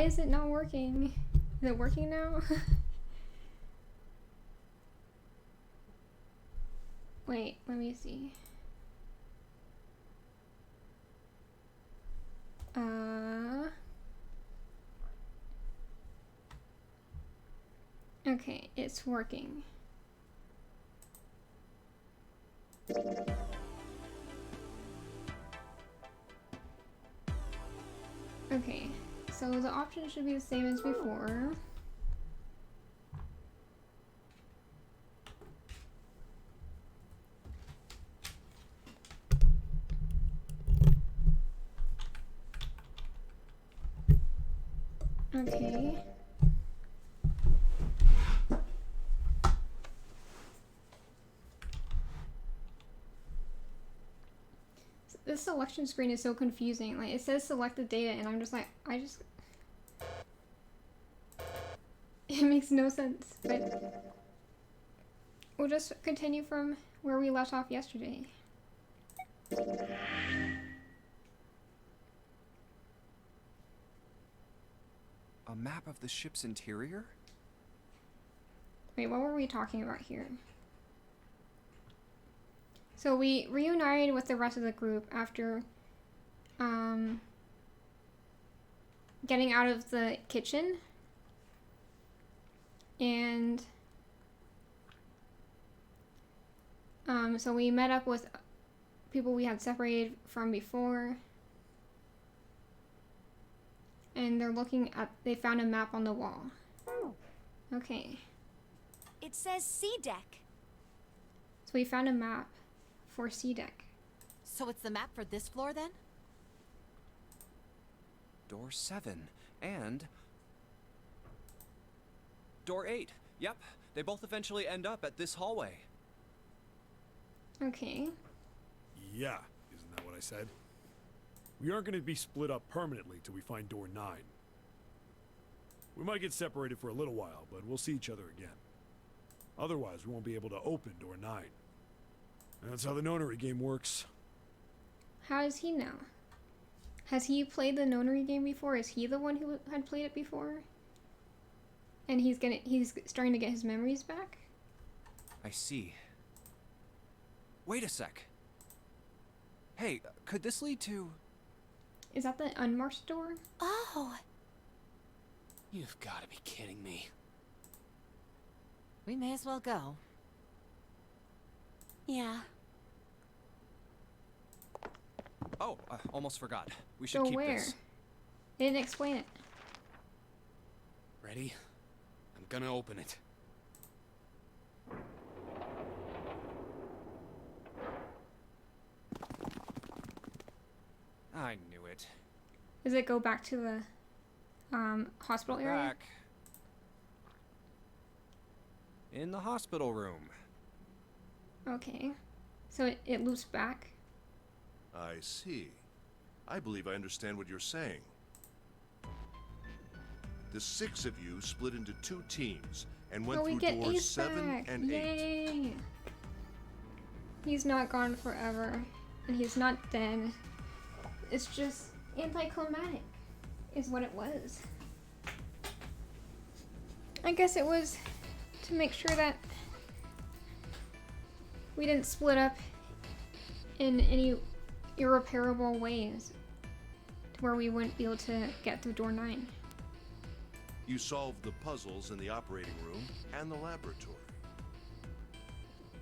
is it not working? Is it working now? Wait, let me see. Okay, it's working. Okay, so the options should be the same as before. Okay. This selection screen is so confusing. Like, it says select the data and I'm just like, it makes no sense, but we'll just continue from where we left off yesterday. A map of the ship's interior? Wait, what were we talking about here? So we reunited with the rest of the group after getting out of the kitchen. And so we met up with people we had separated from before. And they found a map on the wall. Okay. It says C deck. So we found a map for C deck. So it's the map for this floor then? Door 7 and door 8. Yep, they both eventually end up at this hallway. Okay. Yeah, isn't that what I said? We aren't going to be split up permanently till we find door 9. We might get separated for a little while, but we'll see each other again. Otherwise, we won't be able to open door 9. And that's how the nonary game works. How does he know? Has he played the nonary game before? Is he the one who had played it before? And he's starting to get his memories back? I see. Wait a sec. Hey, could this lead to... Is that the unmarked door? Oh. You've got to be kidding me. We may as well go. Yeah. Oh, almost forgot. We should Go keep where? this. They didn't explain it. Ready? I'm gonna open it. I knew it. Does it go back to the hospital area? Back. In the hospital room. Okay. So it loops back? I see. I believe I understand what you're saying. The 6 of you split into 2 teams and went we through get doors Ace 7 back. and 8. Yay! He's not gone forever. And he's not dead. It's just anticlimactic is what it was. I guess it was to make sure that we didn't split up in any irreparable ways to where we wouldn't be able to get through door 9. You solved the puzzles in the operating room and the laboratory.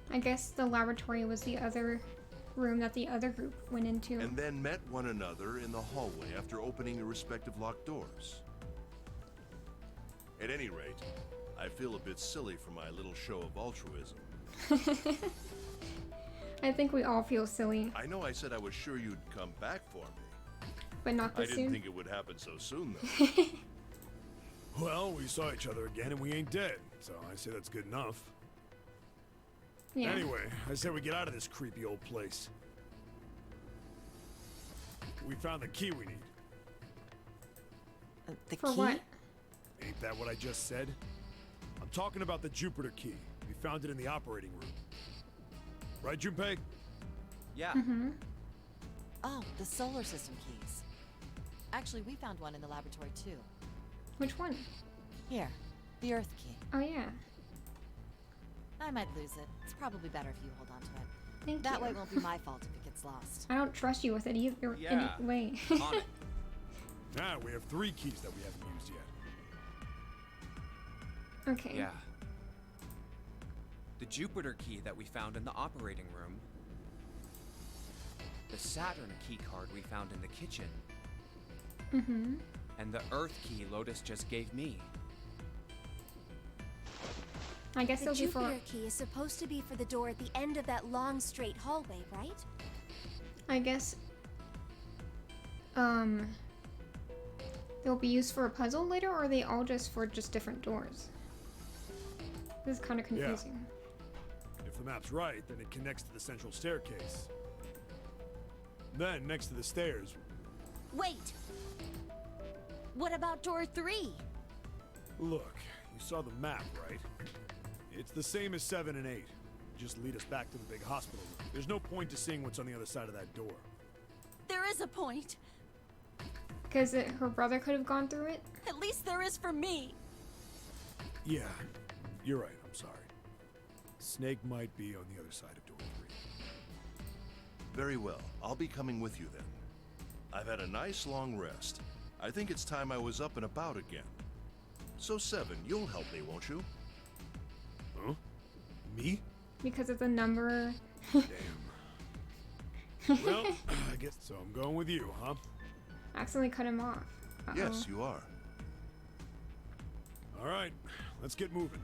I guess the laboratory was the other room that the other group went into. And then met one another in the hallway after opening your respective locked doors. At any rate, I feel a bit silly for my little show of altruism. I think we all feel silly, I know I said I was sure you'd come back for me. but not I this didn't soon. think it would happen so soon, though. Well, we saw each other again and we ain't dead, so I say that's good enough. Yeah. Anyway, I say we get out of this creepy old place. We found the key we need. The For key? what? Ain't that what I just said? I'm talking about the Jupiter key. We found it in the operating room. Right, Junpei? Yeah. Mm-hmm. Oh, the solar system keys. Actually, we found one in the laboratory too. Which one? Here, the Earth key. Oh yeah. I might lose it. It's probably better if you hold on to it. Thank That you. way it won't be my fault if it gets lost. I don't trust you with it either Yeah. anyway. On it. Now we have 3 keys that we haven't used yet. Okay. Yeah. The Jupiter key that we found in the operating room. The Saturn key card we found in the kitchen. Mm-hmm. And the Earth key Lotus just gave me. I guess The they'll be for. Jupiter key is supposed to be for the door at the end of that long straight hallway, right? I guess. They'll be used for a puzzle later, or are they all just for just different doors? This is kind of Yeah. confusing. If the map's right, then it connects to the central staircase. Then, next to the stairs, Wait! What about door 3? look, you saw the map, right? It's the same as 7 and 8. Just lead us back to the big hospital room. There's no point to seeing what's on the other side of that door. There is a point. Because her brother could have gone through it. At least there is for me. Yeah, you're right, I'm sorry. Snake might be on the other side of door 3. Very well. I'll be coming with you then. I've had a nice long rest. I think it's time I was up and about again. So 7, you'll help me, won't you? Huh? Me? Because it's a number. Damn. Well, I guess so. I'm going with you, huh? Accidentally cut him off. Uh-oh. Yes, you are. All right, let's get moving.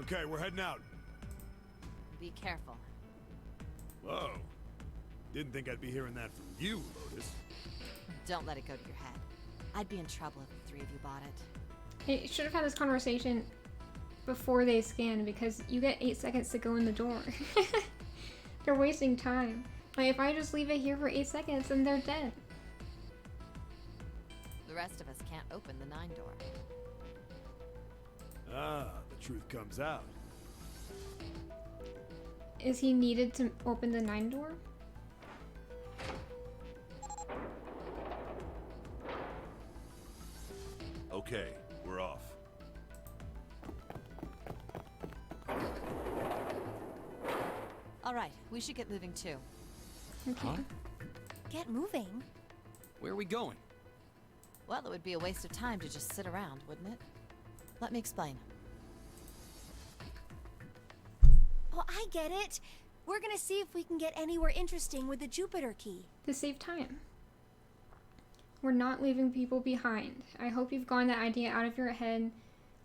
Okay, we're heading out. Be careful. Whoa. Didn't think I'd be hearing that from you, Lotus. Don't let it go to your head. I'd be in trouble if the 3 of you bought it. They should have had this conversation before they scan, because you get 8 seconds to go in the door. They're wasting time. Like, if I just leave it here for 8 seconds, then they're dead. The rest of us can't open the 9 door. Ah, the truth comes out. Is he needed to open the 9 door? Okay, we're off. All right, we should get moving too. Okay. Huh? Get moving. Where are we going? Well, it would be a waste of time to just sit around, wouldn't it? Let me explain. Oh, I get it. We're gonna see if we can get anywhere interesting with the Jupiter key. To save time. We're not leaving people behind. I hope you've gotten that idea out of your head,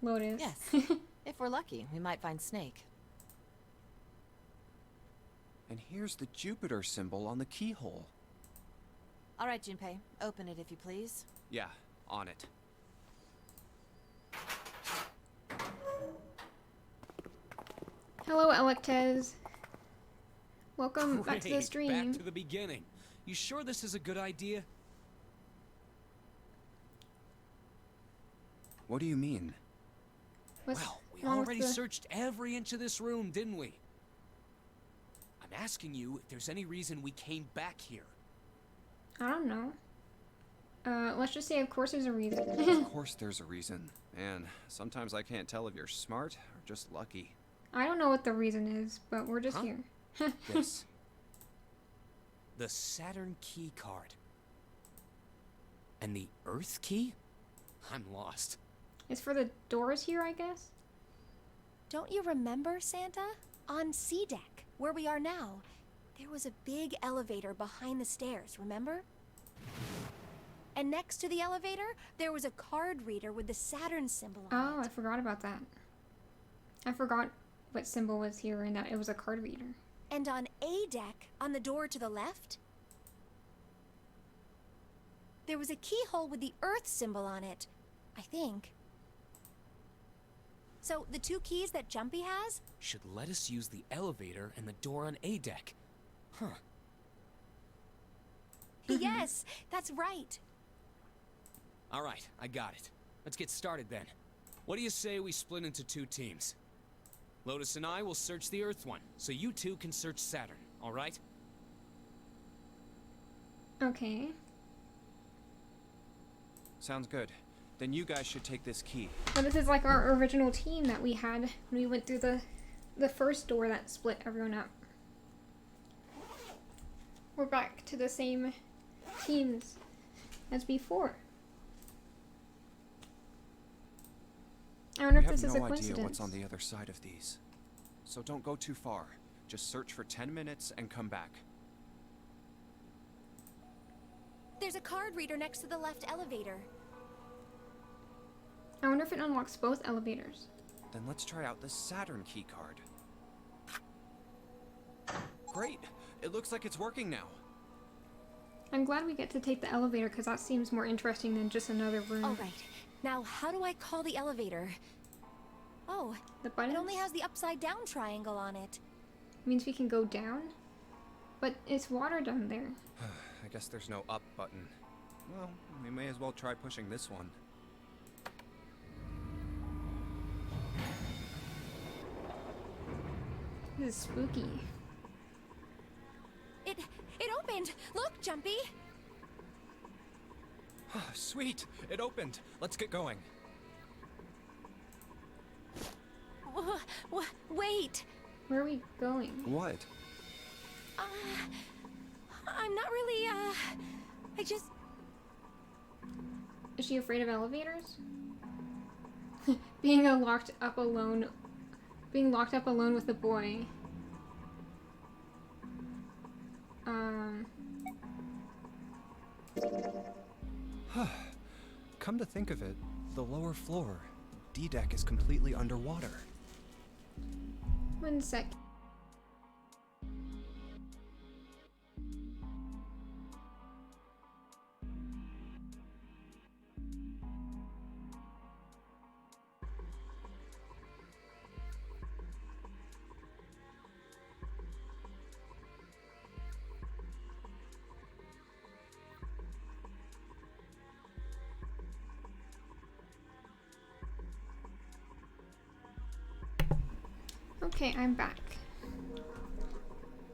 Lotus. Yes. If we're lucky, we might find Snake. And here's the Jupiter symbol on the keyhole. All right, Junpei, open it if you please. Yeah, on it. Hello, Electez. Welcome back to the Great, stream. Back to the beginning. You sure this is a good idea? What do you mean? What's Well, we wrong with already the- searched every inch of this room, didn't we? I'm asking you if there's any reason we came back here. I don't know. Let's just say, of course, there's a reason. Of course there's a reason. And sometimes I can't tell if you're smart or just lucky. I don't know what the reason is, but we're just Huh? here. This. The Saturn key card. And the Earth key? I'm lost. It's for the doors here, I guess? Don't you remember, Santa? On C deck, where we are now, there was a big elevator behind the stairs, remember? And next to the elevator, there was a card reader with the Saturn symbol on Oh, I it. forgot about that. I forgot what symbol was here and that it was a card reader. And on A deck, on the door to the left, there was a keyhole with the Earth symbol on it, I think. So the 2 keys that Jumpy has? Should let us use the elevator and the door on A deck. Huh. Yes, that's right. All right, I got it. Let's get started then. What do you say we split into 2 teams? Lotus and I will search the Earth one, so you 2 can search Saturn, all right? Okay. Sounds good. Then you guys should take this key. Well, this is like our original team that we had when we went through the first door that split everyone up. We're back to the same teams as before. I wonder if We this have is a no idea coincidence. what's on the other side of these. So don't go too far. Just search for 10 minutes and come back. There's a card reader next to the left elevator. I wonder if it unlocks both elevators. Then let's try out the Saturn key card. Great! It looks like it's working now. I'm glad we get to take the elevator because that seems more interesting than just another room. All right. Now, how do I call the elevator? Oh, The button it only has the upside down triangle on it. means we can go down, but it's water down there. I guess there's no up button. Well, we may as well try pushing this one. This is spooky. It opened. Look, Jumpy. Sweet! It opened! Let's get going. Wait. Where are we going? What? I'm not really, I just... Is she afraid of elevators? Being locked up alone with the boy. Come to think of it, the lower floor, D-deck is completely underwater. 1 sec. Okay, I'm back.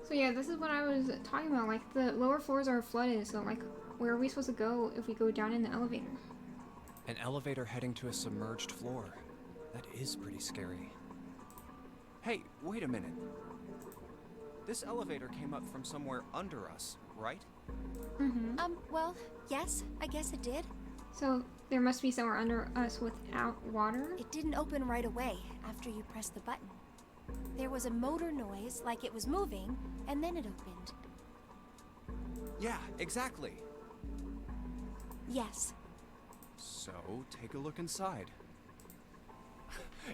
So yeah, this is what I was talking about. Like, the lower floors are flooded, so like, where are we supposed to go if we go down in the elevator? An elevator heading to a submerged floor. That is pretty scary. Hey, wait a minute. This elevator came up from somewhere under us, right? Mm-hmm. Well, yes, I guess it did. So there must be somewhere under us without water? It didn't open right away after you pressed the button. There was a motor noise, like it was moving, and then it opened. Yeah, exactly. Yes. So, take a look inside.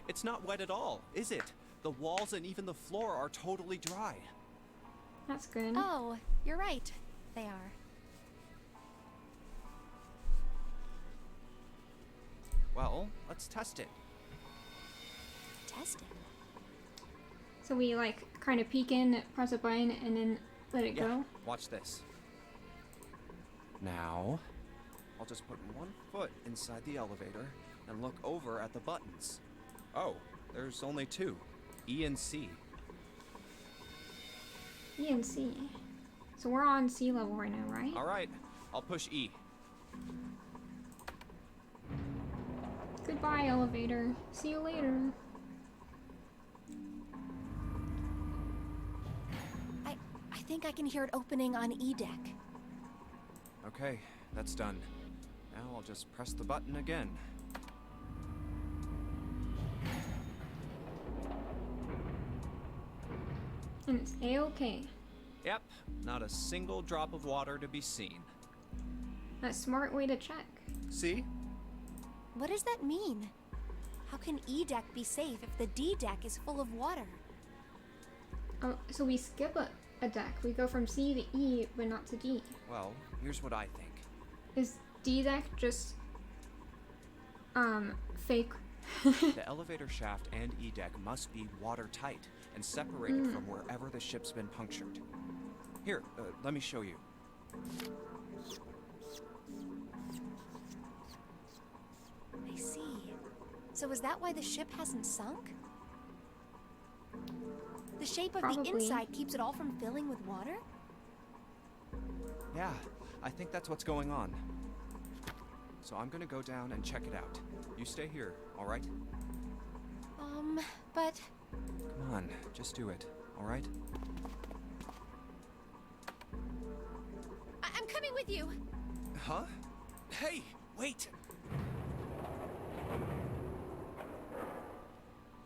It's not wet at all, is it? The walls and even the floor are totally dry. That's good. Oh, you're right. They are. Well, let's test it. Test it. So we like kind of peek in, press a button, and then let it go? Watch this. Now, I'll just put one foot inside the elevator and look over at the buttons. Oh, there's only two, E and C. E and C. So we're on sea level right now, right? All right, I'll push E. Goodbye, elevator. See you later. I think I can hear it opening on E deck. Okay, that's done. Now I'll just press the button again. And it's A-okay. Yep, not a single drop of water to be seen. A smart way to check. See? What does that mean? How can E deck be safe if the D deck is full of water? Oh, so we skip a deck. We go from C to E, but not to D. Well, here's what I think. Is D deck just fake? The elevator shaft and E-deck must be watertight and separated from wherever the ship's been punctured. Here, let me show you. I see. So is that why the ship hasn't sunk? The shape of Probably. the inside keeps it all from filling with water? Yeah, I think that's what's going on. So I'm gonna go down and check it out. You stay here, alright? But Come on, just do it, alright? I'm coming with you. Huh? Hey, wait!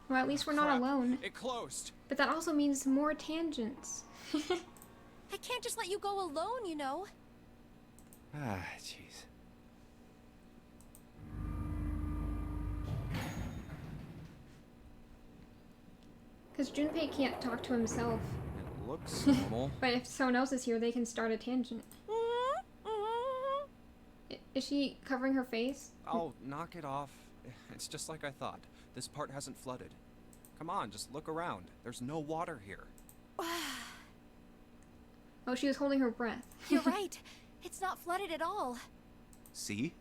Well, at least we're not Crap, alone. It closed. But that also means more tangents. I can't just let you go alone, you know. Ah, jeez. Because Junpei can't talk to himself. It looks normal. But if someone else is here, they can start a tangent. Is she covering her face? Oh, knock it off. It's just like I thought. This part hasn't flooded. Come on, just look around. There's no water here. Oh, she was holding her breath. You're right. It's not flooded at all. See?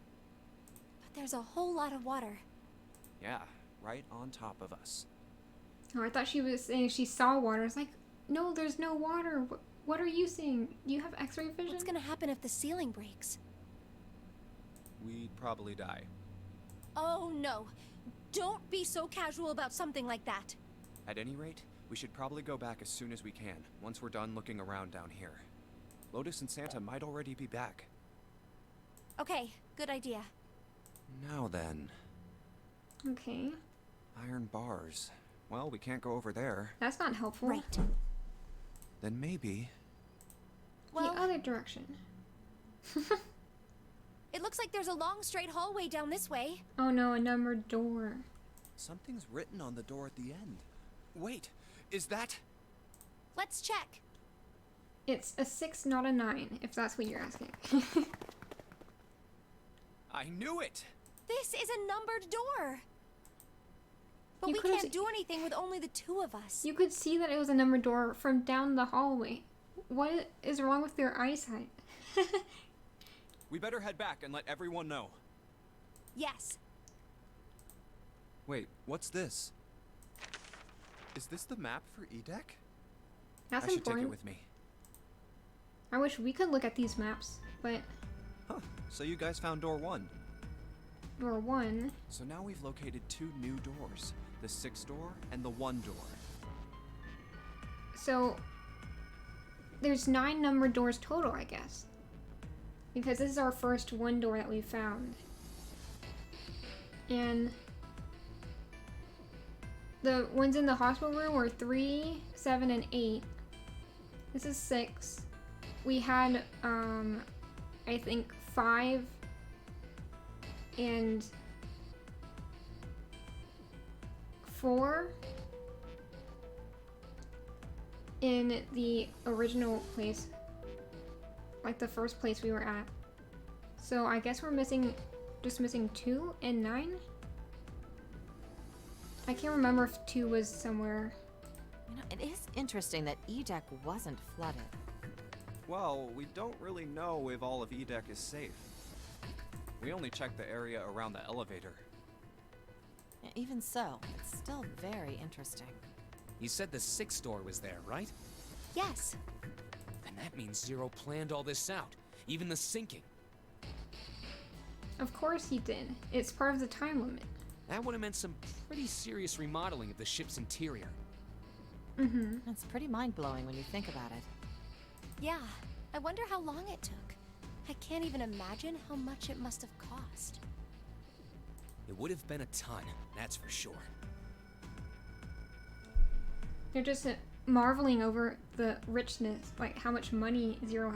But there's a whole lot of water. Yeah, right on top of us. Oh, I thought she was saying she saw water. It's like, no, there's no water. What are you seeing? Do you have X-ray vision? What's gonna happen if the ceiling breaks? We'd probably die. Oh no. Don't be so casual about something like that. At any rate, we should probably go back as soon as we can, once we're done looking around down here. Lotus and Santa might already be back. Okay, good idea. Now then, Okay. iron bars. Well, we can't go over there. That's not helpful. Right. Then maybe... Well, the other direction. it looks like there's a long straight hallway down this way. Oh no, a numbered door. something's written on the door at the end. Wait, is that... Let's check. It's a 6, not a 9, if that's what you're asking. I knew it! This is a numbered door. But You we could've can't do anything with only the two of us. You could see that it was a numbered door from down the hallway. What is wrong with your eyesight? We better head back and let everyone know. Yes. Wait, what's this? Is this the map for Edek? That's I should important. take it with me. I wish we could look at these maps, but Huh, so you guys found door 1. door 1. So now we've located 2 new doors. The 6 door and the 1 door. So there's 9 numbered doors total, I guess. Because this is our first 1 door that we found. And the ones in the hospital room were 3, 7, and 8. This is 6. We had, I think 5 and 4 in the original place, like the first place we were at. So I guess we're just missing 2 and 9. I can't remember if 2 was somewhere. You know, it is interesting that Edek wasn't flooded. Well, we don't really know if all of Edek is safe. We only checked the area around the elevator. Yeah, even so, it's still very interesting. You said the 6th door was there, right? Yes. Then that means Zero planned all this out, even the sinking. Of course he did. It's part of the time limit. That would have meant some pretty serious remodeling of the ship's interior. Mm-hmm. It's pretty mind-blowing when you think about it. Yeah. I wonder how long it took. I can't even imagine how much it must have cost. It would have been a ton, that's for sure. They're just marveling over the richness, like how much money Zero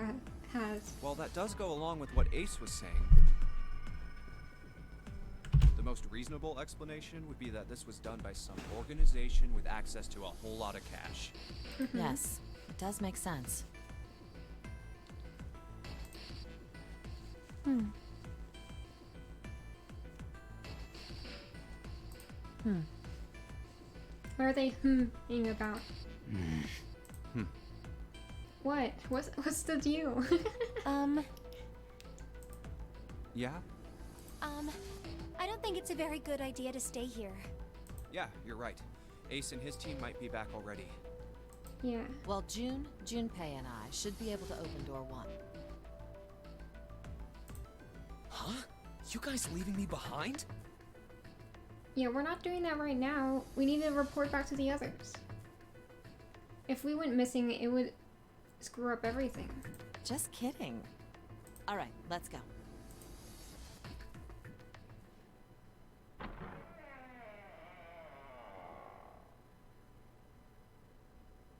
has. Well, that does go along with what Ace was saying. The most reasonable explanation would be that this was done by some organization with access to a whole lot of cash. Mm-hmm. Yes, it does make sense. What are they being about? What? What's the deal? Yeah? I don't think it's a very good idea to stay here. Yeah, you're right. Ace and his team might be back already. Yeah. Well, Junpei and I should be able to open door 1. You guys leaving me behind? Yeah, we're not doing that right now. We need to report back to the others. If we went missing, it would screw up everything. Just kidding. All right, let's go.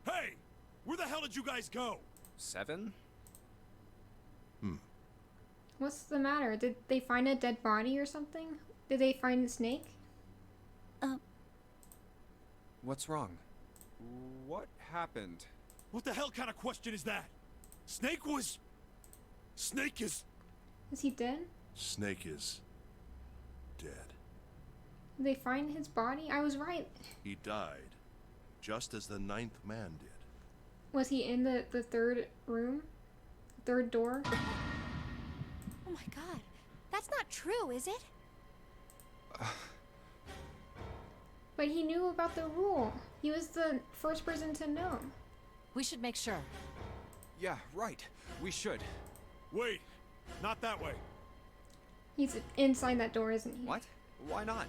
Hey! Where the hell did you guys go? 7? What's the matter? Did they find a dead body or something? Did they find the snake? What's wrong? What happened? What the hell kind of question is that? Snake is... Is he dead? Snake is dead. Did they find his body? I was right. He died, just as the 9th man did. Was he in the third room? Third door? Oh my god. That's not true, is it? But he knew about the rule. He was the first person to know. We should make sure. Yeah, right. We should. Wait, not that way. He's inside that door, isn't he? What? Why not?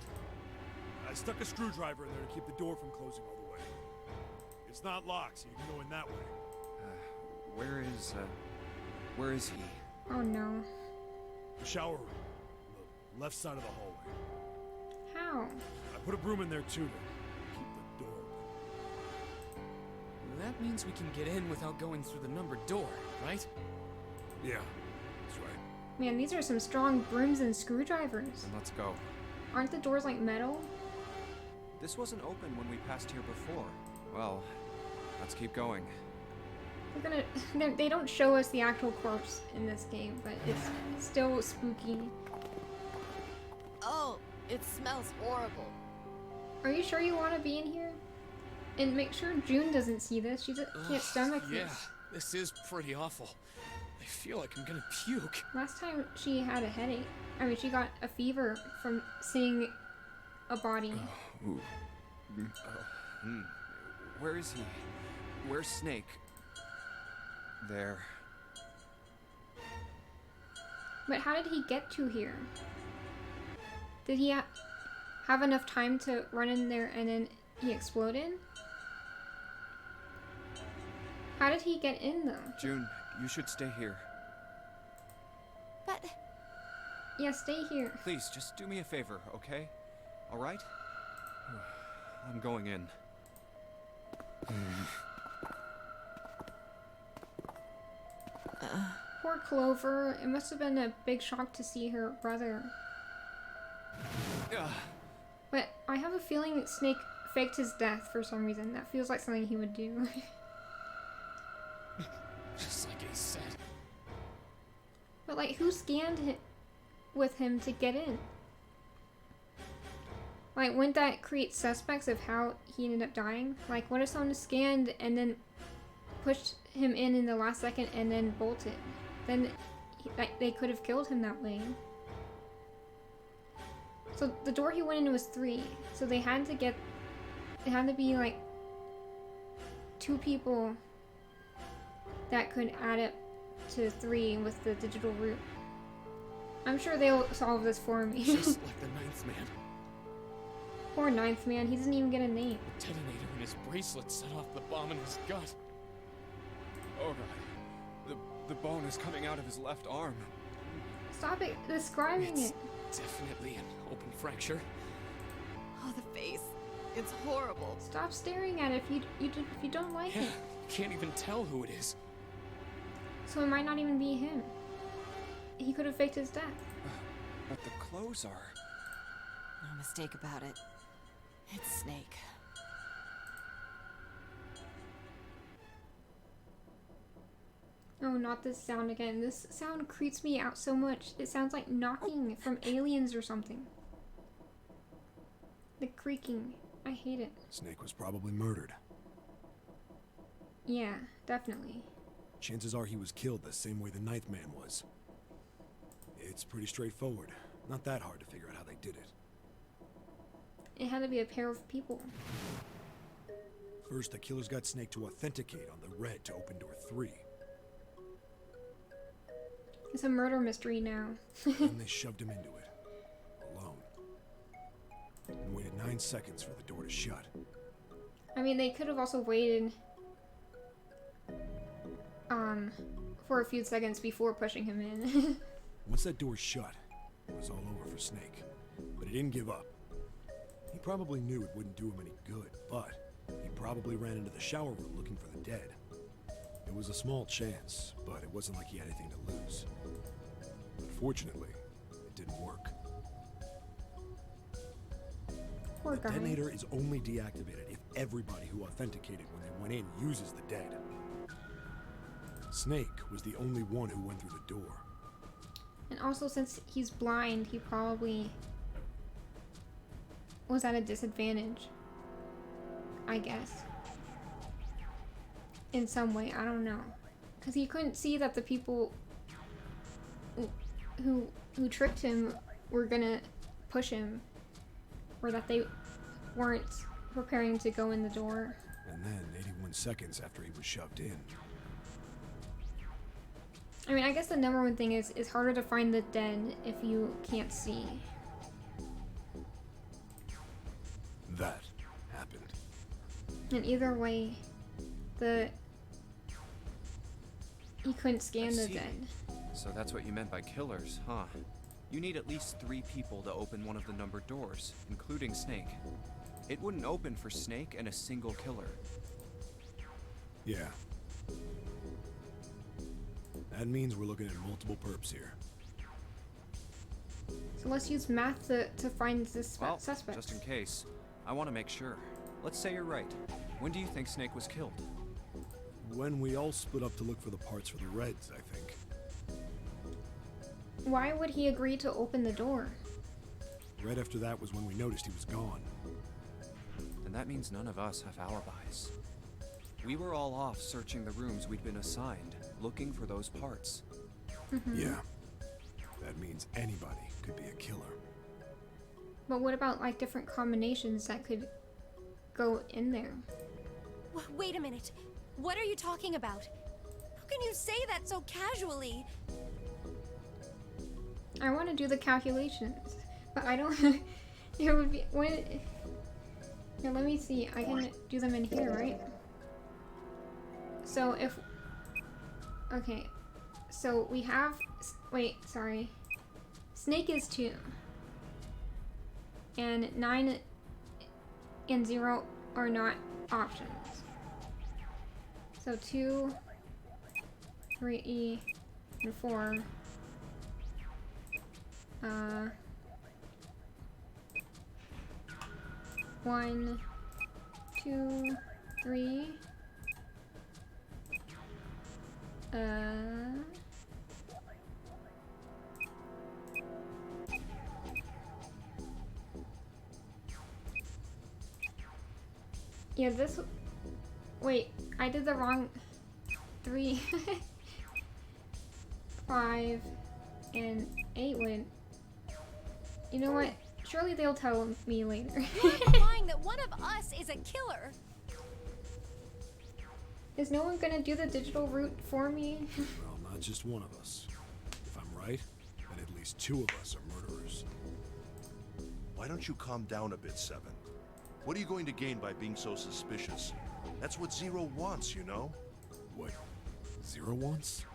I stuck a screwdriver in there to keep the door from closing all the way. It's not locked, so you can go in that way. Where is he? Oh no. The shower room. On the left side of the hallway. How? I put a broom in there too to keep the door open. That means we can get in without going through the numbered door, right? Yeah, that's right. Man, these are some strong brooms and screwdrivers. Then let's go. Aren't the doors like metal? This wasn't open when we passed here before. Well, let's keep going. They don't show us the actual corpse in this game, but it's still spooky. Oh, it smells horrible. Are you sure you want to be in here? And make sure June doesn't see this. She can't stomach Yeah, this. this is pretty awful. I feel like I'm gonna puke. Last time she had a headache. I mean, she got a fever from seeing a body. Ooh. Where is he? Where's Snake? There. But how did he get to here? Did he have enough time to run in there and then he exploded? How did he get in though? June, you should stay here. But Yeah, stay here. Please, just do me a favor, okay? All right? I'm going in. Poor Clover. It must have been a big shock to see her brother. Ugh. But I have a feeling that Snake faked his death for some reason. That feels like something he would do. Just like he said. But like, who scanned with him to get in? Like, wouldn't that create suspects of how he ended up dying? Like, what if someone scanned and then pushed him in the last second and then bolted? Then they could have killed him that way. So the door he went in was 3. So they had to get... It had to be like 2 people that could add up to 3 with the digital route. I'm sure they'll solve this for me. Just like the 9th man. Poor 9th man, he doesn't even get a name. The detonator in his bracelet set off the bomb in his gut. Oh god. The bone is coming out of his left arm. Stop it describing It's it. definitely an open fracture. Oh, the face. It's horrible. Stop staring at it if you don't like Yeah, it. can't even tell who it is. So it might not even be him. He could have faked his death. But the clothes are... No mistake about it. It's Snake. Oh, not this sound again. This sound creeps me out so much. It sounds like knocking from aliens or something. The creaking. I hate it. Snake was probably murdered. Yeah, definitely. Chances are he was killed the same way the 9th man was. It's pretty straightforward. Not that hard to figure out how they did it. It had to be a pair of people. First, the killers got Snake to authenticate on the red to open door 3. It's a murder mystery now. Then they shoved him into it. 9 seconds for the door to shut. I mean, they could have also waited for a few seconds before pushing him in. Once that door shut, it was all over for Snake. But he didn't give up. He probably knew it wouldn't do him any good, but he probably ran into the shower room looking for the dead. It was a small chance, but it wasn't like he had anything to lose. Unfortunately, it didn't work. Poor The guy. detonator is only deactivated if everybody who authenticated when they went in uses the dead. Snake was the only one who went through the door. And also, since he's blind, he probably was at a disadvantage. I guess. In some way, I don't know. Because he couldn't see that the people who tricked him were gonna push him. Or that they weren't preparing to go in the door. And then, 81 seconds after he was shoved in, I mean, I guess the number one thing is it's harder to find the dead if you can't see. that happened. And either way, he couldn't scan the see. dead. So that's what you meant by killers, huh? You need at least 3 people to open one of the numbered doors, including Snake. It wouldn't open for Snake and a single killer. Yeah. That means we're looking at multiple perps here. So let's use math to find the Well, suspect. just in case, I want to make sure. Let's say you're right. When do you think Snake was killed? When we all split up to look for the parts for the Reds, I think. Why would he agree to open the door? Right after that was when we noticed he was gone. Then that means none of us have alibis. We were all off searching the rooms we'd been assigned, looking for those parts. Yeah. That means anybody could be a killer. But what about like different combinations that could go in there? Wait a minute. What are you talking about? How can you say that so casually? I want to do the calculations, but I don't. It would be when. Here, let me see. I can do them in here, right? So if. Okay, so we have. Wait, sorry. Snake is 2. And 9 and 0 are not options. So 2, 3, and 4. 1, 2, 3. Yeah, this. Wait, I did the wrong. 3, 5, and 8 would. You know what? Surely they'll tell me later. You're implying that one of us is a killer. Is no one gonna do the digital route for me? Well, not just one of us. If I'm right, then at least 2 of us are murderers. Why don't you calm down a bit, Seven? What are you going to gain by being so suspicious? That's what Zero wants, you know? What? 0 wants?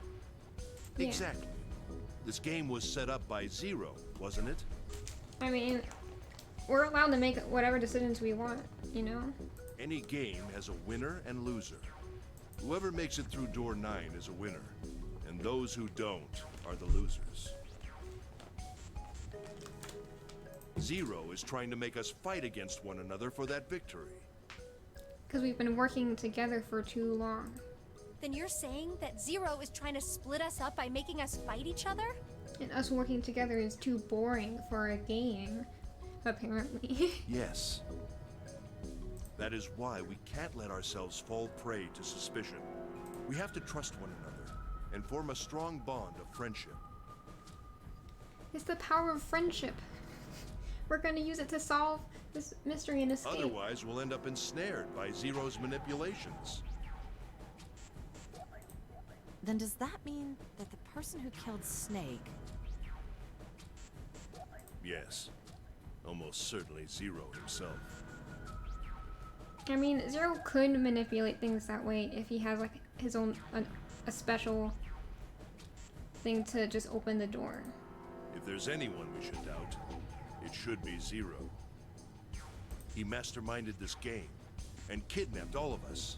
Yeah. Exactly. This game was set up by Zero, wasn't it? I mean, we're allowed to make whatever decisions we want, you know? Any game has a winner and loser. Whoever makes it through door 9 is a winner, and those who don't are the losers. Zero is trying to make us fight against one another for that victory. Because we've been working together for too long. Then you're saying that Zero is trying to split us up by making us fight each other? And us working together is too boring for a game, apparently. Yes. That is why we can't let ourselves fall prey to suspicion. We have to trust one another and form a strong bond of friendship. It's the power of friendship. We're gonna use it to solve this mystery and escape. Otherwise, we'll end up ensnared by Zero's manipulations. Then does that mean that the person who killed Snake... Yes. Almost certainly Zero himself. I mean, Zero could manipulate things that way if he has like his own a special thing to just open the door. If there's anyone we should doubt, it should be Zero. He masterminded this game and kidnapped all of us.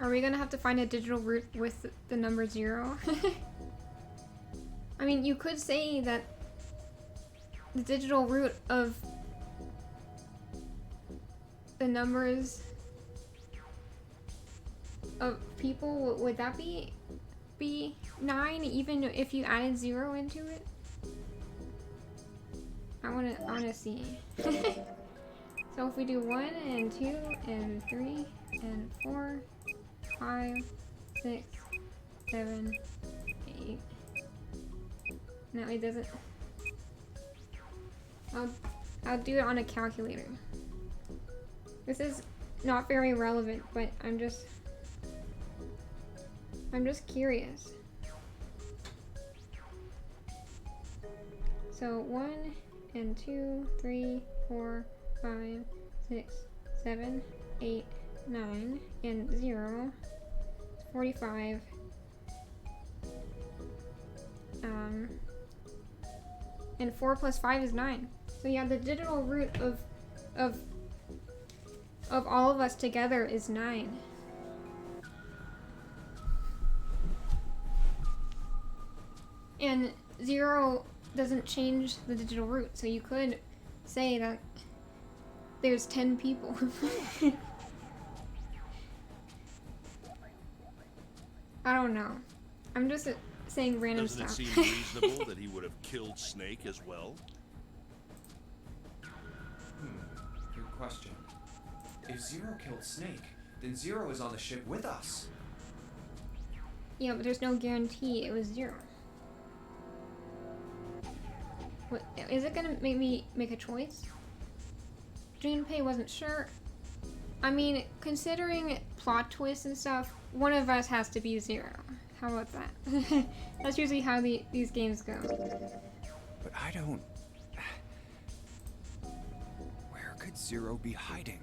Are we gonna have to find a digital root with the number 0? I mean, you could say that the digital root of the numbers of people, would that be 9 even if you added 0 into it? I wanna see. So if we do 1 and 2 and 3 and 4, 5, 6, 7, 8. No, it doesn't. I'll do it on a calculator. This is not very relevant, but I'm just curious. So 1 and 2, 3, 4, 5, 6, 7, 8, 9, and 0. 45. And 4 plus 5 is 9. So yeah, the digital root of all of us together is 9. And 0 doesn't change the digital root, so you could say that there's 10 people. I don't know. I'm just saying random Doesn't stuff. it seem reasonable that he would have killed Snake as well? Good question. If Zero killed Snake, then Zero is on the ship with us. Yeah, but there's no guarantee it was 0. What, is it gonna make me make a choice? Junpei wasn't sure. I mean, considering plot twists and stuff, one of us has to be 0. How about that? That's usually how these games go. But I don't... Where could Zero be hiding?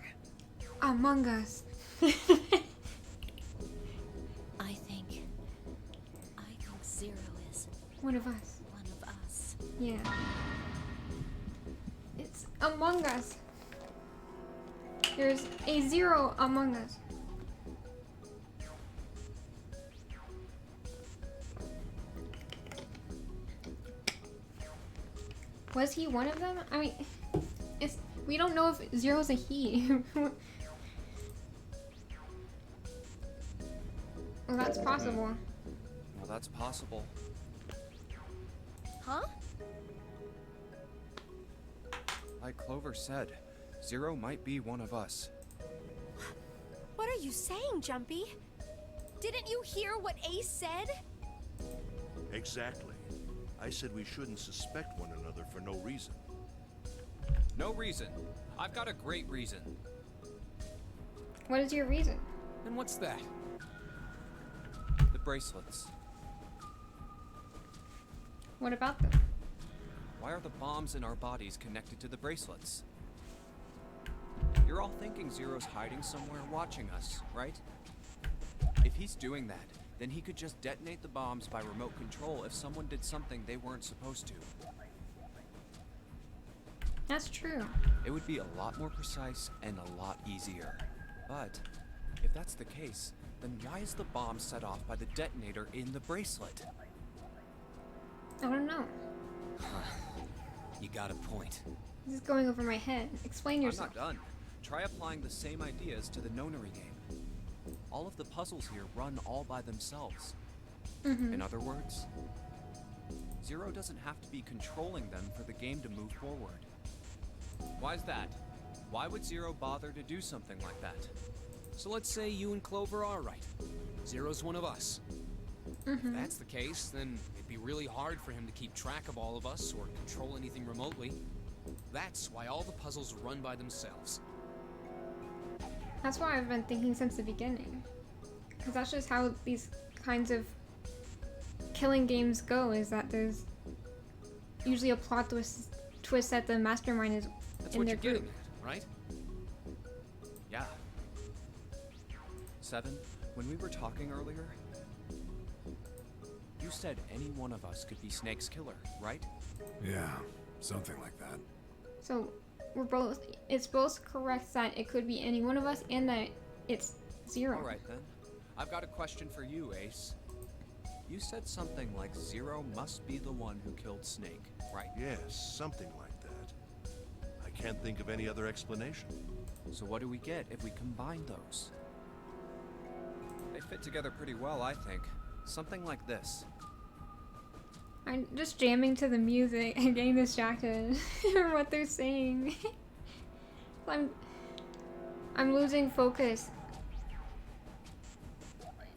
Among Us. I think Zero is One of us. one of us. Yeah. It's Among Us. There's a 0 among us. Was he one of them? I mean, we don't know if Zero's a he. Well, that's possible. Well, that's possible. Huh? Like Clover said, Zero might be one of us. What are you saying, Jumpy? Didn't you hear what Ace said? Exactly. I said we shouldn't suspect one another for no reason. No reason. I've got a great reason. What is your reason? And what's that? The bracelets. What about them? Why are the bombs in our bodies connected to the bracelets? You're all thinking Zero's hiding somewhere watching us, right? If he's doing that, then he could just detonate the bombs by remote control if someone did something they weren't supposed to. That's true. It would be a lot more precise and a lot easier. But if that's the case, then why is the bomb set off by the detonator in the bracelet? I don't know. You got a point. This is going over my head. Explain I'm yourself. not done. Try applying the same ideas to the nonary game. All of the puzzles here run all by themselves. In other words, Zero doesn't have to be controlling them for the game to move forward. Why's that? Why would Zero bother to do something like that? So let's say you and Clover are right. Zero's one of us. If that's the case, then it'd be really hard for him to keep track of all of us or control anything remotely. That's why all the puzzles run by themselves. That's why I've been thinking since the beginning. Because that's just how these kinds of killing games go, is that there's usually a plot twist that the mastermind is That's in what their you're getting group. at, right? Yeah. 7, when we were talking earlier, you said any one of us could be Snake's killer, right? Yeah, something like that. So it's both correct that it could be any one of us and that it's Zero. Alright then. I've got a question for you, Ace. You said something like Zero must be the one who killed Snake, right? Yes, something like that. I can't think of any other explanation. So what do we get if we combine those? They fit together pretty well, I think. Something like this. I'm just jamming to the music and getting distracted from what they're saying. I'm losing focus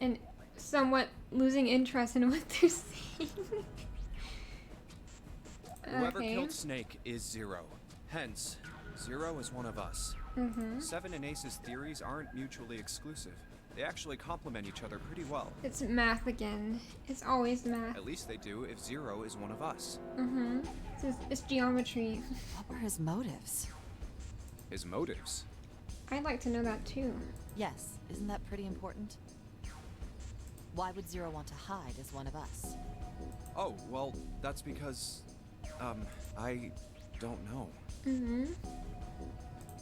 and somewhat losing interest in what they're saying. Whoever Okay. killed Snake is Zero. Hence, Zero is one of us. 7 and Ace's theories aren't mutually exclusive. They actually complement each other pretty well. It's math again. It's always math. At least they do if Zero is one of us. It's geometry. What were his motives? His motives. I'd like to know that too. Yes, isn't that pretty important? Why would Zero want to hide as one of us? Oh, well, that's because, I don't know.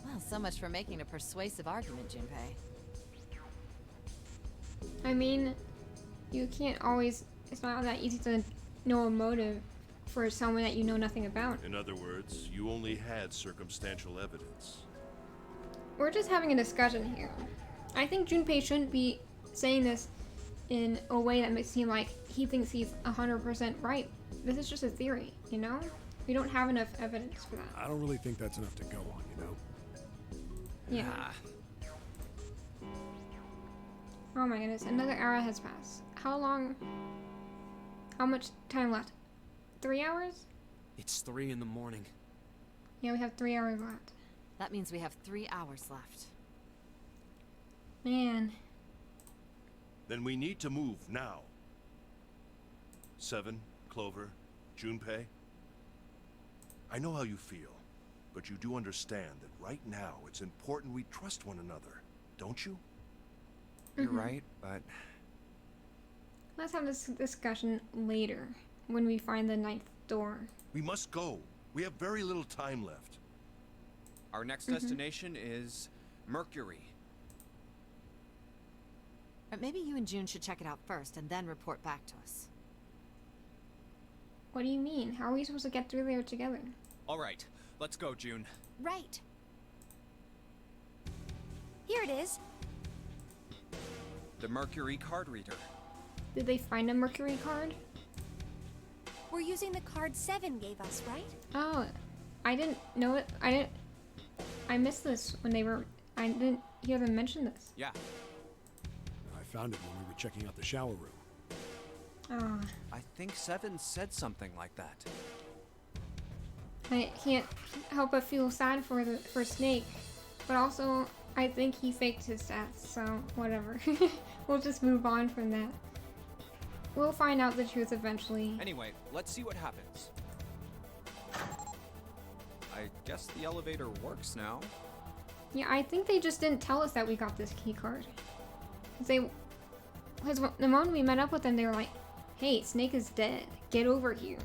Well, so much for making a persuasive argument, Junpei. I mean, you can't always, it's not that easy to know a motive for someone that you know nothing about. In other words, you only had circumstantial evidence. We're just having a discussion here. I think Junpei shouldn't be saying this in a way that makes it seem like he thinks he's 100% right. This is just a theory, you know? We don't have enough evidence for that. I don't really think that's enough to go on, you know? Yeah. Oh my goodness, another hour has passed. How much time left? 3 hours? It's 3 in the morning. Yeah, we have 3 hours left. That means we have 3 hours left. Man. Then we need to move now. 7, Clover, Junpei. I know how you feel, but you do understand that right now it's important we trust one another, don't you? You're right, but Let's have this discussion later, when we find the 9th door. We must go. We have very little time left. our next destination is Mercury. Or maybe you and June should check it out first and then report back to us. What do you mean? How are we supposed to get through there together? Alright, let's go, June. Right. Here it is. The Mercury card reader. Did they find a Mercury card? We're using the card 7 gave us, right? Oh, I didn't know it. I missed this when I didn't hear them mention this. Yeah, I found it when we were checking out the shower room. Ah, I think 7 said something like that. I can't help but feel sad for Snake, but also I think he faked his death, so whatever. We'll just move on from that. We'll find out the truth eventually. Anyway, let's see what happens. I guess the elevator works now. Yeah, I think they just didn't tell us that we got this key card. Because the moment we met up with them, they were like, "Hey, Snake is dead. Get over here."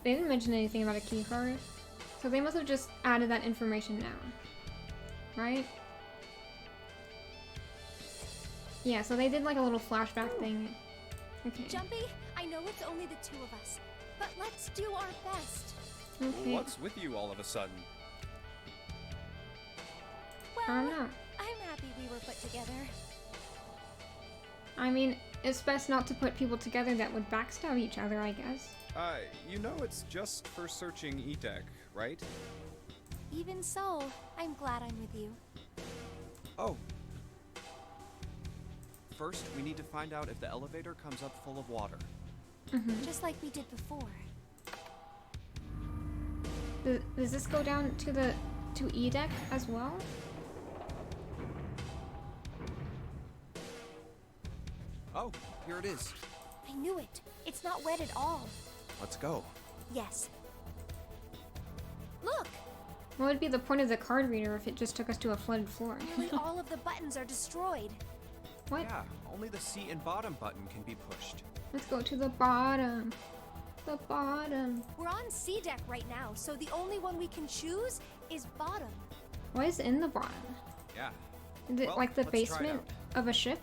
They didn't mention anything about a key card, so they must have just added that information now, right? Yeah, so they did like a little flashback thing. Okay. Jumpy, I know it's only the 2 of us, but let's do our best. Okay. What's with you all of a sudden? Well, I don't know. I'm happy we were put together. I mean, it's best not to put people together that would backstab each other, I guess. You know it's just for searching E-Deck, right? Even so, I'm glad I'm with you. Oh. First, we need to find out if the elevator comes up full of water. Just like we did before. Does this go down to E deck as well? Oh, here it is. I knew it. It's not wet at all. Let's go. Yes, What would be the point of the card reader if it just took us to a flooded floor? Nearly all of the buttons are destroyed. What? Yeah, only the C and bottom button can be pushed. Let's go to the bottom. The bottom. We're on C deck right now, so the only one we can choose is bottom. What is in the bottom? Yeah. Is it Well, like the let's try it basement out. of a ship?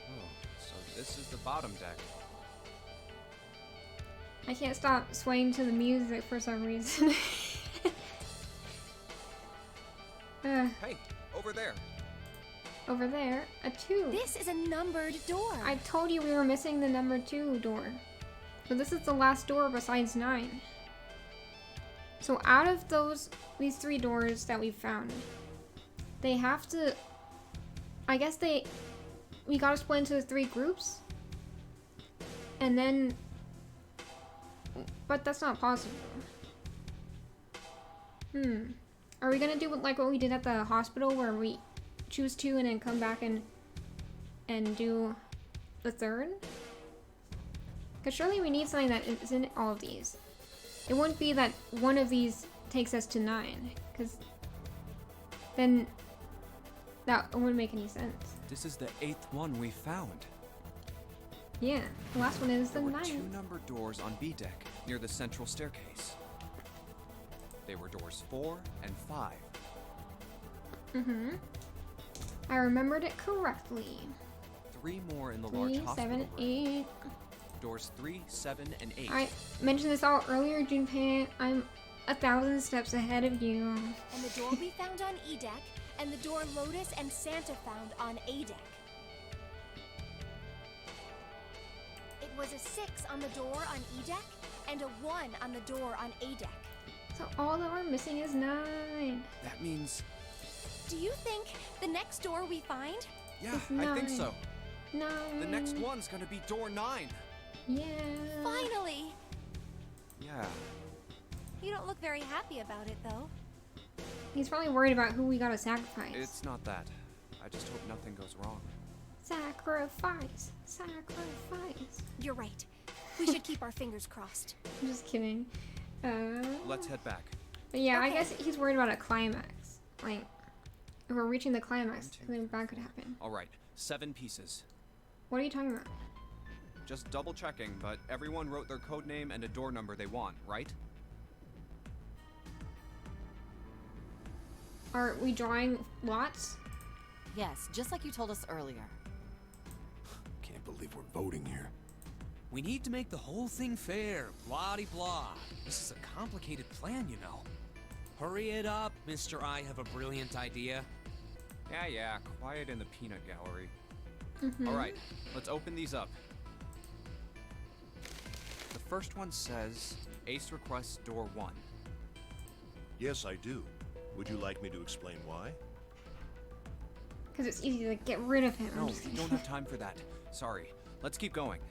Oh, so this is the bottom deck. I can't stop swaying to the music for some reason. Hey, over there. Over there, a 2. This is a numbered door. I told you we were missing the number 2 door. So this is the last door besides 9. So out of these 3 doors that we found, they have to, I guess we gotta split into 3 groups. And then, but that's not possible. Are we gonna do like what we did at the hospital where we choose 2 and then come back and do the 3rd? Because surely we need something that is in all of these. It wouldn't be that one of these takes us to 9, because then that wouldn't make any sense. This is the 8th one we found. Yeah, the last one is the There were 9. 2 numbered doors on B deck near the central staircase. They were doors 4 and 5. I remembered it correctly. 3 more in the large 3, hospital 7, room. 8. Doors 3, 7, and 8. I mentioned this all earlier, Junpei. I'm 1,000 steps ahead of you. And the door we found on E deck, and the door Lotus and Santa found on A deck. It was a 6 on the door on E deck, and a 1 on the door on A deck. So all that we're missing is 9. That means... Do you think the next door we find? Yeah, It's I think 9. so. 9. The next one's gonna be door 9. Yeah. Finally! Yeah. You don't look very happy about it, though. He's probably worried about who we gotta sacrifice. It's not that. I just hope nothing goes wrong. Sacrifice. Sacrifice. You're right. We should keep our fingers crossed. I'm just kidding. Let's head back. But yeah, I Okay. guess he's worried about a climax. Like, if we're reaching the climax, 1, 2, something bad could happen. Alright, 7 pieces. What are you talking about? Just double checking, but everyone wrote their code name and a door number they want, right? Are we drawing lots? Yes, just like you told us earlier. Can't believe we're voting here. We need to make the whole thing fair, blah-de-blah. This is a complicated plan, you know. Hurry it up, Mr. I have a brilliant idea. Yeah, quiet in the peanut gallery. Alright, let's open these up. The first one says, Ace requests door 1. Yes, I do. Would you like me to explain why? Because it's easy to get rid of him. I'm No, just we kidding. don't have time for that. Sorry. Let's keep going.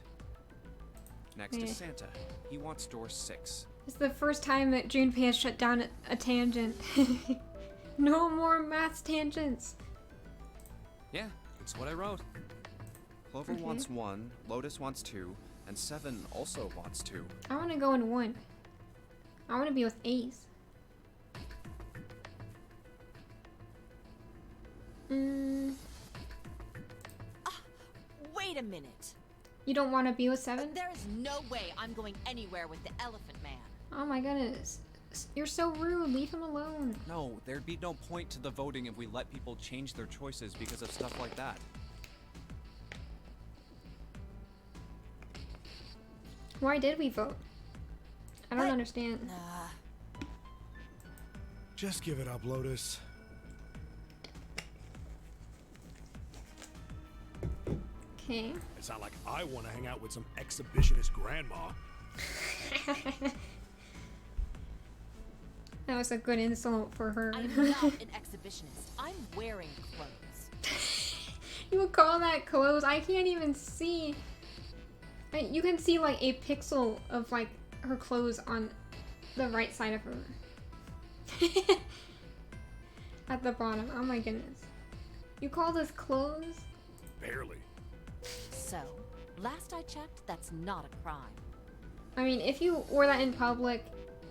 Next Yeah. is Santa. He wants door 6. It's the first time that Junpei has shut down a tangent. No more math tangents. Yeah, that's what I wrote. Clover Okay. wants 1, Lotus wants 2, and 7 also wants 2. I want to go in 1. I want to be with Ace. Wait a minute. You don't want to be with 7? There is no way I'm going anywhere with the Elephant Man. Oh my goodness. You're so rude. Leave him alone. No, there'd be no point to the voting if we let people change their choices because of stuff like that. Why did we vote? I don't What? understand. Just give it up, Lotus. Okay. It's not like I want to hang out with some exhibitionist grandma. That was a good insult for her. I'm not an exhibitionist. I'm wearing clothes. You would call that clothes? I can't even see. You can see like a pixel of like her clothes on the right side of her. At the bottom. Oh my goodness. You call this clothes? Barely. So, Last I checked, that's not a crime. I mean, if you wore that in public,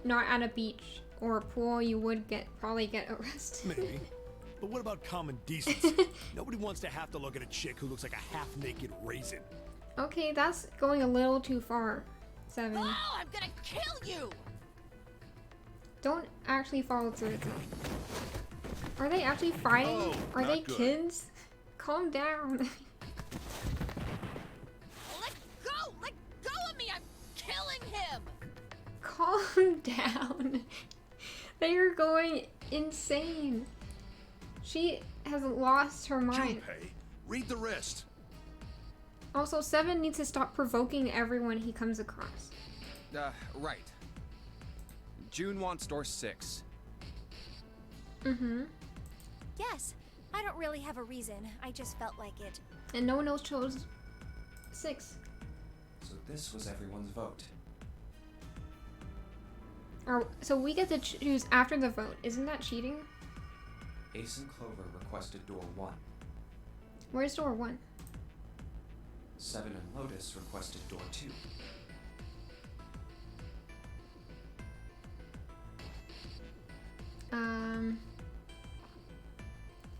not at a beach or a pool, you would probably get arrested. Maybe. But what about common decency? Nobody wants to have to look at a chick who looks like a half-naked raisin. Okay, that's going a little too far. 7. Oh, I'm gonna kill you! Don't actually follow through with it. Are they actually fighting? Oh, Are not they good. kids? Calm down. Let go! Let go of me! I'm killing him! Calm down. They are going insane. She has lost her mind. Junpei, read the rest. Also, 7 needs to stop provoking everyone he comes across. Right. June wants door 6. Mm-hmm. Yes, I don't really have a reason. I just felt like it. And no one else chose 6. So this was everyone's vote. So we get to choose after the vote. Isn't that cheating? Ace and Clover requested door 1. Where's door 1? 7 and Lotus requested door 2.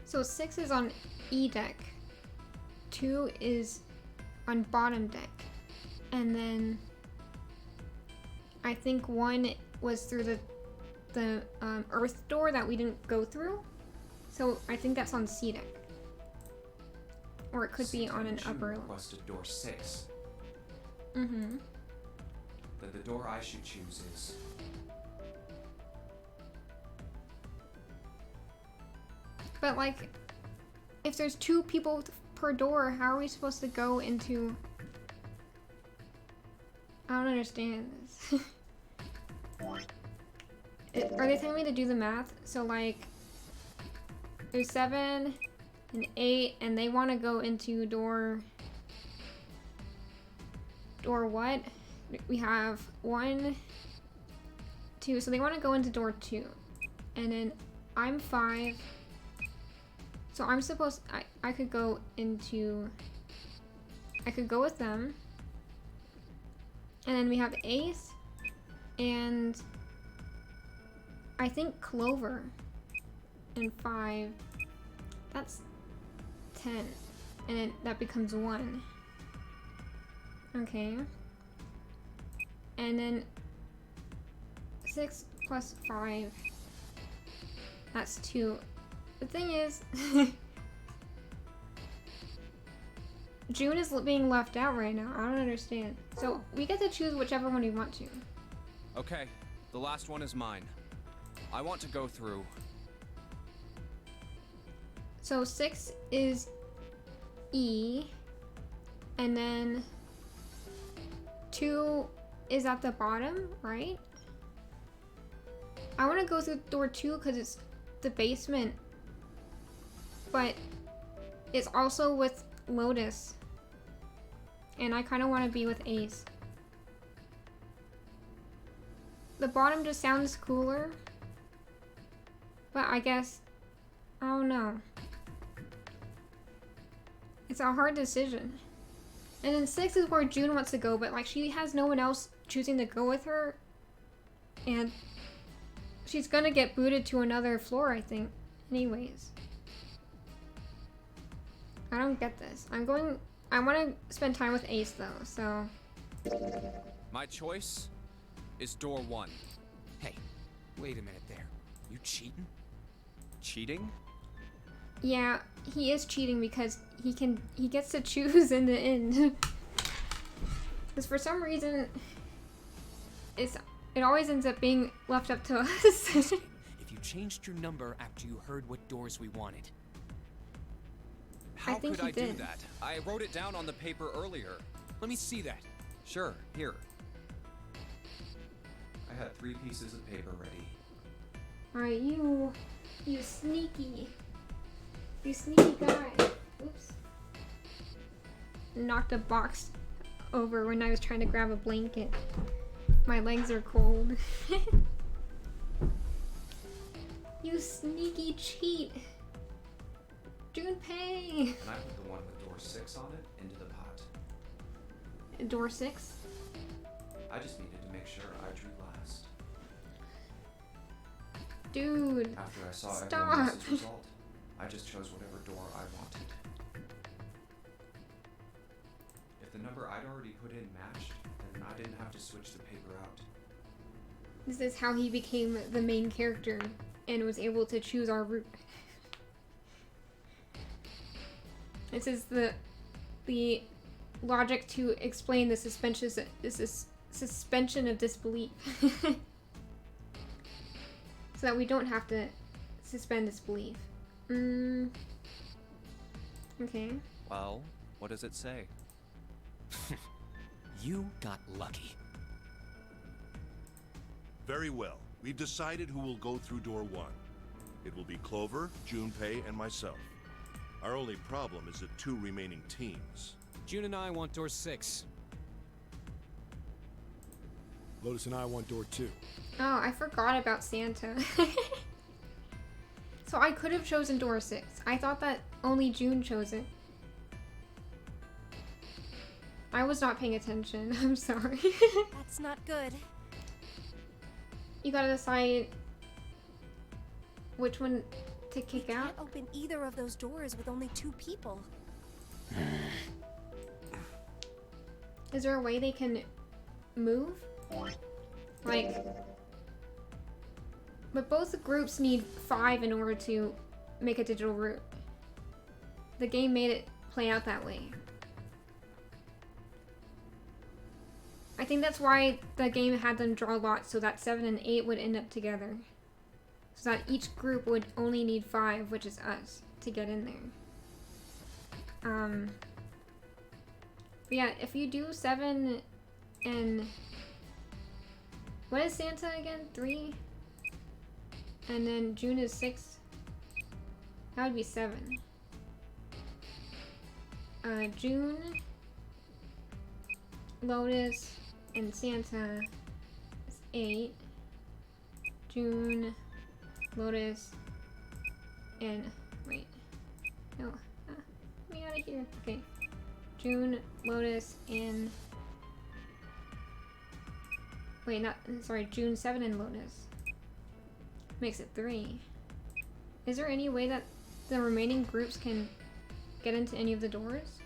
So 6 is on E deck. 2 is on bottom deck. And then I think 1 was through the earth door that we didn't go through. So I think that's on C deck. Or it could be on an June upper level. requested door 6. Mm-hmm. Then the door I should choose is... But like, if there's 2 people per door, how are we supposed to go into... I don't understand this. Are they telling me to do the math? So like, there's 7 and 8, and they want to go into door what? We have 1, 2, so they want to go into door 2. And then I'm 5. So I'm supposed, I could go into, I could go with them. And then we have Ace and I think Clover and 5. That's 10. And then that becomes 1. Okay. And then 6 plus 5. That's 2. The thing is, June is being left out right now. I don't understand. So we get to choose whichever one we want to. Okay, the last one is mine. I want to go through... So 6 is E, and then 2 is at the bottom, right? I want to go through door 2 because it's the basement, but it's also with Lotus, and I kind of want to be with Ace. The bottom just sounds cooler, but I guess, I don't know. It's a hard decision. And then 6 is where June wants to go, but like she has no one else choosing to go with her, and she's gonna get booted to another floor, I think, anyways. I don't get this. I want to spend time with Ace though, so. My choice is door 1. Hey, wait a minute there. You cheating? Cheating? Yeah, he is cheating because he gets to choose in the end. Because for some reason, it always ends up being left up to us. If you changed your number after you heard what doors we wanted. How think could he I do did. that? I wrote it down on the paper earlier. Let me see that. Sure, here. I had 3 pieces of paper ready. Alright, you sneaky guy. Oops. Knocked a box over when I was trying to grab a blanket. My legs are cold. You sneaky cheat. Junpei. And I put the one with door 6 on it into the pot. door 6? I just needed to make sure I drew last. Dude, After I saw stop. everyone else's result, I just chose whatever door I wanted. If the number I'd already put in matched, then I didn't have to switch the paper out. This is how he became the main character and was able to choose our route. This is the logic to explain the suspension of disbelief. So that we don't have to suspend disbelief. Okay. Well, what does it say? You got lucky. Very well. We've decided who will go through door 1. It will be Clover, Junpei, and myself. Our only problem is the 2 remaining teams. June and I want door 6. Lotus and I want door 2. Oh, I forgot about Santa. So I could have chosen door 6. I thought that only June chose it. I was not paying attention. I'm sorry. That's not good. You gotta decide which one to kick out. Can't open either of those doors with only 2 people. Is there a way they can move? Like... But both groups need 5 in order to make a digital route. The game made it play out that way. I think that's why the game had them draw lots so that 7 and 8 would end up together. So that each group would only need 5, which is us, to get in there. But yeah, if you do 7 and... What is Santa again? 3? And then June is 6. That would be 7. June, Lotus, and Santa is 8. June, Lotus, and wait. No. Get me out of here. Okay. June, Lotus, and wait, not sorry, June 7 and Lotus. Makes it 3. Is there any way that the remaining groups can get into any of the doors?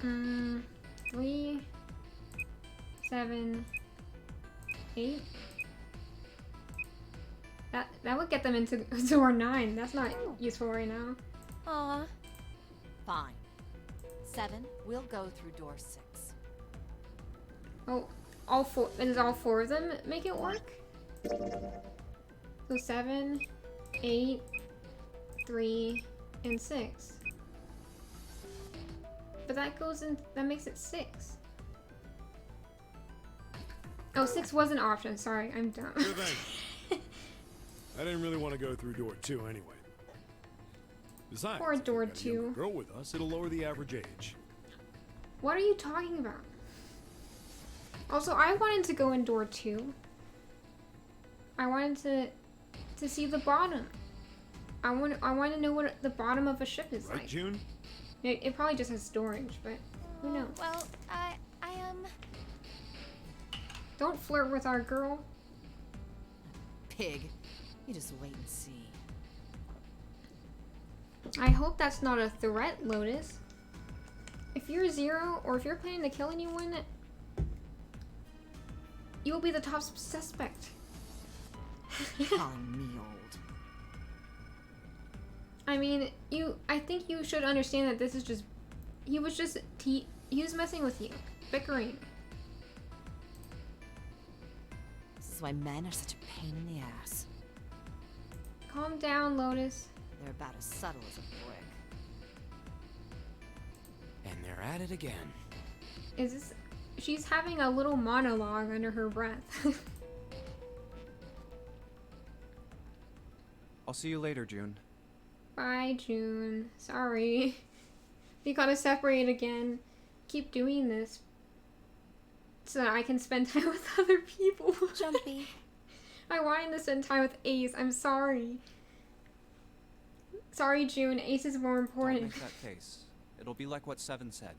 3, 7, 8. That would get them into door 9. That's not useful right now. Aw. Fine. 7, we'll go through door 6. Oh, all 4. Does all 4 of them make it work? So 7, 8, 3, and 6. But that goes in. That makes it 6. Oh, 6 was an option. Sorry, I'm dumb. Good thing. I didn't really want to go through door 2 anyway. Besides, Or if we door got a younger 2. girl with us, it'll lower the average age. What are you talking about? Also, I wanted to go in door 2. I wanted to see the bottom. I want to know what the bottom of a ship is Right, like. June? It probably just has storage, but who knows? Well, I Don't flirt with our girl. Pig. You just wait and see. I hope that's not a threat, Lotus. If you're Zero, or if you're planning to kill anyone, you will be the top suspect. Calling me old. I mean, I think you should understand that this is just... He was just... He was messing with you. Bickering. This is why men are such a pain in the ass. Calm down, Lotus. They're about as subtle as a brick. And they're at it again. Is this... She's having a little monologue under her breath. I'll see you later, June. Bye, June. Sorry. We gotta separate again. Keep doing this. So that I can spend time with other people. Jumpy. I wanted to spend time with Ace. I'm sorry. Sorry, June. Ace is more Don't important. make that face. It'll be like what Seven said.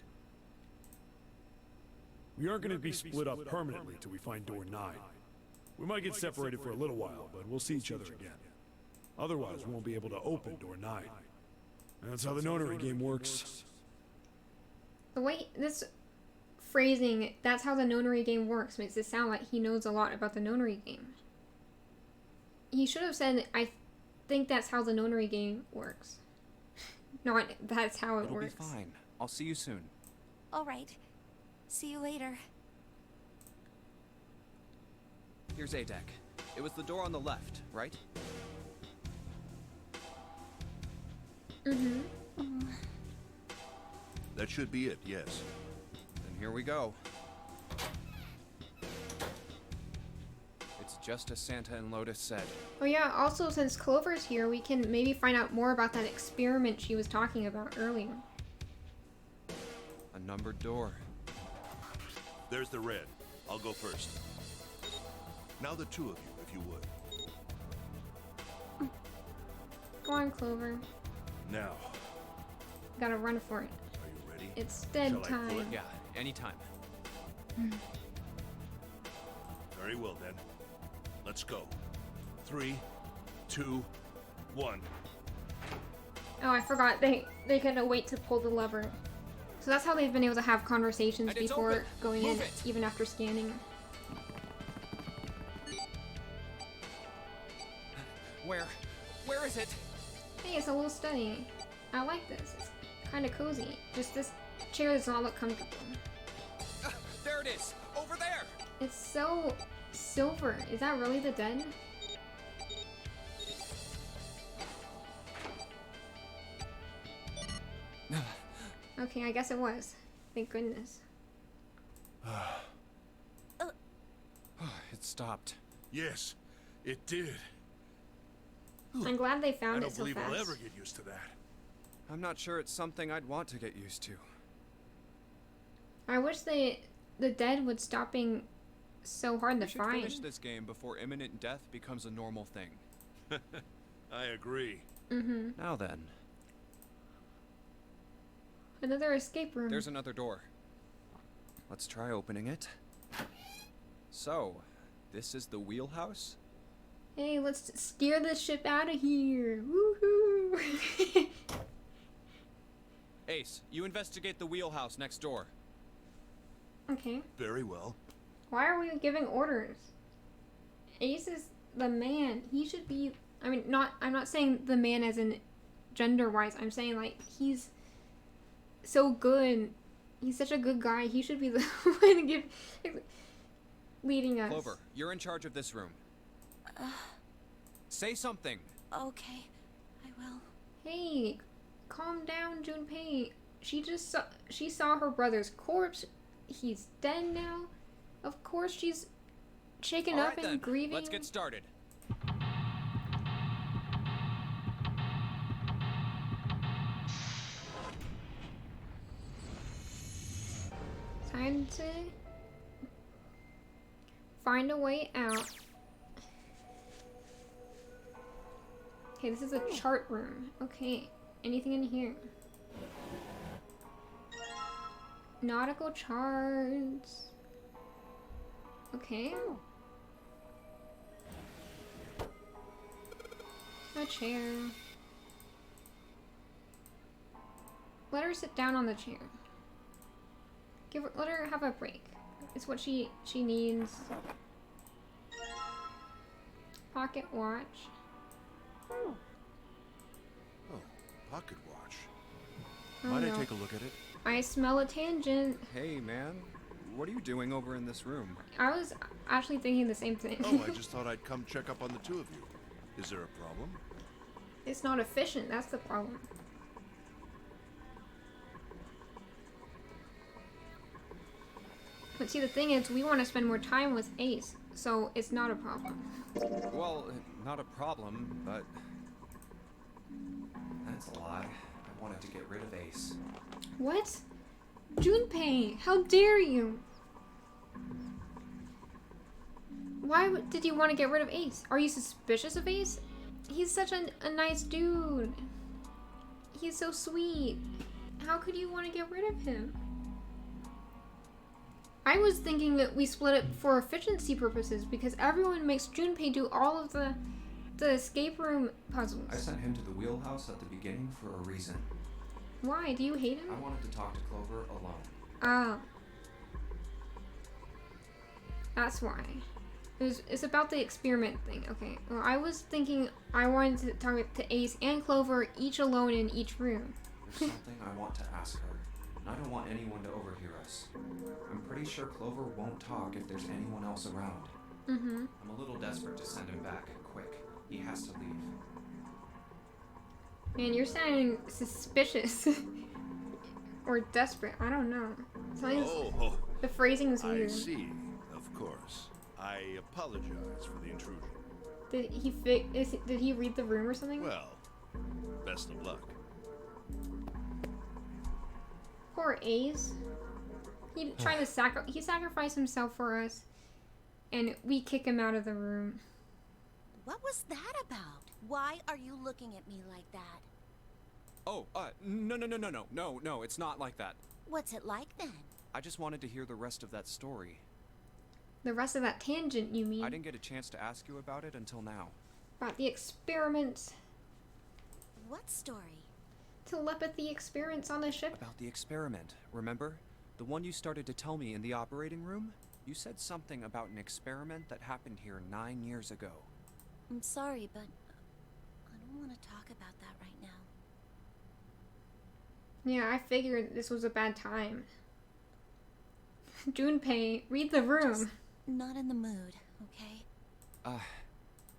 We aren't going to be split up permanently till we find door 9. We might get separated for a little while, but we'll see each other again. Otherwise, we won't be able to open door 9. That's how the nonary game works. The way this phrasing, that's how the nonary game works, makes it sound like he knows a lot about the nonary game. He should have said, I think that's how the nonary game works. Not, that's how it works. It'll be fine. I'll see you soon. All right. See you later. Here's A deck. It was the door on the left, right? Mm-hmm. That should be it, yes. Then here we go. It's just as Santa and Lotus said. Oh yeah, also since Clover's here, we can maybe find out more about that experiment she was talking about earlier. A numbered door. There's the red. I'll go first. Now the two of you, if you would. Go on, Clover. Now, Gotta run for it. are you ready? It's dead Shall I pull it? time. Yeah, anytime. Very well then. Let's go. 3, 2, 1. Oh, I forgot. They gotta wait to pull the lever. So that's how they've been able to have conversations And it's before open. going Move in, it. even after scanning. Where is it? Hey, it's a little study. I like this. It's kind of cozy. Just this chair does not look comfortable. There it is! Over there! It's so silver. Is that really the dead? Okay, I guess it was. Thank goodness. It stopped. Yes, it did. I'm glad they I found don't it so believe fast. I'll ever get used to that. I'm not sure it's something I'd want to get used to. I wish the dead would stop being so hard to We should find. finish this game before imminent death becomes a normal thing. I agree. Mm-hmm. Now then, Another escape room. there's another door. Let's try opening it. So, this is the wheelhouse? Hey, let's steer this ship out of here. Woohoo! Ace, you investigate the wheelhouse next door. Okay. Very well. Why are we giving orders? Ace is the man. He should be. I mean, I'm not saying the man as in gender-wise. I'm saying like he's so good. He's such a good guy. He should be the one to give leading us. Clover, you're in charge of this room. Say something. Okay, I will. Hey, calm down, Junpei. She saw her brother's corpse. He's dead now. Of course she's shaken All up right, and then. grieving. Let's get started. Time to find a way out. Okay, this is a chart room. Okay, anything in here? Nautical charts. Okay. A chair. Let her sit down on the chair. Let her have a break. It's what she needs. Pocket watch. Oh, pocket watch. Oh, Might no. I take a look at it? I smell a tangent. Hey, man. What are you doing over in this room? I was actually thinking the same thing. Oh, I just thought I'd come check up on the two of you. Is there a problem? It's not efficient, that's the problem. But see, the thing is, we want to spend more time with Ace, so it's not a problem. Well, not a problem, but... That's a lie. I wanted to get rid of Ace. What? Junpei, how dare you? Why did you want to get rid of Ace? Are you suspicious of Ace? He's such a nice dude. He's so sweet. How could you want to get rid of him? I was thinking that we split it for efficiency purposes because everyone makes Junpei do all of the escape room puzzles. I sent him to the wheelhouse at the beginning for a reason. Why? Do you hate him? I wanted to talk to Clover alone. Ah. That's why. It's about the experiment thing. Okay. Well, I was thinking I wanted to talk to Ace and Clover each alone in each room. There's something I want to ask her, and I don't want anyone to overhear us. I'm pretty sure Clover won't talk if there's anyone else around. Mm-hmm. I'm a little desperate to send him back, quick. He has to leave. Man, you're sounding suspicious. Or desperate. I don't know. Sometimes Oh, the phrasing is I weird. see. Of course. I apologize for the intrusion. Did he read the room or something? Well, best of luck. Poor Ace. He tried to he sacrificed himself for us, and we kick him out of the room. What was that about? Why are you looking at me like that? Oh, no, it's not like that. What's it like then? I just wanted to hear the rest of that story. The rest of that tangent, you mean? I didn't get a chance to ask you about it until now. About the experiments. What story? Telepathy experiments on the ship. About the experiment, remember? The one you started to tell me in the operating room? You said something about an experiment that happened here 9 years ago. I'm sorry, but I don't want to talk about that right now. Yeah, I figured this was a bad time. Junpei, read the room. Just not in the mood, okay?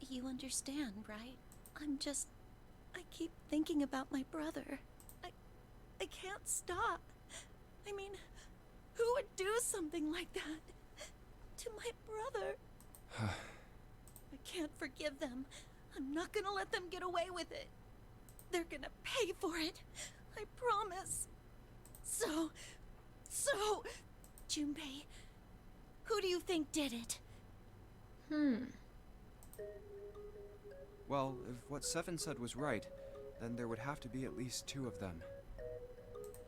You understand, right? I keep thinking about my brother. I can't stop. I mean, who would do something like that to my brother? I can't forgive them. I'm not gonna let them get away with it. They're gonna pay for it. I promise. So, Junpei, who do you think did it? Well, if what Seven said was right, then there would have to be at least 2 of them.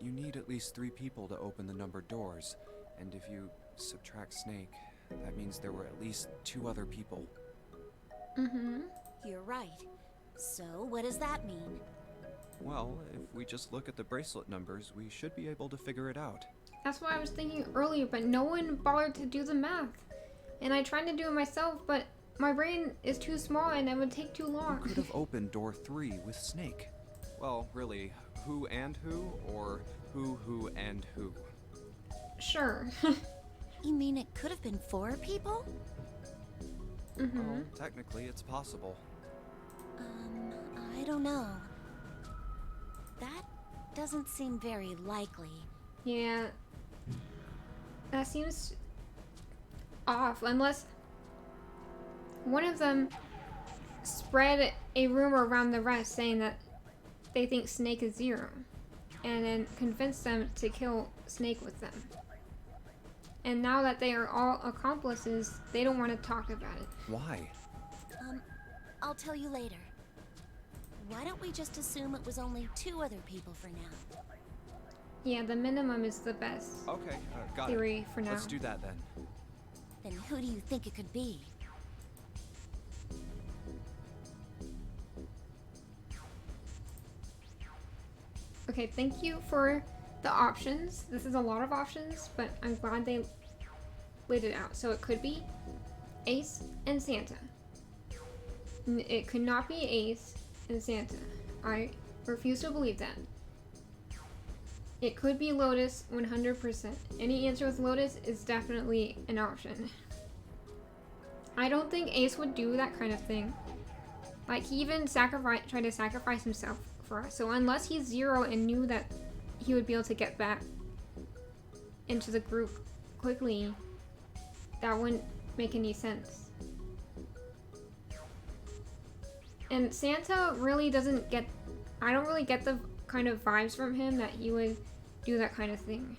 You need at least 3 people to open the numbered doors, and if you subtract Snake, that means there were at least 2 other people. Mm-hmm. You're right. So, what does that mean? Well, if we just look at the bracelet numbers, we should be able to figure it out. That's what I was thinking earlier, but no one bothered to do the math. And I tried to do it myself, but my brain is too small and it would take too long. Who could have opened door 3 with Snake? Well, really, who and who, or who and who? Sure. You mean it could have been 4 people? Mm-hmm. Well, technically, it's possible. I don't know. That doesn't seem very likely. Yeah. That seems off, unless one of them spread a rumor around the rest saying that they think Snake is 0, and then convinced them to kill Snake with them. And now that they are all accomplices, they don't want to talk about it. Why? I'll tell you later. Why don't we just assume it was only 2 other people for now? Yeah, the minimum is the best Okay, got theory it. for now. Let's do that then. Then who do you think it could be? Okay, thank you for the options. This is a lot of options, but I'm glad they laid it out. So it could be Ace and Santa. It could not be Ace and Santa. I refuse to believe that. It could be Lotus 100%. Any answer with Lotus is definitely an option. I don't think Ace would do that kind of thing. Like, he even tried to sacrifice himself for us. So unless he's 0 and knew that he would be able to get back into the group quickly, that wouldn't make any sense. And Santa really doesn't get... I don't really get the kind of vibes from him that he would do that kind of thing.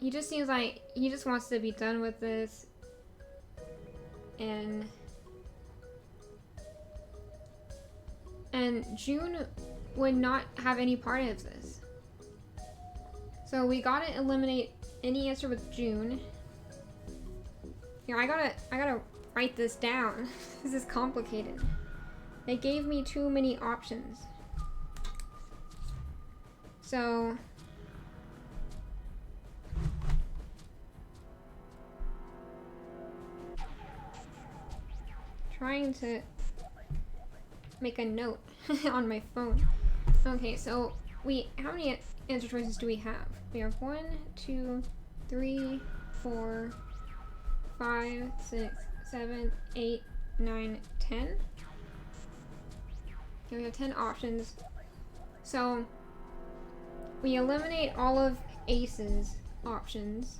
He just seems like he just wants to be done with this. And June would not have any part of this. So we gotta eliminate any answer with June. Here, I gotta write this down. This is complicated. They gave me too many options. So trying to make a note on my phone. Okay, so how many answer choices do we have? We have 1, 2, 3, 4, 5, 6, 7, 8, 9, 10. Okay, we have 10 options. So we eliminate all of Ace's options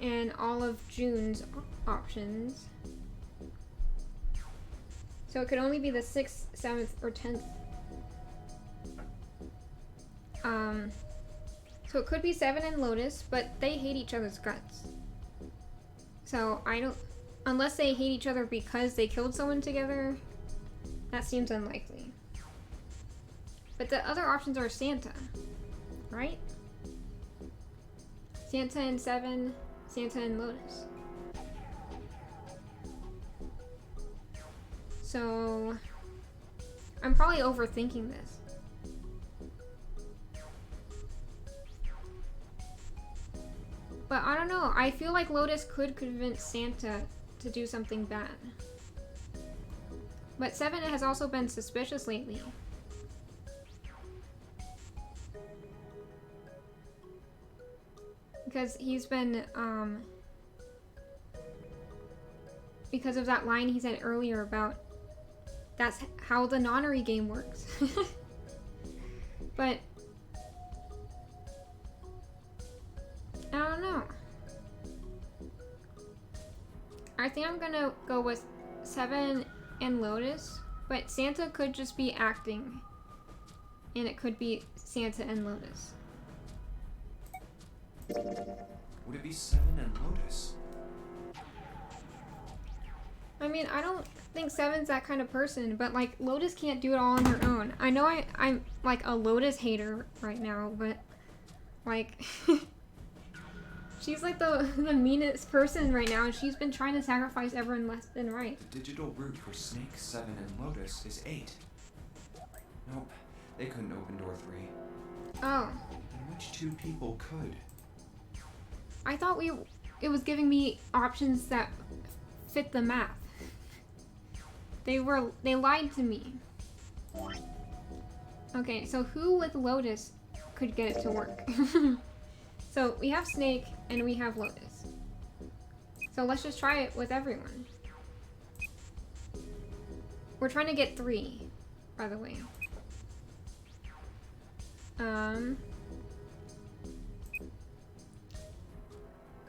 and all of June's options. So it could only be the 6th, 7th, or 10th. So it could be Seven and Lotus, but they hate each other's guts. So I don't... Unless they hate each other because they killed someone together, that seems unlikely. But the other options are Santa, right? Santa and Seven, Santa and Lotus. So I'm probably overthinking this. But I don't know, I feel like Lotus could convince Santa to do something bad. But Seven has also been suspicious lately. Because he's been, because of that line he said earlier about that's how the nonary game works. But I don't know. I think I'm gonna go with Seven and Lotus, but Santa could just be acting, and it could be Santa and Lotus. Would it be Seven and Lotus? I mean, I don't think Seven's that kind of person, but like Lotus can't do it all on her own. I know I'm like a Lotus hater right now, but like she's like the meanest person right now, and she's been trying to sacrifice everyone left and right. The digital route for Snake, Seven, and Lotus is 8. Nope, they couldn't open door 3. Oh. And which 2 people could? I thought it was giving me options that fit the math. They lied to me. Okay, so who with Lotus could get it to work? So we have Snake and we have Lotus. So let's just try it with everyone. We're trying to get 3, by the way.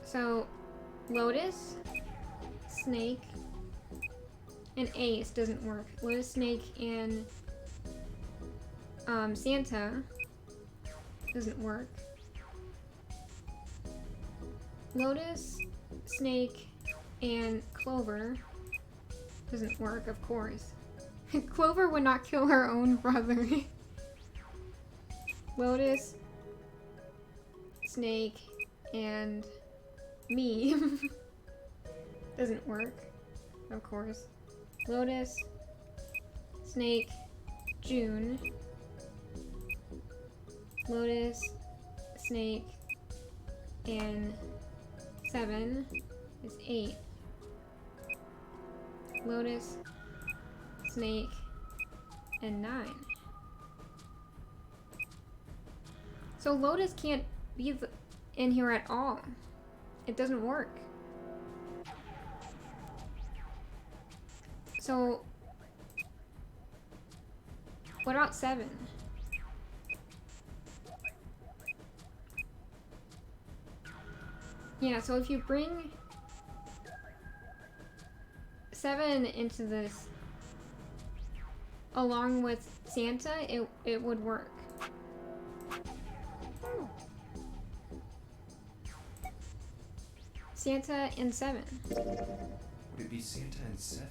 So Lotus, Snake, and Ace doesn't work. Lotus, Snake, and Santa doesn't work. Lotus, Snake, and Clover doesn't work, of course. Clover would not kill her own brother. Lotus, Snake, and me doesn't work, of course. Lotus, Snake, June. Lotus, Snake, and 7 is 8. Lotus, Snake, and 9. So Lotus can't be in here at all. It doesn't work. So what about 7? Yeah, so if you bring 7 into this along with Santa, it would work. Santa and 7. Would it be Santa and 7?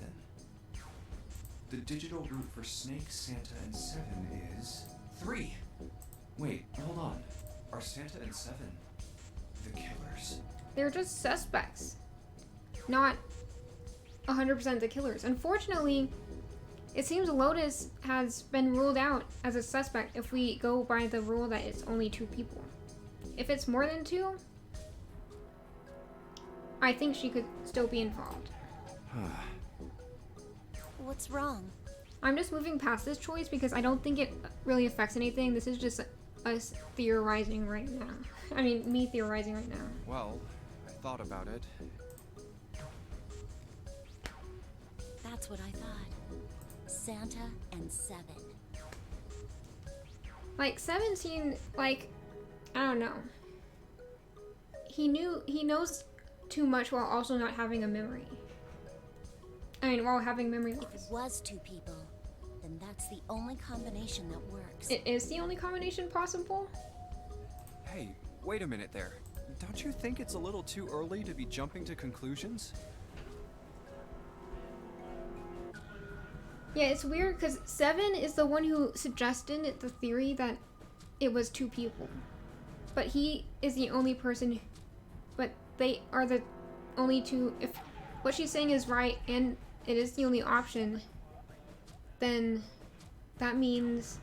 The digital route for Snake, Santa, and 7 is 3. Wait, hold on. are Santa and Seven the killers? They're just suspects, not 100% the killers. Unfortunately, it seems Lotus has been ruled out as a suspect if we go by the rule that it's only 2 people. If it's more than 2, I think she could still be involved. What's wrong? I'm just moving past this choice because I don't think it really affects anything. This is just us theorizing right now. I mean, me theorizing right now. Well, I thought about it. That's what I thought. Santa and Seven. Like, 7 seemed like, I don't know. He knows too much while also not having a memory. I mean, while having memory If loss. it was 2 people, then that's the only combination that works. It is the only combination possible? Hey, wait a minute there. Don't you think it's a little too early to be jumping to conclusions? Yeah, it's weird because 7 is the one who suggested the theory that it was 2 people. But he is the only person, but they are the only 2. If what she's saying is right and it is the only option, then that means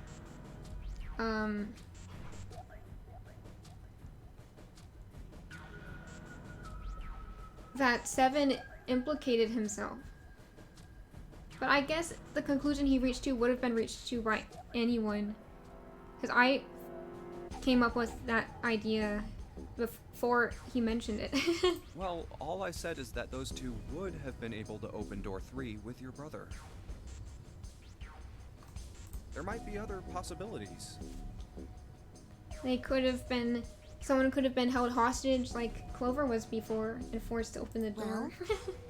that 7 implicated himself. But I guess the conclusion he reached to would have been reached to by anyone. Because I came up with that idea before he mentioned it. Well, all I said is that those 2 would have been able to open door 3 with your brother. There might be other possibilities. They could have been... Someone could have been held hostage like Clover was before and forced to open the door. Well,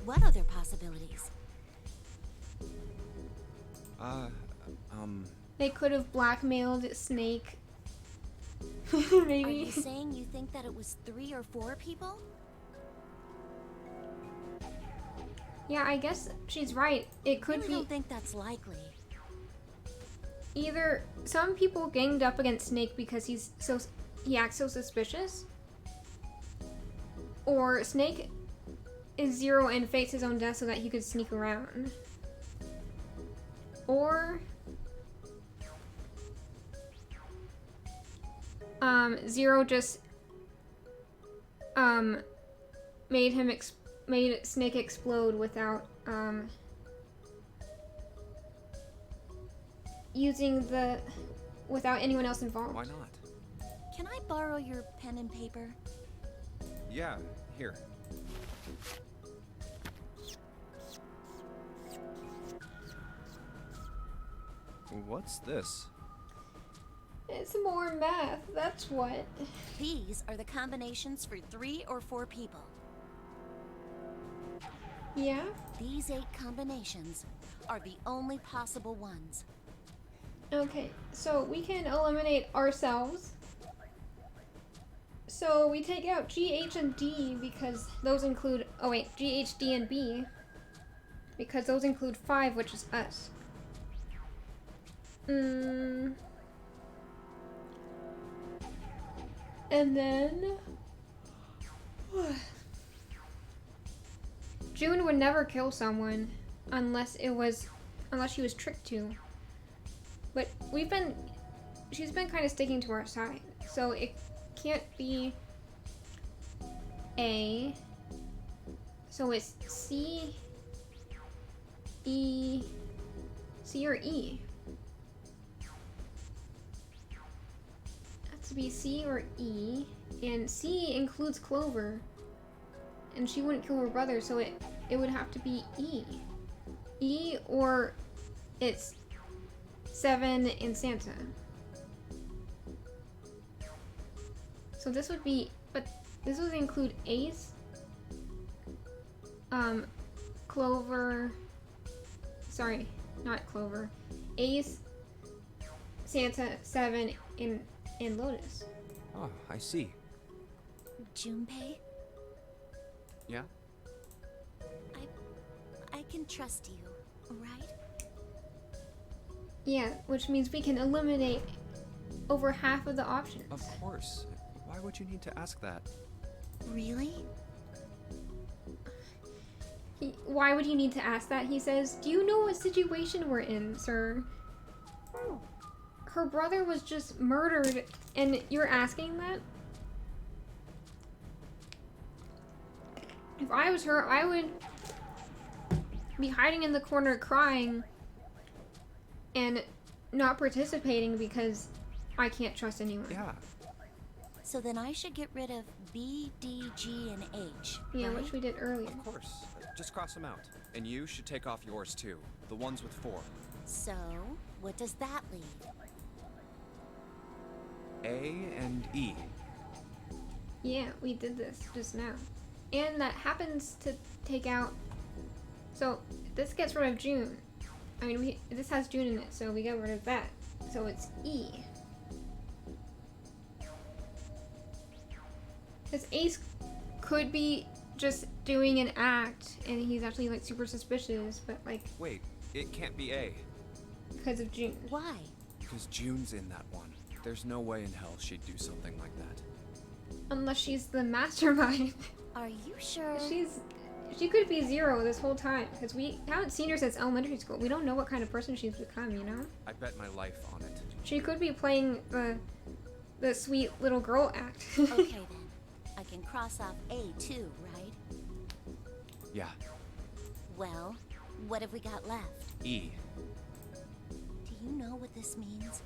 what other possibilities? They could have blackmailed Snake. Are Maybe. you saying you think that it was 3 or 4 people? Yeah, I guess she's right. It I could really be don't think that's likely. either some people ganged up against Snake because he acts so suspicious, or Snake is Zero and fakes his own death so that he could sneak around, or Zero just made Snake explode without without anyone else involved. Why not? Can I borrow your pen and paper? Yeah, here. What's this? It's more math, that's what. These are the combinations for 3 or 4 people. Yeah? These 8 combinations are the only possible ones. Okay, so we can eliminate ourselves. So we take out G, H, and D because those include... Oh wait, G, H, D, and B. Because those include 5, which is us. And then... June would never kill someone unless she was tricked to. But she's been kind of sticking to our side. So it can't be A. So it's C or E. Has to be C or E. And C includes Clover. And she wouldn't kill her brother, so it would have to be E. E, or it's 7 and Santa. So this would be, but this would include Ace, Clover, sorry, not Clover, Ace, Santa, 7, and Lotus. Oh, I see. Junpei, Yeah? I can trust you, right? Yeah, which means we can eliminate over half of the options. Of course. Why would you need to ask that? Really? Why would he need to ask that? He says, "Do you know what situation we're in, sir? Her brother was just murdered, and you're asking that?" If I was her, I would be hiding in the corner crying and not participating because I can't trust anyone. Yeah. So then I should get rid of B, D, G, and H. Yeah, right? which we did earlier. Of course. Just cross them out. And you should take off yours too. The ones with 4. So, what does that leave? A and E. Yeah, we did this just now. And that happens to take out... So, this gets rid of June. I mean, this has June in it, so we get rid of that. So it's E. Because Ace could be just doing an act, and he's actually, like, super suspicious, but, like... Wait, it can't be A. Because of June. Why? Because June's in that one. There's no way in hell she'd do something like that. Unless she's the mastermind. Are you sure? She could be Zero this whole time, because we haven't seen her since elementary school. We don't know what kind of person she's become, you know? I bet my life on it. She could be playing the sweet little girl act. Okay then. I can cross off A too, right? Yeah. Well, what have we got left? E. Do you know what this means?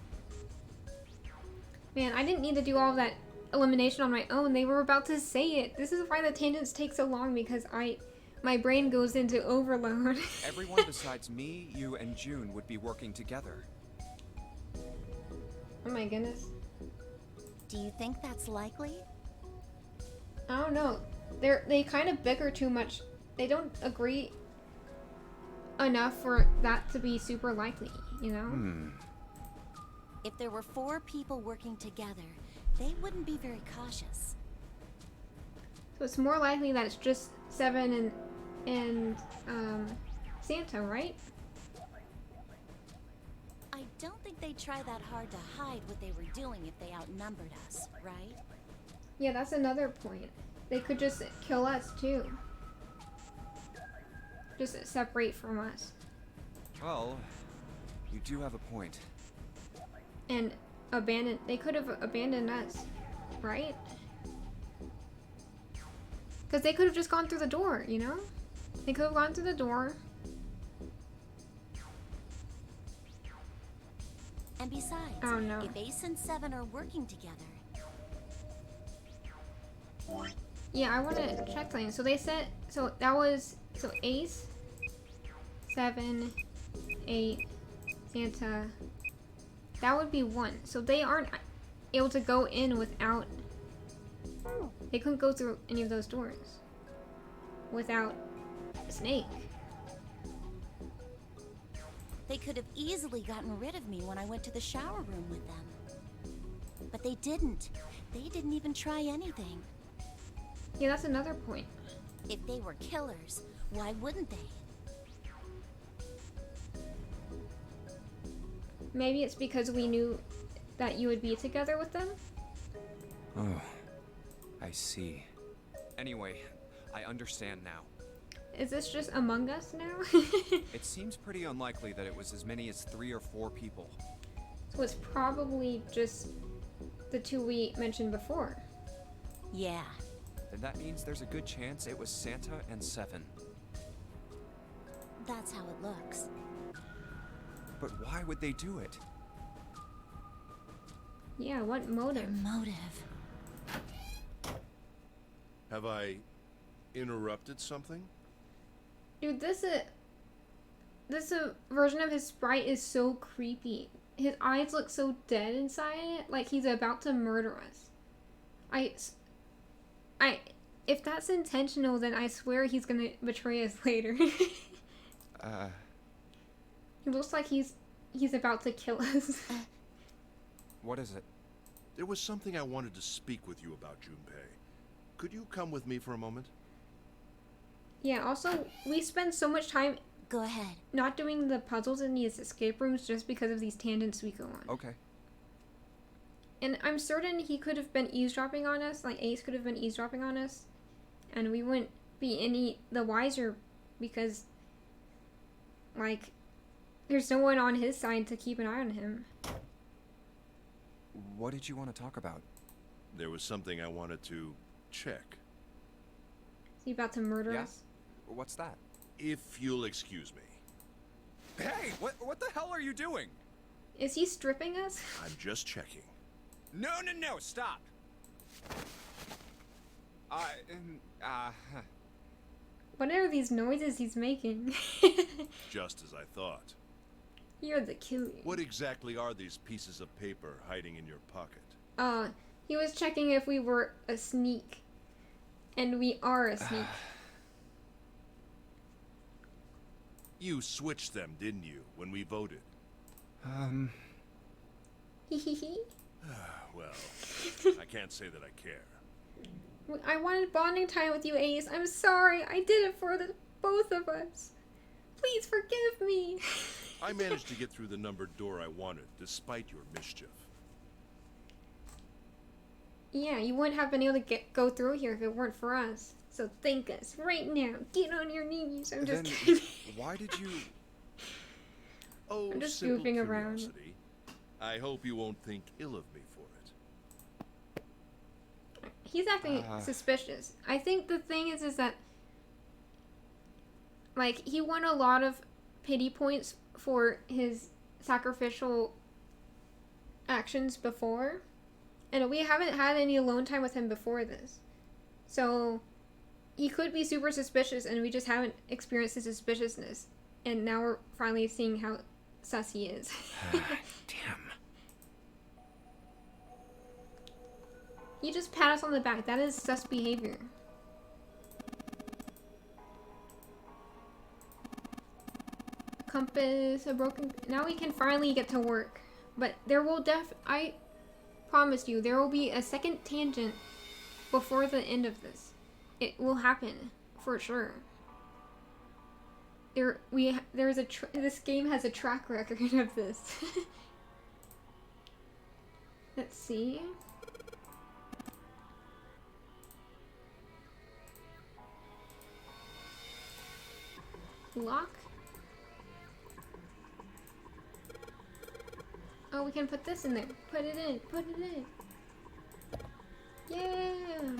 Man, I didn't need to do all that elimination on my own. They were about to say it. This is why the tangents take so long, because my brain goes into overload. Everyone besides me, you, and June would be working together. Oh my goodness. Do you think that's likely? I don't know. They kind of bicker too much. They don't agree enough for that to be super likely, you know? If there were 4 people working together, they wouldn't be very cautious. So it's more likely that it's just Seven and Santa, right? I don't think they'd try that hard to hide what they were doing if they outnumbered us, right? Yeah, that's another point. They could just kill us too. Just separate from us. Well, you do have a point. And they could have abandoned us, right? Because they could have just gone through the door, you know? They could have gone through the door. And besides, Oh no. if Ace and Seven are working together, Yeah, I want to check something. So they said, so that was, so Ace, 7, 8, Santa, that would be 1. So they aren't able to go in without, they couldn't go through any of those doors without Snake. they could have easily gotten rid of me when I went to the shower room with them. But they didn't. They didn't even try anything. Yeah, that's another point. If they were killers, why wouldn't they? Maybe it's because we knew that you would be together with them? Oh, I see. Anyway, I understand now. Is this just Among Us now? It seems pretty unlikely that it was as many as 3 or 4 people. So it's probably just the 2 we mentioned before. Yeah. Then that means there's a good chance it was Santa and 7. That's how it looks. But why would they do it? Yeah, what Their motive? motive. Have I interrupted something? Dude, this version of his sprite is so creepy. His eyes look so dead inside it, like he's about to murder us. If that's intentional, then I swear he's gonna betray us later. He looks like he's about to kill us. What is it? There was something I wanted to speak with you about, Junpei. Could you come with me for a moment? Yeah, also, we spend so much time Go ahead. not doing the puzzles in these escape rooms just because of these tangents we go on. Okay. And I'm certain he could have been eavesdropping on us, like Ace could have been eavesdropping on us, and we wouldn't be any the wiser because, like, there's no one on his side to keep an eye on him. What did you want to talk about? There was something I wanted to check. Is he about to murder Yeah? us? What's that? If you'll excuse me. Hey, what the hell are you doing? Is he stripping us? I'm just checking. No, stop. What are these noises he's making? Just as I thought. You're the killer. What exactly are these pieces of paper hiding in your pocket? He was checking if we were a sneak. And we are a sneak. You switched them, didn't you, when we voted? Hehehe. Well, I can't say that I care. I wanted bonding time with you, Ace. I'm sorry. I did it for the both of us. Please forgive me. I managed to get through the numbered door I wanted, despite your mischief. Yeah, you wouldn't have been able to go through here if it weren't for us. So thank us right now. Get on your knees. I'm just kidding. Why did you... Oh, I'm just simple goofing around. curiosity. I hope you won't think ill of me for it. He's acting suspicious. I think the thing is that, like, he won a lot of pity points for his sacrificial actions before, and we haven't had any alone time with him before this. So, he could be super suspicious, and we just haven't experienced his suspiciousness. And now we're finally seeing how sus he is. Damn. You just pat us on the back. That is sus behavior. Compass, a broken... Now we can finally get to work. But there will I promise you, there will be a second tangent before the end of this. It will happen, for sure. This game has a track record of this. Let's see. Lock. Oh, we can put this in there. Put it in. Put it in. Yeah.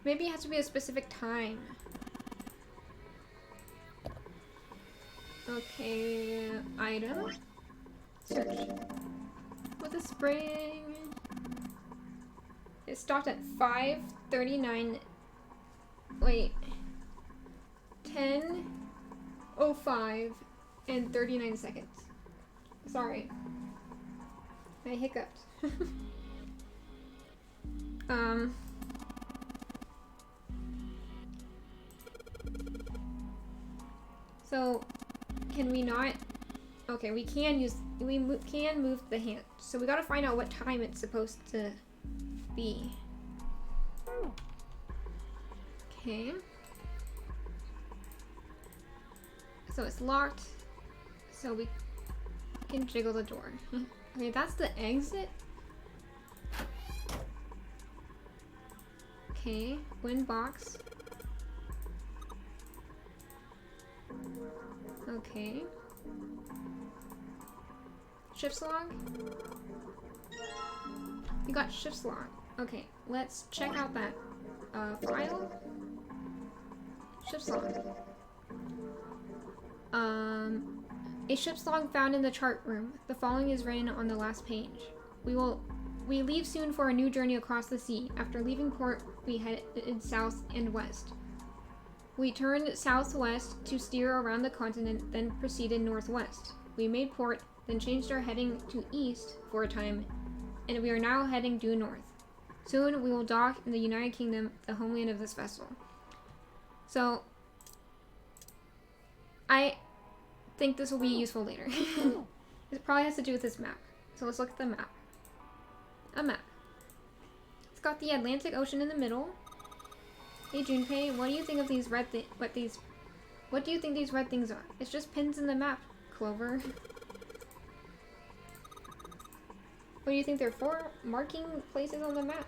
Maybe it has to be a specific time. Okay, item. Search. With a spring. It stopped at 5:39. Wait. 10:05 and 39 seconds. Sorry. I hiccuped. So, can we not? Okay, we can can move the hand. So we gotta find out what time it's supposed to be. Okay. So it's locked. So we can jiggle the door. Okay, that's the exit. Okay, win box. Okay. Ship's log? We got ship's log. Okay, let's check out that file. Ship's log. A ship's log found in the chart room. The following is written on the last page. We leave soon for a new journey across the sea. After leaving port, we headed south and west. We turned southwest to steer around the continent, then proceeded northwest. We made port, then changed our heading to east for a time, and we are now heading due north. Soon we will dock in the United Kingdom, the homeland of this vessel. So, I think this will be useful later. It probably has to do with this map. So let's look at the map. A map. It's got the Atlantic Ocean in the middle. Hey Junpei, what do you think of these red what do you think these red things are? It's just pins in the map, Clover. What do you think they're for? Marking places on the map.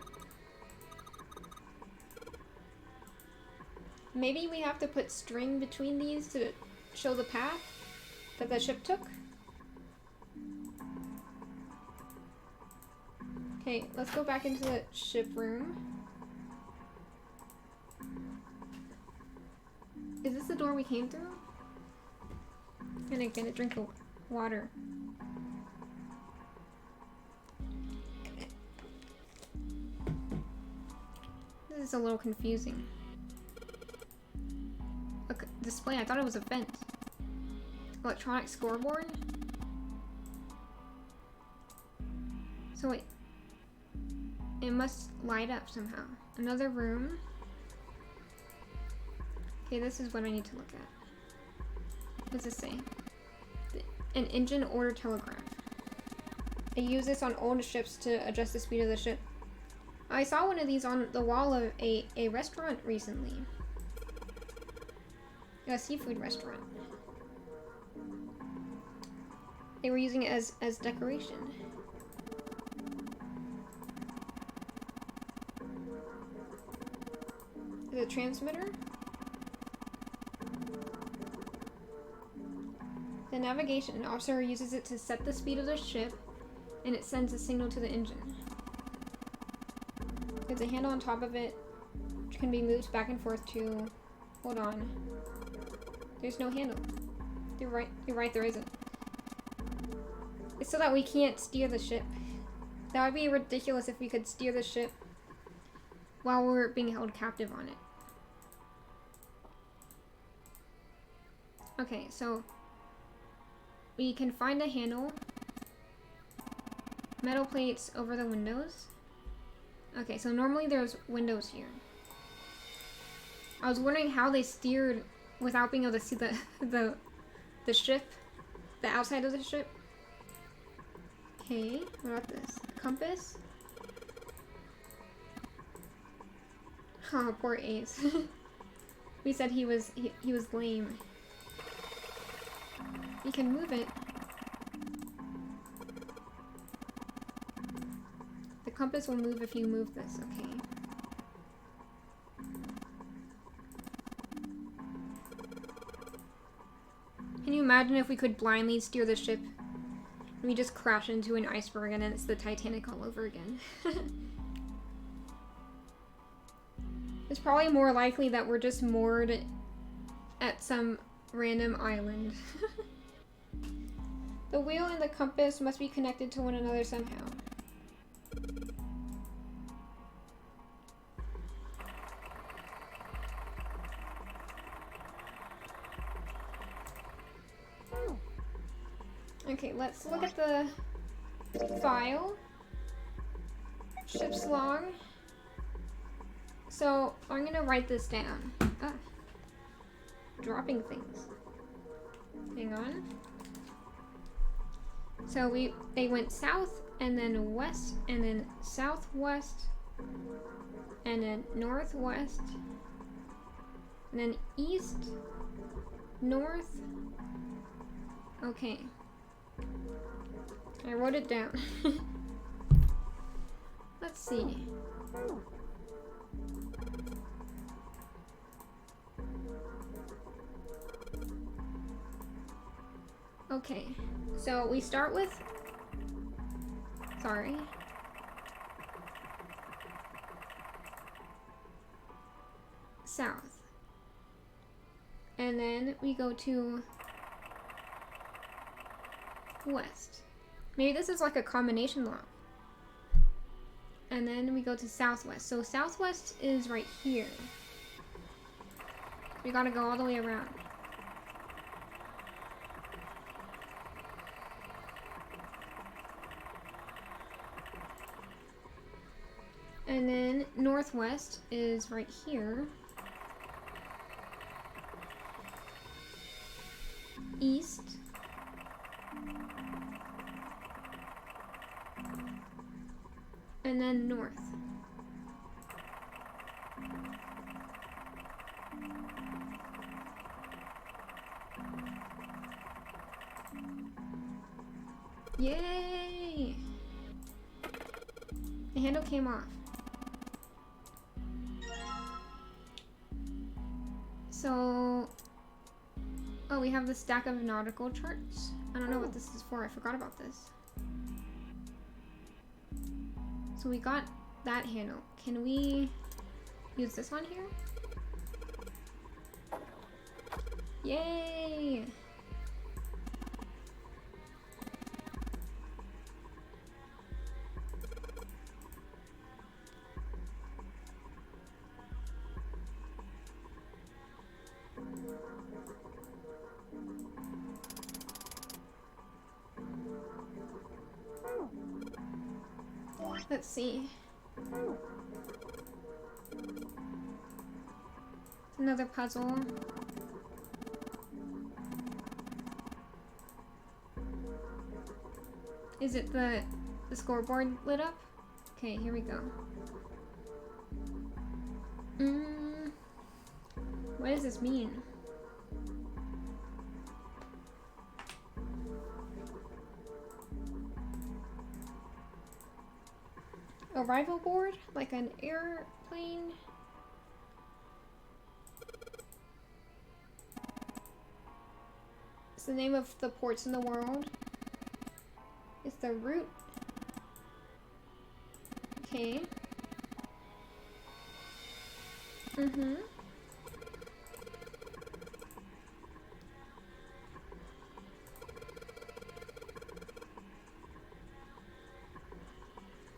Maybe we have to put string between these to show the path that the ship took? Okay, let's go back into the ship room. Is this the door we came through? I'm gonna get a drink of water. This is a little confusing. Look, display, I thought it was a vent. Electronic scoreboard? So wait. It must light up somehow. Another room. Okay, this is what I need to look at. What does this say? An engine order telegraph. I use this on old ships to adjust the speed of the ship. I saw one of these on the wall of a restaurant recently. A seafood restaurant. They were using it as decoration. Is it a transmitter? The navigation officer uses it to set the speed of the ship, and it sends a signal to the engine. There's a handle on top of it, which can be moved back and forth to... Hold on. There's no handle. You're right, there isn't. It's so that we can't steer the ship. That would be ridiculous if we could steer the ship while we're being held captive on it. Okay, so we can find a handle. Metal plates over the windows. Okay, so normally there's windows here. I was wondering how they steered without being able to see the ship, the outside of the ship. Okay, what about this? Compass? Oh, poor Ace. We said he was lame. You can move it. The compass will move if you move this, okay. Can you imagine if we could blindly steer the ship and we just crash into an iceberg and then it's the Titanic all over again? It's probably more likely that we're just moored at some random island. The wheel and the compass must be connected to one another somehow. Okay, let's look at the file. Ship's log. So, I'm gonna write this down. Ah. Dropping things. Hang on. So they went south, and then west, and then southwest, and then northwest, and then east, north. Okay. I wrote it down. Let's see. Okay, so we start with, south. And then we go to west. Maybe this is like a combination lock. And then we go to southwest. So southwest is right here. We gotta go all the way around. And then northwest is right here. East. And then north. Yay! handle came off. So, oh, we have the stack of nautical charts. I don't know what this is for. I forgot about this. So we got that handle. Can we use this on here? Yay! Let's see. Another puzzle. Is it the scoreboard lit up? Okay, here we go. What does this mean? Arrival board? Like an airplane? It's the name of the ports in the world. It's the route. Okay.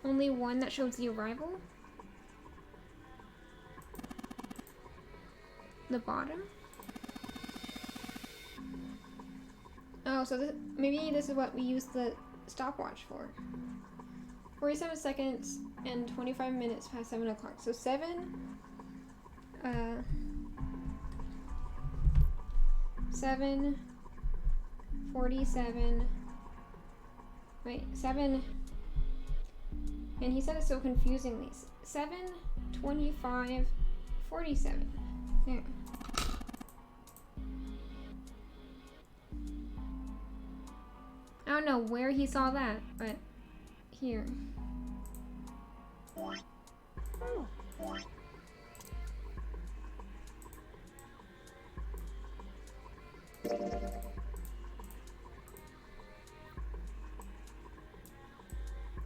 Only one that shows the arrival? The bottom? Oh, so maybe this is what we use the stopwatch for. 47 seconds and 25 minutes past 7 o'clock. So 7:47. Wait, 7. And he said it so confusingly. 7:25:47. Yeah. I don't know where he saw that, but here.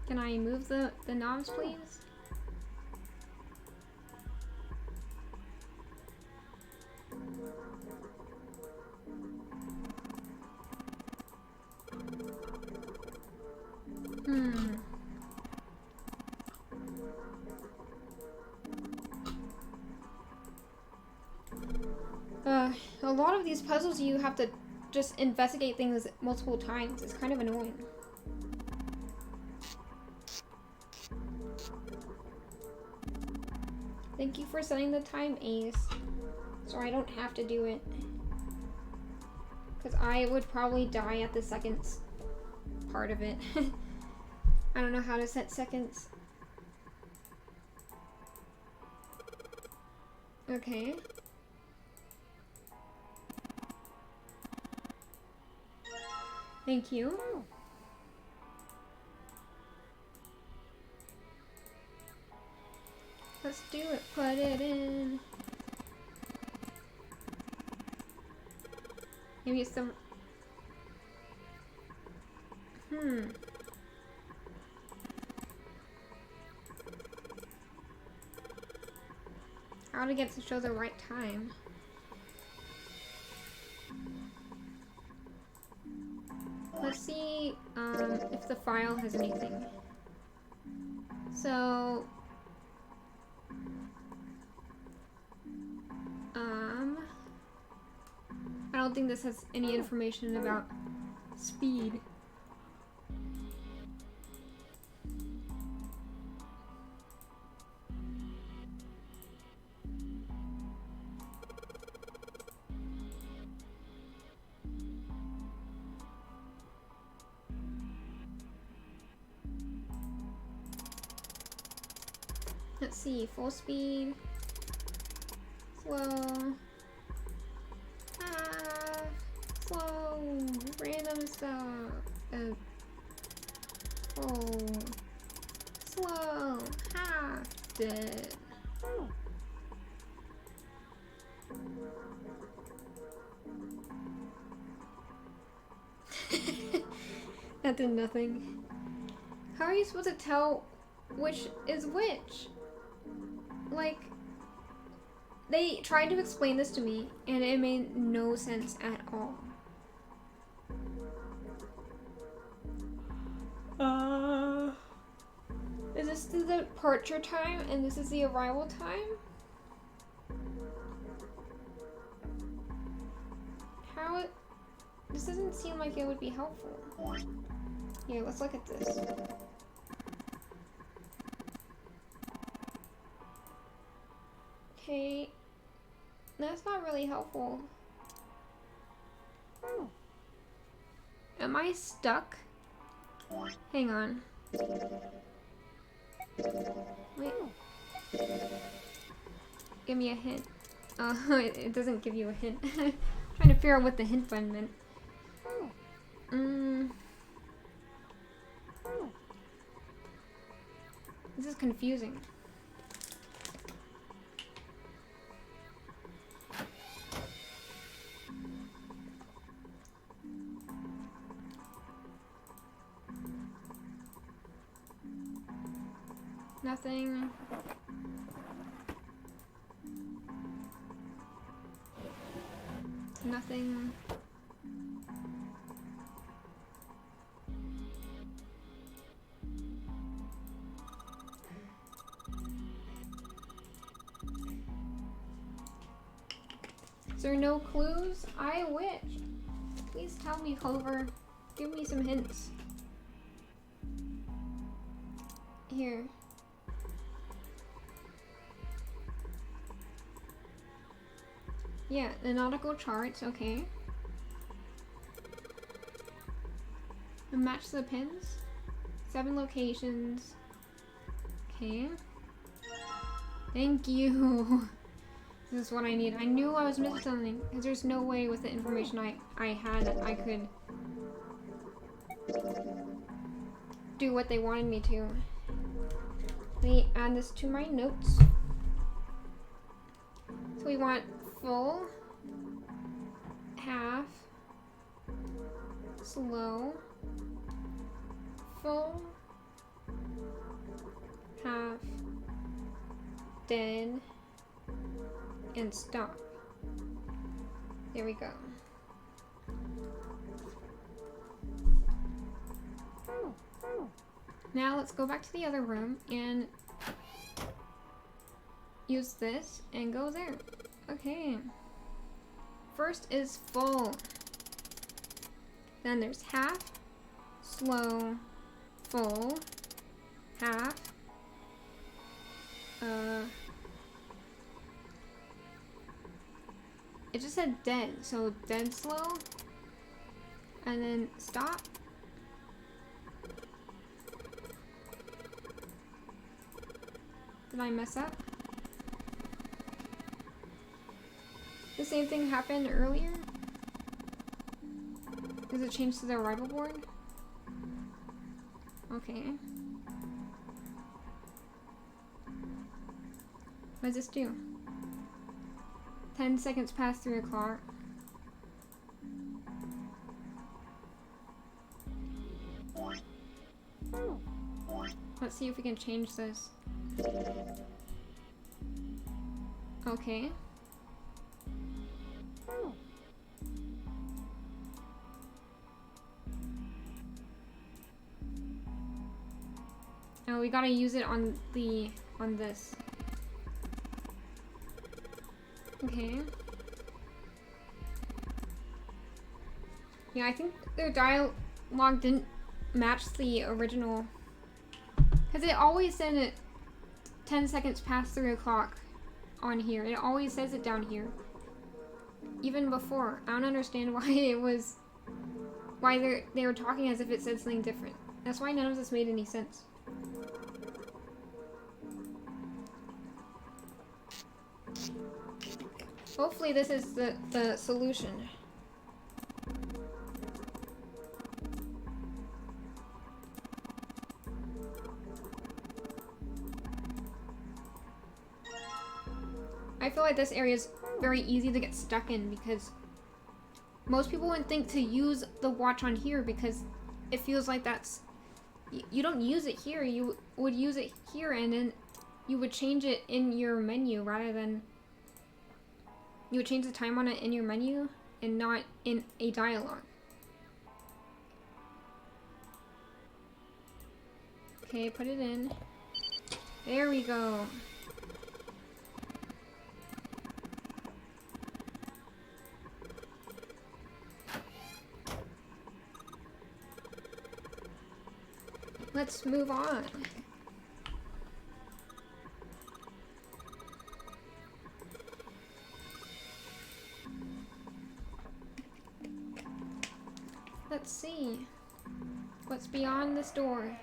Can I move the knobs, please? A lot of these puzzles you have to just investigate things multiple times. It's kind of annoying. Thank you for setting the time, Ace. So I don't have to do it. Because I would probably die at the seconds part of it. I don't know how to set seconds. Okay. Thank you. Let's do it. Put it in. Maybe it's the... How to get to show the right time. Let's see if the file has anything. So... I don't think this has any information about speed. Let's see, full speed, slow, slow, random stuff, slow. dead. That did nothing. How are you supposed to tell which is which? Like, they tried to explain this to me, and it made no sense at all. Is this the departure time, and this is the arrival time? This doesn't seem like it would be helpful. Here, let's look at this. Okay, that's not really helpful. Am I stuck? Hang on. Wait. Give me a hint. Oh, it doesn't give you a hint. I'm trying to figure out what the hint button meant. This is confusing. Nothing. Nothing. Is there no clues? I wish. Please tell me, Clover. Give me some hints. Here. Yeah, the nautical charts, okay. And match the pins. 7 locations. Okay. Thank you. This is what I need. I knew I was missing something, because there's no way with the information I had that I could do what they wanted me to. Let me add this to my notes. So we want full, half, slow, full, half, dead, and stop. There we go. Now let's go back to the other room and use this and go there. Okay. First is full. Then there's half, slow, full, half, it just said dead, so dead slow, and then stop. Did I mess up? The same thing happened earlier? Does it change to the arrival board? Okay. What does this do? 10 seconds past 3 o'clock. Let's see if we can change this. Okay. Oh, we gotta use it on this. Okay. Yeah, I think the dialogue didn't match the original. Because it always said it 10 seconds past 3 o'clock on here. It always says it down here. Even before. I don't understand why it was... Why they were talking as if it said something different. That's why none of this made any sense. Hopefully this is the solution. I feel like this area is very easy to get stuck in because most people wouldn't think to use the watch on here because it feels like that's... You don't use it here, you would use it here and then you would change it in your menu rather than... You would change the time on it in your menu and not in a dialogue. Okay, put it in. There we go. Let's move on. Let's see. What's beyond this door?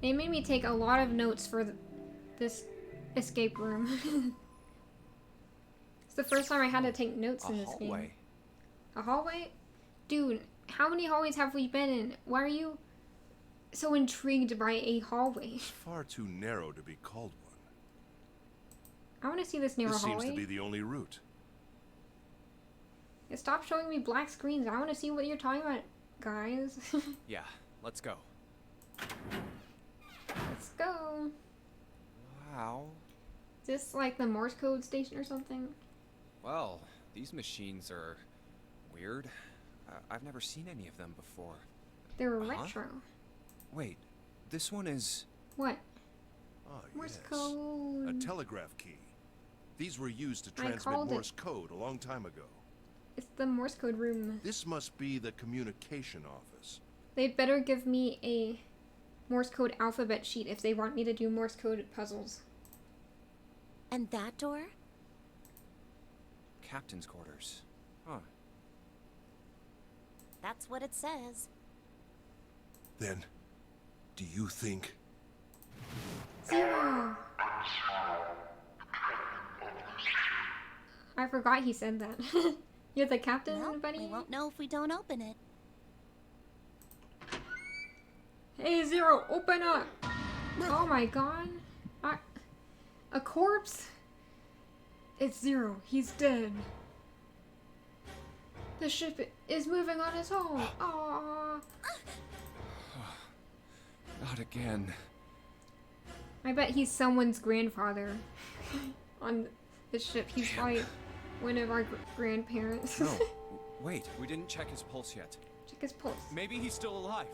They made me take a lot of notes for this escape room. It's the first time I had to take notes in this game. A hallway? Dude, how many hallways have we been in? Why are you so intrigued by a hallway? It's far too narrow to be called one. I want to see this narrow This hallway. seems to be the only route. Yeah, stop showing me black screens. I want to see what you're talking about, guys. Yeah, let's go. Let's go. Wow. Is this like the Morse code station or something? Well, these machines are weird. I've never seen any of them before. They're Uh-huh. retro. Wait, this one is... What? Ah, Morse yes. code. A telegraph key. These were used to I transmit called it. Morse code a long time ago. It's the Morse code room. This must be the communication office. They'd better give me a Morse code alphabet sheet if they want me to do Morse code puzzles. And that door? Captain's quarters. Huh. That's what it says. Then, do you think... Zero! I forgot he said that. You're the captain, Well, buddy? we won't know if we don't open it. Hey, Zero, open up! Oh my god. A corpse? It's Zero. He's dead. The ship is moving on its own. Aww. Not again. I bet he's someone's grandfather on the ship. He's Damn. probably one of our grandparents. No, wait, we didn't check his pulse yet. Check his pulse. Maybe he's still alive.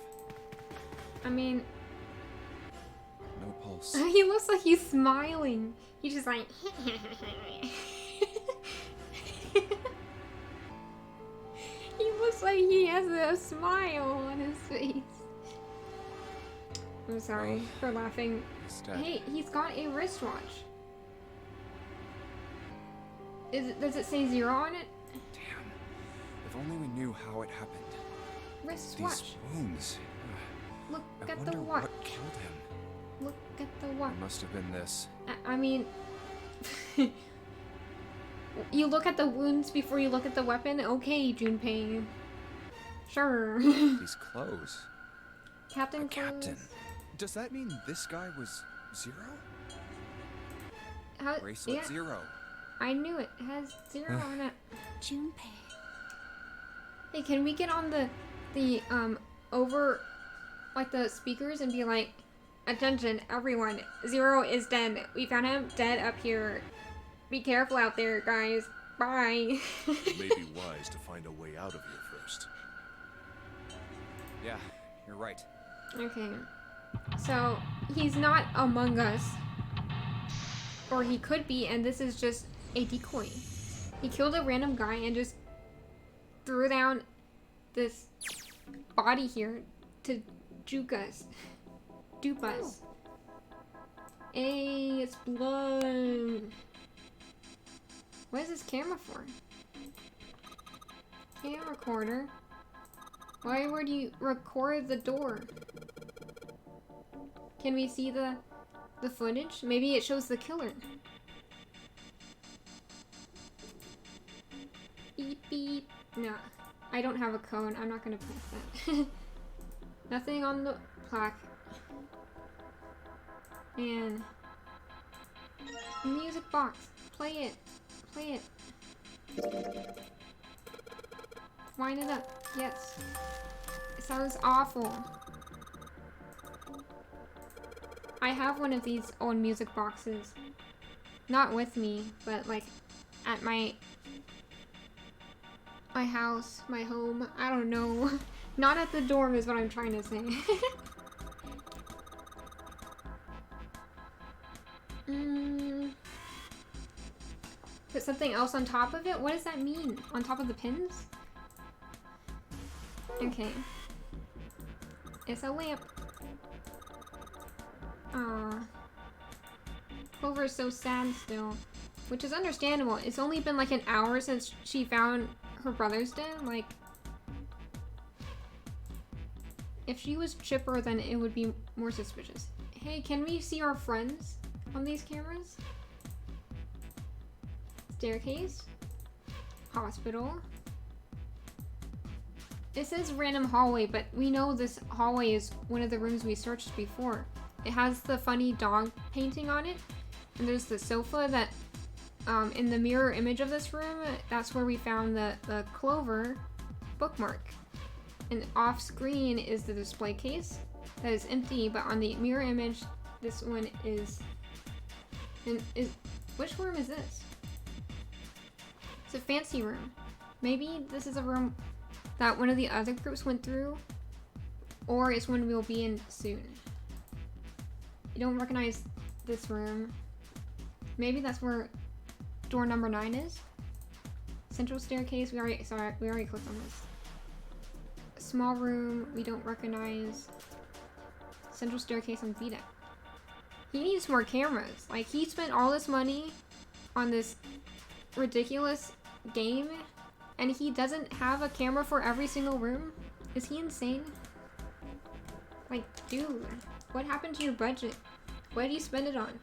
I mean, No pulse. he looks like he's smiling. He's just like... He looks like he has a smile on his face. I'm sorry for laughing. He's dead. Hey, he's got a wristwatch. Does it say 0 on it? Damn. If only we knew how it happened. Wristwatch. These wounds. Look I at wonder the watch. what killed him. Look at the watch. It must have been this. I mean... You look at the wounds before you look at the weapon? Okay, Junpei. Sure. These clothes. Captain A captain. clothes. Does that mean this guy was 0? Bracelet Yeah, 0. I knew it. It has 0 on it. Junpei. Hey, can we get on the over, like, the speakers and be like, attention, everyone, 0 is dead. We found him dead up here. Be careful out there, guys. Bye. It may be wise to find a way out of here first. Yeah, you're right. Okay. So, he's not among us. Or he could be, and this is just a decoy. He killed a random guy and just threw down this body here to juke us. Dupe us. Hey, it's blood. What is this camera for? Camera recorder. Why would you record the door? Can we see the footage? Maybe it shows the killer. Beep beep. No, I don't have a code. I'm not gonna press that. Nothing on the plaque. And music box. Play it. Play it. Wind it up. Yes. It sounds awful. I have one of these old music boxes. Not with me, but like at my house, my home. I don't know. Not at the dorm is what I'm trying to say. Put something else on top of it? What does that mean? On top of the pins? Okay. It's a lamp. Aww. Clover is so sad still. Which is understandable. It's only been like an hour since she found her brother's dead. Like, if she was chipper, then it would be more suspicious. Hey, can we see our friends on these cameras? Staircase. Hospital. It says random hallway, but we know this hallway is one of the rooms we searched before. It has the funny dog painting on it. And there's the sofa that, in the mirror image of this room, that's where we found the Clover bookmark. And off screen is the display case that is empty, but on the mirror image, this one is... which room is this? It's a fancy room. Maybe this is a room that one of the other groups went through, or it's one we'll be in soon. You don't recognize this room. Maybe that's where door number 9 is. Central staircase, we already clicked on this. Small room, we don't recognize. Central staircase on B deck. He needs more cameras. Like, he spent all this money on this ridiculous game, and he doesn't have a camera for every single room? Is he insane? Like, dude, what happened to your budget? What did you spend it on?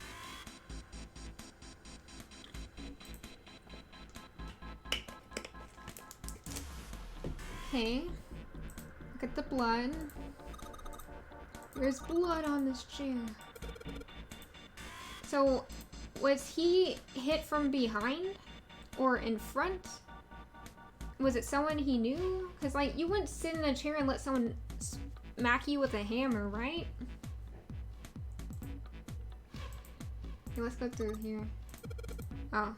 Okay. Look at the blood. There's blood on this chair. So, was he hit from behind? Or in front? Was it someone he knew? Because, like, you wouldn't sit in a chair and let someone smack you with a hammer, right? Okay, let's go through here. Oh.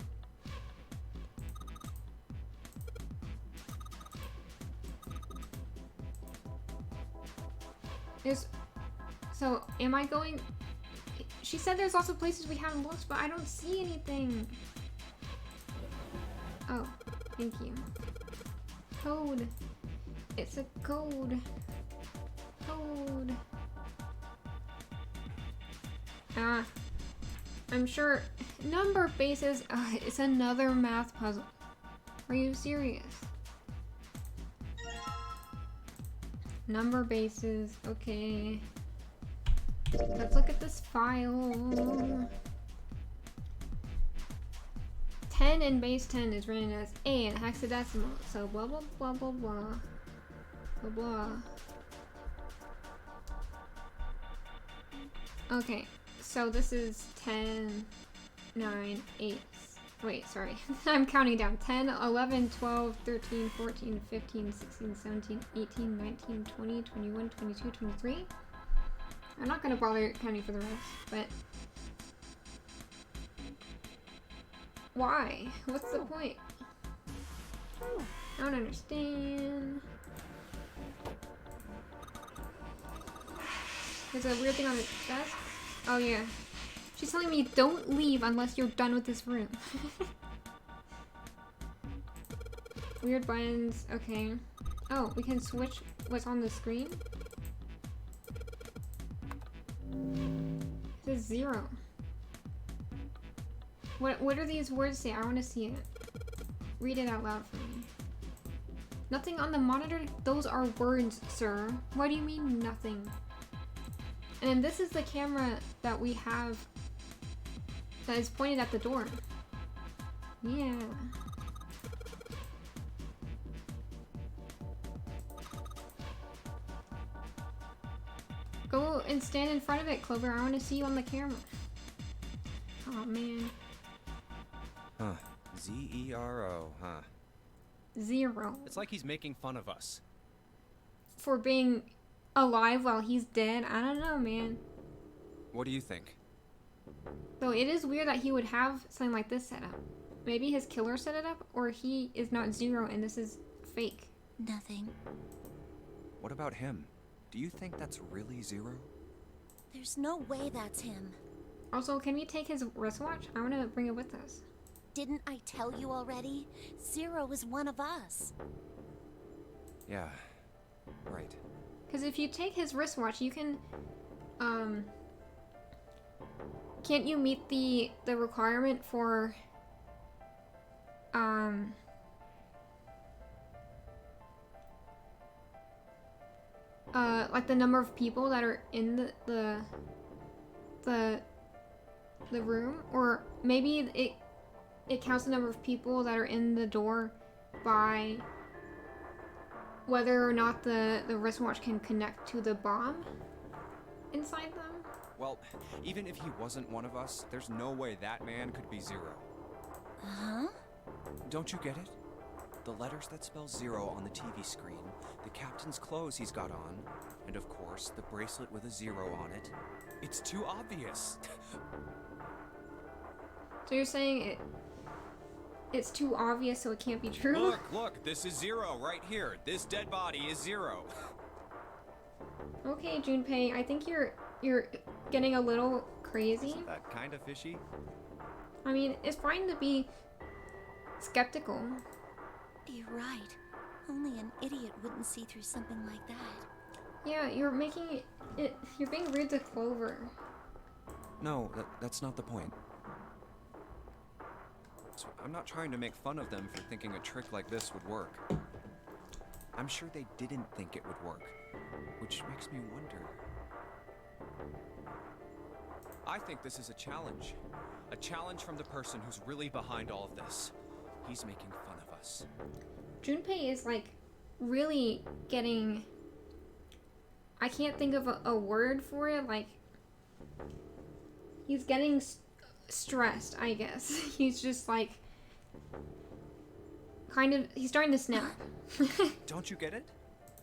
So, am I going... She said there's also places we haven't looked, but I don't see anything. Oh, thank you. Code. It's a code. Code. I'm sure... Number bases... it's another math puzzle. Are you serious? Number bases. Okay. Let's look at this file. 10 in base 10 is written as A in hexadecimal. So blah blah blah blah blah. Blah blah. Okay, so this is 10, 9, 8. Wait, sorry. I'm counting down. 10, 11, 12, 13, 14, 15, 16, 17, 18, 19, 20, 21, 22, 23. I'm not gonna bother counting for the rest, but... Why? What's the point? I don't understand. There's a weird thing on the desk. Oh yeah. She's telling me don't leave unless you're done with this room. Weird buttons. Okay. Oh, we can switch what's on the screen? It says 0. What do these words say? I want to see it. Read it out loud for me. Nothing on the monitor? Those are words, sir. What do you mean, nothing? And this is the camera that we have that is pointed at the door. Yeah. Go and stand in front of it, Clover. I want to see you on the camera. Oh, man. Huh. Z-E-R-O, huh? 0. It's like he's making fun of us. For being alive while he's dead? I don't know, man. What do you think? Though it is weird that he would have something like this set up. Maybe his killer set it up, or he is not 0 and this is fake. Nothing. What about him? Do you think that's really 0? There's no way that's him. Also, can we take his wristwatch? I want to bring it with us. Didn't I tell you already? 0 is one of us. Yeah, right. Because if you take his wristwatch, you can, can't you meet the requirement for, like the number of people that are in the room? Or maybe it counts the number of people that are in the door by whether or not the wristwatch can connect to the bomb inside them? Well, even if he wasn't one of us, there's no way that man could be 0. Huh? Don't you get it? The letters that spell 0 on the TV screen, the captain's clothes he's got on, and of course, the bracelet with a 0 on it. It's too obvious. So you're saying it's too obvious so it can't be true? Look, this is 0 right here. This dead body is 0. Okay, Junpei, I think you're getting a little crazy. Isn't that kind of fishy? I mean, it's fine to be skeptical. You're right. Only an idiot wouldn't see through something like that. Yeah, you're making it. You're being rude to Clover. No, that's not the point. So I'm not trying to make fun of them for thinking a trick like this would work. I'm sure they didn't think it would work, which makes me wonder. I think this is a challenge. A challenge from the person who's really behind all of this. He's making fun of us. Junpei is like really getting. I can't think of a word for it. Like he's getting stressed, I guess. He's just like kind of. He's starting to snap. Don't you get it?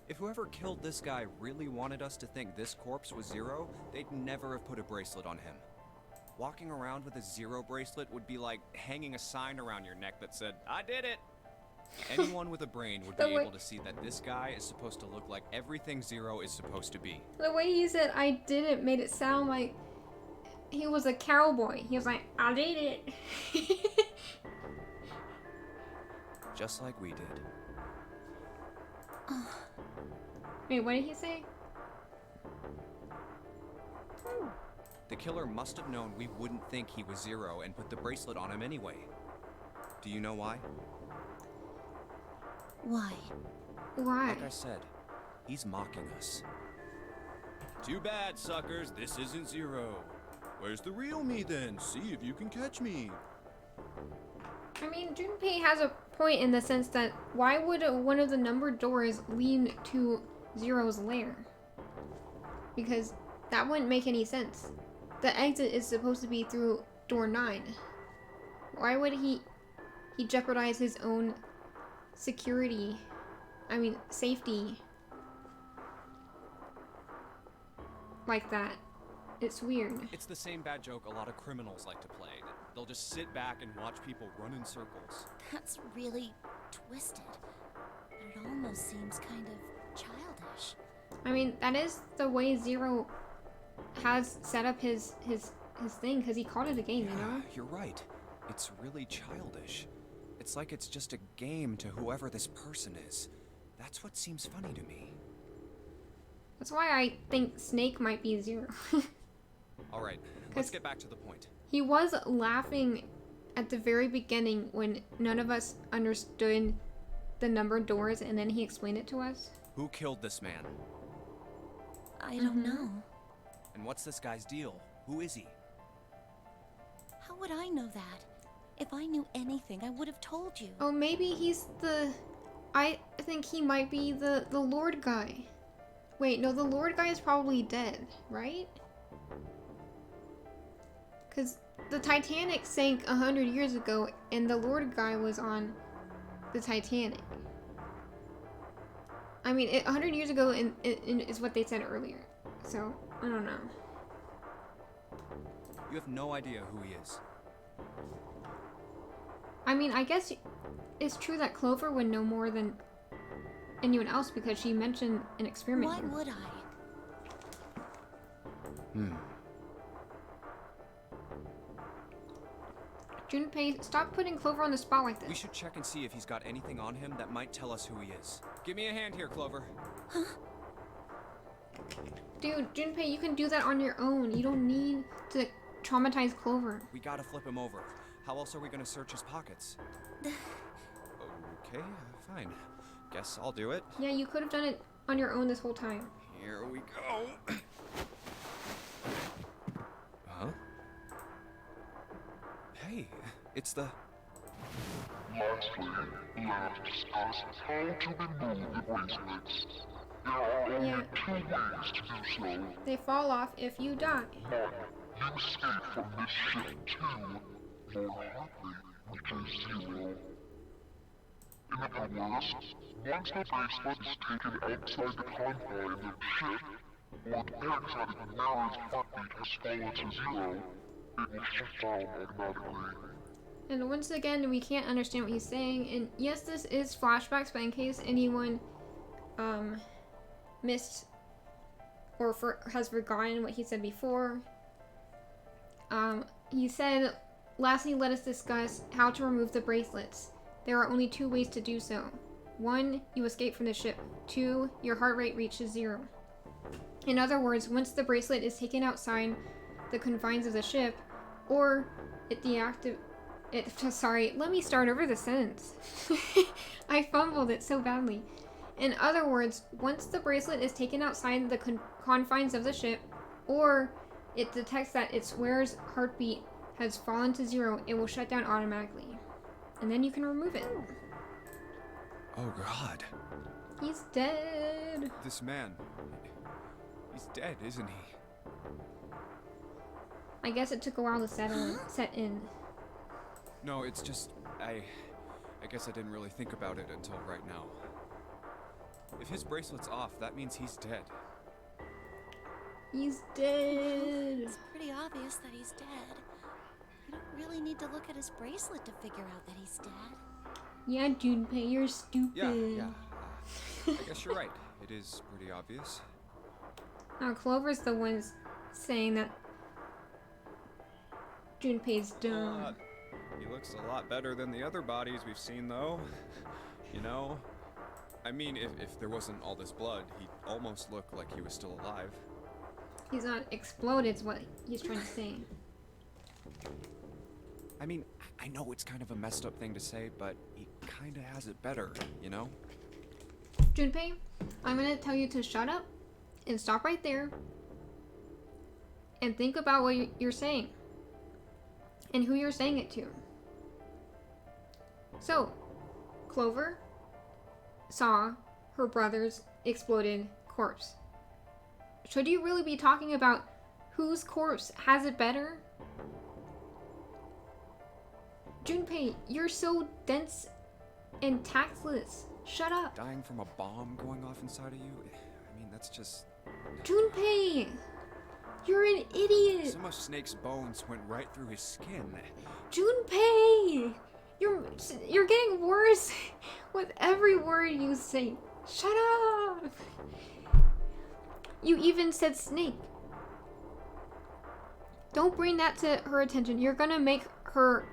If whoever killed this guy really wanted us to think this corpse was 0, they'd never have put a bracelet on him. Walking around with a 0 bracelet would be like hanging a sign around your neck that said, "I did it!" Anyone with a brain would be able to see that this guy is supposed to look like everything 0 is supposed to be. The way he said "I did it" made it sound like he was a cowboy. He was like, "I did it." Just like we did. Wait, what did he say? The killer must have known we wouldn't think he was 0 and put the bracelet on him anyway. Do you know why? Why? Why? Like I said, he's mocking us. Too bad, suckers. This isn't 0. Where's the real me then? See if you can catch me. I mean, Junpei has a point in the sense that why would one of the numbered doors lead to 0's lair? Because that wouldn't make any sense. The exit is supposed to be through door 9. Why would he jeopardize his own security? I mean, safety. Like that. It's weird. It's the same bad joke a lot of criminals like to play. They'll just sit back and watch people run in circles. That's really twisted. But it almost seems kind of childish. I mean, that is the way 0 has set up his thing, because he called it a game, you know? You're right. It's really childish. It's like it's just a game to whoever this person is. That's what seems funny to me. That's why I think Snake might be 0. Alright, let's get back to the point. He was laughing at the very beginning when none of us understood the numbered doors, and then he explained it to us. Who killed this man? I don't know. And what's this guy's deal? Who is he? How would I know that? If I knew anything, I would have told you. Oh, maybe he's the... I think he might be the Lord guy. Wait, no, the Lord guy is probably dead, right? Because the Titanic sank 100 years ago, and the Lord guy was on the Titanic. I mean, 100 years ago is what they said earlier. So, I don't know. You have no idea who he is. I mean, I guess it's true that Clover would know more than anyone else because she mentioned an experiment. Why would I? Junpei, stop putting Clover on the spot like this. We should check and see if he's got anything on him that might tell us who he is. Give me a hand here, Clover. Dude, Junpei, you can do that on your own. You don't need to traumatize Clover. We gotta flip him over. How else are we gonna search his pockets? Okay, fine. Guess I'll do it. Yeah, you could have done it on your own this whole time. Here we go. Huh? Hey, it's the... Lastly, let us discuss how to remove the bracelets. There are only Yeah. 2 ways to do so. They fall off if you die. 1. You escape from this ship. 2. Your heart rate reaches 0. In other words, once the bracelet is taken outside the confines of the ship, or the paralytic wearer's heartbeat has fallen to 0, it will shut down automatically. And once again, we can't understand what he's saying. And yes, this is flashbacks, but in case anyone missed or has forgotten what he said before, he said, lastly, let us discuss how to remove the bracelets. There are only 2 ways to do so. 1, you escape from the ship. 2, your heart rate reaches 0. In other words, once the bracelet is taken outside the confines of the ship, or sorry, let me start over the sentence. I fumbled it so badly. In other words, once the bracelet is taken outside the confines of the ship, or it detects that its wearer's heartbeat has fallen to 0, it will shut down automatically. And then you can remove it. Oh, God. He's dead. This man... He's dead, isn't he? I guess it took a while to set in. No, it's just... I guess I didn't really think about it until right now. If his bracelet's off, that means he's dead. He's dead. It's pretty obvious that he's dead. You don't really need to look at his bracelet to figure out that he's dead. Yeah, Junpei, you're stupid. Yeah. I guess you're right. It is pretty obvious. Now, Clover's the ones saying that Junpei's dumb. He looks a lot better than the other bodies we've seen, though. You know? I mean, if there wasn't all this blood, he'd almost look like he was still alive. He's not exploded, is what he's trying to say. I mean, I know it's kind of a messed up thing to say, but he kind of has it better, you know? Junpei, I'm gonna tell you to shut up and stop right there and think about what you're saying and who you're saying it to. So, Clover saw her brother's exploded corpse. Should you really be talking about whose corpse has it better? Junpei, you're so dense and tactless. Shut up. Dying from a bomb going off inside of you? I mean, that's just... Junpei! You're an idiot! Some of Snake's bones went right through his skin. Junpei! You're getting worse with every word you say. Shut up! You even said Snake. Don't bring that to her attention. You're gonna make her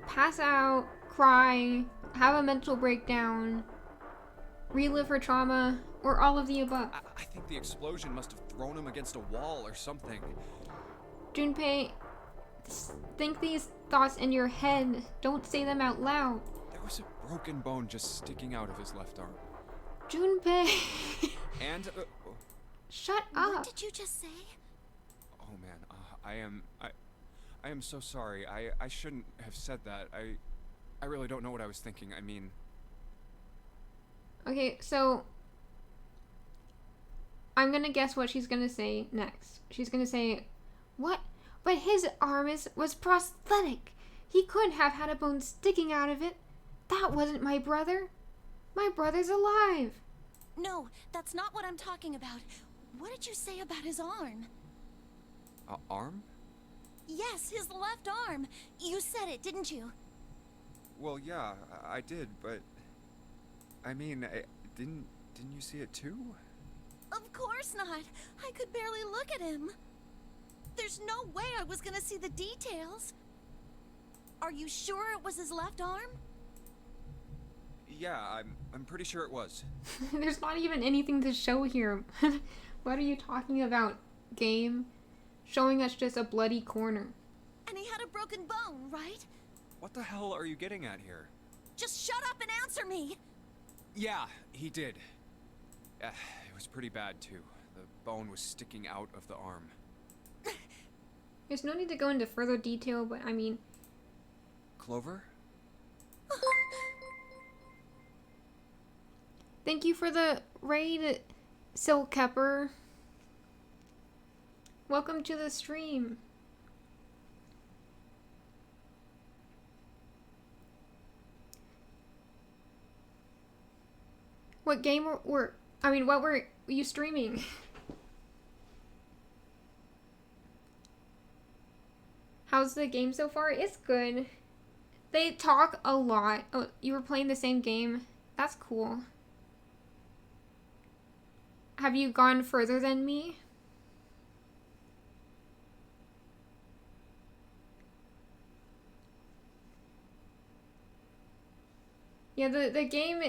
pass out, cry, have a mental breakdown, relive her trauma, or all of the above. I think the explosion must have thrown him against a wall or something. Junpei, think these thoughts in your head. Don't say them out loud. There was a broken bone just sticking out of his left arm. Junpei! And... Shut up! What did you just say? oh man, I am so sorry. I shouldn't have said that. I really don't know what I was thinking. I mean... Okay, so I'm gonna guess what she's gonna say next. She's gonna say, what? But his arm was prosthetic. He couldn't have had a bone sticking out of it. That wasn't my brother. My brother's alive. No, that's not what I'm talking about. What did you say about his arm? Arm? Yes, his left arm. You said it, didn't you? Well, yeah, I did, but... I mean, didn't you see it too? Of course not. I could barely look at him. There's no way I was gonna see the details. Are you sure it was his left arm? Yeah, I'm pretty sure it was. There's not even anything to show here. What are you talking about, game? Showing us just a bloody corner. And he had a broken bone, right? What the hell are you getting at here? Just shut up and answer me! Yeah, he did. It was pretty bad, too. The bone was sticking out of the arm. There's no need to go into further detail, but I mean... Clover? Thank you for the raid, Silkepper. Welcome to the stream. What game what were you streaming? How's the game so far? It's good. They talk a lot. Oh, you were playing the same game? That's cool. Have you gone further than me? Yeah, the game...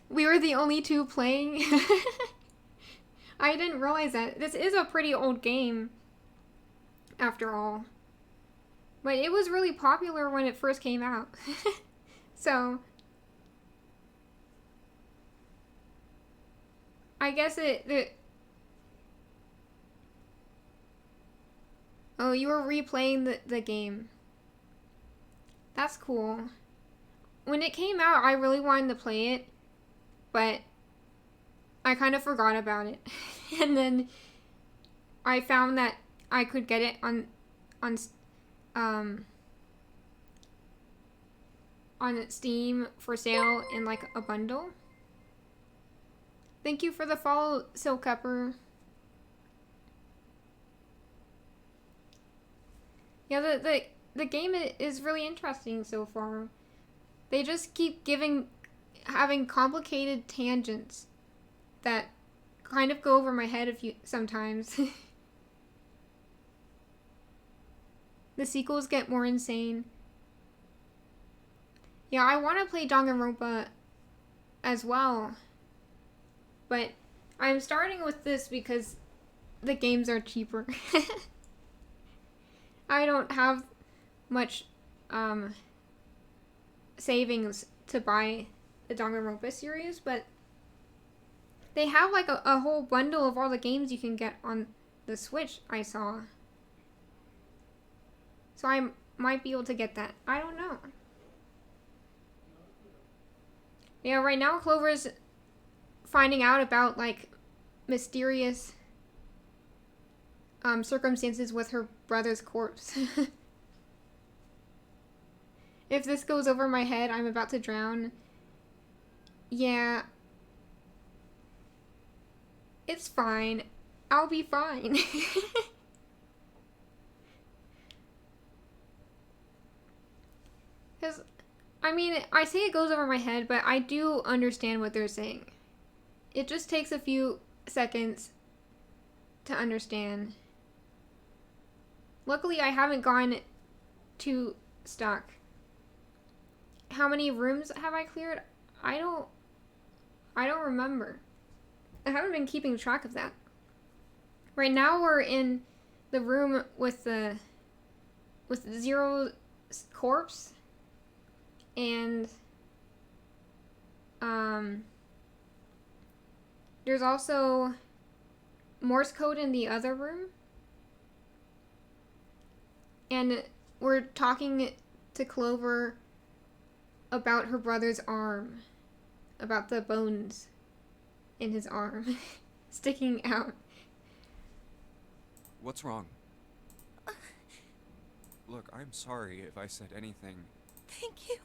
We were the only two playing. I didn't realize that. This is a pretty old game, after all. But it was really popular when it first came out. So... I guess Oh, you were replaying the game. That's cool. When it came out, I really wanted to play it, but I kind of forgot about it. And then I found that I could get it on Steam for sale in like a bundle. Thank you for the follow, Silkepper. Yeah, the game is really interesting so far. They just keep having complicated tangents that kind of go over my head sometimes. The sequels get more insane. Yeah, I want to play Danganronpa as well. But I'm starting with this because the games are cheaper. I don't have much savings to buy the Danganronpa series, but they have like a whole bundle of all the games you can get on the Switch, I saw. So I might be able to get that. I don't know. Yeah, right now Clover's finding out about like mysterious circumstances with her brother's corpse. If this goes over my head, I'm about to drown. Yeah. It's fine. I'll be fine. Because, I mean, I say it goes over my head, but I do understand what they're saying. It just takes a few seconds to understand. Luckily, I haven't gone too stuck. How many rooms have I cleared? I don't remember. I haven't been keeping track of that. Right now we're in the room with Zero's corpse, and there's also Morse code in the other room. And we're talking to Clover about her brother's arm, about the bones. in his arm, sticking out. What's wrong? Look, I'm sorry if I said anything. Thank you.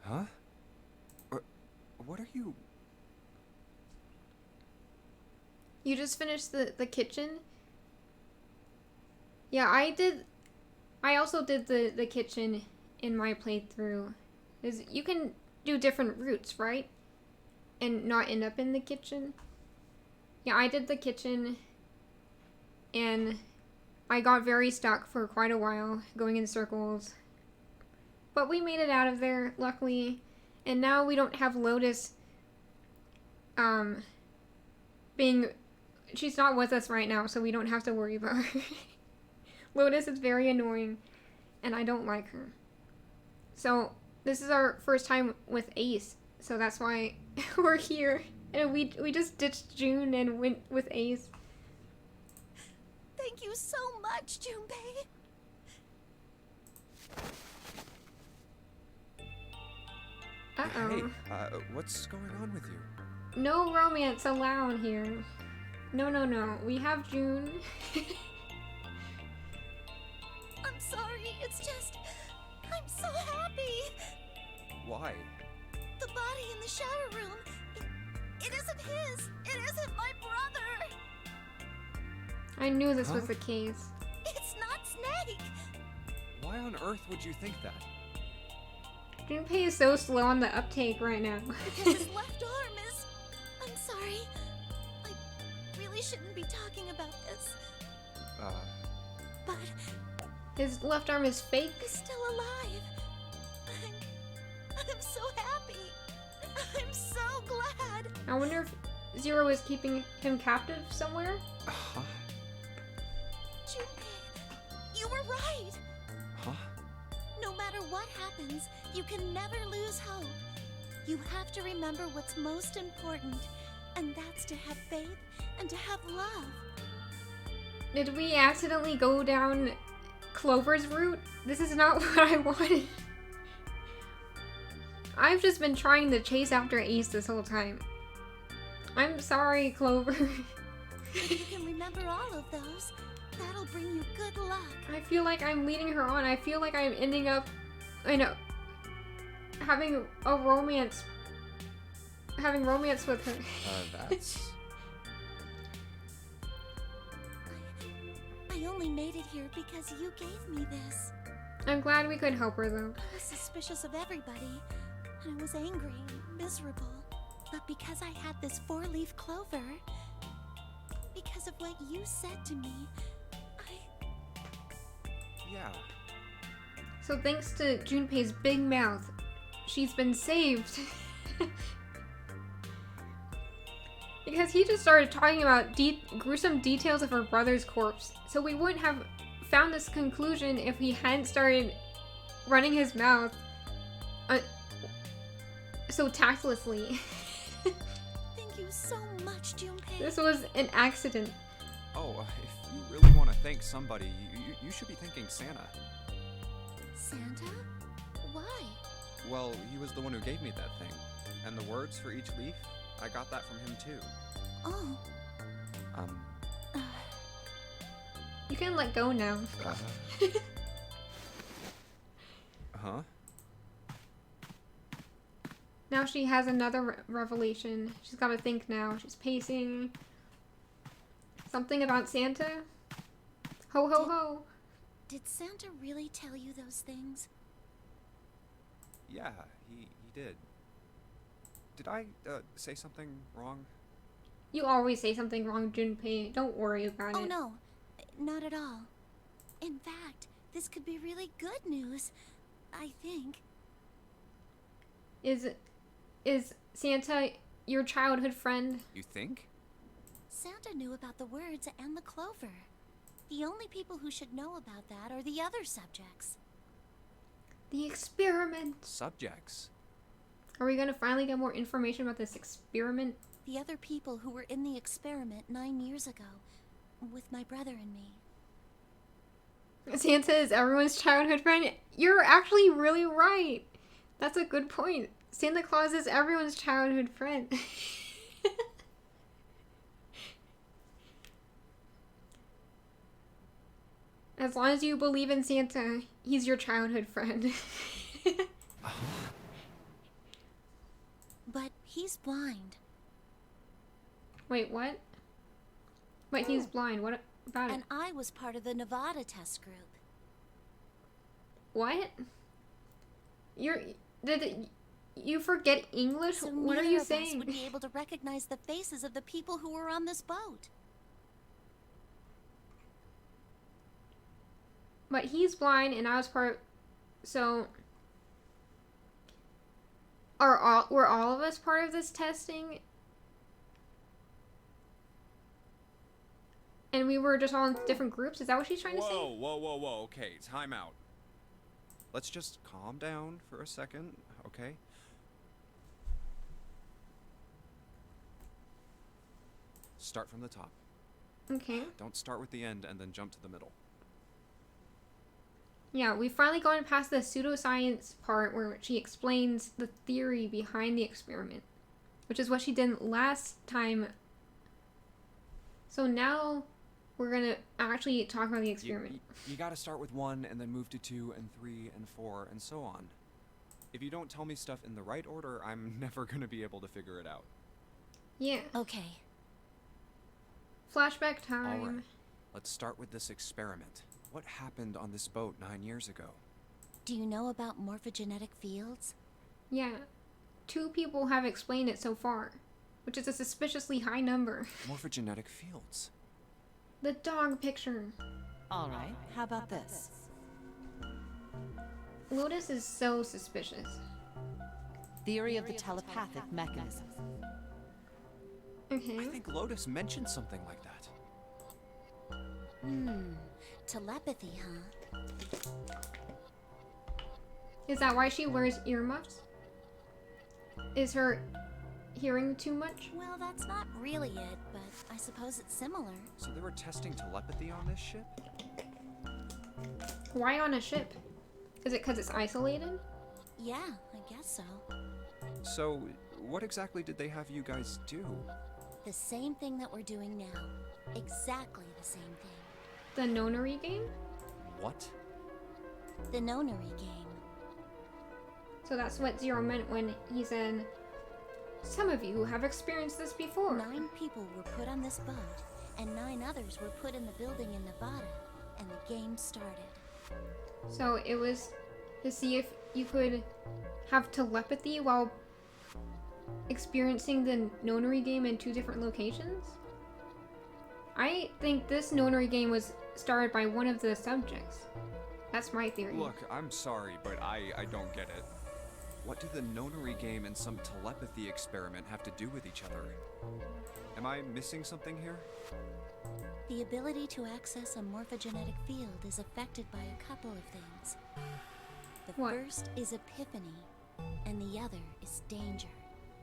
Huh? What are you... You just finished the kitchen? Yeah, I also did the kitchen in my playthrough. Is you can do different routes, right? And not end up in the kitchen. Yeah, I did the kitchen, and I got very stuck for quite a while, going in circles. But we made it out of there, luckily. And now we don't have Lotus, she's not with us right now, so we don't have to worry about her. Lotus is very annoying, and I don't like her. So, this is our first time with Ace, so that's why we're here. And we just ditched June and went with Ace. Thank you so much, Junpei. Uh-oh. Hey, what's going on with you? No romance allowed here. No. We have June. I'm sorry, it's just... I'm so happy. Why? The body in the shower room, it isn't his. It isn't my brother. I knew this was the case. It's not Snake. Why on earth would you think that? Junpei is so slow on the uptake right now. Because his left arm is... I'm sorry. I really shouldn't be talking about this. But His left arm is fake? he's still alive. I'm so happy. I'm so glad. I wonder if Zero is keeping him captive somewhere? Huh? Junpei, you were right. Huh? No matter what happens, you can never lose hope. You have to remember what's most important, and that's to have faith and to have love. Did we accidentally go down Clover's route? This is not what I wanted. I've just been trying to chase after Ace this whole time. I'm sorry, Clover. If you can remember all of those, that'll bring you good luck. I feel like I'm leading her on. I feel like I'm ending up, having a romance. Having romance with her. That's... I only made it here because you gave me this. I'm glad we could help her though. I was suspicious of everybody, and I was angry and miserable. But because I had this four-leaf clover, because of what you said to me, Yeah. So thanks to Junpei's big mouth, she's been saved. Because he just started talking about gruesome details of her brother's corpse. So we wouldn't have found this conclusion if he hadn't started running his mouth so tactlessly. Thank you so much, Junpei. This was an accident. Oh, if you really want to thank somebody, you should be thanking Santa. Santa? Why? Well, he was the one who gave me that thing. And the words for each leaf, I got that from him too. Oh. You can let go now. Huh? Now she has another revelation. She's got to think now. She's pacing. Something about Santa? Ho ho ho. Did Santa really tell you those things? Yeah, he did. Did I say something wrong? You always say something wrong, Junpei. Don't worry about Oh it. no, not at all. In fact, this could be really good news, I think. Is Santa your childhood friend? You think? Santa knew about the words and the clover. The only people who should know about that are the other subjects. The experiment. Subjects. Are we gonna finally get more information about this experiment? The other people who were in the experiment 9 years ago, with my brother and me. Santa is everyone's childhood friend. You're actually really right. That's a good point. Santa Claus is everyone's childhood friend. As long as you believe in Santa, he's your childhood friend. But he's blind. Wait, what? But he's blind. What about it? And I was part of the Nevada test group. What? You forget English? So What are neither you of us saying? would be able to recognize the faces of the people who were on this boat. But he's blind and I was part, so were all of us part of this testing? And we were just all in different groups? Is that what she's trying to say? Whoa. Okay, time out. Let's just calm down for a second, okay? Start from the top. Okay. Don't start with the end and then jump to the middle. Yeah, we've finally gone past the pseudoscience part where she explains the theory behind the experiment, which is what she did last time. So now we're gonna actually talk about the experiment. You gotta start with 1 and then move to 2 and 3 and 4 and so on. If you don't tell me stuff in the right order, I'm never gonna be able to figure it out. Yeah. Okay. Flashback time. All right. Let's start with this experiment. What happened on this boat 9 years ago? Do you know about morphogenetic fields? Yeah. 2 people have explained it so far, which is a suspiciously high number. Morphogenetic fields. The dog picture. All right, how about this? Lotus is so suspicious. Theory of the telepathic mechanism. Okay. I think Lotus mentioned something like that. Telepathy, huh? Is that why she wears earmuffs? Is her hearing too much? Well, that's not really it, but I suppose it's similar. So they were testing telepathy on this ship? Why on a ship? Is it because it's isolated? Yeah, I guess so. So, what exactly did they have you guys do? The same thing that we're doing now. Exactly the same thing. The nonary game? What? The nonary game. So that's what Zero meant when he said, some of you have experienced this before. 9 people were put on this boat, and 9 others were put in the building in Nevada, and the game started. So it was to see if you could have telepathy while experiencing the nonary game in 2 different locations? I think this nonary game was started by one of the subjects. That's my theory. Look, I'm sorry, but I don't get it. What do the nonary game and some telepathy experiment have to do with each other? Am I missing something here? The ability to access a morphogenetic field is affected by a couple of things. The What? first is epiphany, and the other is danger.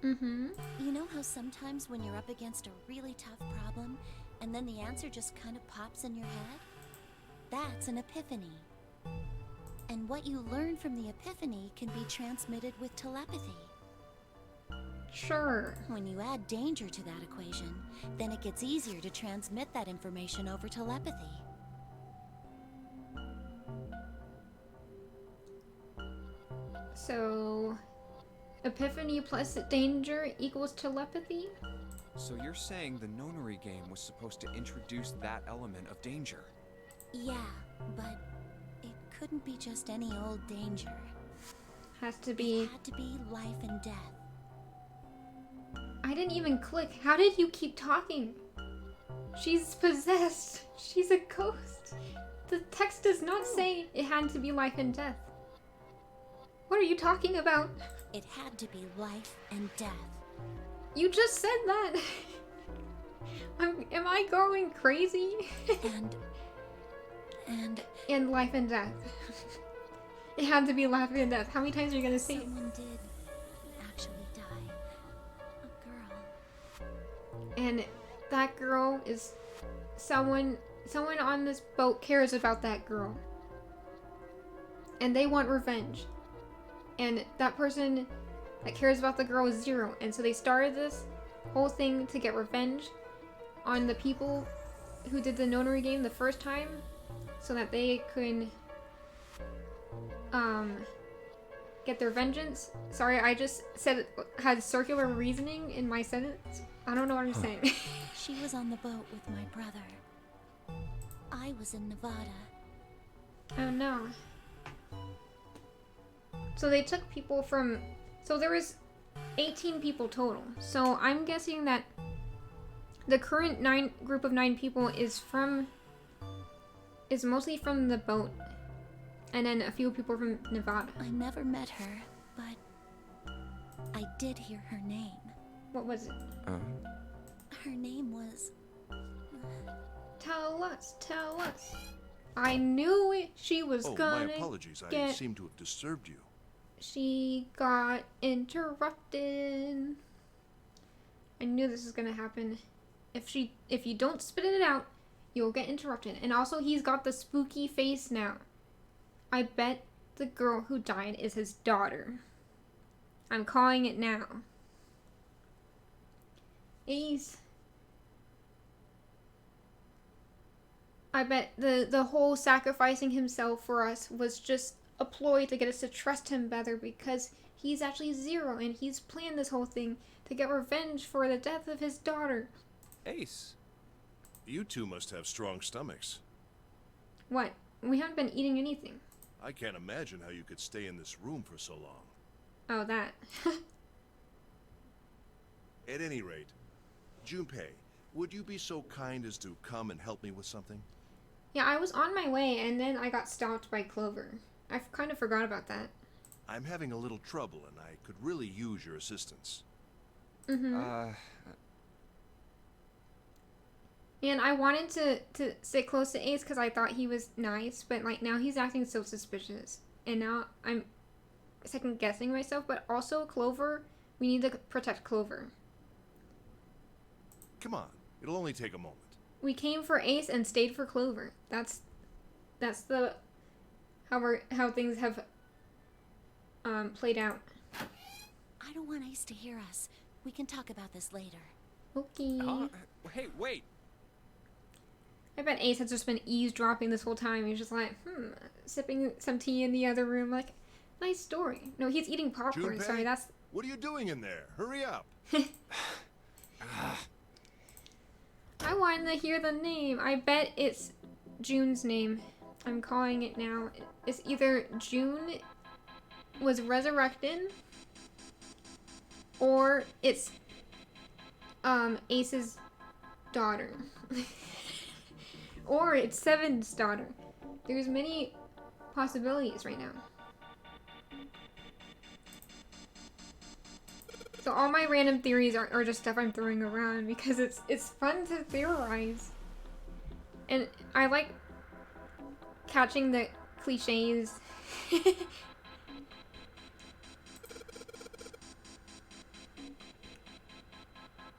Mm-hmm. You know how sometimes when you're up against a really tough problem, and then the answer just kind of pops in your head? That's an epiphany. And what you learn from the epiphany can be transmitted with telepathy. Sure. When you add danger to that equation, then it gets easier to transmit that information over telepathy. So, epiphany plus danger equals telepathy? So you're saying the nonary game was supposed to introduce that element of danger? Yeah, but it couldn't be just any old danger. Has to be... It had to be life and death. I didn't even click. How did you keep talking? She's possessed. She's a ghost. The text does not say it had to be life and death. What are you talking about? It had to be life and death. You just said that. Am I going crazy? And life and death. It had to be life and death. How many times are you gonna say it? Someone did actually die. A girl. And that girl is someone on this boat cares about that girl. And they want revenge. And that person that cares about the girl Zero. And so they started this whole thing to get revenge on the people who did the notary game the first time, so that they could get their vengeance. Sorry, I just said had circular reasoning in my sentence. I don't know what I'm saying. She was on the boat with my brother. I was in Nevada. Oh no. So they took people from... So there was 18 people total. So I'm guessing that the current group of 9 people is mostly from the boat. And then a few people from Nevada. I never met her, but I did hear her name. What was it? Her name was... Tell us, tell us. I knew it. She was gonna my apologies. I get... seem to have disturbed you. She got interrupted. I knew this was gonna happen. If you don't spit it out, you'll get interrupted. And also, he's got the spooky face now. I bet the girl who died is his daughter. I'm calling it now. Ace. I bet the whole sacrificing himself for us was just a ploy to get us to trust him better, because he's actually Zero and he's planned this whole thing to get revenge for the death of his daughter. Ace. You two must have strong stomachs. What? We haven't been eating anything. I can't imagine how you could stay in this room for so long. Oh, that. At any rate, Junpei, would you be so kind as to come and help me with something? Yeah, I was on my way and then I got stopped by Clover. I kind of forgot about that. I'm having a little trouble and I could really use your assistance. Mm-hmm. And I wanted to sit close to Ace because I thought he was nice, but like now he's acting so suspicious. And now I'm second guessing myself, but also Clover, we need to protect Clover. Come on, it'll only take a moment. We came for Ace and stayed for Clover. That's the how things have played out. I don't want Ace to hear us. We can talk about this later. Okay. Hey, wait. I bet Ace has just been eavesdropping this whole time. He's just like, sipping some tea in the other room. Like, nice story. No, he's eating popcorn. Junpei, Sorry, that's... what are you doing in there? Hurry up. I wanted to hear the name. I bet it's June's name. I'm calling it now. It's either June was resurrected, or it's Ace's daughter. Or it's Seven's daughter. There's many possibilities right now. So all my random theories are just stuff I'm throwing around because it's fun to theorize. And I like catching the cliches.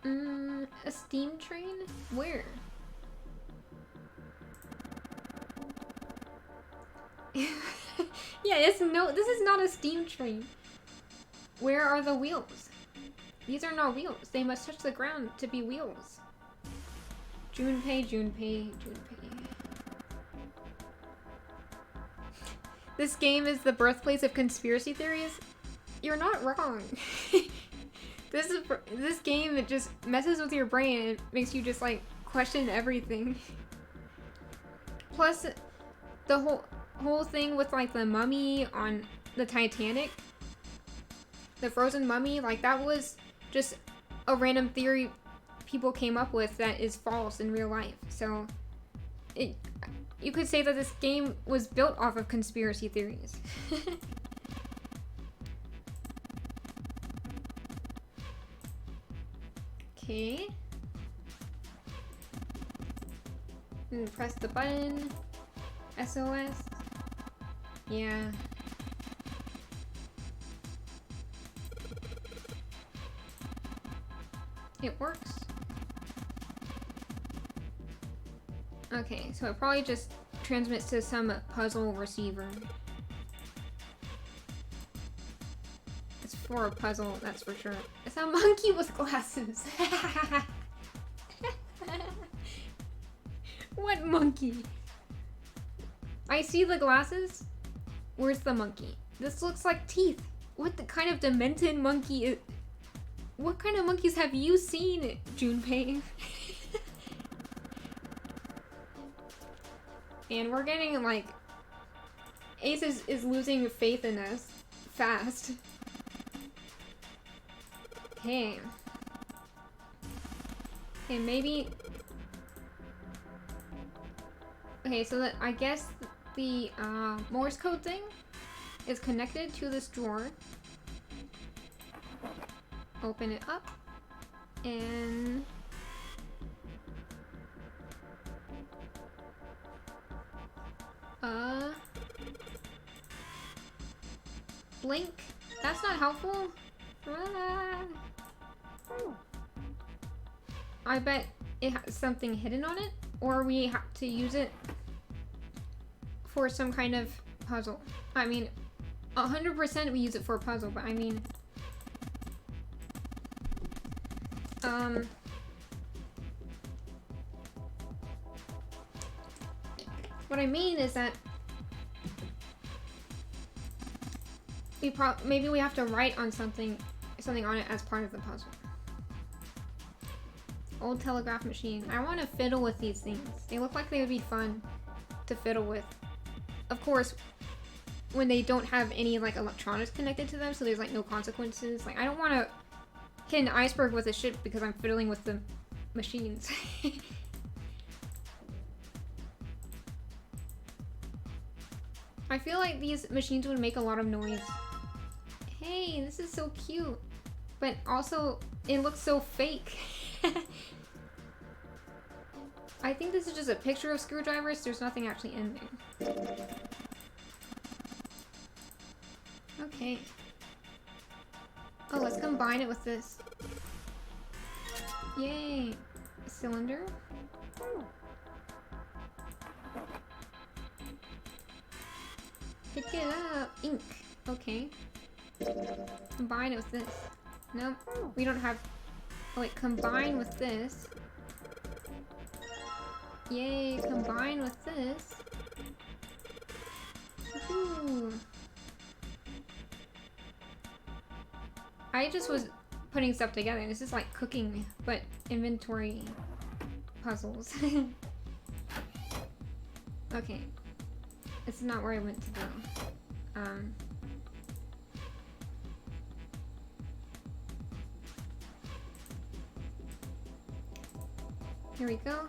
A steam train? Where? Yeah, this is not a steam train. Where are the wheels? These are not wheels. They must touch the ground to be wheels. Junpei, Junpei, Junpei. This game is the birthplace of conspiracy theories? You're not wrong. This game, it just messes with your brain and it makes you just like question everything. Plus, the whole thing with like the mummy on the Titanic, the frozen mummy, like that was just a random theory people came up with that is false in real life. So you could say that this game was built off of conspiracy theories. Okay. And press the button. SOS. Yeah. It works. Okay, so it probably just transmits to some puzzle receiver. It's for a puzzle, that's for sure. It's a monkey with glasses. What monkey? I see the glasses. Where's the monkey? This looks like teeth. What the kind of demented monkey is... What kind of monkeys have you seen, Junpei? And we're getting, like... Ace is losing faith in us. Fast. Okay. Okay, maybe... Okay, so that I guess the Morse code thing is connected to this drawer. Open it up. And... Blink? That's not helpful. I bet it has something hidden on it, or we have to use it for some kind of puzzle. I mean, 100% we use it for a puzzle, but I mean... What I mean is that maybe we have to write on something on it as part of the puzzle. Old telegraph machine. I want to fiddle with these things. They look like they would be fun to fiddle with. Of course, when they don't have any like electronics connected to them, so there's like no consequences. Like I don't want to hit an iceberg with a ship because I'm fiddling with the machines. I feel like these machines would make a lot of noise. Hey, this is so cute. But also, it looks so fake. I think this is just a picture of screwdrivers. There's nothing actually in there. Okay. Oh, let's combine it with this. Yay. A cylinder. Pick it up. Ink. Okay. Combine it with this. Nope. We don't have... Oh wait, combine with this. Yay, combine with this. Woohoo. I just was putting stuff together. This is like cooking, but inventory puzzles. Okay. This is not where I went to go. Here we go.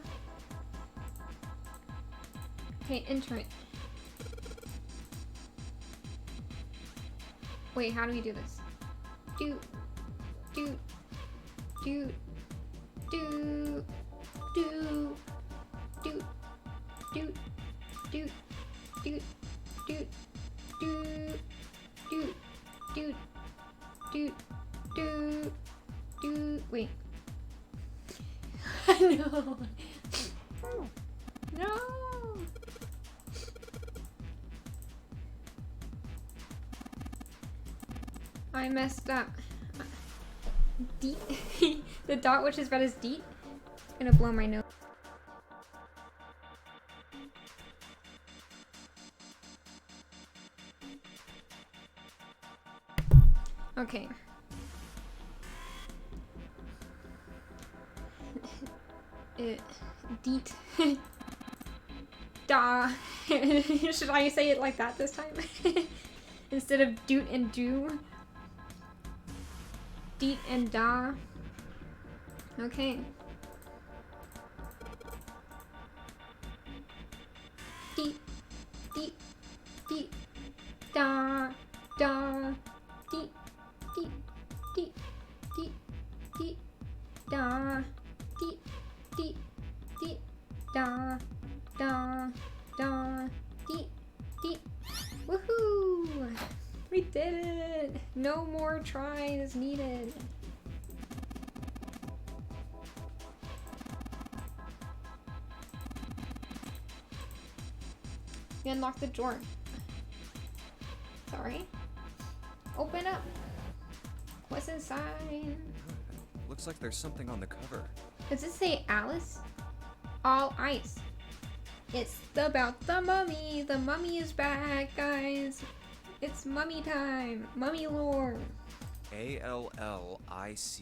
Okay, enter it. Wait, how do we do this? Do, do, do, do, do, do, do, do, do, do, do, do, do, do, do, do, wait. No. No. I messed up. Deet. The dot which is read as deet. Gonna blow my nose. Okay. Deet. Da. Should I say it like that this time? Instead of doot and do? Deet and da. Okay. Deet. Deet. Deet. Da. Da. Deet. Deet. Deet. Deet. Deet. Da. Deet. Deet. Deet. Da. Da. Da. Deet. Deet. Woohoo! We did it! No more tries needed. We unlocked the door. Sorry. Open up. What's inside? Looks like there's something on the cover. Does it say Alice? All ice. It's about the mummy. The mummy is back, guys. It's mummy time. Mummy lore. ALLICE.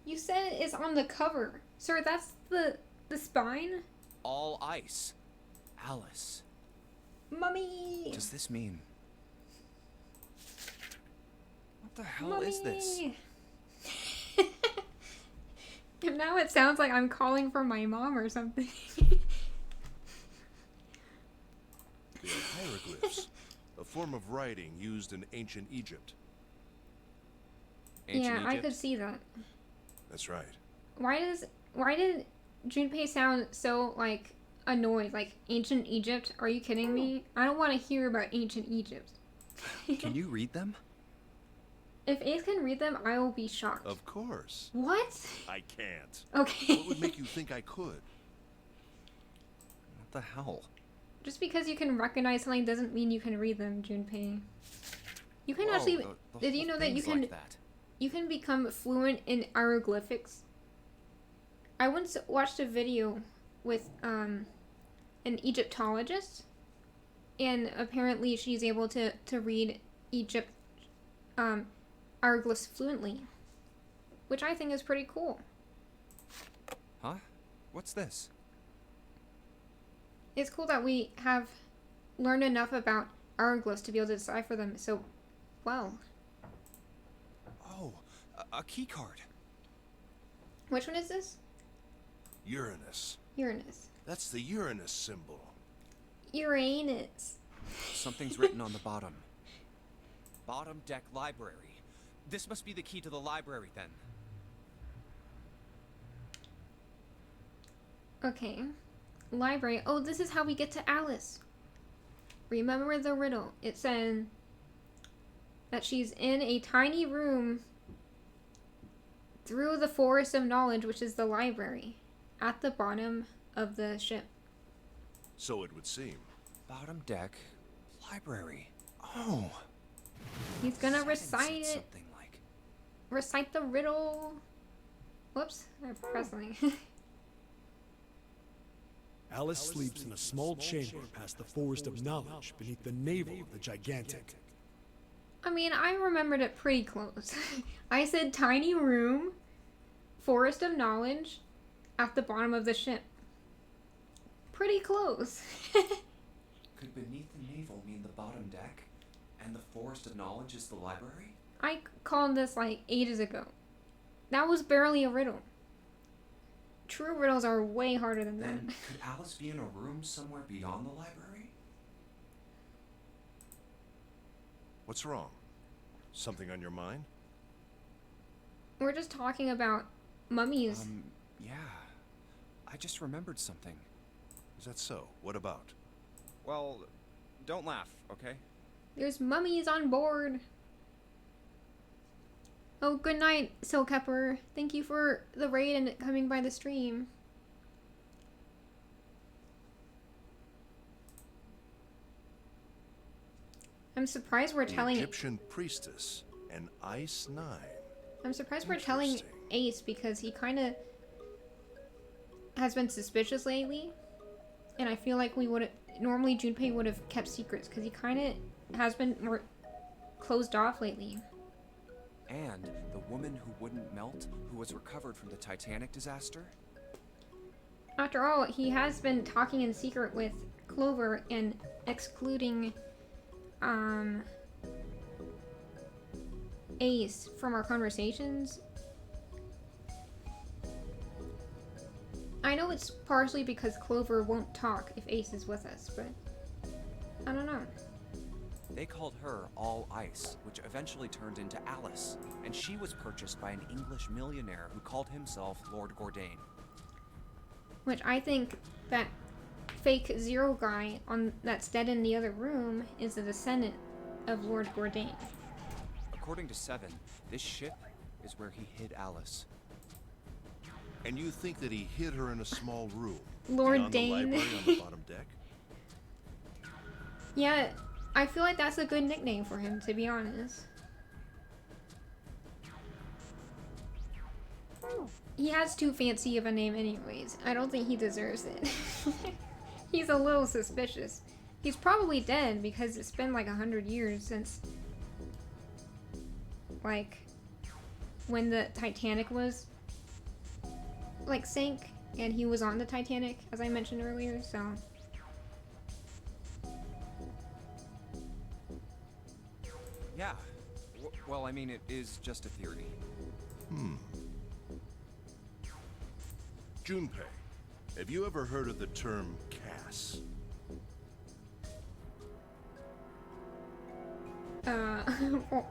You said it's on the cover. Sir, that's the spine? All ice. Alice. Mummy! Does this mean... What the hell Mummy! is this? And now it sounds like I'm calling for my mom or something. They are hieroglyphs, a form of writing used in ancient Egypt. Ancient yeah, I Egypt? could see that. That's right. Why did Junpei sound so, like, annoyed? Like, ancient Egypt? Are you kidding me? I don't want to hear about ancient Egypt. Can you read them? If Ace can read them, I will be shocked. Of course. What? I can't. Okay. What would make you think I could? What the hell? Just because you can recognize something doesn't mean you can read them, Junpei. You can Whoa, actually... the Did you whole know that you thing's can... like that. You can become fluent in hieroglyphics? I once watched a video with an Egyptologist, and apparently she's able to read Egypt hieroglyphs fluently, which I think is pretty cool. Huh? What's this? It's cool that we have learned enough about hieroglyphs to be able to decipher them so well. Oh, a key card. Which one is this? Uranus. Uranus. That's the Uranus symbol. Uranus. Something's written on the bottom. Bottom deck library. This must be the key to the library then. Okay. Library. Oh, this is how we get to Alice. Remember the riddle. It said that she's in a tiny room through the forest of knowledge, which is the library, at the bottom of the ship. So it would seem. Bottom deck library. Oh. He's gonna Seven said recite it. something like... Recite the riddle. Whoops. I pressed something. Alice sleeps in a small chamber past the Forest of Knowledge beneath the navel of the Gigantic. I mean, I remembered it pretty close. I said tiny room, forest of knowledge, at the bottom of the ship. Pretty close. Could beneath the navel mean the bottom deck? And the forest of knowledge is the library? I called this like ages ago. That was barely a riddle. True riddles are way harder than that. Then could Alice be in a room somewhere beyond the library? What's wrong? Something on your mind? We're just talking about mummies. Yeah. I just remembered something. Is that so? What about? Well, don't laugh, okay? There's mummies on board. Oh, good night, Silkepper. Thank you for the raid and coming by the stream. I'm surprised we're The telling... Egyptian priestess, an Ice 9. I'm surprised we're telling Interesting. Ace because he kind of has been suspicious lately. And I feel like we would... Normally, Junpei would have kept secrets because he kind of has been more closed off lately. And the woman who wouldn't melt, who was recovered from the Titanic disaster? After all, he has been talking in secret with Clover and excluding Ace from our conversations. I know it's partially because Clover won't talk if Ace is with us, but I don't know. They called her All Ice, which eventually turned into Alice, and she was purchased by an English millionaire who called himself Lord Gordain. Which I think that fake Zero guy that's dead in the other room is a descendant of Lord Gordain. According to Seven, this ship is where he hid Alice. And you think that he hid her in a small room Lord beyond the Dane. library on the bottom deck? Yeah, I feel like that's a good nickname for him, to be honest. he has too fancy of a name anyways. I don't think he deserves it. He's a little suspicious. He's probably dead because it's been like 100 years since, like, when the Titanic was, like, sank, and he was on the Titanic, as I mentioned earlier, so. Yeah. Well, I mean, it is just a theory. Junpei, have you ever heard of the term Cass?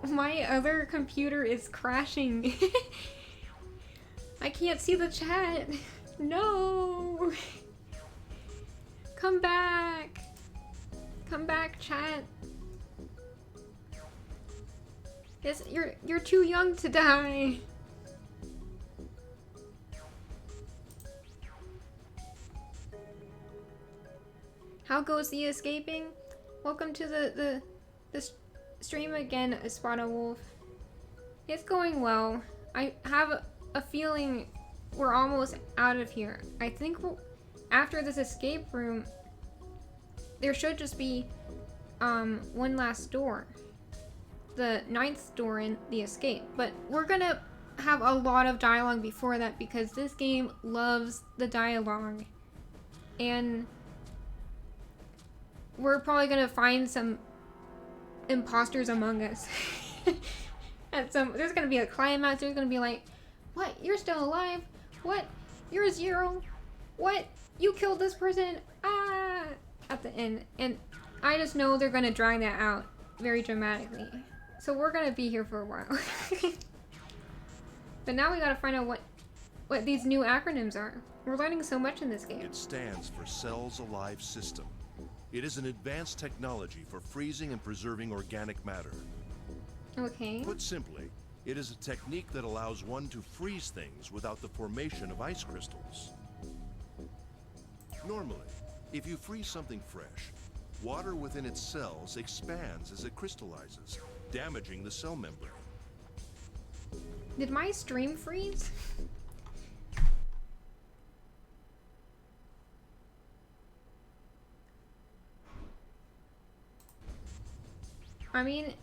My other computer is crashing. I can't see the chat. No. Come back. Come back, chat. Yes, you're too young to die. How goes the escaping? Welcome to the stream again, Espada Wolf. It's going well. I have a feeling we're almost out of here. I think after this escape room, there should just be one last door. The 9th door in the escape. But we're gonna have a lot of dialogue before that because this game loves the dialogue. And we're probably gonna find some imposters among us. And there's gonna be a climax. There's gonna be like, what? You're still alive? What? You're Zero? What? You killed this person? Ah! At the end. And I just know they're gonna drag that out very dramatically. So we're gonna be here for a while. But now we gotta find out what these new acronyms are. We're learning so much in this game. It stands for Cells Alive System. It is an advanced technology for freezing and preserving organic matter. Okay. Put simply, it is a technique that allows one to freeze things without the formation of ice crystals. Normally, if you freeze something fresh, water within its cells expands as it crystallizes, damaging the cell membrane. Did my stream freeze? I mean,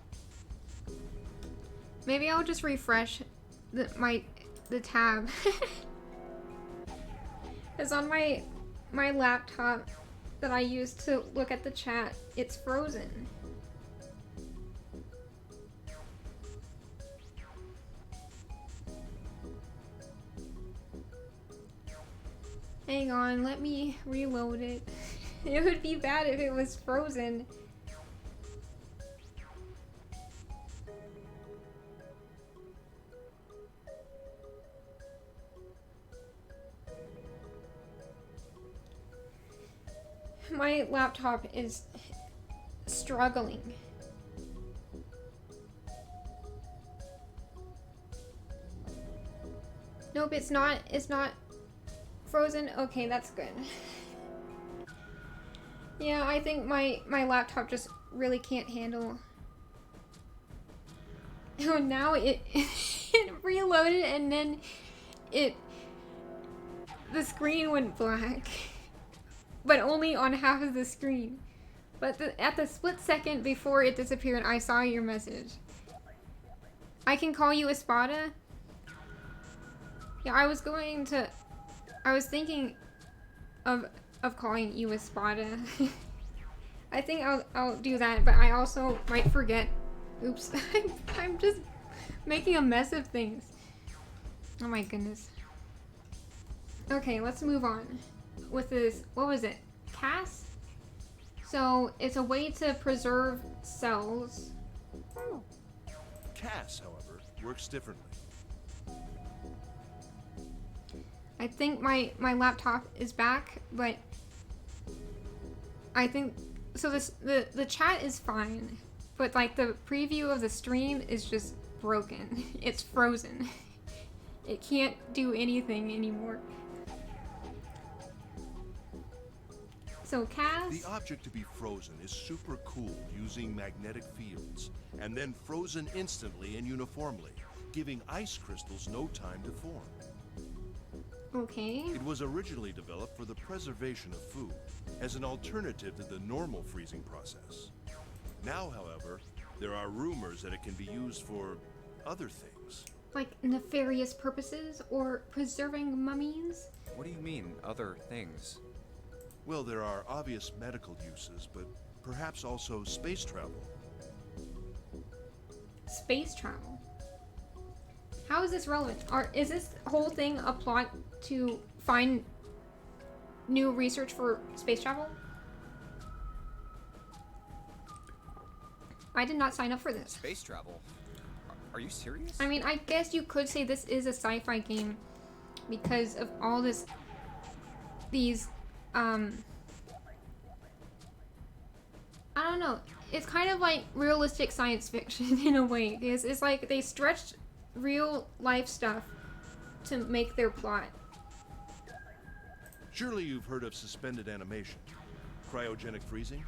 maybe I'll just refresh the tab. It's on my laptop that I use to look at the chat. It's frozen. Hang on, let me reload it. It would be bad if it was frozen. My laptop is struggling. Nope, it's not frozen. Okay, that's good. Yeah, I think my laptop just really can't handle. Oh, now it reloaded and then the screen went black. But only on half of the screen. But at the split second before it disappeared, I saw your message. I can call you Espada? Yeah, I was thinking of calling you Espada. I think I'll do that, but I also might forget. Oops. I'm just making a mess of things. Oh my goodness. Okay, let's move on with this. What was it? Cass? So it's a way to preserve cells. Cass, however, works differently. I think my laptop is back, but I think so. The chat is fine, but like the preview of the stream is just broken. It's frozen. It can't do anything anymore. So Cass. The object to be frozen is super cooled using magnetic fields, and then frozen instantly and uniformly, giving ice crystals no time to form. Okay. It was originally developed for the preservation of food, as an alternative to the normal freezing process. Now, however, there are rumors that it can be used for other things. Like nefarious purposes or preserving mummies? What do you mean, other things? Well, there are obvious medical uses, but perhaps also space travel. Space travel. How is this relevant? Is this whole thing a plot to find new research for space travel? I did not sign up for this. Space travel? Are you serious? I mean, I guess you could say this is a sci-fi game because of all these, I don't know. It's kind of like realistic science fiction in a way. It's like they stretched real life stuff to make their plot. Surely you've heard of suspended animation, cryogenic freezing?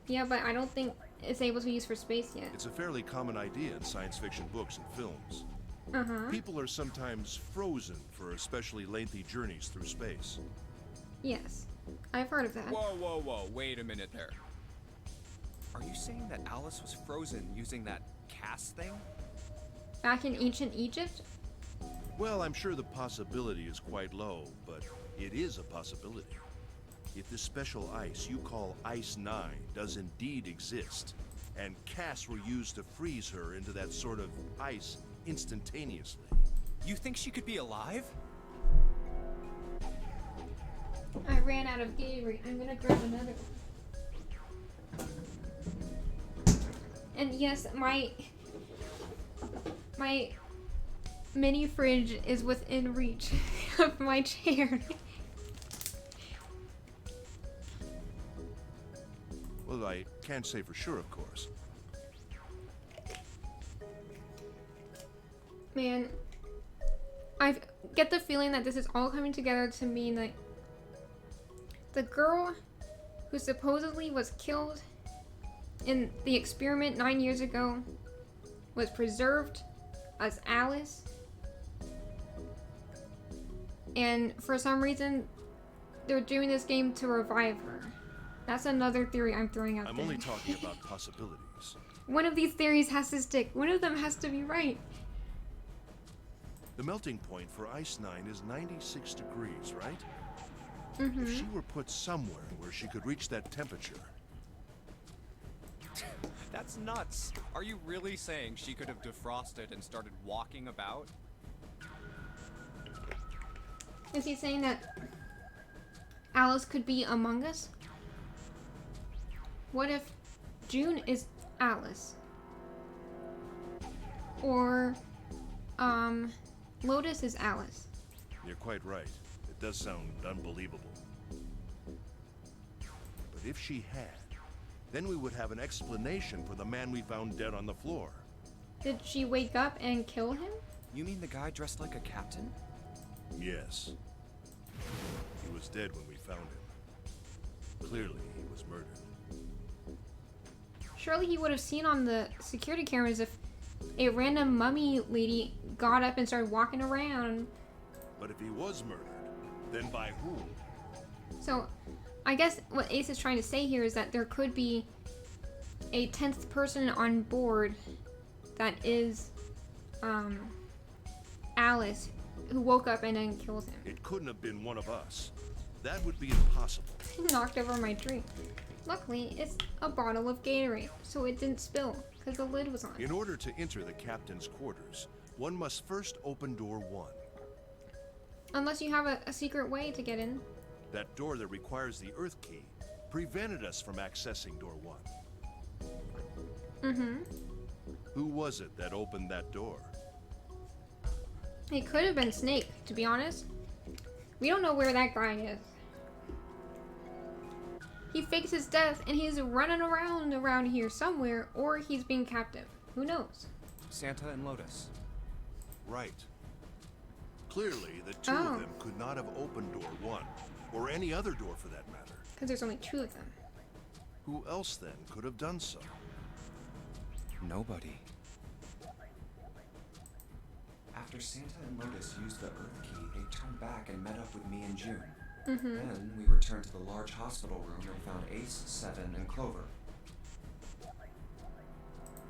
Yeah, but I don't think it's able to be used for space yet. It's a fairly common idea in science fiction books and films. Uh-huh. People are sometimes frozen for especially lengthy journeys through space. Yes. I've heard of that. Whoa, whoa, whoa, wait a minute there. Are you saying that Alice was frozen using that cast thing? Back in ancient Egypt? Well, I'm sure the possibility is quite low, but it is a possibility. If this special ice you call Ice 9 does indeed exist, and casts were used to freeze her into that sort of ice instantaneously. You think she could be alive? I ran out of Gatorade. I'm gonna grab another one. And yes, my mini fridge is within reach of my chair. Well, I can't say for sure, of course. Man, I get the feeling that this is all coming together to mean that the girl who supposedly was killed in the experiment 9 years ago was preserved as Alice. And for some reason, they're doing this game to revive her. That's another theory I'm throwing out there. I'm only talking about possibilities. One of these theories has to stick. One of them has to be right. The melting point for Ice 9 is 96 degrees, right? Mm-hmm. If she were put somewhere where she could reach that temperature... That's nuts. Are you really saying she could have defrosted and started walking about? Is he saying that Alice could be among us? What if June is Alice? Or, Lotus is Alice? You're quite right. It does sound unbelievable. But if she had, then we would have an explanation for the man we found dead on the floor. Did she wake up and kill him? You mean the guy dressed like a captain? Yes. He was dead when we found him. Clearly, he was murdered. Surely he would have seen on the security cameras if a random mummy lady got up and started walking around. But if he was murdered, then by whom? So, I guess what Ace is trying to say here is that there could be a 10th person on board that is, Alice, who woke up and then killed him. It couldn't have been one of us. That would be impossible. Knocked over my drink. Luckily, it's a bottle of Gatorade, so it didn't spill, because the lid was on. In order to enter the captain's quarters, one must first open door 1. Unless you have a secret way to get in. That door that requires the Earth key prevented us from accessing door 1. Mm-hmm. Who was it that opened that door? It could have been Snake, to be honest. We don't know where that guy is. He fakes his death and he's running around here somewhere, or he's being captive. Who knows? Santa and Lotus. Right. Clearly, the two of them could not have opened door 1, or any other door for that matter. Because there's only 2 of them. Who else then could have done so? After Santa and Lotus used the Earth Key, they turned back and met up with me and June. Then we returned to the large hospital room and found Ace, Seven, and Clover.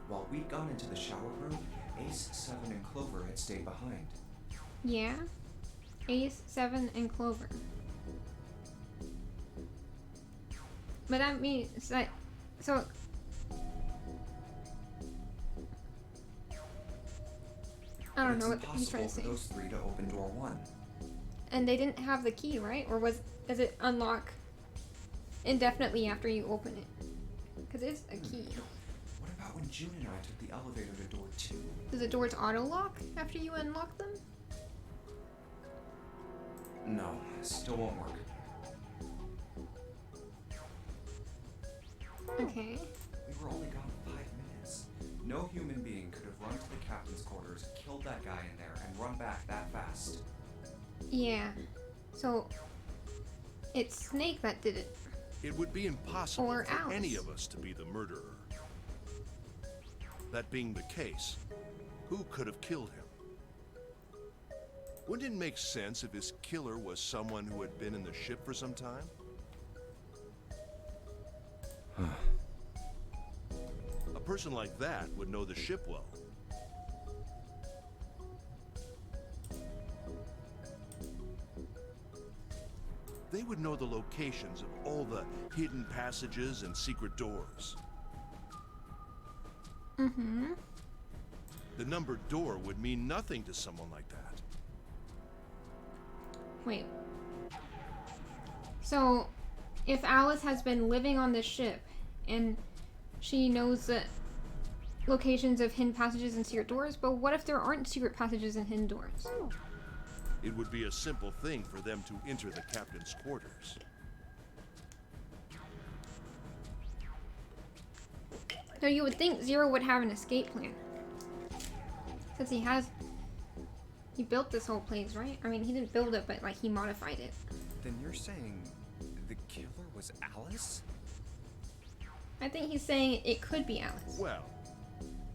While we'd gone into the shower room, Ace, Seven, and Clover had stayed behind. Yeah? Ace, Seven, and Clover. But that means that... So... I don't know what he's trying to say. It's impossible for those three to open door 1. And they didn't have the key, right? Or does it unlock indefinitely after you open it? Because it's a key. What about when June and I took the elevator to door 2? Do the doors auto-lock after you unlock them? No, still won't work. Okay. We were only gone 5 minutes. No human being could have run to the captain's quarters, killed that guy in there, and run back that fast. Yeah. So, it's Snake that did it. It would be impossible Or for Alice. any of us to be the murderer. That being the case, who could have killed him? Wouldn't it make sense if his killer was someone who had been in the ship for some time? A person like that would know the ship well. They would know the locations of all the hidden passages and secret doors. The numbered door would mean nothing to someone like that. Wait. So, if Alice has been living on this ship, and she knows the locations of hidden passages and secret doors, but what if there aren't secret passages and hidden doors? It would be a simple thing for them to enter the captain's quarters. So you would think Zero would have an escape plan. Since he built this whole place, right? I mean, he didn't build it, but like he modified it. Then you're saying the killer was Alice? I think he's saying it could be Alice. Well,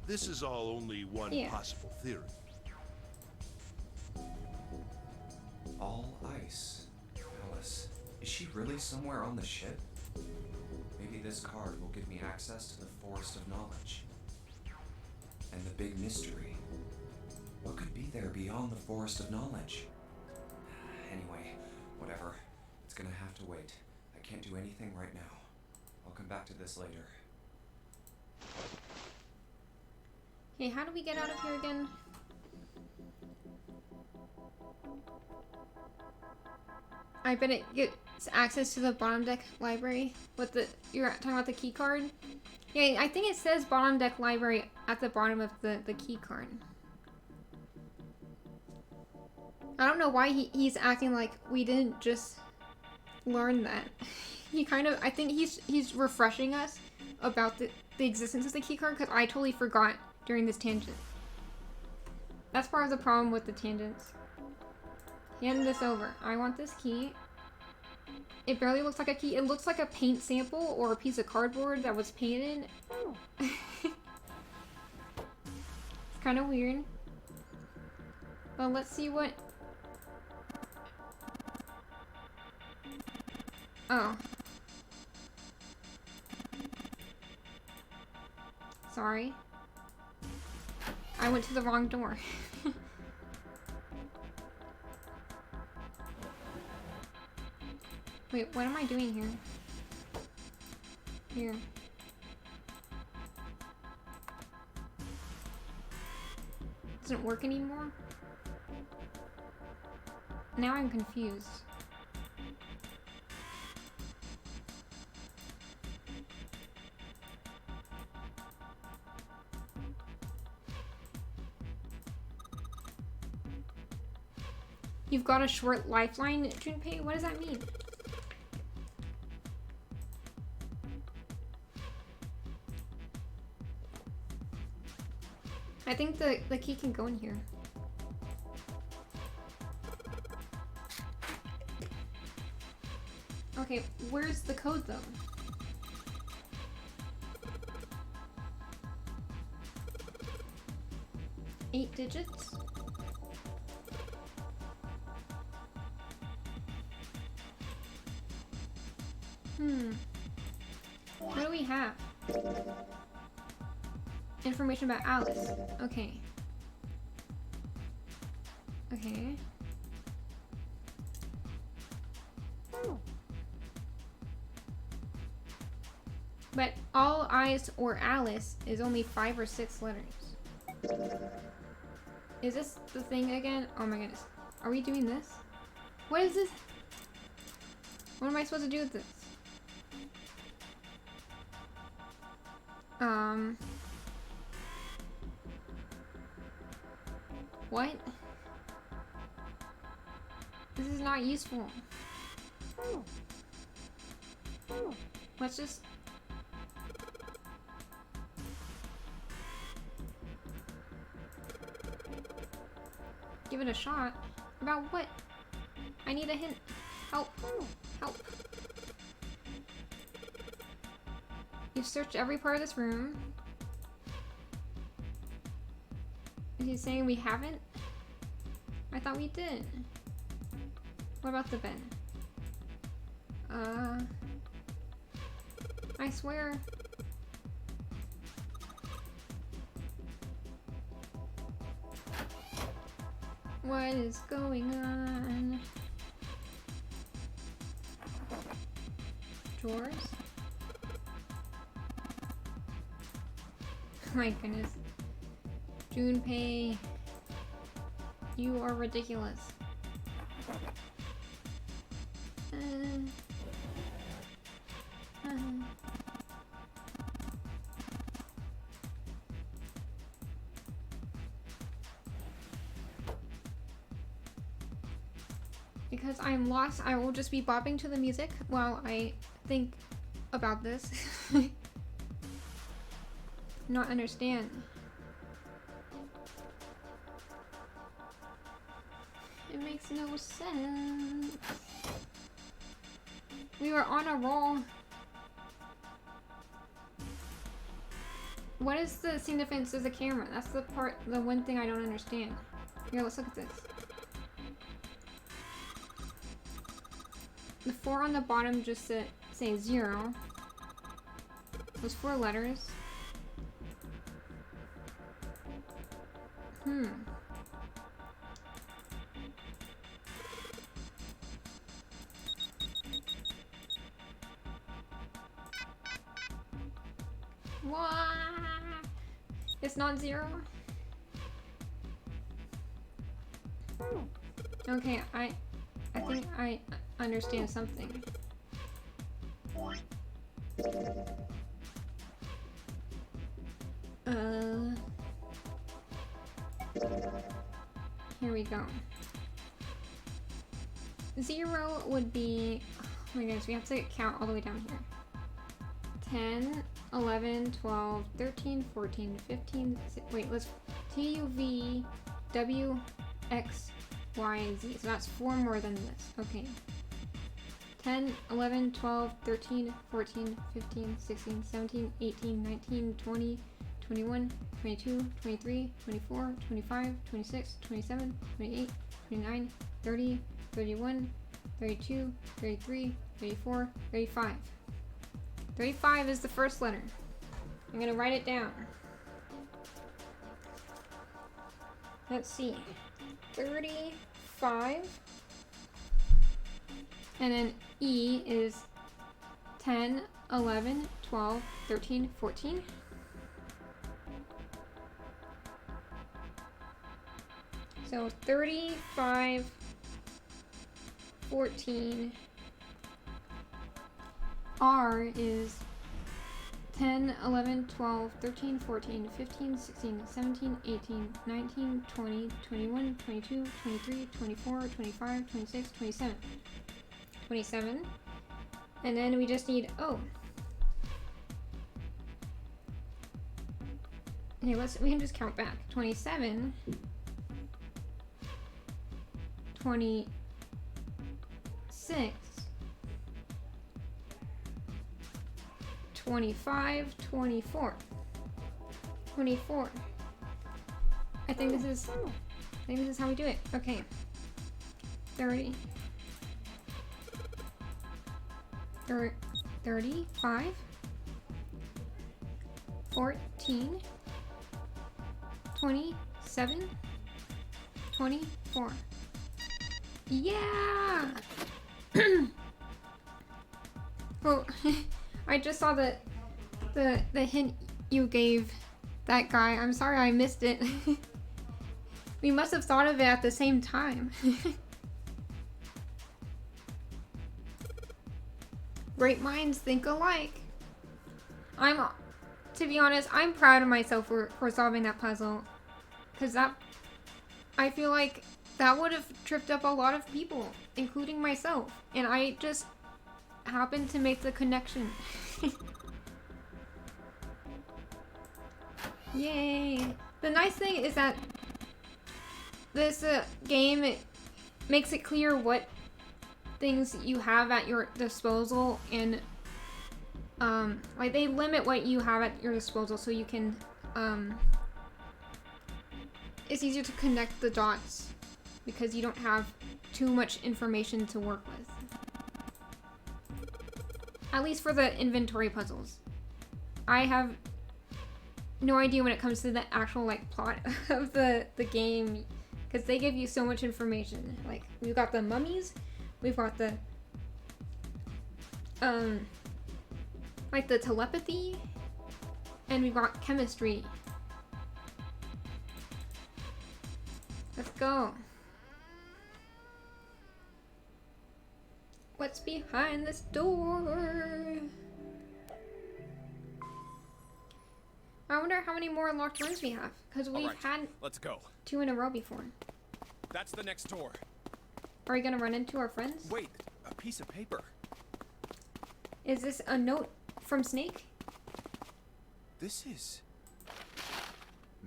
this is all only one Yeah. possible theory. All ice. Alice. Is she really somewhere on the ship? Maybe this card will give me access to the Forest of Knowledge. And the big mystery. What could be there beyond the Forest of Knowledge? Anyway, whatever. It's gonna have to wait. I can't do anything right now. I'll come back to this later. Okay, how do we get out of here again? I bet it gets access to the bottom deck library with the, you're talking about the key card? Yeah, I think it says bottom deck library at the bottom of the key card. I don't know why he's acting like we didn't just learn that. He kind of, I think he's refreshing us about the existence of the key card, because I totally forgot during this tangent. That's part of the problem with the tangents. Hand this over. I want this key. It barely looks like a key. It looks like a paint sample or a piece of cardboard that was painted. It's kind of weird. But let's see what... Oh. Sorry. I went to the wrong door. Wait, what am I doing here? Here. Doesn't work anymore? Now I'm confused. You've got a short lifeline, Junpei? What does that mean? I think the key can go in here. Okay, where's the code though? Eight digits? What do we have? Information about Alice. Okay. Okay. But all eyes or Alice is only 5 or 6 letters. Is this the thing again? Oh my goodness. Are we doing this? What is this? What am I supposed to do with this? What? This is not useful. Let's just... give it a shot. About what? I need a hint. Help. Help. You've searched every part of this room. Is he saying we haven't? I thought we did. What about the bed? I swear. What is going on? Drawers? My goodness. Junpei, you are ridiculous. Because I'm lost, I will just be bopping to the music while I think about this. Not understand. It makes no sense. We were on a roll. What is the significance of the camera? That's the one thing I don't understand. Here, let's look at this. The 4 on the bottom just say 0. Those 4 letters. What? It's not 0? Okay, I think I understand something. Here we go. 0 would be, oh my goodness, we have to count all the way down here. 10, 11, 12, 13, 14, 15, wait, let's, T, U, V, W, X, Y, Z. So that's 4 more than this. Okay. 10, 11, 12, 13, 14, 15, 16, 17, 18, 19, 20, 21, 22, 23, 24, 25, 26, 27, 28, 29, 30, 31, 32, 33, 34, 35. 35 is the first letter. I'm gonna write it down. Let's see. 35. And then E is 10, 11, 12, 13, 14. So 35, 14. R is 10, 11, 12, 13, 14, 15, 16, 17, 18, 19, 20, 21, 22, 23, 24, 25, 26, 27. 27. And then we just need O. Okay, we can just count back. 27. 26. 25, 24. 24. I think this is how we do it. Okay. 30. 35, 14, 27, 24. Yeah! Well, I just saw the hint you gave that guy. I'm sorry I missed it. We must have thought of it at the same time. Great minds think alike. To be honest, I'm proud of myself for solving that puzzle. Because I feel like that would have tripped up a lot of people, including myself. And I just happened to make the connection. Yay! The nice thing is that this game makes it clear what things you have at your disposal, and like they limit what you have at your disposal so you can it's easier to connect the dots because you don't have too much information to work with. At least for the inventory puzzles. I have no idea when it comes to the actual like plot of the game, because they give you so much information. Like we've got the mummies, we've got the like the telepathy, and we've got chemistry. Let's go. What's behind this door? I wonder how many more unlocked rooms we have, because we've had let's go. 2 in a row before. That's the next door. Are we gonna run into our friends? Wait, a piece of paper. Is this a note from Snake? This is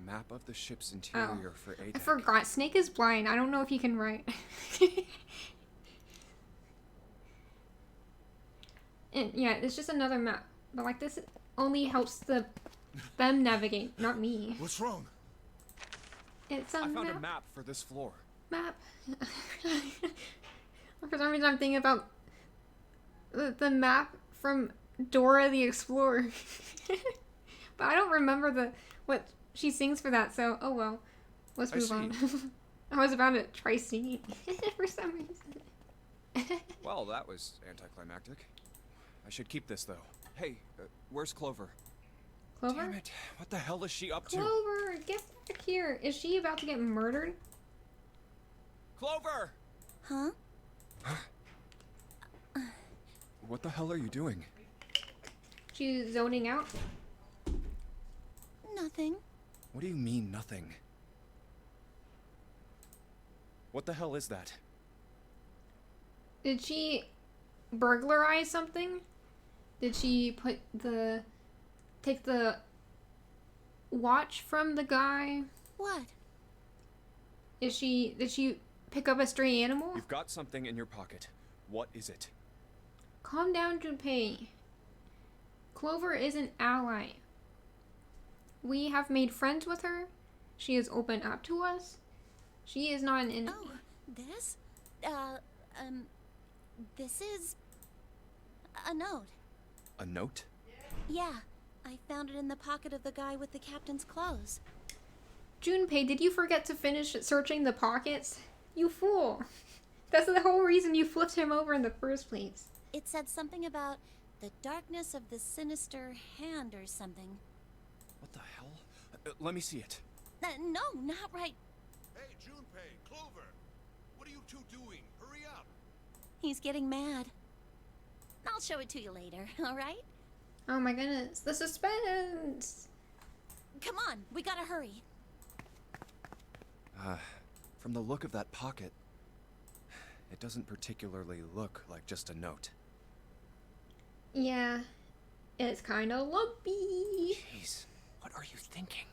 map of the ship's interior for A I deck. forgot. Snake is blind. I don't know if he can write. And yeah, it's just another map. But like this only helps them navigate, not me. What's wrong? It's a I found map. a map for this floor. Map. For some reason I'm thinking about the map from Dora the Explorer. But I don't remember what she sings for that, so oh well. Let's move on. I was about to try singing for some reason. Well, that was anticlimactic. I should keep this though. Hey, where's Clover? Clover? Damn it! What the hell is she up to? Clover, get back here. Is she about to get murdered? Clover! Huh? What the hell are you doing? She's zoning out. Nothing. What do you mean, nothing? What the hell is that? Did she burglarize something? Did she take the watch from the guy? What? Did she pick up a stray animal? You've got something in your pocket. What is it? Calm down, Junpei. Clover is an ally. We have made friends with her. She has opened up to us. She is not an enemy. Oh, this? This is a note. A note? Yeah, I found it in the pocket of the guy with the captain's clothes. Junpei, did you forget to finish searching the pockets? You fool. That's the whole reason you flipped him over in the first place. It said something about the darkness of the sinister hand or something. What the hell? Let me see it. No, not right. Hey, Junpei, Clover! What are you two doing? Hurry up! He's getting mad. I'll show it to you later, alright? Oh my goodness, the suspense! Come on, we gotta hurry. From the look of that pocket, it doesn't particularly look like just a note. Yeah, it's kind of lumpy. Jeez, what are you thinking?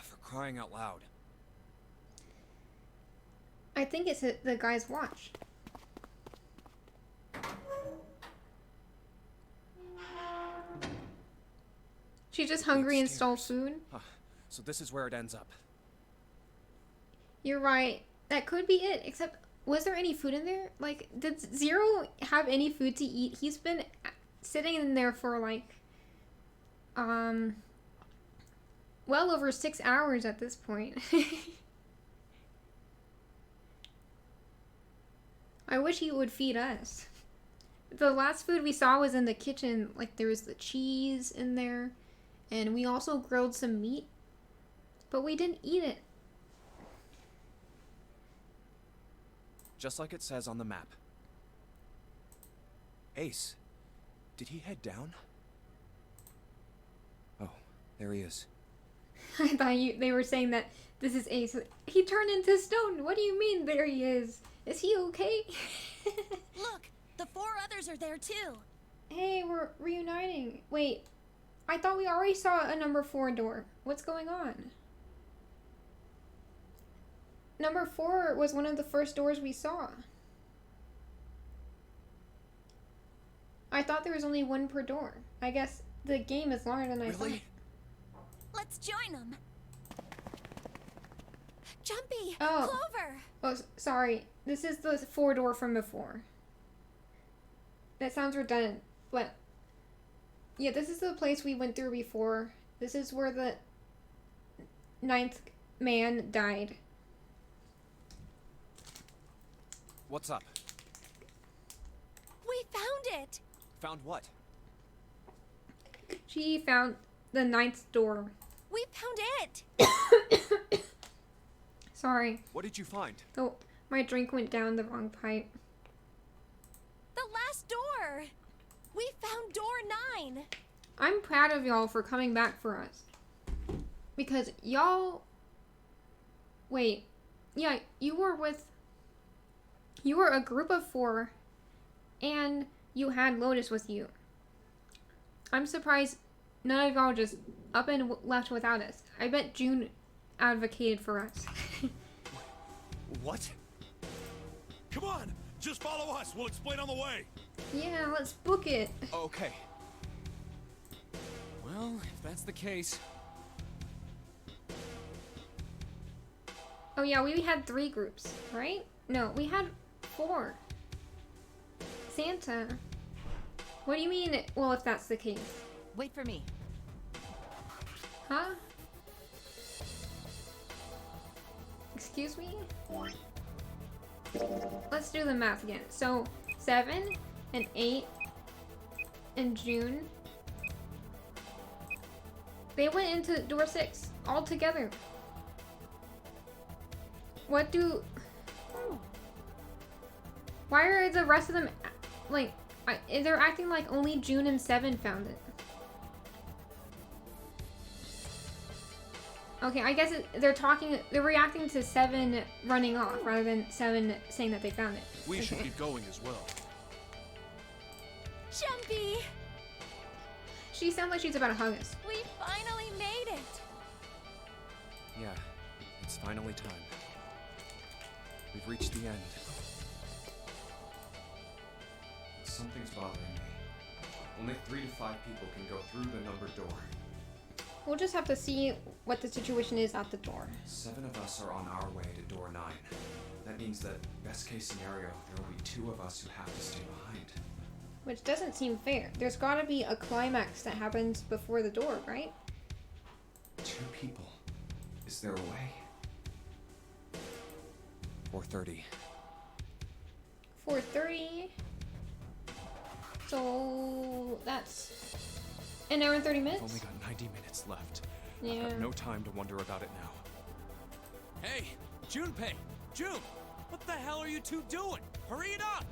For crying out loud. I think it's the guy's watch. She's just hungry and stole food. So this is where it ends up. You're right. That could be it. Except, was there any food in there? Like, did Zero have any food to eat? He's been sitting in there for like, well over 6 hours at this point. I wish he would feed us. The last food we saw was in the kitchen. Like, there was the cheese in there. And we also grilled some meat. But we didn't eat it. Just like it says on the map. Ace, did he head down? Oh, there he is. I thought they were saying that this is Ace. He turned into stone. What do you mean there he is? Is he okay? Look, the 4 others are there too. Hey, we're reuniting. Wait, I thought we already saw a number 4 door. What's going on? Number 4 was one of the first doors we saw. I thought there was only one per door. I guess the game is longer than I thought. Really? Let's join them. Jumpy! Oh. Clover! Oh, sorry. This is the 4 door from before. That sounds redundant, but yeah, this is the place we went through before. This is where the 9th man died. What's up? We found it! Found what? She found the 9th door. We found it! Sorry. What did you find? Oh, my drink went down the wrong pipe. The last door! We found door 9! I'm proud of y'all for coming back for us. Because y'all... Wait. Yeah, you were a group of 4. And you had Lotus with you. I'm surprised none of y'all just up and left without us. I bet June advocated for us. What? Come on! Just follow us! We'll explain on the way! Yeah, let's book it. Okay. Well, if that's the case... Oh yeah, we had 3 groups, right? No, we had 4. Santa. What do you mean, well, if that's the case? Wait for me. Huh? Excuse me? Let's do the math again. So, 7 and 8 and June. They went into door 6 all together. What do... Why are the rest of them... Like, they're acting like only June and 7 found it. Okay, I guess they're reacting to 7 running off rather than 7 saying that they found it. We should get going as well. Jumpy! She sounds like she's about to hug us. We finally made it! Yeah, it's finally time. We've reached the end. Something's bothering me. Only 3 to 5 people can go through the numbered door. We'll just have to see what the situation is at the door. 7 of us are on our way to door 9. That means that, best case scenario, there will be 2 of us who have to stay behind. Which doesn't seem fair. There's gotta be a climax that happens before the door, right? 2 people. Is there a way? 4:30. 4:30. So that's an hour and 30 minutes. I've only got 90 minutes left. Yeah. I've got no time to wonder about it now. Hey, Junpei! June! What the hell are you 2 doing? Hurry it up!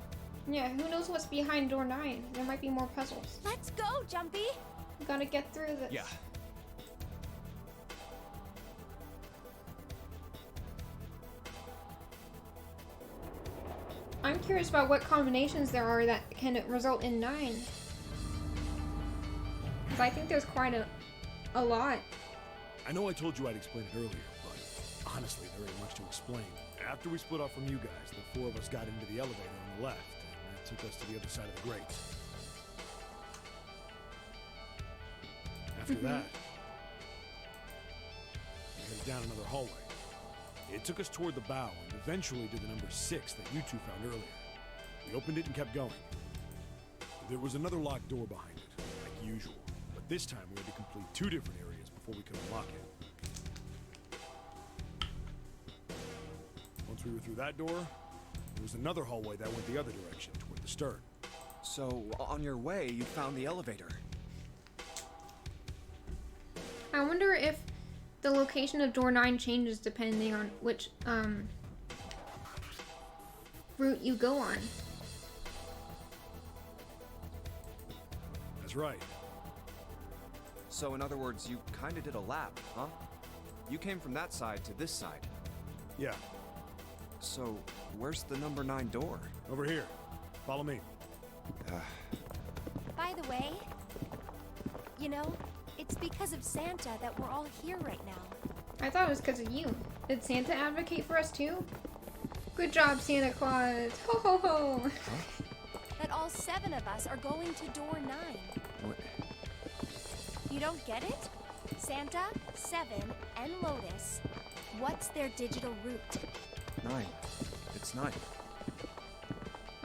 Yeah, who knows what's behind door 9? There might be more puzzles. Let's go, Jumpy! We gotta get through this. Yeah. I'm curious about what combinations there are that can result in 9. Because I think there's quite a lot. I know I told you I'd explain it earlier, but honestly, there ain't much to explain. After we split off from you guys, the 4 of us got into the elevator on the left, and that took us to the other side of the grates. After that, we headed down another hallway. It took us toward the bow and eventually to the number 6 that you 2 found earlier. We opened it and kept going. There was another locked door behind it, like usual. But this time we had to complete 2 different areas before we could unlock it. Once we were through that door, there was another hallway that went the other direction, toward the stern. So, on your way, you found the elevator. I wonder if the location of door 9 changes depending on which route you go on. That's right. So, in other words, you kinda did a lap, huh? You came from that side to this side. Yeah, So, where's the number 9 door? over here. Follow me. By the way, you know, it's because of Santa that we're all here right now. I thought it was because of you. Did Santa advocate for us too? Good job, Santa Claus. Ho ho ho. That all 7 of us are going to door 9. What? You don't get it? Santa, 7, and Lotus. What's their digital route? 9. It's 9.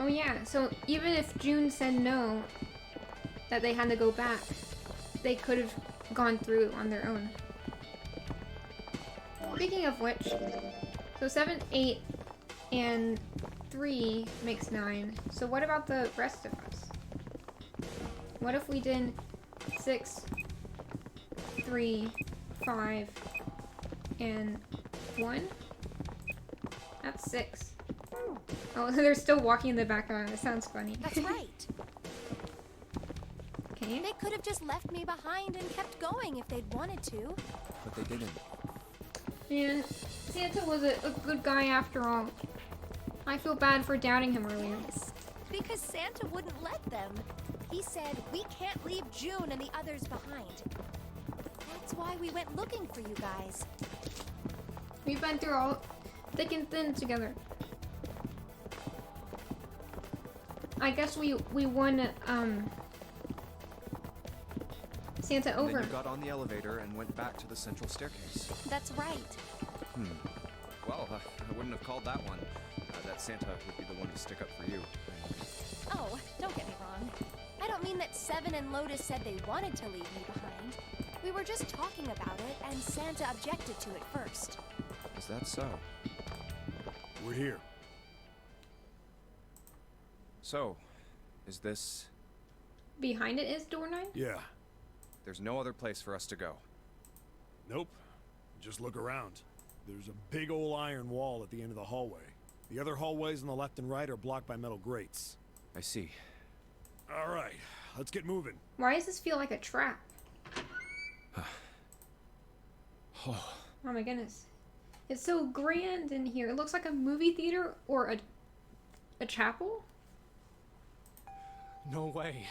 Oh yeah, so even if June said no, that they had to go back, they could have gone through on their own. Speaking of which, so 7, 8, and 3 makes 9. So what about the rest of us? What if we did 6, 3, 5, and 1? That's 6. Oh, they're still walking in the background. It sounds funny. That's right. Okay. They could have just left me behind and kept going if they'd wanted to. But they didn't. Yeah, Santa was a good guy after all. I feel bad for doubting him earlier. Yes, because Santa wouldn't let them. He said, we can't leave June and the others behind. That's why we went looking for you guys. We've been through all thick and thin together. I guess we won Santa And over. then you got on the elevator and went back to the central staircase. That's right. Well, I wouldn't have called that one. That Santa would be the one to stick up for you. Oh, don't get me wrong. I don't mean that 7 and Lotus said they wanted to leave me behind. We were just talking about it, and Santa objected to it first. Is that so? We're here. So, is this... Behind it is door 9? Yeah. There's no other place for us to go. Nope. Just look around. There's a big old iron wall at the end of the hallway. The other hallways on the left and right are blocked by metal grates. I see. All right, let's get moving. Why does this feel like a trap? Oh, Oh my goodness. It's so grand in here. It looks like a movie theater or a chapel. no way.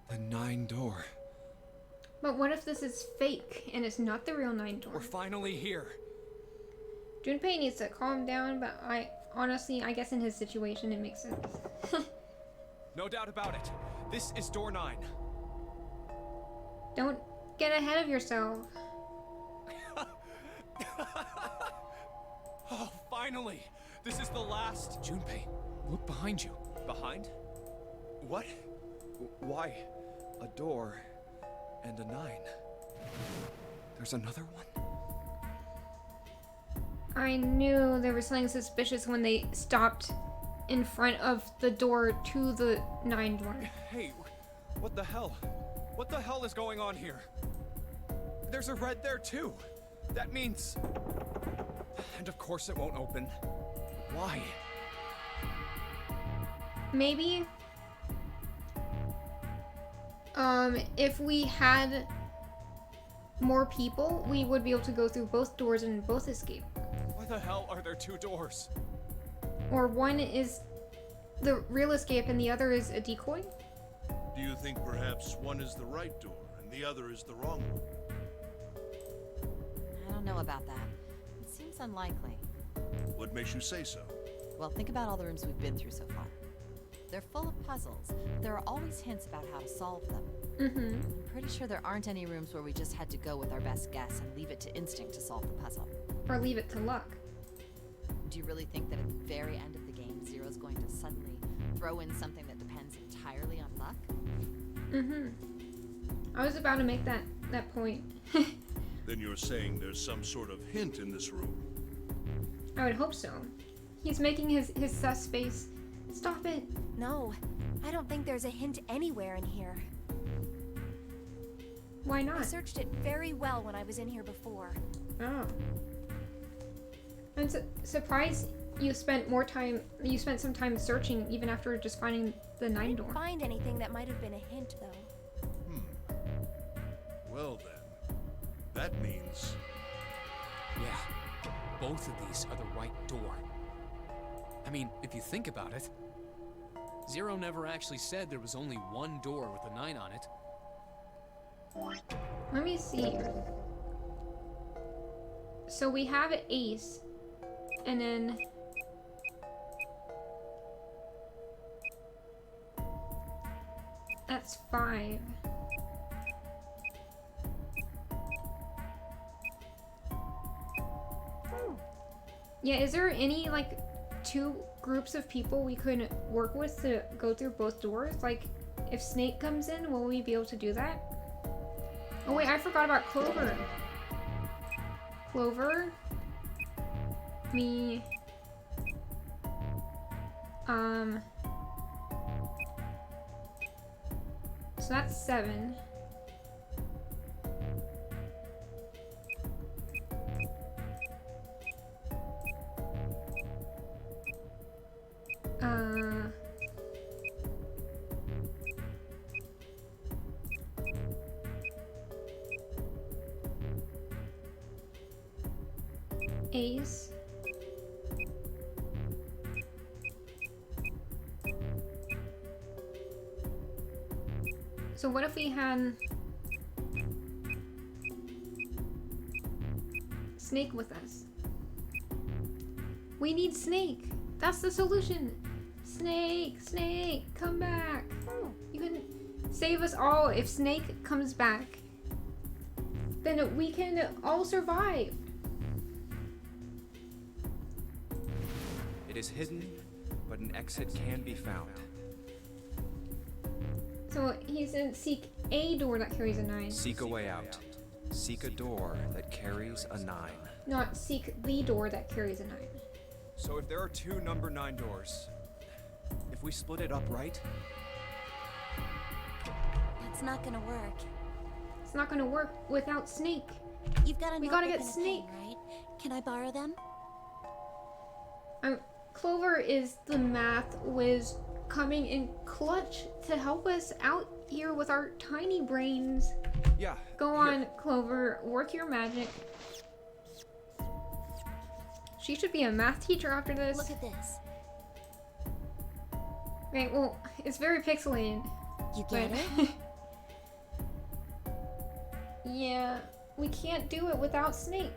The 9 door. But what if this is fake and it's not the real 9 door? We're finally here. Junpei needs to calm down, but I guess in his situation it makes sense. No doubt about it. This is door 9. Don't get ahead of yourself. Oh, finally! This is the last. Junpei, look behind you. Behind? What? Why? A door and a 9. There's another one? I knew there was something suspicious when they stopped in front of the door to the 9 door. Hey, what the hell? What the hell is going on here? There's a red there too. That means... And of course it won't open. Why? Maybe if we had more people, we would be able to go through both doors and both escape. Why the hell are there 2 doors? Or one is the real escape and the other is a decoy? Do you think perhaps one is the right door and the other is the wrong one? I don't know about that. It seems unlikely. What makes you say so? Well, think about all the rooms we've been through so far. They're full of puzzles. There are always hints about how to solve them. Mm-hmm. I'm pretty sure there aren't any rooms where we just had to go with our best guess and leave it to instinct to solve the puzzle. Or leave it to luck. Do you really think that at the very end of the game, Zero's going to suddenly throw in something that depends entirely on luck? Mm-hmm. I was about to make that point. Then you're saying there's some sort of hint in this room? I would hope so. He's making his sus face. Stop it. No, I don't think there's a hint anywhere in here. Why I not? searched it very well when I was in here before. Oh. I'm surprised you spent some time searching even after just finding the 9 I door. didn't find anything that might have been a hint, though. Well then, that means... Yeah, both of these are the right door. I mean, if you think about it, Zero never actually said there was only one door with a 9 on it. Let me see. So we have an ace, and then that's 5. Yeah, is there any like 2 groups of people we could work with to go through both doors? Like, if Snake comes in, will we be able to do that? Oh wait, I forgot about Clover. Clover, me, so that's 7. Ace. So what if we had Snake with us? We need Snake. That's the solution. Snake, Snake, come back. You can save us all. If Snake comes back, then we can all survive. It is hidden, but an exit can be found. So he's in seek a door that carries a 9. Seek a way out. Seek a door that carries a 9. Not seek the door that carries a 9. So if there are 2 number 9 doors, if we split it up right, That's not gonna work. It's not gonna work without Snake. You've got a We gotta notebook get and a pen, Snake. right? Can I borrow them? Clover is the math whiz coming in clutch to help us out here with our tiny brains. yeah. Go here. on, Clover, work your magic. She should be a math teacher after this. Look at this. Right, well, it's very pixelated. You get but it? yeah, we can't do it without Snake.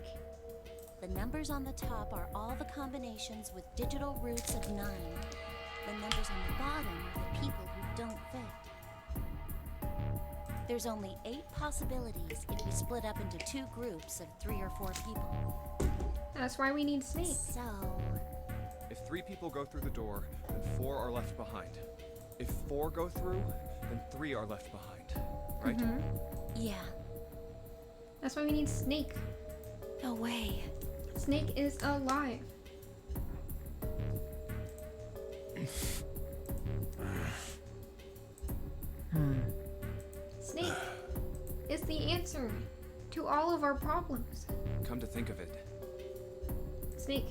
The numbers on the top are all the combinations with digital roots of 9. The numbers on the bottom are the people who don't fit. There's only 8 possibilities if we split up into 2 groups of 3 or 4 people. That's why we need Snake. So, If 3 people go through the door, then 4 are left behind. If 4 go through, then 3 are left behind. Right? yeah. That's why we need Snake. No way. Snake is alive. Snake is the answer to all of our problems. Come to think of it, Snake,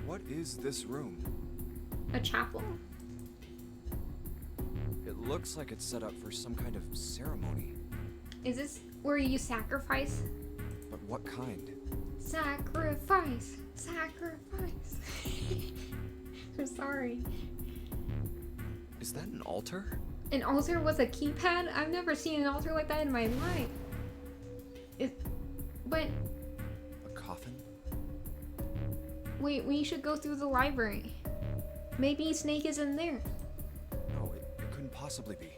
what is this room? a chapel? It looks like it's set up for some kind of ceremony. Is this where you sacrifice? But what kind? Sacrifice! Sacrifice! I'm sorry. Is that an altar? An altar with a keypad? I've never seen an altar like that in my life. But A coffin? wait, we should go through the library. Maybe Snake is in there. No, it couldn't possibly be.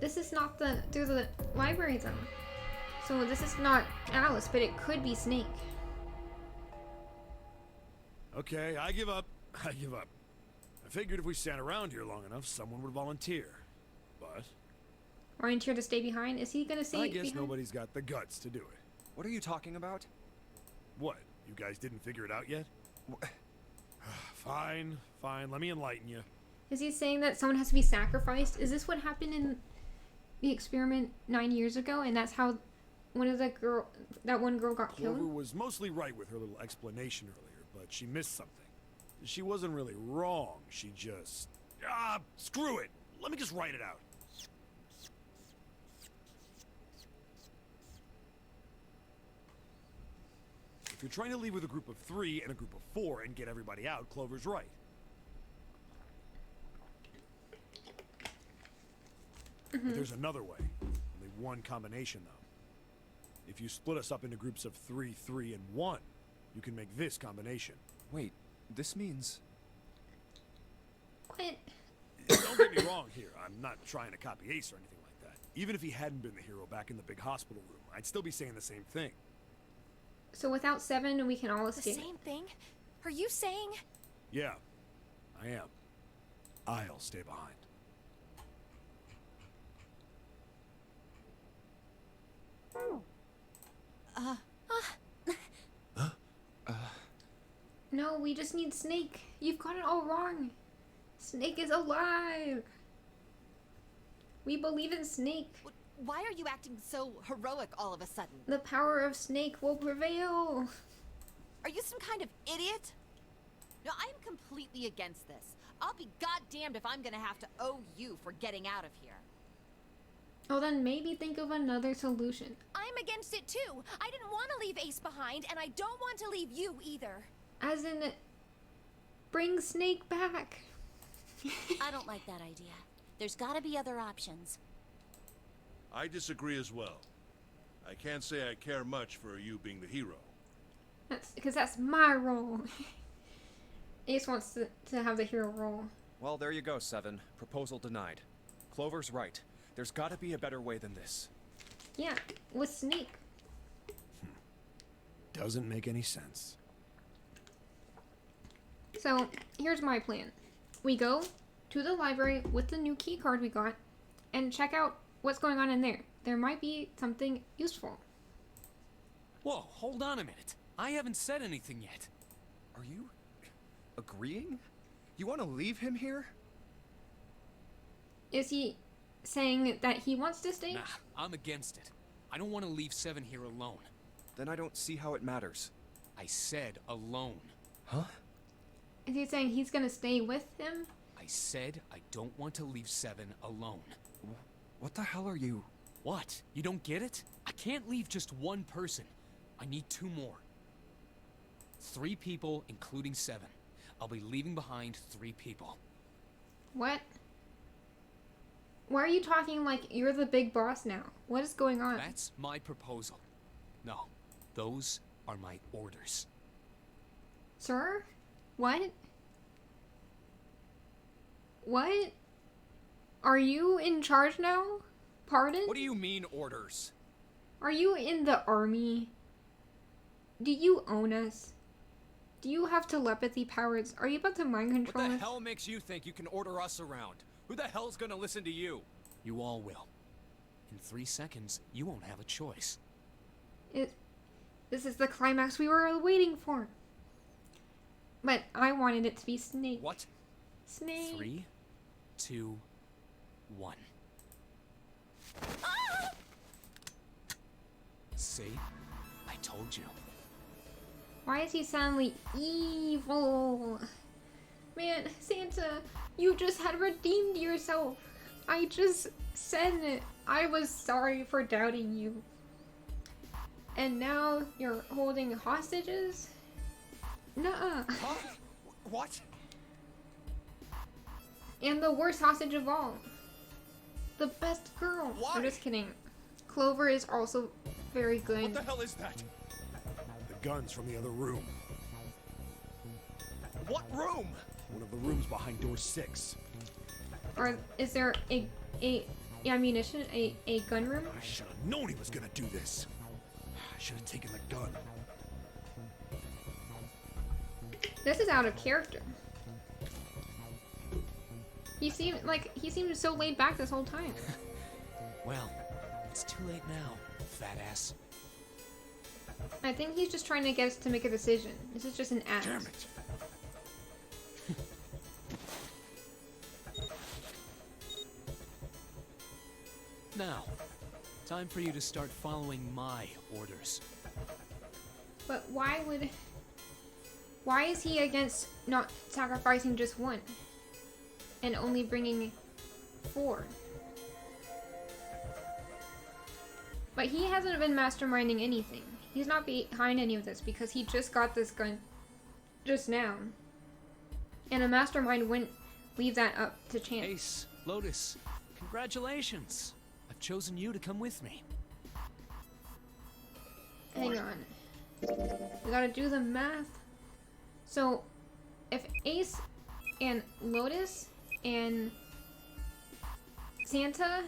This is not through the library though. So this is not Alice, but it could be Snake. Okay, I give up. I give up. I figured if we sat around here long enough, someone would volunteer. But Volunteer to stay behind? Is he gonna stay I guess behind? nobody's got the guts to do it. What are you talking about? What? You guys didn't figure it out yet? Fine, fine. Let me enlighten you. Is he saying that someone has to be sacrificed? Is this what happened in the experiment 9 years ago, and that's how that one girl got Clover killed? was mostly right with her little explanation earlier, but she missed something. She wasn't really wrong. She just... screw it. Let me just write it out. If you're trying to leave with a group of 3 and a group of 4 and get everybody out, Clover's right. But there's another way. Only one combination, though. If you split us up into groups of 3, 3, and 1, you can make this combination. Wait, this means... What? Don't get me wrong here. I'm not trying to copy Ace or anything like that. Even if he hadn't been the hero back in the big hospital room, I'd still be saying the same thing. So without 7, we can all The escape. same thing? Are you saying? Yeah, I am. I'll stay behind. No, we just need Snake. You've got it all wrong. Snake is alive. We believe in Snake. Why are you acting so heroic all of a sudden? The power of Snake will prevail. Are you some kind of idiot? No, I am completely against this. I'll be goddamned if I'm gonna have to owe you for getting out of here. Oh, then maybe think of another solution. I'm against it too. I didn't want to leave Ace behind, and I don't want to leave you either. As in, bring Snake back. I don't like that idea. There's gotta be other options. I disagree as well. I can't say I care much for you being the hero. That's because that's my role. Ace wants to have the hero role. Well, there you go, 7. Proposal denied. Clover's right. There's gotta be a better way than this. Yeah, with Snake. Doesn't make any sense. So, here's my plan. We go to the library with the new key card we got and check out what's going on in there. There might be something useful. Whoa, hold on a minute. I haven't said anything yet. Are you... agreeing? You want to leave him here? Is he saying that he wants to stay? Nah, I'm against it. I don't want to leave 7 here alone. Then I don't see how it matters. I said alone. Huh? Is he saying he's gonna stay with him? I said I don't want to leave 7 alone. What the hell are you... What? You don't get it? I can't leave just one person. I need 2 more. 3 people, including 7. I'll be leaving behind 3 people. What? Why are you talking like you're the big boss now? What is going on? That's my proposal. No, those are my orders. Sir? What? What? Are you in charge now? Pardon? What do you mean, orders? Are you in the army? Do you own us? Do you have telepathy powers? Are you about to mind What control the us? hell makes you think you can order us around? Who the hell's gonna listen to you? You all will. In 3 seconds, you won't have a choice. This is the climax we were waiting for. But I wanted it to be Snake. What? Snake. 3, 2, 1. See? I told you. Why is he suddenly evil? Man, Santa, you just had redeemed yourself. I just said it. I was sorry for doubting you. And now you're holding hostages? Nuh-uh. Huh? What? And the worst hostage of all. The best girl. Why? I'm just kidding. Clover is also very good. What the hell is that? The gun's from the other room. What room? One of the rooms behind door 6. Or is there a ammunition, a gun room? I should have known he was gonna do this. should have taken the gun. This is out of character. He seemed so laid back this whole time. Well, it's too late now, fat ass. I think he's just trying to get us to make a decision. This is just an act. Damn it. Now, time for you to start following my orders. But why is he against not sacrificing just one? And only bringing 4? But he hasn't been masterminding anything. He's not behind any of this because he just got this gun just now. And a mastermind wouldn't leave that up to chance. Ace, Lotus, congratulations. I've chosen you to come with me. Hang on. We gotta do the math. So, if Ace and Lotus and Santa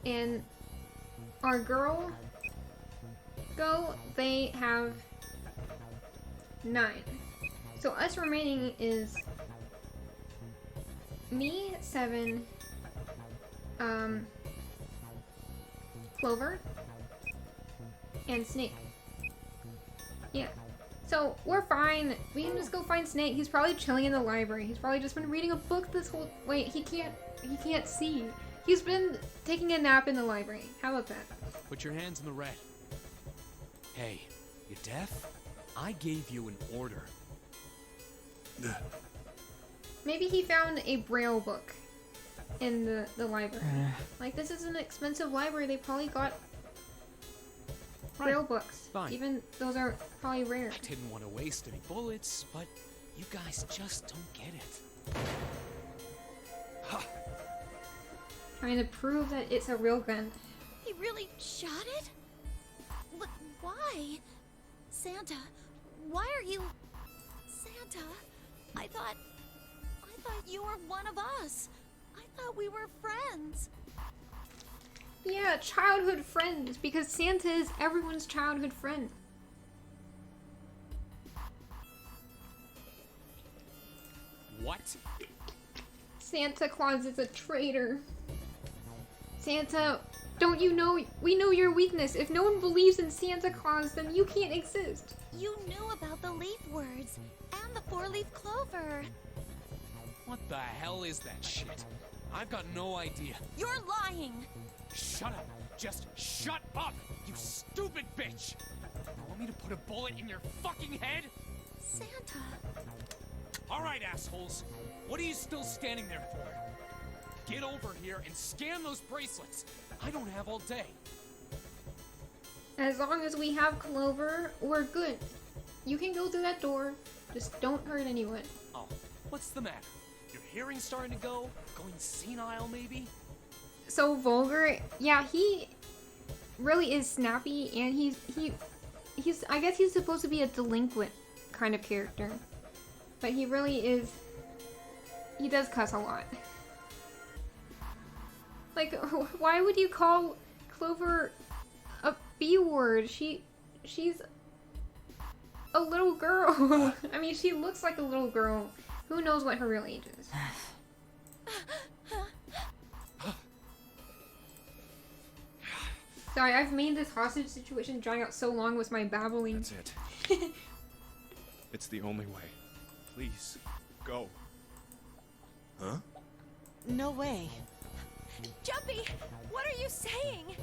and our girl go, they have 9. So us remaining is me, 7, Clover, and Snake. Yeah. So we're fine. We can just go find Snake. He's probably chilling in the library. He's probably just been reading a book this whole. Wait, he can't see. He's been taking a nap in the library. How about that? Put your hands in the red. Hey, you deaf? I gave you an order. Maybe he found a Braille book in the library. Like, this is an expensive library. They probably got Braille books. Fine. Even those are probably rare. I didn't want to waste any bullets, but you guys just don't get it. Ha! Trying to prove that it's a real gun. He really shot it? Why? Santa, why are you... Santa, I thought you were one of us. I thought we were friends. Yeah, childhood friends, because Santa is everyone's childhood friend. What? Santa Claus is a traitor. Santa, don't you know, we know your weakness. If no one believes in Santa Claus, then you can't exist. You knew about the leaf words and the 4-leaf clover. What the hell is that shit? I've got no idea. You're lying. Shut up. Just shut up, you stupid bitch. You want me to put a bullet in your fucking head? Santa. All right, assholes. What are you still standing there for? Get over here and scan those bracelets. I don't have all day. As long as we have Clover, we're good. You can go through that door. Just don't hurt anyone. Oh, what's the matter? Your hearing's starting to go? Going senile, maybe? So vulgar. Yeah, he really is snappy, and he's I guess he's supposed to be a delinquent kind of character. But he really is, he does cuss a lot. Like, why would you call Clover a B word? She's a little girl. I mean, she looks like a little girl. Who knows what her real age is? Sorry, I've made this hostage situation drag out so long with my babbling. That's it. It's the only way. Please, go. Huh? No way. Jumpy, what are you saying?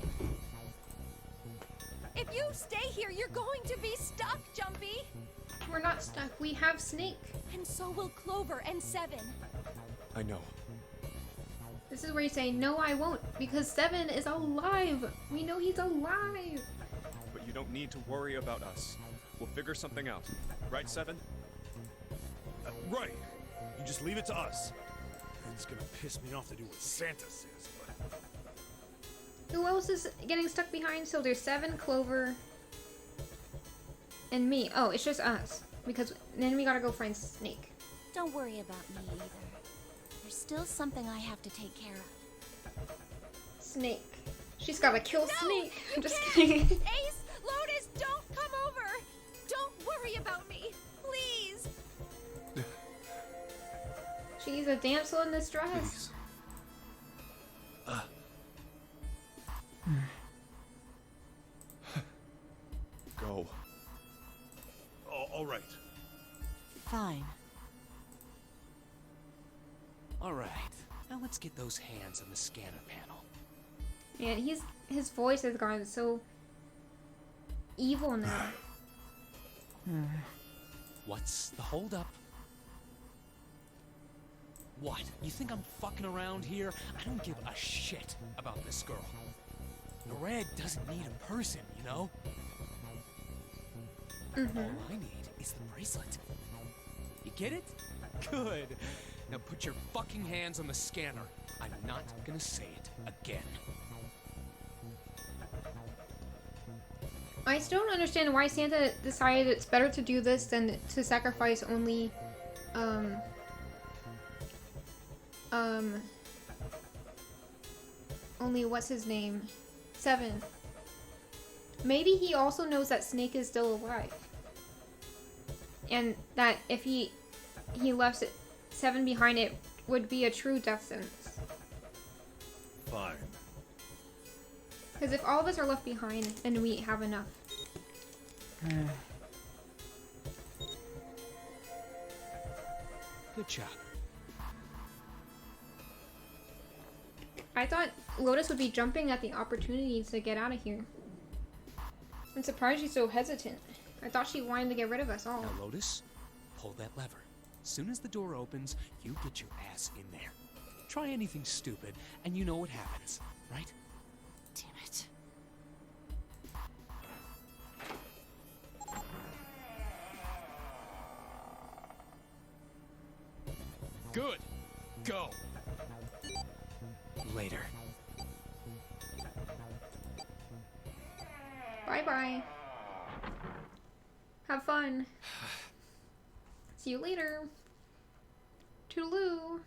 If you stay here, you're going to be stuck, Jumpy. We're not stuck. We have Snake. And so will Clover and Seven. I know. This is where you say, no, I won't, because Seven is alive. We know he's alive. But you don't need to worry about us. We'll figure something out. Right, Seven? Right. You just leave it to us. It's gonna piss me off to do what Santa says, but... Who else is getting stuck behind? So there's Seven, Clover, and me. Oh, it's just us. Because then we gotta go find Snake. Don't worry about me either. There's still something I have to take care of. Snake. She's gotta kill No, Snake. I'm you just can't. kidding. Ace, Lotus, don't come over. Don't worry about me, please. She's a damsel in distress. Please. Go. All right. Fine. All right, now let's get those hands on the scanner panel. Man, his voice has gone so evil now. What's the holdup? What? You think I'm fucking around here? I don't give a shit about this girl. The red doesn't need a person, you know? All I need is the bracelet. You get it? Good. Now put your fucking hands on the scanner. I'm not gonna say it again. I still don't understand why Santa decided it's better to do this than to sacrifice only, only what's his name? 7. Maybe he also knows that Snake is still alive. And that if he left 7 behind, it would be a true death sentence. Fine. Because if all of us are left behind, then we have enough. Good job. I thought Lotus would be jumping at the opportunity to get out of here. I'm surprised she's so hesitant. I thought she wanted to get rid of us all. Now, Lotus, pull that lever. As soon as the door opens, you get your ass in there. Try anything stupid, and you know what happens, right? Damn it. Good. Go. Later. Bye-bye. Have fun. See you later. Toodaloo.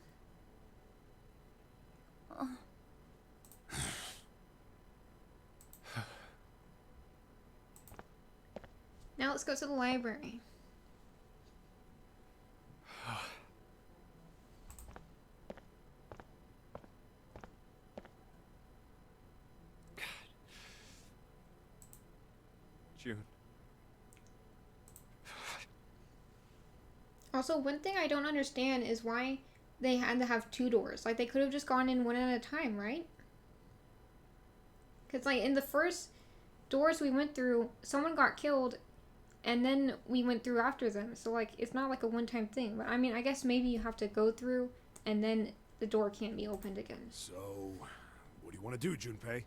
Now let's go to the library. June. Also, one thing I don't understand is why they had to have 2 doors. Like, they could have just gone in one at a time, right? Because, like, in the first doors we went through, someone got killed, and then we went through after them. So, like, it's not like a one-time thing. But, I mean, I guess maybe you have to go through, and then the door can't be opened again. So, what do you want to do, Junpei?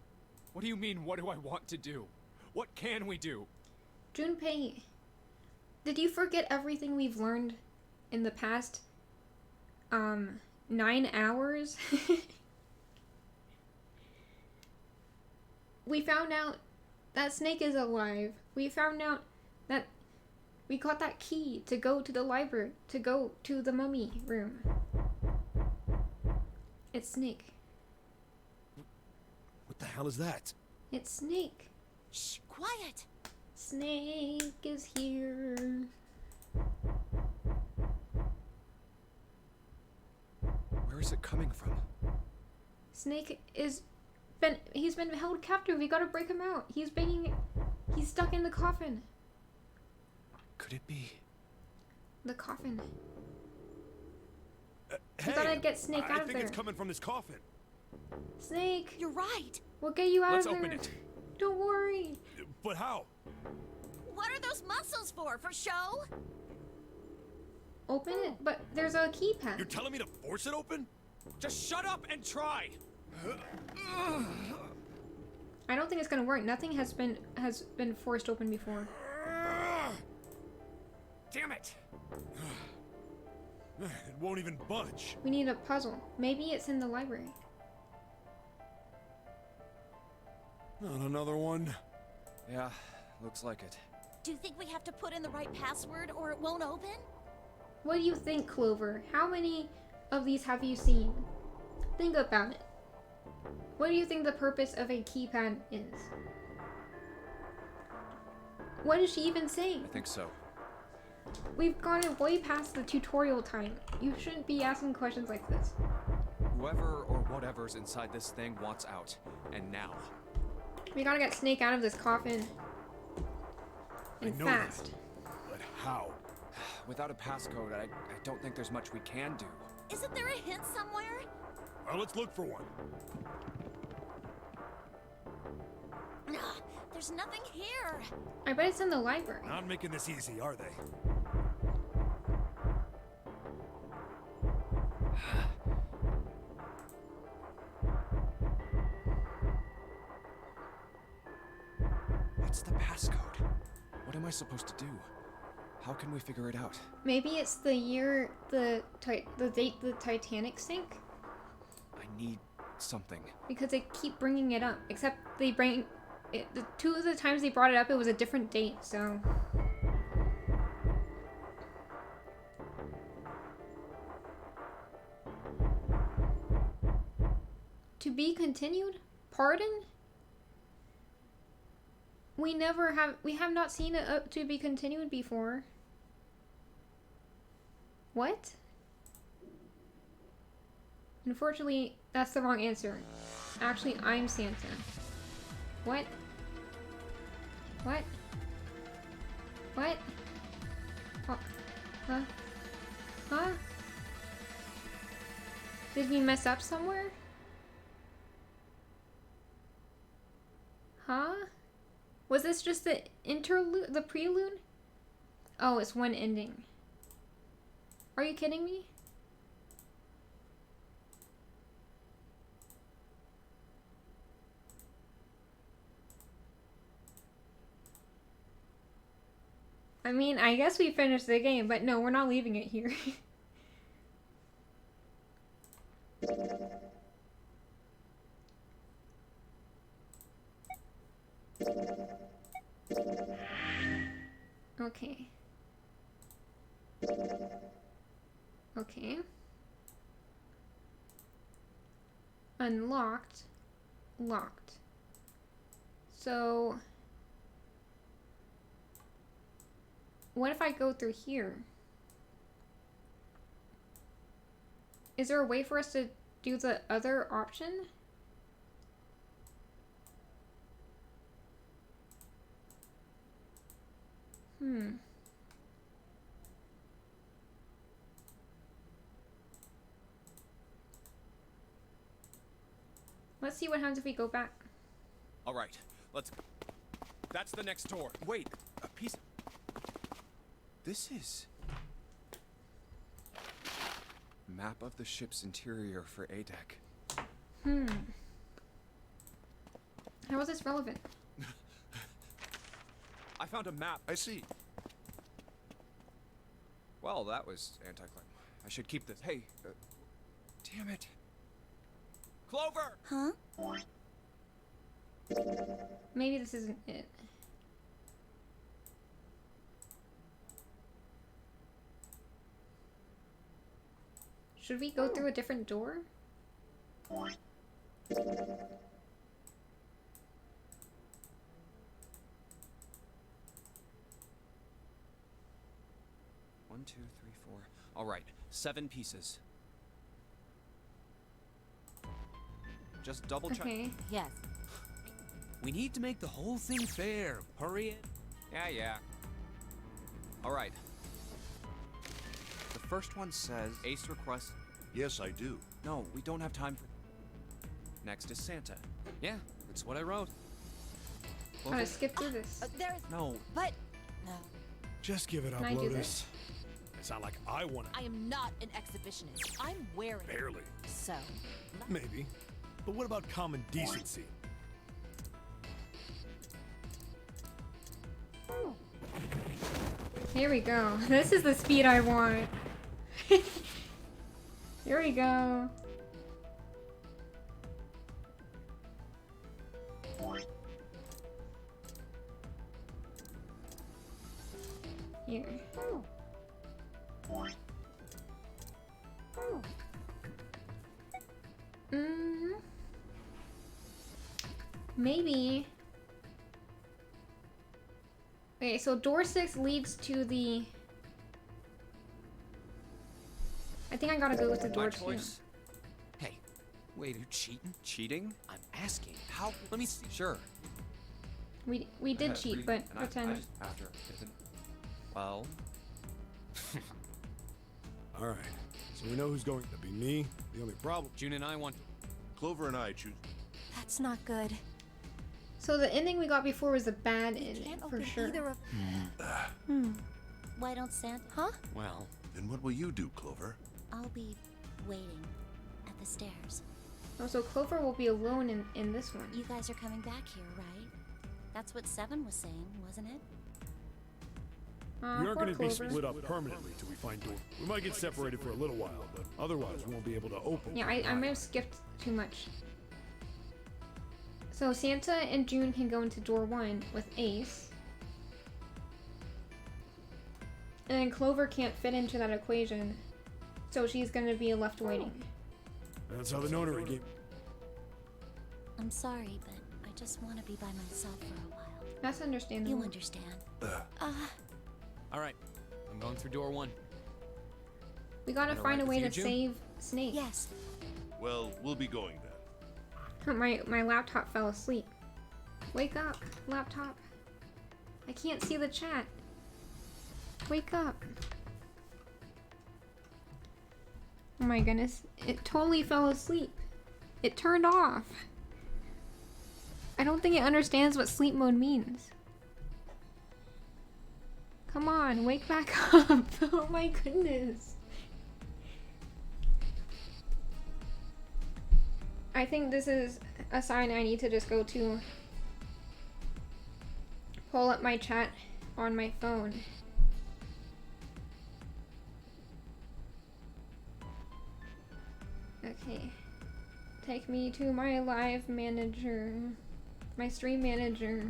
What do you mean, what do I want to do? What can we do? Junpei, did you forget everything we've learned in the past 9 hours? We found out that Snake is alive. We found out that we got that key to go to the library, to go to the mummy room. It's Snake. What the hell is that? It's Snake. Shh, quiet. Snake is here. Where is it coming from? Snake he's been held captive. We gotta break him out. He's stuck in the coffin. Could it be? The coffin. Hey, gotta get Snake out I of think it's there. coming from this coffin. Snake, You're right. we'll get you out Let's of there. open it. Don't worry. But how? What are those muscles for? For show? Open it, but there's a keypad. You're telling me to force it open? Just shut up and try! I don't think it's gonna work. Nothing has been forced open before. Damn it! It won't even budge. We need a puzzle. Maybe it's in the library. Not another one. Yeah, looks like it. Do you think we have to put in the right password or it won't open? What do you think, Clover? How many of these have you seen? Think about it. What do you think the purpose of a keypad is? What did she even say? I think so. We've gone way past the tutorial time. You shouldn't be asking questions like this. Whoever or whatever's inside this thing wants out. And now. We gotta get Snake out of this coffin. And I know fast. that, but how? Without a passcode, I don't think there's much we can do. Isn't there a hint somewhere? Well, let's look for one. Ugh, there's nothing here. I bet it's in the library. Not making this easy, are they? It's the passcode. What am I supposed to do? How can we figure it out? Maybe it's the year the date the Titanic sank, I need something. because they keep bringing it up. Except they bring it, the two of the times they brought it up, it was a different date. So to be continued. Pardon? We have not seen it up to be continued before. What? Unfortunately, that's the wrong answer. Actually, I'm Santa. What? What? What? Huh? Huh? Huh? Did we mess up somewhere? Huh? Was this just the interlude, the prelude? Oh, it's one ending. Are you kidding me? I mean, I guess we finished the game, but no, we're not leaving it here. Okay. Okay. Unlocked. Locked. So... what if I go through here? Is there a way for us to do the other option? Let's see what happens if we go back. All right, let's... That's the next door. Wait, a piece... This is... Map of the ship's interior for ADEC. How is this relevant? I found a map. I see. Well, that was anticlimactic. I should keep this. Hey, damn it. Clover! Huh? Maybe this isn't it. Should we go through a different door? One, two, three, four. All right, 7 pieces. Just double check. Okay. Yes. We need to make the whole thing fair. Hurry it. Yeah. All right. The first one says Ace request. Yes, I do. No, we don't have time for... Next is Santa. Yeah, that's what I wrote. Gotta skip through this. There's... No. But... No. Just give it up, Can I do Lotus. this? It's not like I want to. I am not an exhibitionist. I'm wearing it. Barely. So... Maybe. But what about common decency? Here we go. This is the speed I want. Here we go. Here. maybe... Okay, so door 6 leads to the... I think I gotta go with the My door 2. choice? Hey, wait, are you cheating? Cheating? I'm asking. How? Let me see. Sure. We did cheat, Read- but and pretend. I just after. Well, All right. So we know who's going to be me. The only problem. June and I want. Clover and I choose. That's not good. So the ending we got before was a bad ending, Can't for open sure. either of. Why don't Santa? Huh? Well, Then what will you do, Clover? I'll be waiting at the stairs. Oh, so Clover will be alone in this one. You guys are coming back here, right? That's what Seven was saying, wasn't it? We aren't Poor going to be Clover. split up permanently till we find door. We might get separated for a little while, but otherwise we won't be able to open. Yeah, I might have skipped too much. So Santa and June can go into door 1 with Ace. And then Clover can't fit into that equation. So she's gonna be left waiting. That's how the notary game. I'm sorry, but I just want to be by myself for a while. That's understandable. You understand? all right. I'm going through door 1. We gotta Alright find a with way you, to June? save Snake. Yes. Well, we'll be going then. My laptop fell asleep. Wake up, laptop. I can't see the chat. Wake up. Oh my goodness. It totally fell asleep. It turned off. I don't think it understands what sleep mode means. Come on, wake back up. Oh my goodness. I think this is a sign I need to just go to pull up my chat on my phone. Okay. Take me to my live manager. My stream manager.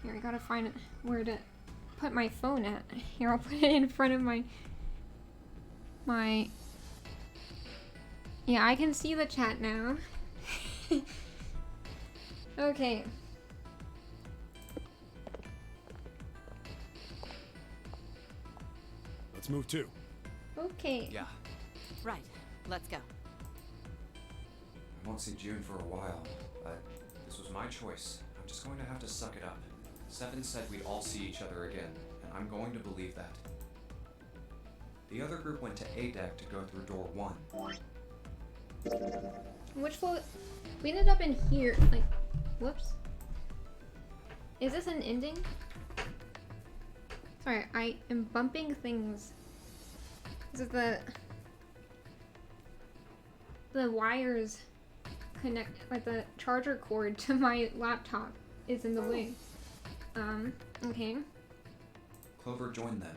Here, I gotta find where to put my phone at. Here, I'll put it in front of my... Yeah, I can see the chat now. Okay. Let's move too. Okay. yeah. Right. Let's go. I won't see June for a while, but this was my choice. I'm just going to have to suck it up. Seven said we'd all see each other again, and I'm going to believe that. The other group went to A deck to go through door 1. Which floor? We ended up in here. Like, whoops. Is this an ending? Sorry, I am bumping things. This is the wires connect, like the charger cord to my laptop is in the way. Okay. Clover joined them.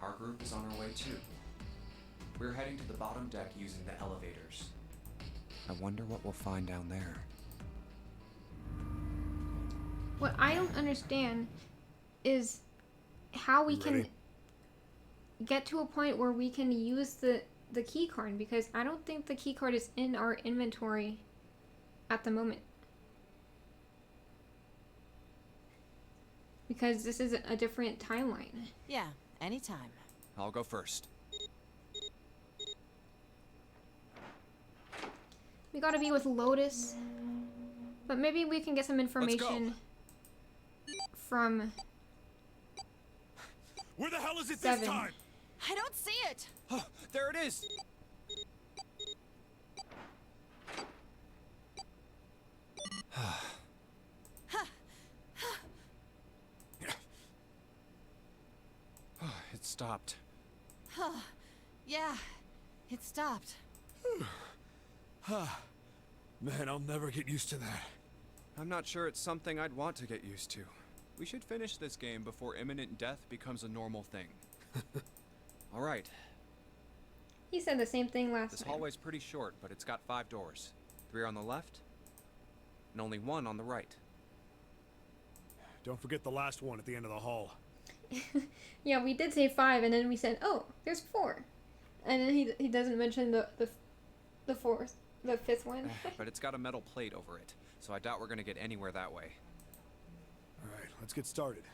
Our group is on our way too. We're heading to the bottom deck using the elevators. I wonder what we'll find down there. What I don't understand is how we can Ready? get to a point where we can use the key card, because I don't think the key card is in our inventory at the moment. Because this is a different timeline. Yeah, anytime. I'll go first. We gotta be with Lotus. But maybe we can get some information from Where the hell is it Seven. this time? I don't see it. Oh, there it is! It stopped. Yeah, it stopped. Man, I'll never get used to that. I'm not sure it's something I'd want to get used to. We should finish this game before imminent death becomes a normal thing. Alright, He said the same thing last this time. hallway's pretty short, but it's got 5 doors. 3 on the left, and only 1 on the right. Don't forget the last one at the end of the hall. Yeah, we did say 5, and then we said, oh, there's 4. And then he doesn't mention the the fifth one. But it's got a metal plate over it, so I doubt we're gonna get anywhere that way. Alright, let's get started.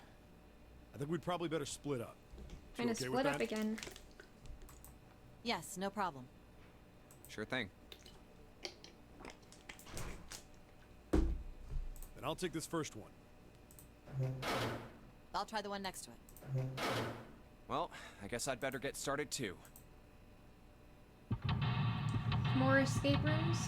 I think we'd probably better split up. Trying to okay with split up that? again. Yes, no problem. Sure thing. Then I'll take this first one. I'll try the one next to it. Well, I guess I'd better get started too. More escape rooms.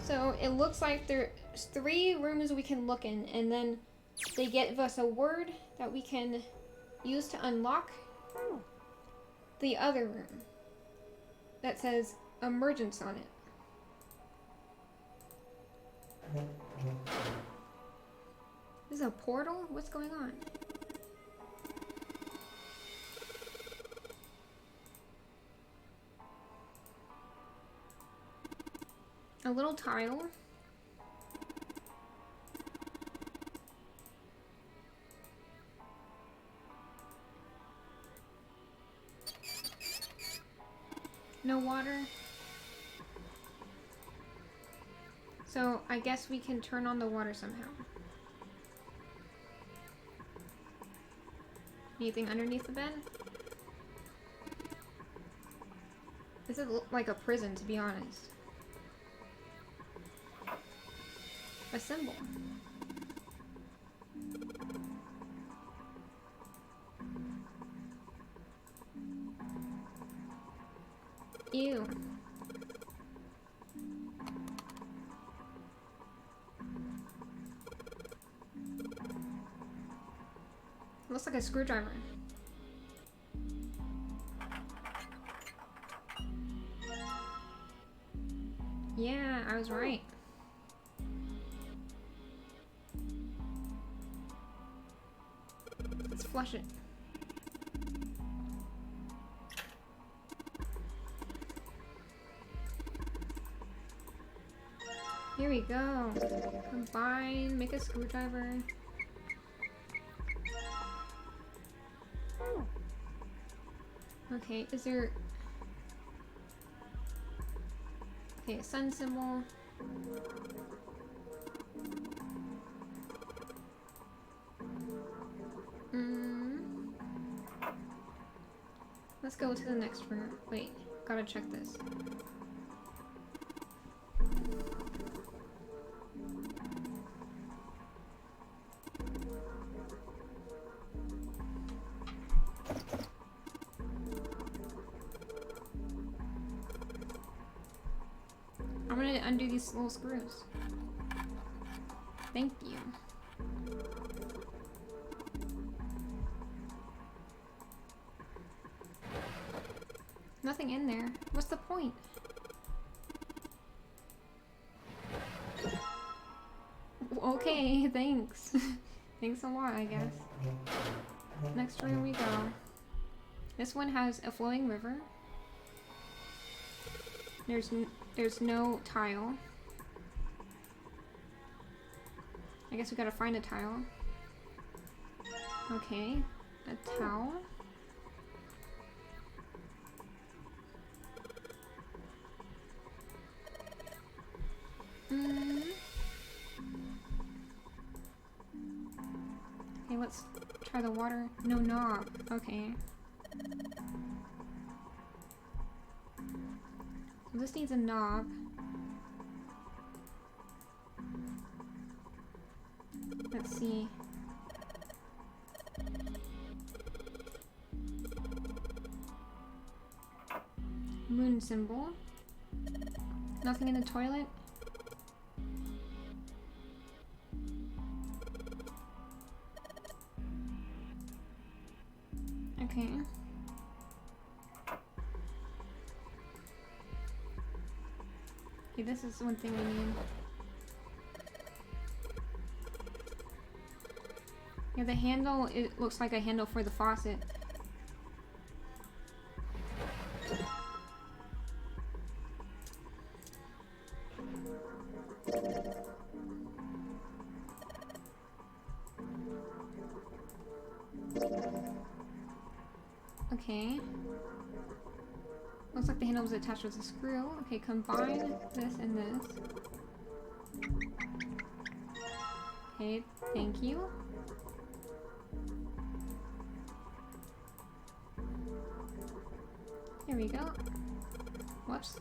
So it looks like there's 3 rooms we can look in, and then they give us a word that we can use to unlock the other room that says emergence on it. This is a portal? What's going on? A little tile. No water. So I guess we can turn on the water somehow. Anything underneath the bed? This is like a prison, to be honest. A symbol. Ew. Looks like a screwdriver. Yeah, I was right. Let's flush it. Here we go. Combine, make a screwdriver. Okay, is there... Okay, sun symbol. Let's go to the next room. Wait, gotta check this. I'm gonna undo these little screws. Thank you. Nothing in there. What's the point? Okay, thanks. Thanks a lot, I guess. Next room we go. This one has a flowing river. There's no tile. I guess we gotta find a tile. Okay, a towel. Okay, let's try the water. No knob. Okay. So this needs a knob. Let's see. Moon symbol. Nothing in the toilet. Okay. Okay, this is one thing we need. Yeah, the handle, it looks like a handle for the faucet. Okay. looks like the handle was attached with a screw. Okay, combine this and this. Okay, thank you. Here we go. Whoops.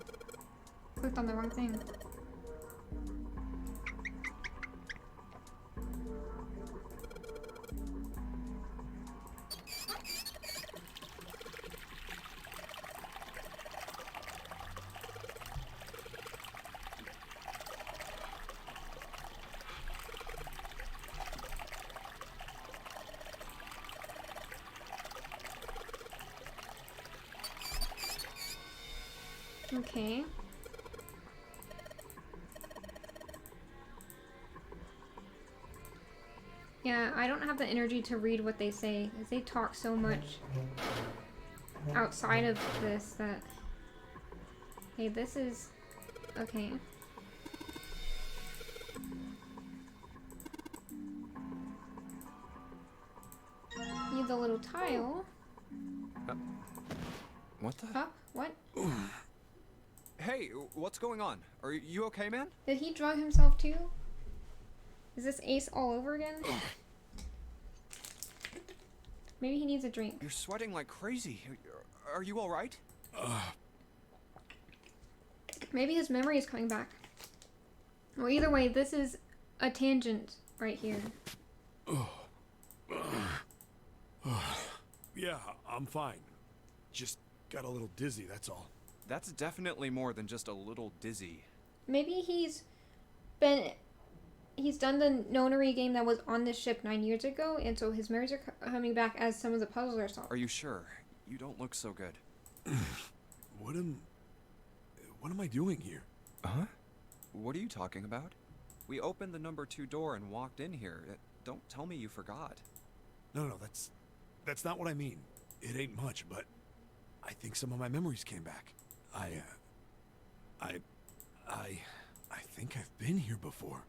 Clicked on the wrong thing. Okay. Yeah, I don't have the energy to read what they say, because they talk so much outside of this that... Okay, this is... Okay. Need the little tile. What the? Huh? What? Hey, what's going on? Are you okay, man? Did he drug himself too? Is this Ace all over again? Maybe he needs a drink. You're sweating like crazy. Are you all right? Maybe his memory is coming back. Well, either way, this is a tangent right here. Yeah, I'm fine. Just got a little dizzy, that's all. That's definitely more than just a little dizzy. Maybe he's done the nonary game that was on this ship 9 years ago, and so his memories are coming back as some of the puzzles are solved. Are you sure? You don't look so good. What am I doing here? Huh? What are you talking about? We opened the number 2 door and walked in here. Don't tell me you forgot. No, that's not what I mean. It ain't much, but I think some of my memories came back. I think I've been here before.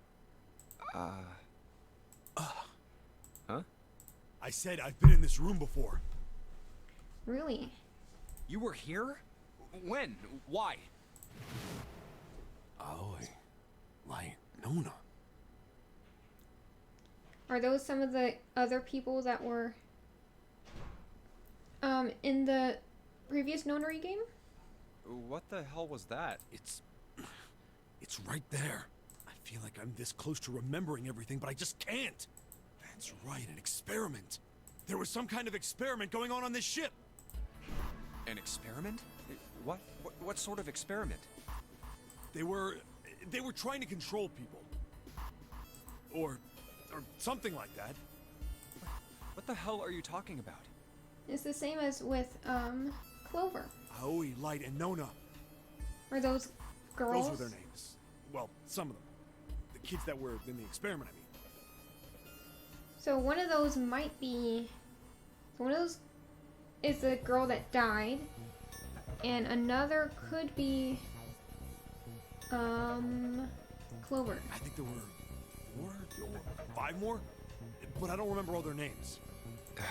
Huh? I said I've been in this room before. Really? You were here? When? Why? Oh, like Nona. Are those some of the other people that were in the previous nonary game? What the hell was that? It's right there. I feel like I'm this close to remembering everything, but I just can't. That's right, an experiment. There was some kind of experiment going on this ship. An experiment? What sort of experiment? They were trying to control people. Or something like that. What the hell are you talking about? It's the same as with Clover. Aoi, Light, and Nona. Are those girls? Those were their names. Well, some of them. The kids that were in the experiment, I mean. So one of those might be... One of those is the girl that died. And another could be... Clover. I think there were 4 or 5 more, but I don't remember all their names. Yeah,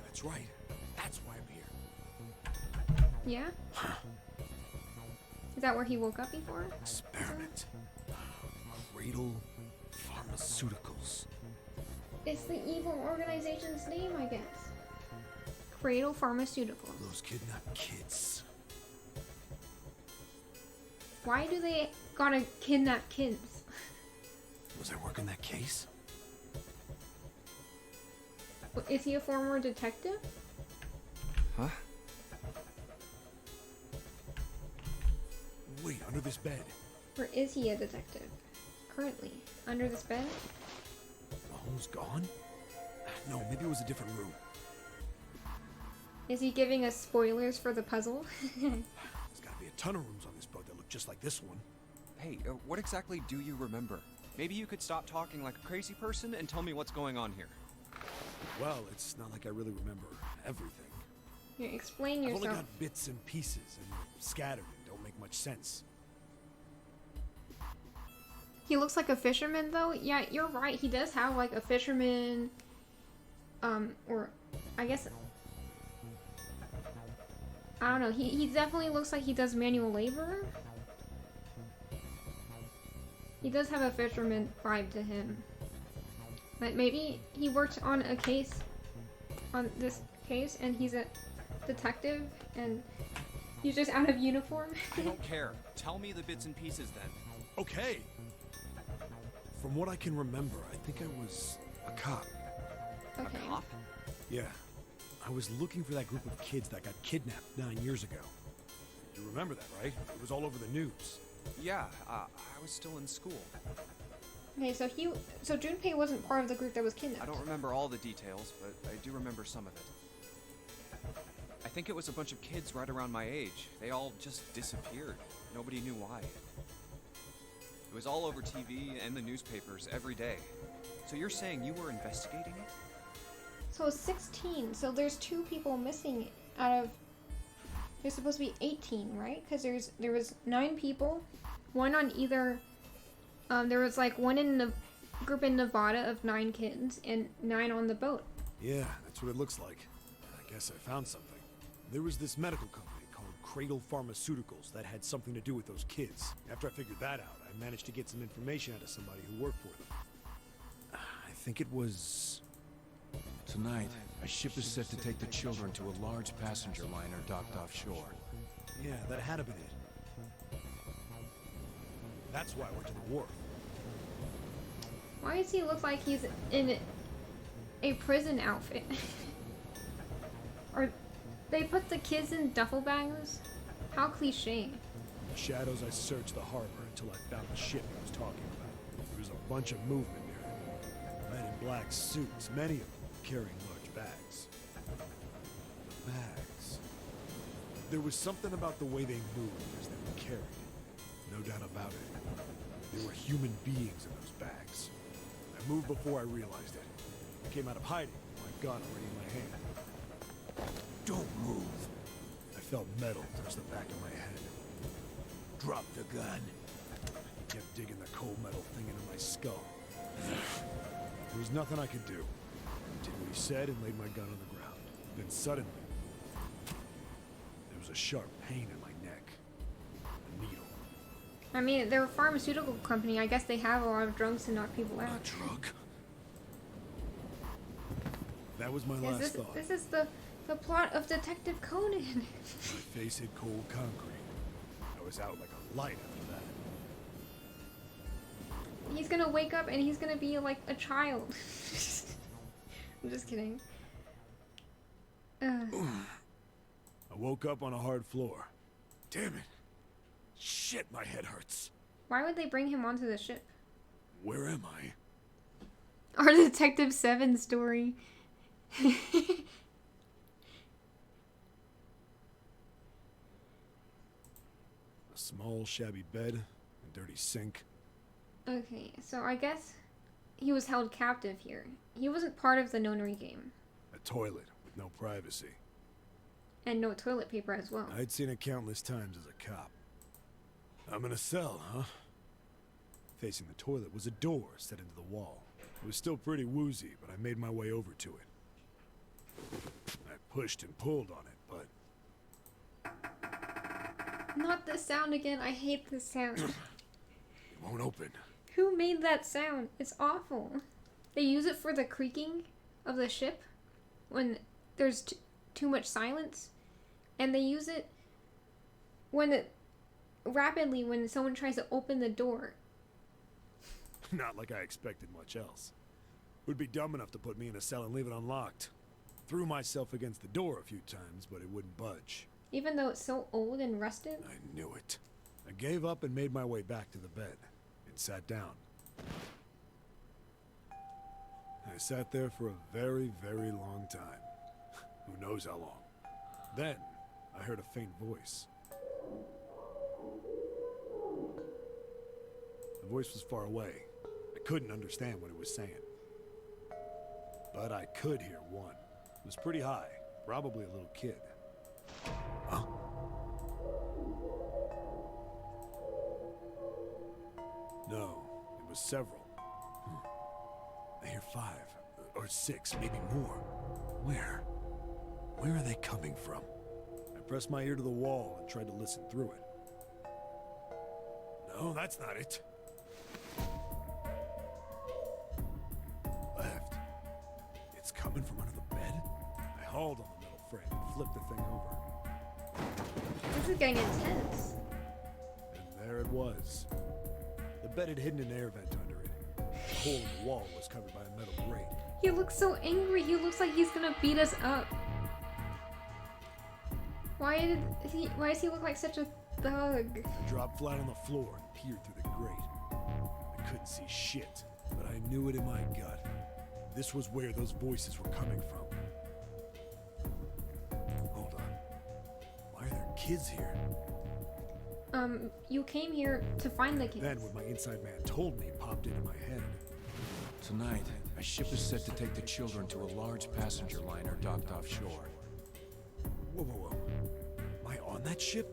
that's right. That's why I'm here. Yeah? Is that where he woke up before? Experiment. Cradle Pharmaceuticals. It's the evil organization's name, I guess. Cradle Pharmaceuticals. Those kidnapped kids. Why do they gotta kidnap kids? Was I working that case? Is he a former detective? Huh? Wait, under this bed. Or is he a detective? Currently. Under this bed? The home's gone? No, maybe it was a different room. Is he giving us spoilers for the puzzle? There's gotta be a ton of rooms on this boat that look just like this one. Hey, what exactly do you remember? Maybe you could stop talking like a crazy person and tell me what's going on here. Well, it's not like I really remember everything. Yeah, explain I've yourself. only got bits and pieces, and they're scattered and don't make much sense. He looks like a fisherman, though. Yeah, you're right. He does have, like, a fisherman... or... I guess... I don't know. He definitely looks like he does manual labor. He does have a fisherman vibe to him. But maybe he worked on a case, on this case, and he's a detective, and he's just out of uniform. I don't care. Tell me the bits and pieces then. Okay. From what I can remember, I think I was a cop. Okay. A cop? Yeah. I was looking for that group of kids that got kidnapped 9 years ago. You remember that, right? It was all over the news. Yeah, I was still in school. Okay, so Junpei wasn't part of the group that was kidnapped. I don't remember all the details, but I do remember some of it. I think it was a bunch of kids right around my age. They all just disappeared. Nobody knew why. It was all over TV and the newspapers every day. So you're saying you were investigating it? So 16. So there's 2 people missing out of. There's supposed to be 18, right? Because there was 9 people, 1 on either. There was like 1 in the group in Nevada of 9 kids and 9 on the boat. Yeah, that's what it looks like. I guess I found something. There was this medical company called Cradle Pharmaceuticals that had something to do with those kids. After I figured that out, I managed to get some information out of somebody who worked for them. I think it was... Tonight, a ship is set to take the children to a large passenger liner docked offshore. Yeah, that had to been it. That's why I went to the wharf. Why does he look like he's in a prison outfit? Or they put the kids in duffel bags? How cliche. In the shadows, I searched the harbor until I found the ship he was talking about. There was a bunch of movement near it. Men in black suits, many of them carrying large bags. The bags. There was something about the way they moved as they were carried. No doubt about it. There were human beings in those bags. I moved before I realized it. I came out of hiding with my gun already in my hand. Don't move. I felt metal touch the back of my head. Drop the gun. I kept digging the cold metal thing into my skull. There was nothing I could do. I did what he said and laid my gun on the ground. Then suddenly, there was a sharp pain in my neck. A needle. I mean, they're a pharmaceutical company. I guess they have a lot of drugs to knock people out. A drug? That was my Yes, last thought. this is the plot of Detective Conan. My face hit cold concrete. I was out like a light after that. He's gonna wake up and he's gonna be like a child. I'm just kidding. I woke up on a hard floor. Damn it. Shit, my head hurts. Why would they bring him onto the ship? Where am I? Our Detective 7 story. A small, shabby bed, a dirty sink. Okay, so I guess he was held captive here. He wasn't part of the nonary game. A toilet with no privacy. And no toilet paper as well. I'd seen it countless times as a cop. I'm in a cell, huh? Facing the toilet was a door set into the wall. It was still pretty woozy, but I made my way over to it. I pushed and pulled on it, but... Not this sound again. I hate this sound. It won't open. Who made that sound? It's awful. They use it for the creaking of the ship when there's too much silence. And they use it rapidly when someone tries to open the door. Not like I expected much else. Would be dumb enough to put me in a cell and leave it unlocked. Threw myself against the door a few times, but it wouldn't budge. Even though it's so old and rusted? I knew it. I gave up and made my way back to the bed and sat down. I sat there for a very, very long time. Who knows how long. Then, I heard a faint voice. The voice was far away. I couldn't understand what it was saying. But I could hear one. It was pretty high, probably a little kid. Huh? No, it was several. I hear 5 or 6, maybe more. Where? Where are they coming from? I pressed my ear to the wall and tried to listen through it. No, that's not it. Left. It's coming from under the bed? I hauled on the metal frame and flipped the thing over. This is getting intense. And there it was. The bed had hidden an air vent under it. The hole in the wall was covered by a metal grate. He looks so angry. He looks like he's gonna beat us up. Why does he look like such a thug? I dropped flat on the floor and peered through the grate. I couldn't see shit, but I knew it in my gut. This was where those voices were coming from. Hold on. Why are there kids here? You came here to find the kids. Then what my inside man told me popped into my head. Tonight, a ship is set to take the children to a large passenger liner docked offshore. Whoa, whoa, whoa. Am I on that ship?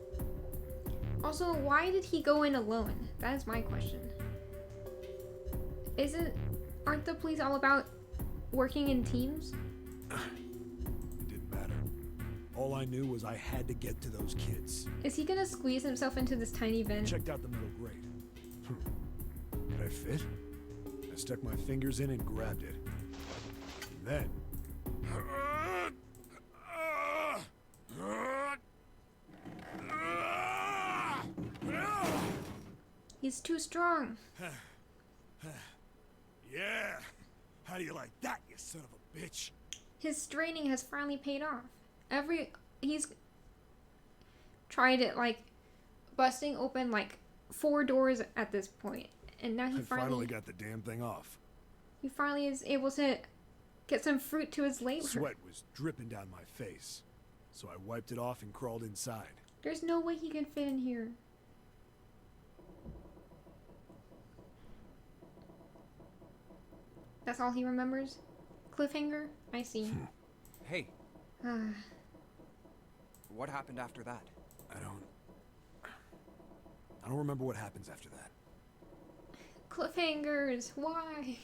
Also, why did he go in alone? That is my question. Aren't the police all about working in teams? It didn't matter. All I knew was I had to get to those kids. Is he gonna squeeze himself into this tiny vent? Checked out the metal grate. Could I fit? I stuck my fingers in and grabbed it. And then... He's too strong. Yeah! How do you like that, you son of a bitch? His straining has finally paid off. He's tried it, like, busting open, like, 4 doors at this point. And now he finally got the damn thing off. He finally is able to get some fruit to his labor. Sweat was dripping down my face, so I wiped it off and crawled inside. There's no way he can fit in here. That's all he remembers? Cliffhanger? I see. Hey, what happened after that? I don't remember what happens after that. Cliffhangers, why?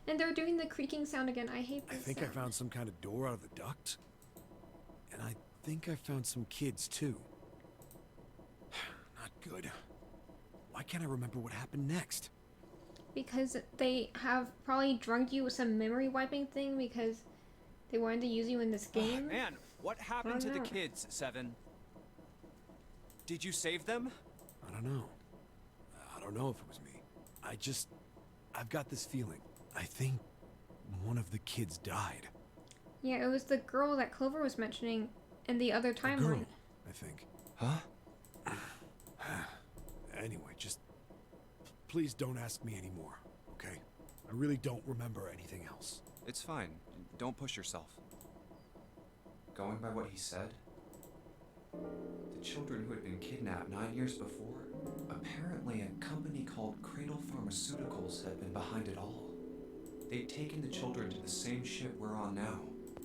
And they're doing the creaking sound again. I hate this I think sound. I found some kind of door out of the duct. And I think I found some kids too. Not good. Why can't I remember what happened next? Because they have probably drugged you with some memory wiping thing because they wanted to use you in this game. Man, what happened to the kids, Seven? Did you save them? I don't know. I don't know if it was me. I've got this feeling. I think one of the kids died. Yeah, it was the girl that Clover was mentioning in the other timeline. Girl, I think. Huh? Anyway, just please don't ask me anymore, okay? I really don't remember anything else. It's fine. Don't push yourself. Going by what he said, the children who had been kidnapped 9 years before, apparently a company called Cradle Pharmaceuticals had been behind it all. They'd taken the children to the same ship we're on now.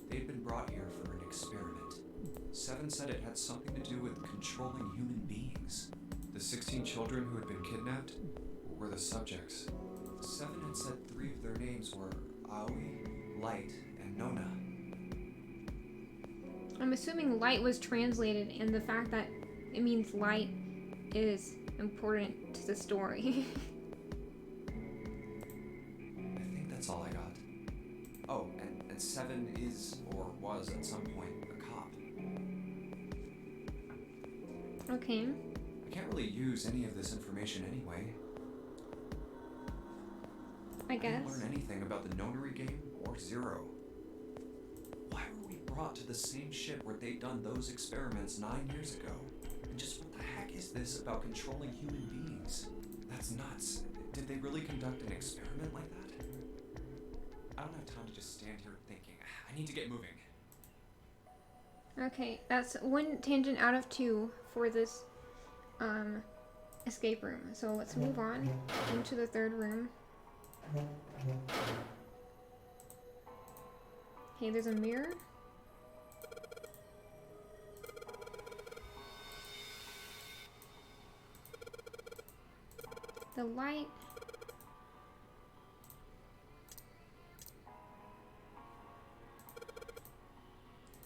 They'd been brought here for an experiment. Seven said it had something to do with controlling human beings. The 16 children who had been kidnapped were the subjects. Seven had said 3 of their names were Aoi, Light, and Nona. I'm assuming light was translated, and the fact that it means light is important to the story. I think that's all I got. Oh, and Seven is, or was at some point, a cop. Okay. I can't really use any of this information anyway. I I guess. didn't learn anything about the Nonary game or Zero. Why were we brought to the same ship where they'd done those experiments 9 years ago? And just what the heck is this about controlling human beings? That's nuts. Did they really conduct an experiment like that? I don't have time to just stand here thinking. I need to get moving. Okay, that's 1 tangent out of 2 for this escape room. So let's move on into the 3rd room. Okay, there's a mirror. The light.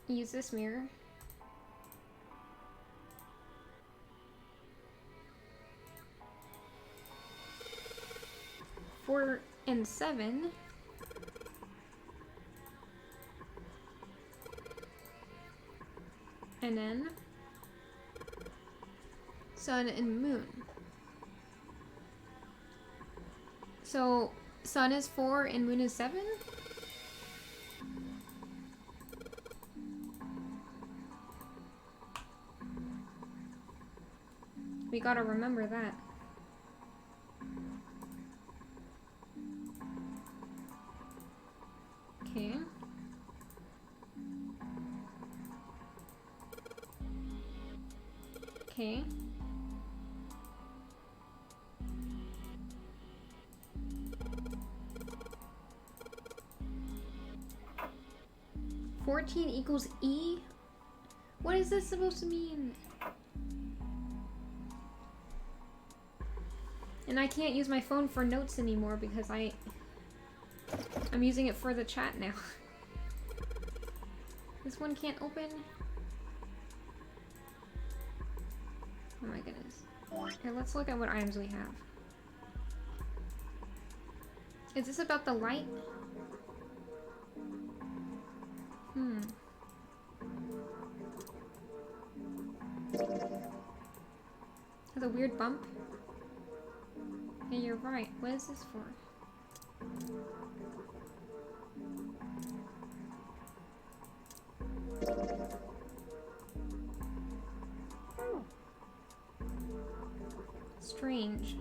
Use this mirror. 4 and 7. And then sun and moon. So sun is 4 and moon is 7? We gotta remember that. Okay. Okay. (14 equals E? What is this supposed to mean? And I can't use my phone for notes anymore because I'm using it for the chat now. This one can't open. Oh my goodness. Here, let's look at what items we have. Is this about the light? Has a weird bump. Yeah, you're right. What is this for? Strange.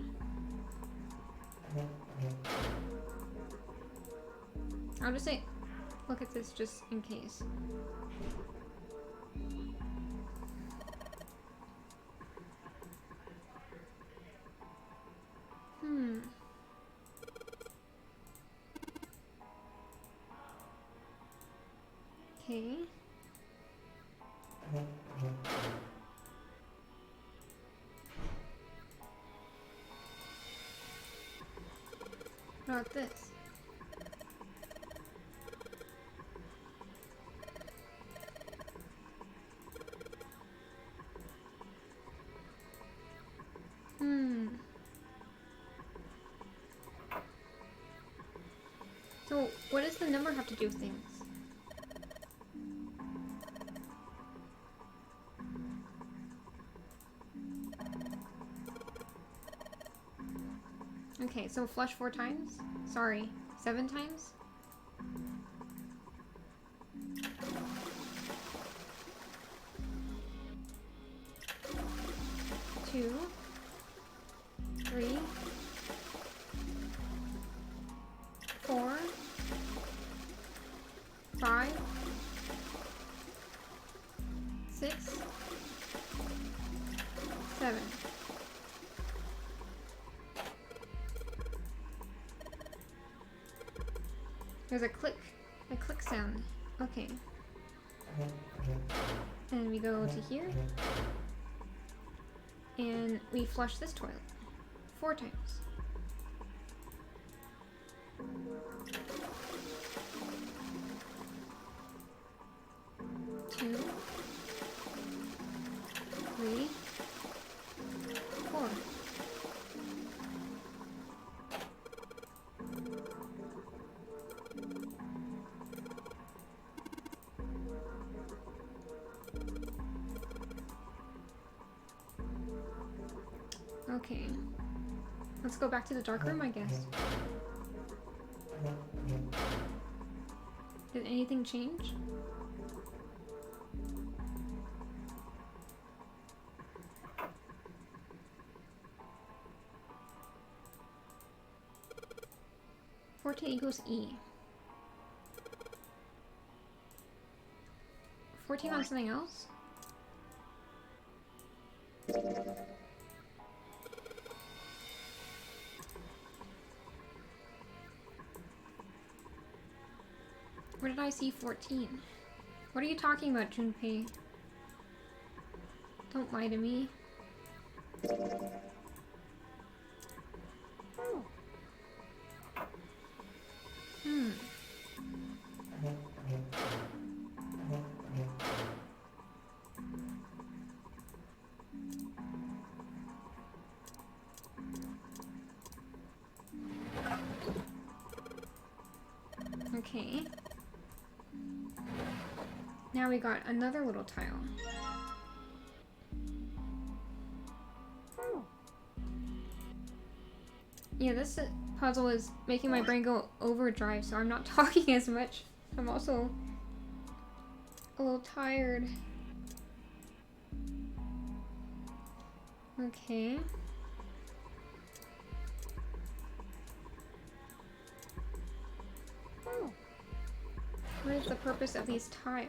I'll just say, look at this just in case. Okay. What about this? So, what does the number have to do with things? Okay, so flush 4 times? Sorry, 7 times? Two, 3, 4, 5, 6, 7. There's a click sound. Okay. And we go to here. And we flush this toilet 4 times. Two, 3, 4. Okay. Let's go back to the dark room, I guess. Did anything change? == E. 14 on something else? Where did I see 14? What are you talking about, Junpei? Don't lie to me. Okay. Now we got another little tile. Yeah, this puzzle is making my brain go overdrive, so I'm not talking as much. I'm also a little tired. Okay. What is the purpose of these tiles?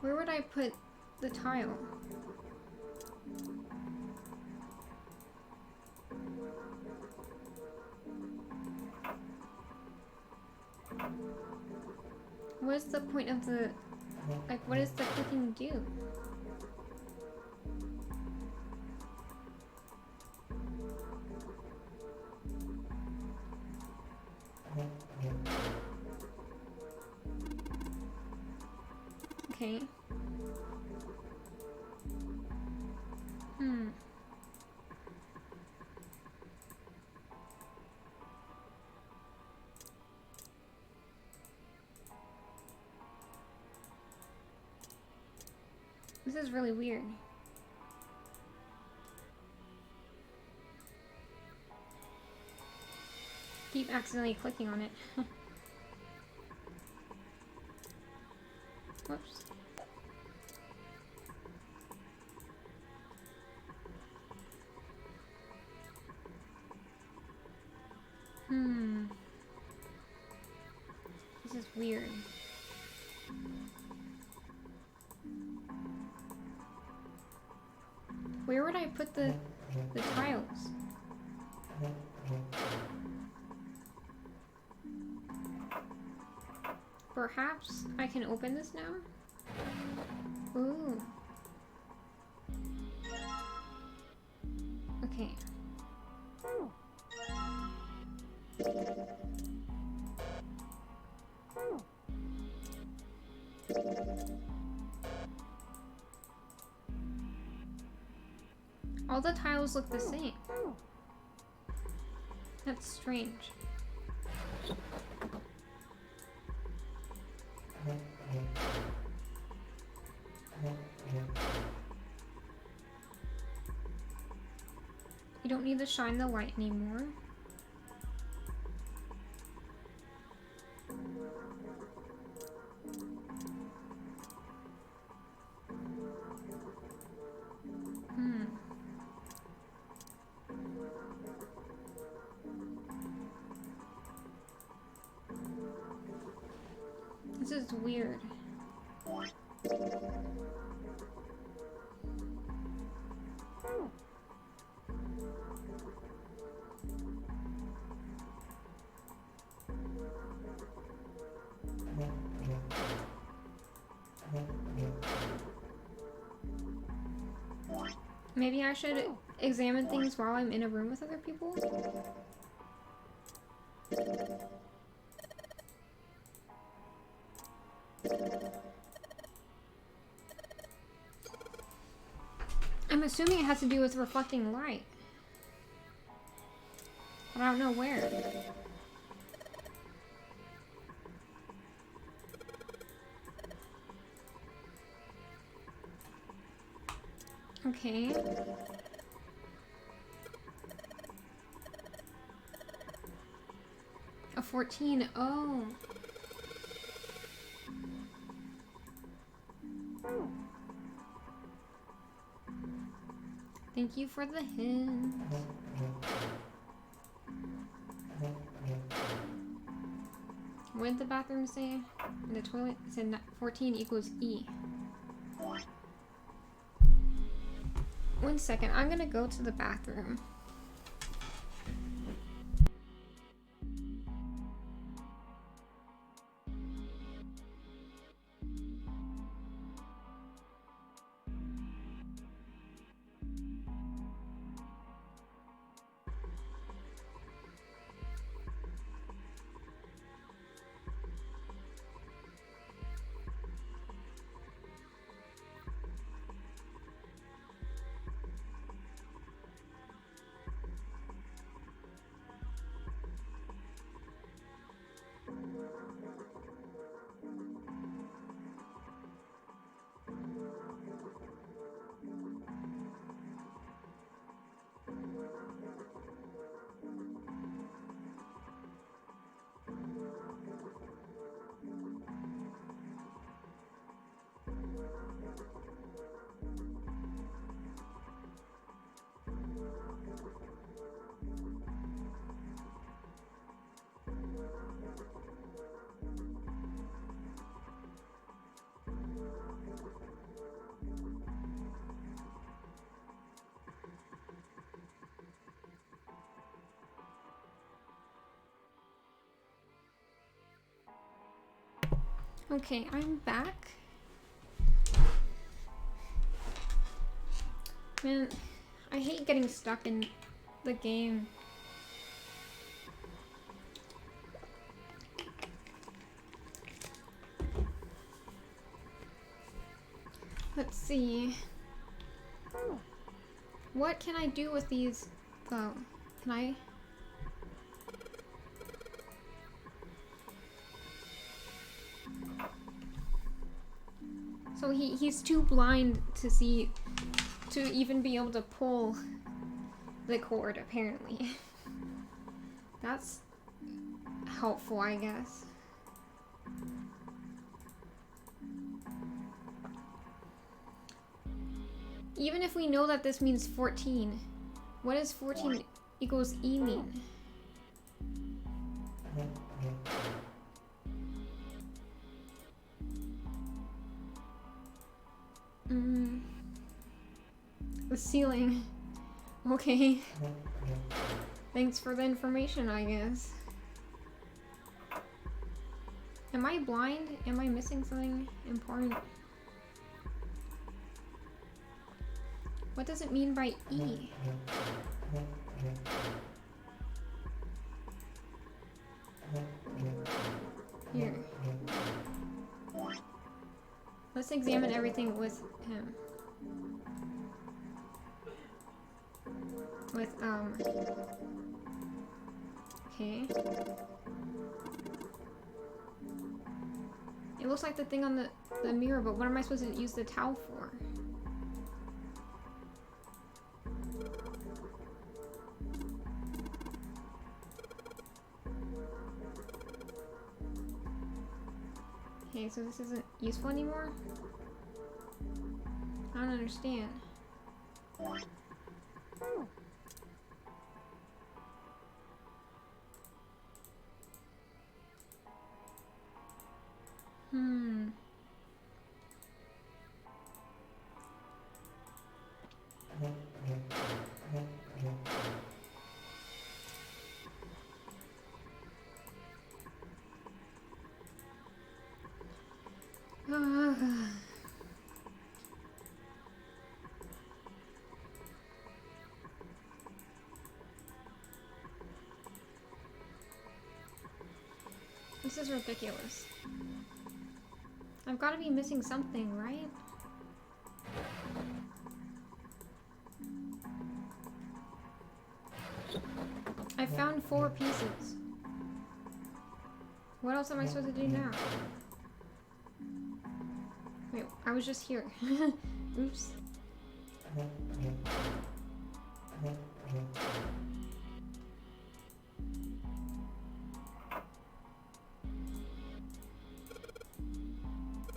Where would I put the tile? What is the point of the... Like, what does the clicking do? Okay. This is really weird. Keep accidentally clicking on it. Whoops. This is weird. Where would I put the tiles? Perhaps I can open this now? Ooh. Okay. All the tiles look the same. That's strange. You don't need to shine the light anymore. This is weird. Maybe I should examine things while I'm in a room with other people? I'm assuming it has to do with reflecting light. But I don't know where. Okay. A 14. Oh. Thank you for the hint. What did the bathroom say? In the toilet, it said 14 equals E. 1 second, I'm gonna go to the bathroom. Okay, I'm back. Man, I hate getting stuck in the game. Let's see. What can I do with these? Oh, can I? So he's too blind to see, to even be able to pull the cord, apparently. That's helpful, I guess. Even if we know that this means 14, what does 14 equals E mean? The ceiling. Okay. Thanks for the information, I guess. Am I blind? Am I missing something important? What does it mean by E? Here. Let's examine everything with him. With, okay. It looks like the thing on the mirror, but what am I supposed to use the towel for? Okay, so this isn't useful anymore? I don't understand. This is ridiculous. I've got to be missing something, right? I found 4 pieces. What else am I supposed to do now? Wait, I was just here. Oops.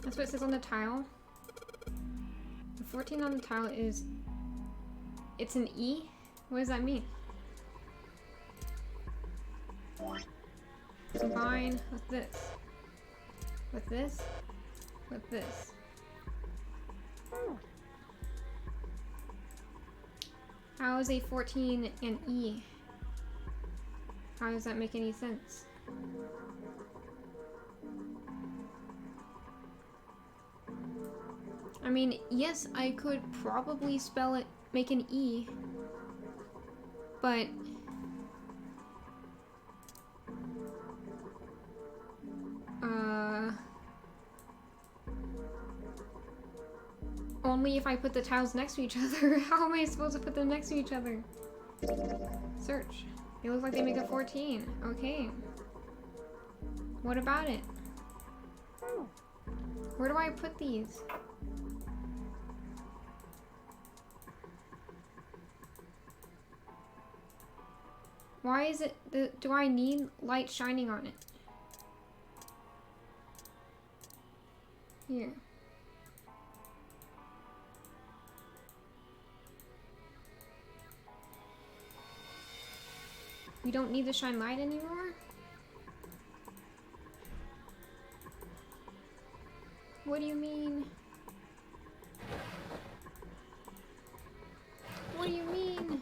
That's what it says on the tile. The 14 on the tile is... It's an E? What does that mean? Combine with this. With this. With this. How is a 14 an E? How does that make any sense? I mean, yes, I could probably spell it, make an E, but only if I put the tiles next to each other. How am I supposed to put them next to each other? Search. They look like they make a 14. Okay. What about it? Where do I put these? Why is it... do I need light shining on it? Here. We don't need to shine light anymore? What do you mean? What do you mean?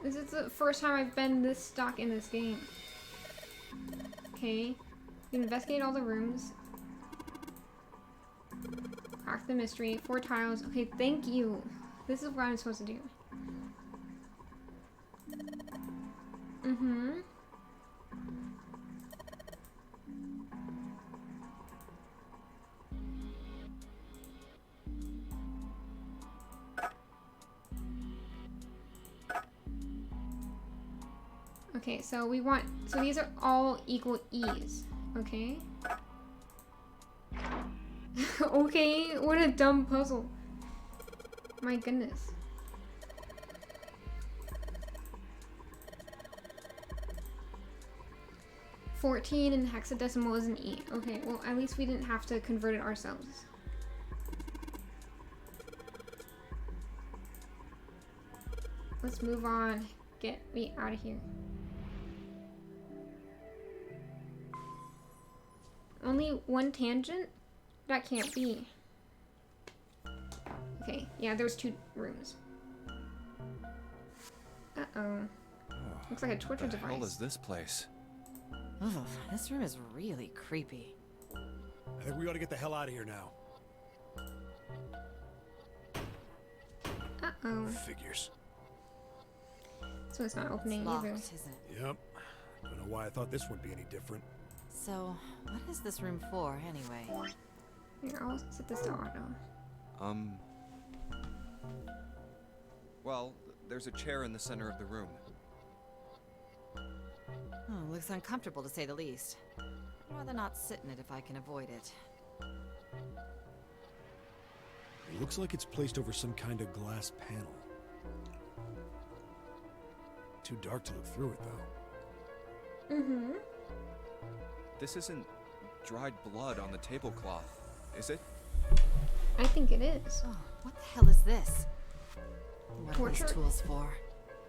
This is the first time I've been this stuck in this game. Okay. You investigate all the rooms. Crack the mystery. 4 tiles. Okay, thank you. This is what I'm supposed to do. Mm-hmm. Okay, so we want, so these are all equal E's, okay? Okay, what a dumb puzzle. My goodness. $14 and hexadecimal is an E. Okay, well at least we didn't have to convert it ourselves. Let's move on. Get me out of here. Only one tangent? That can't be. Okay, yeah, there's 2 rooms. Uh-oh. Looks like a torture What the device. hell is this place? Ugh, this room is really creepy. I think we ought to get the hell out of here now. Uh-oh. Figures. So it's not opening It's locked, either. isn't it? Yep. Don't know why I thought this would be any different. So, what is this room for, anyway? Here, I'll set this to auto. Well, there's a chair in the center of the room. Oh, looks uncomfortable to say the least. I'd rather not sit in it if I can avoid it. It looks like it's placed over some kind of glass panel. Too dark to look through it, though. Mm-hmm. This isn't dried blood on the tablecloth, is it? I think it is. Oh, what the hell is this? What are Torture? these tools for?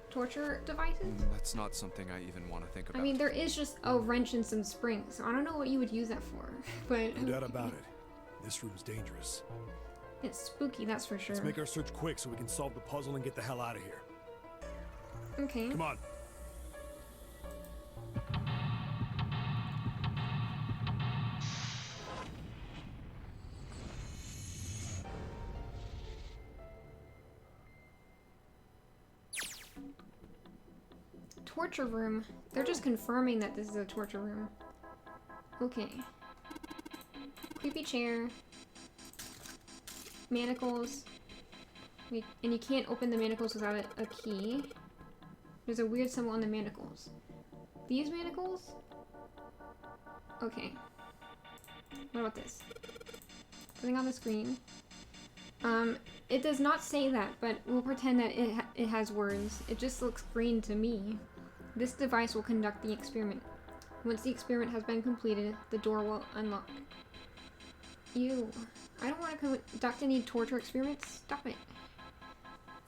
Torture devices? That's not something I even want to think about. I mean, there is just a wrench and some springs, so I don't know what you would use that for. But No doubt about it. This room's dangerous. it's spooky, that's for sure. Let's make our search quick so we can solve the puzzle and get the hell out of here. Okay. Come on. Torture room. They're just confirming that this is a torture room. Okay. Creepy chair. Manacles. And you can't open the manacles without a key. There's a weird symbol on the manacles. These manacles? Okay. What about this? Something on the screen. It does not say that, but we'll pretend that it has words. It just looks green to me. This device will conduct the experiment. Once the experiment has been completed, the door will unlock. Ew. I don't want to conduct any torture experiments. Stop it.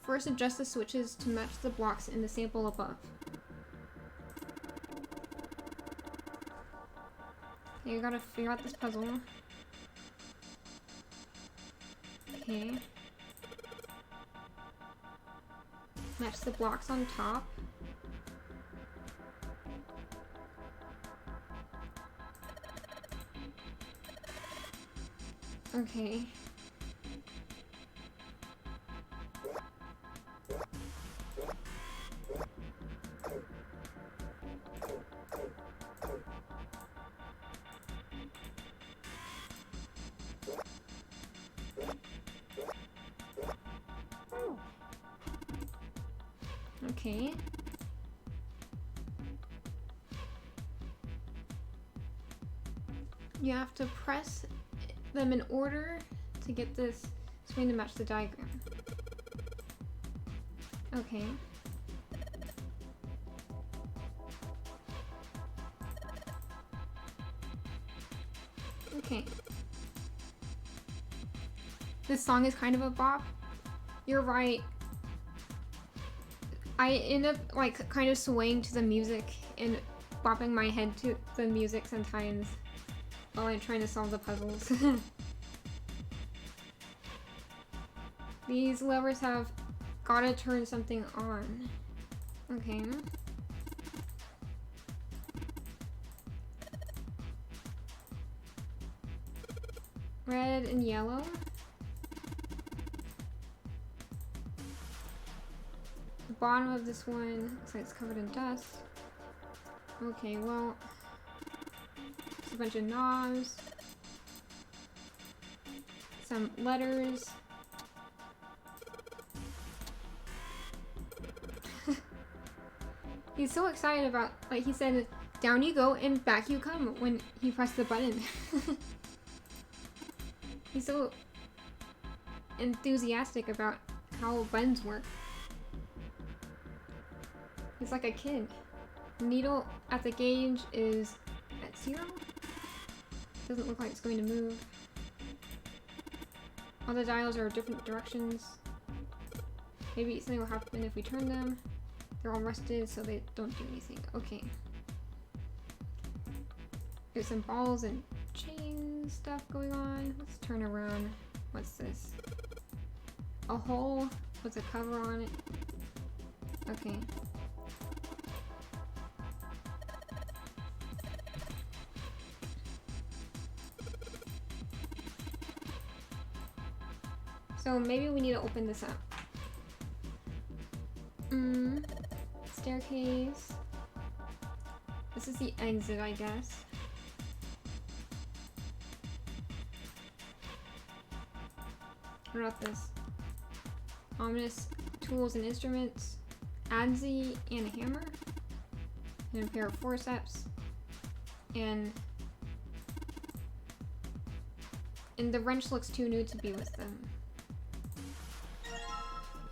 First, adjust the switches to match the blocks in the sample above. Okay, you gotta figure out this puzzle. Okay. Match the blocks on top. Okay. Okay. You have to press them in order to get this screen to match the diagram. Okay. Okay. This song is kind of a bop. You're right. I end up like kind of swaying to the music and bopping my head to the music sometimes while I'm trying to solve the puzzles. These levers have gotta turn something on. Okay. Red and yellow. The bottom of this one looks like it's covered in dust. Okay, well, there's a bunch of knobs. Some letters. He's so excited about, like he said, down you go and back you come when he pressed the button. He's so enthusiastic about how buttons work. He's like a kid. The needle at the gauge is at 0. Doesn't look like it's going to move. All the dials are different directions. Maybe something will happen if we turn them. They're all rusted, so they don't do anything. Okay. There's some balls and chain stuff going on. Let's turn around. What's this? A hole with a cover on it. Okay. So maybe we need to open this up. Staircase. This is the exit, I guess. What about this? Ominous tools and instruments. Adze and a hammer. And a pair of forceps. And the wrench looks too new to be with them.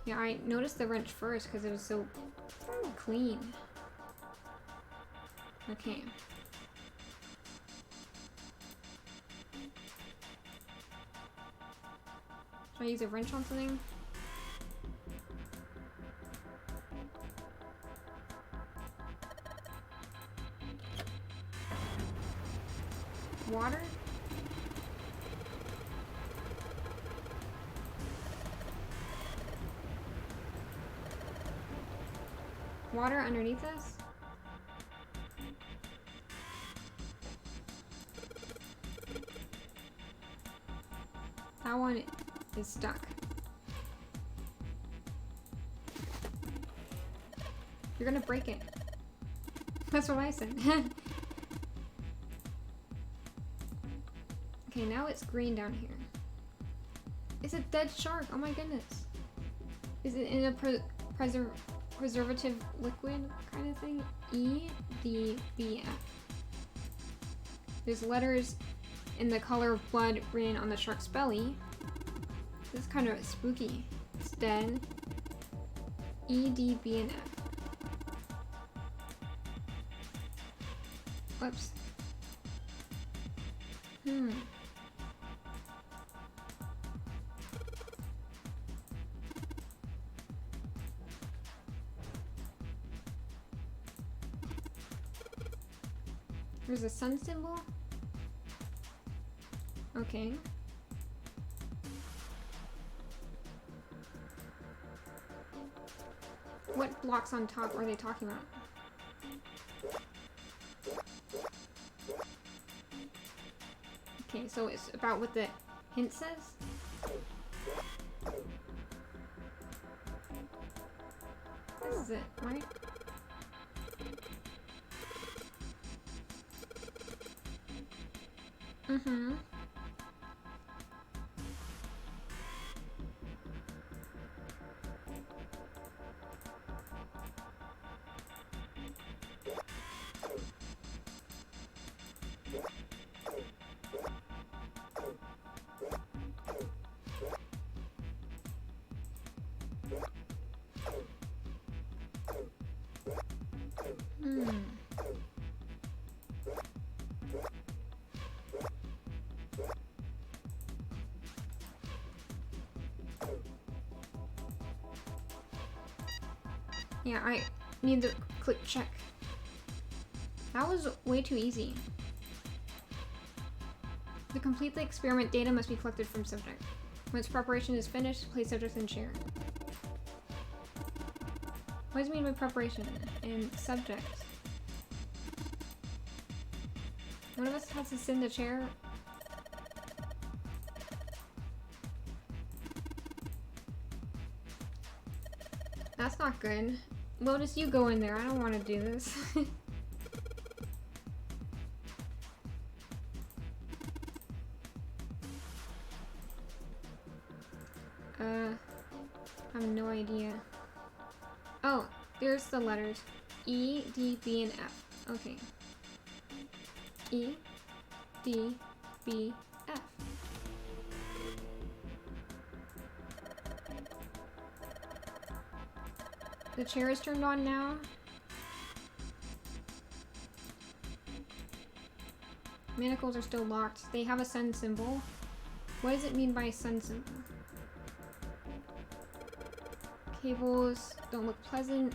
Yeah, I noticed the wrench first because it was so clean. Okay. Should I use a wrench on something? Water? Water underneath us? That one is stuck. You're gonna break it. That's what I said. Okay, now it's green down here. It's a dead shark. Oh my goodness. Is it in a preservative liquid kind of thing? EDBF. There's letters in the color of blood written on the shark's belly. This is kind of spooky. It's dead. EDBNF. Whoops. There's a sun symbol? Okay. What blocks on top are they talking about? Okay, so it's about what the hint says? This is it, right? Mm-hmm. Yeah, I need to click check. That was way too easy. To complete the experiment, data must be collected from subject. Once preparation is finished, place subject in chair. What does it mean by preparation and subject? One of us has to sit in the chair. That's not good. Lotus, you go in there. I don't want to do this. I have no idea. Oh, there's the letters. E, D, B, and F. Okay. E, D, B, F. The chair is turned on now. Manacles are still locked. They have a sun symbol. What does it mean by sun symbol? Cables don't look pleasant.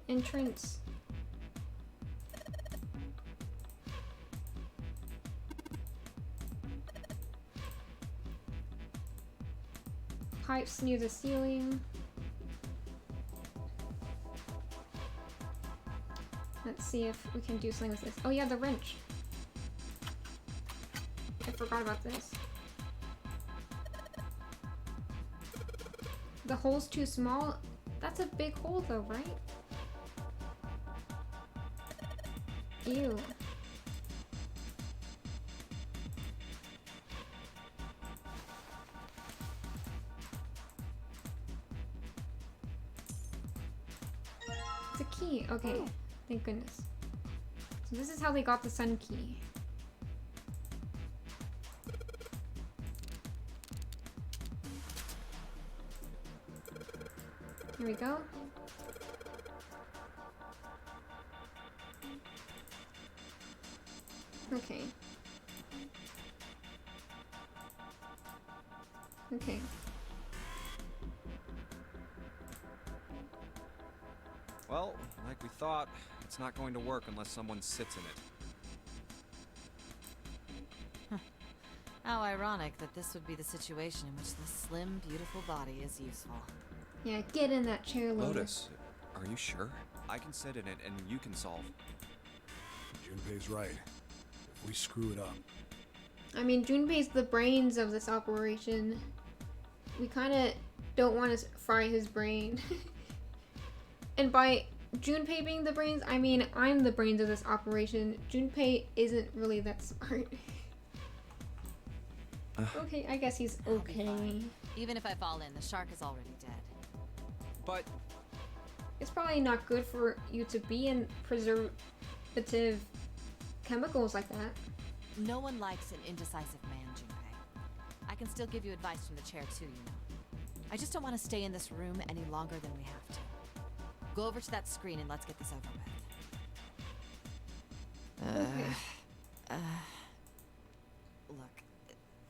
Entrance. Pipes near the ceiling. Let's see if we can do something with this. Oh yeah, the wrench. I forgot about this. The hole's too small. That's a big hole though, right? Ew. It's a key. Okay. Thank goodness. So this is how they got the sun key. Here we go. Okay. Okay. Well, like we thought, it's not going to work unless someone sits in it. How ironic that this would be the situation in which this slim, beautiful body is useful. Yeah, get in that chair, Lotus. Lotus, are you sure? I can sit in it and you can solve. Junpei's right. If we screw it up. I mean, Junpei's the brains of this operation. We kind of don't want to fry his brain. And by Junpei being the brains, I mean I'm the brains of this operation. Junpei isn't really that smart. Okay, I guess he's okay. Even if I fall in, the shark is already dead. But It's probably not good for you to be in preservative chemicals like that. No one likes an indecisive man, Junpei. I can still give you advice from the chair too, you know. I just don't want to stay in this room any longer than we have to. Go over to that screen and let's get this over with. Okay. Look,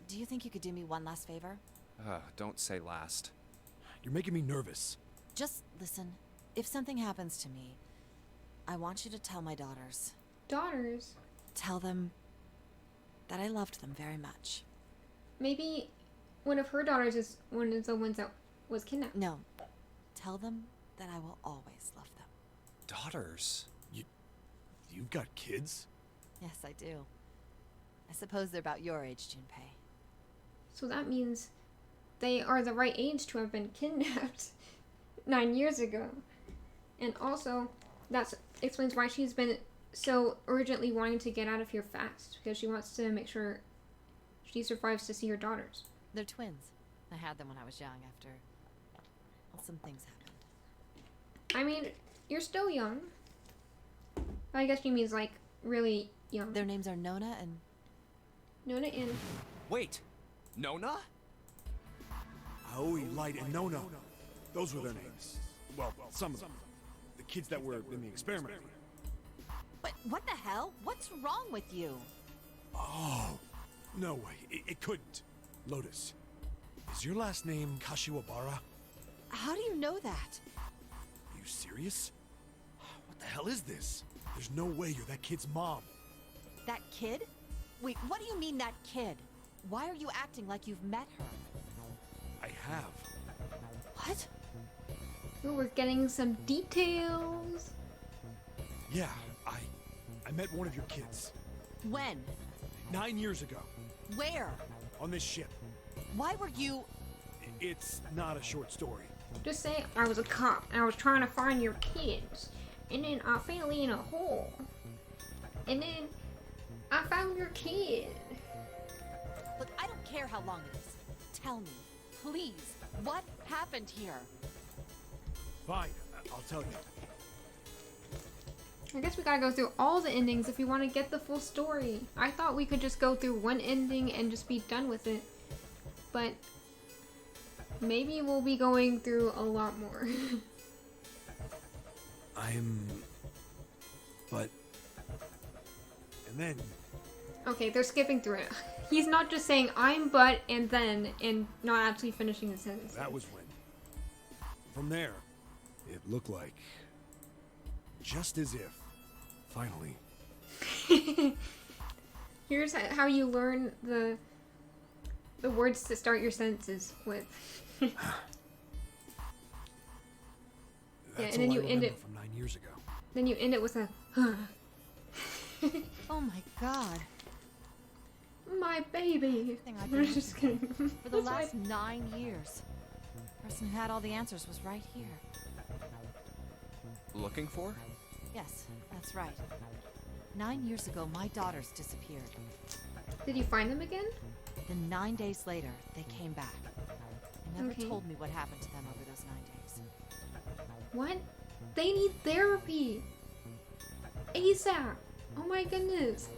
do you think you could do me one last favor? don't say last. You're making me nervous. Just listen. If something happens to me, I want you to tell my daughters. Daughters? Tell them that I loved them very much. Maybe one of her daughters is one of the ones that was kidnapped. No. Tell them that I will always love them. Daughters? You've got kids? Yes, I do. I suppose they're about your age, Junpei. So that means they are the right age to have been kidnapped 9 years ago. And also, that explains why she's been so urgently wanting to get out of here fast. Because she wants to make sure she survives to see her daughters. They're twins. I had them when I was young after some things happened. I mean, you're still young. I guess she means like really young. Their names are Nona and... Nona and... Wait! Nona? Aoi, Light, and Nona. Those were their names. Well, some of them. The kids that were in the experiment. But what the hell? What's wrong with you? Oh, no way. It couldn't. Lotus, is your last name Kashiwabara? How do you know that? Are you serious? What the hell is this? There's no way you're that kid's mom. That kid? Wait, what do you mean that kid? Why are you acting like you've met her? I have. What? Ooh, we're getting some details. Yeah, I I met one of your kids. When? 9 years ago. Where? On this ship. Why were you... It's not a short story. Just say I was a cop and I was trying to find your kids. And then I fell in a hole. And then I found your kid. Look, I don't care how long it is. Tell me, please, what happened here? Fine, I'll tell you. I guess we gotta go through all the endings if we want to get the full story. I thought we could just go through one ending and just be done with it. But maybe we'll be going through a lot more. But... And then... Okay, they're skipping through it. He's not just saying I'm but and then and not actually finishing the sentence. That was when. From there, it looked like... Just as if... Finally. Here's how you learn the words to start your sentences with. That's and then all you I end remember it. from 9 years ago. Then you end it with a huh. Oh my god. My baby. Thing I've I'm been just looking kidding. For the last 9 years. The person who had all the answers was right here. Looking for? Yes, that's right. 9 years ago, my daughters disappeared. Did you find them again? Then 9 days later, they came back. They never Okay. told me what happened to them over those 9 days. What? They need therapy. ASAP. Oh my goodness.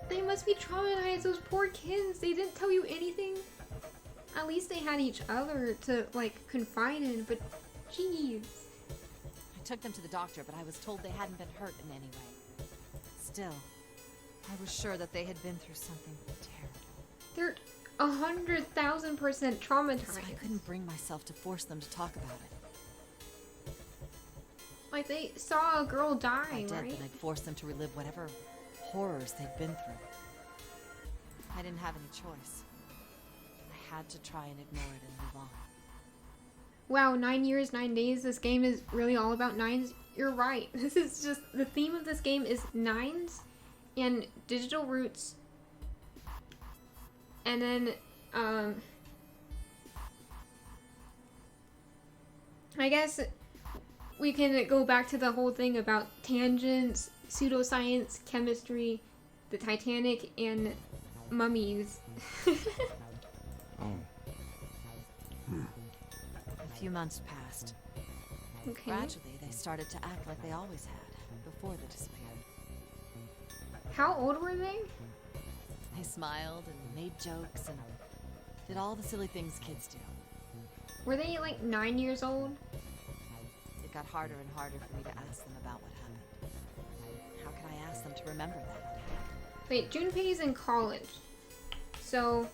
They must be traumatized, those poor kids. They didn't tell you anything. At least they had each other to, like, confide in, but jeez. I took them to the doctor, but I was told they hadn't been hurt in any way. Still, I was sure that they had been through something terrible. They're 100,000% traumatized. So I couldn't bring myself to force them to talk about it. Like, they saw a girl die, I did, right? then I'd force them to relive whatever horrors they'd been through. I didn't have any choice. I had to try and ignore it and move on. Wow, 9 years, 9 days. This game is really all about nines. You're right. This is just, the theme of this game is nines and digital roots. And then, I guess we can go back to the whole thing about tangents, pseudoscience, chemistry, the Titanic, and mummies. Oh. A few months passed. Okay. Gradually, they started to act like they always had, before they disappeared. How old were they? They smiled and made jokes and did all the silly things kids do. Were they like 9 years old? It got harder and harder for me to ask them about what happened. How could I ask them to remember that? Wait, Junpei's in college. So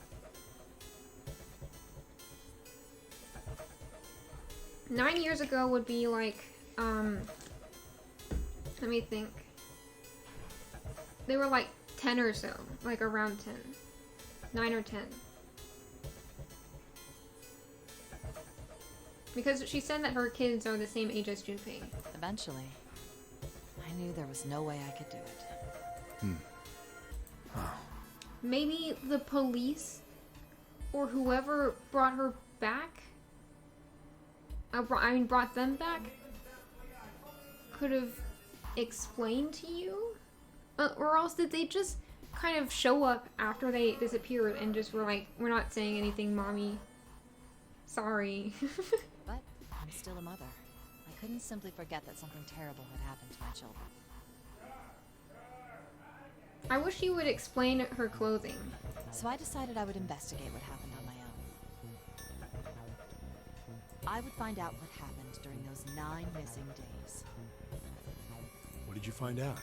9 years ago would be like, let me think. They were like 10 or so, like around 10. 9 or 10. Because she said that her kids are the same age as Junpei. Eventually, I knew there was no way I could do it. Maybe the police or whoever brought her back, brought them back, could have explained to you? Or else did they just kind of show up after they disappeared and just were like, we're not saying anything, mommy. Sorry. But I'm still a mother. I couldn't simply forget that something terrible had happened to my children. I wish you would explain her clothing. So I decided I would investigate what happened on my own. I would find out what happened during those 9 missing days. What did you find out?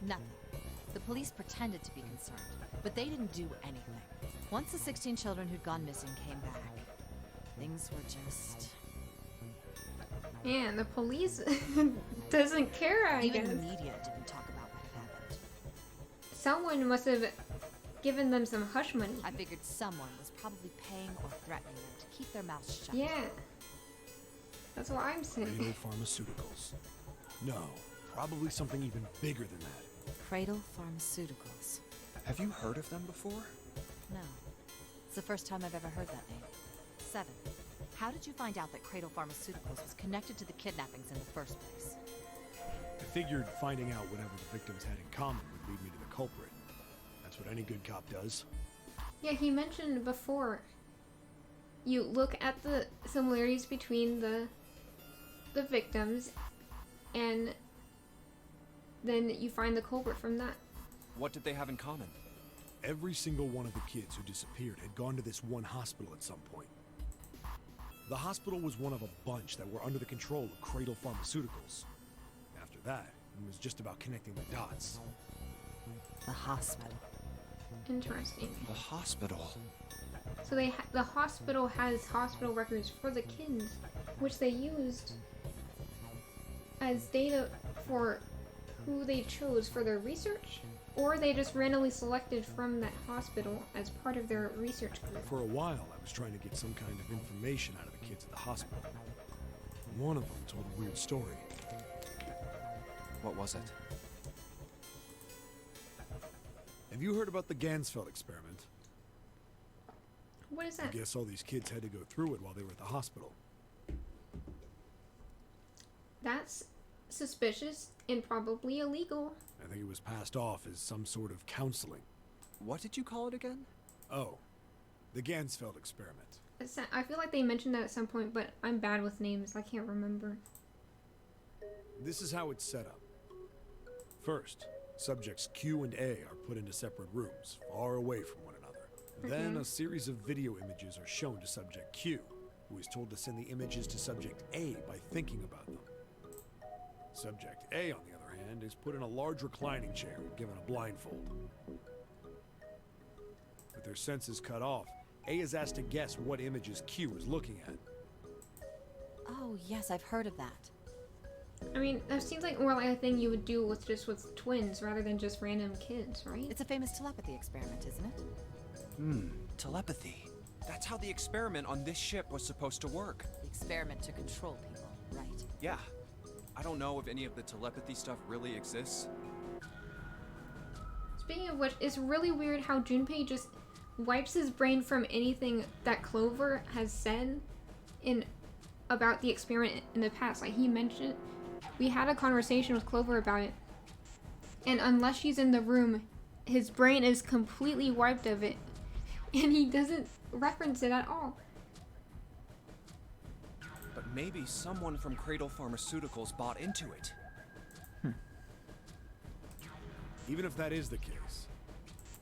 Nothing. The police pretended to be concerned, but they didn't do anything. Once the 16 children who'd gone missing came back, things were just... Man, the police doesn't care, I Even guess. the media didn't talk about what had happened. Someone must have given them some hush money. I figured someone was probably paying or threatening them to keep their mouths shut. Yeah. That's what I'm saying. Radio pharmaceuticals. No, Probably something even bigger than that. Cradle Pharmaceuticals. Have you heard of them before? No. It's the first time I've ever heard that name. 7. How did you find out that Cradle Pharmaceuticals was connected to the kidnappings in the first place? I figured finding out whatever the victims had in common would lead me to the culprit. That's what any good cop does. Yeah, he mentioned before. You look at the similarities between the victims, and then you find the culprit from that. What did they have in common? Every single one of the kids who disappeared had gone to this one hospital at some point. The hospital was one of a bunch that were under the control of Cradle Pharmaceuticals. After that, it was just about connecting the dots. The hospital. Interesting. The hospital. So the hospital has hospital records for the kids, which they used as data for who they chose for their research, or they just randomly selected from that hospital as part of their research group. For a while, I was trying to get some kind of information out of the kids at the hospital. One of them told a weird story. What was it? Have you heard about the Gansfeld experiment? What is I that? guess all these kids had to go through it while they were at the hospital. That's suspicious and probably illegal. I think it was passed off as some sort of counseling. What did you call it again? Oh, the Gansfeld experiment. I feel like they mentioned that at some point, but I'm bad with names. I can't remember. This is how it's set up. First, subjects Q and A are put into separate rooms, far away from one another. Then a series of video images are shown to subject Q, who is told to send the images to subject A by thinking about them. Subject A, on the other hand, is put in a large reclining chair and given a blindfold. With their senses cut off, A is asked to guess what images Q is looking at. Oh, yes, I've heard of that. I mean, that seems like more like a thing you would do with twins rather than just random kids, right? It's a famous telepathy experiment, isn't it? Telepathy. That's how the experiment on this ship was supposed to work. The experiment to control people, right? Yeah. I don't know if any of the telepathy stuff really exists. Speaking of which, it's really weird how Junpei just wipes his brain from anything that Clover has said about the experiment in the past. Like, he mentioned, we had a conversation with Clover about it, and unless she's in the room, his brain is completely wiped of it, and he doesn't reference it at all. But maybe someone from Cradle Pharmaceuticals bought into it. Even if that is the case,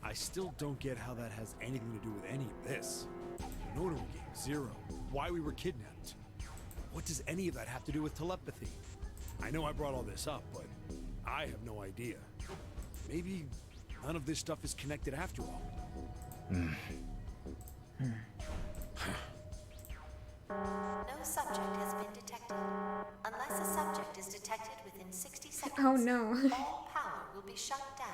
I still don't get how that has anything to do with any of this. The Nono game, Zero, why we were kidnapped. What does any of that have to do with telepathy? I know I brought all this up, but I have no idea. Maybe none of this stuff is connected after all. No subject has been detected. Unless a subject is detected within 60 seconds, Oh no. all power will be shut down.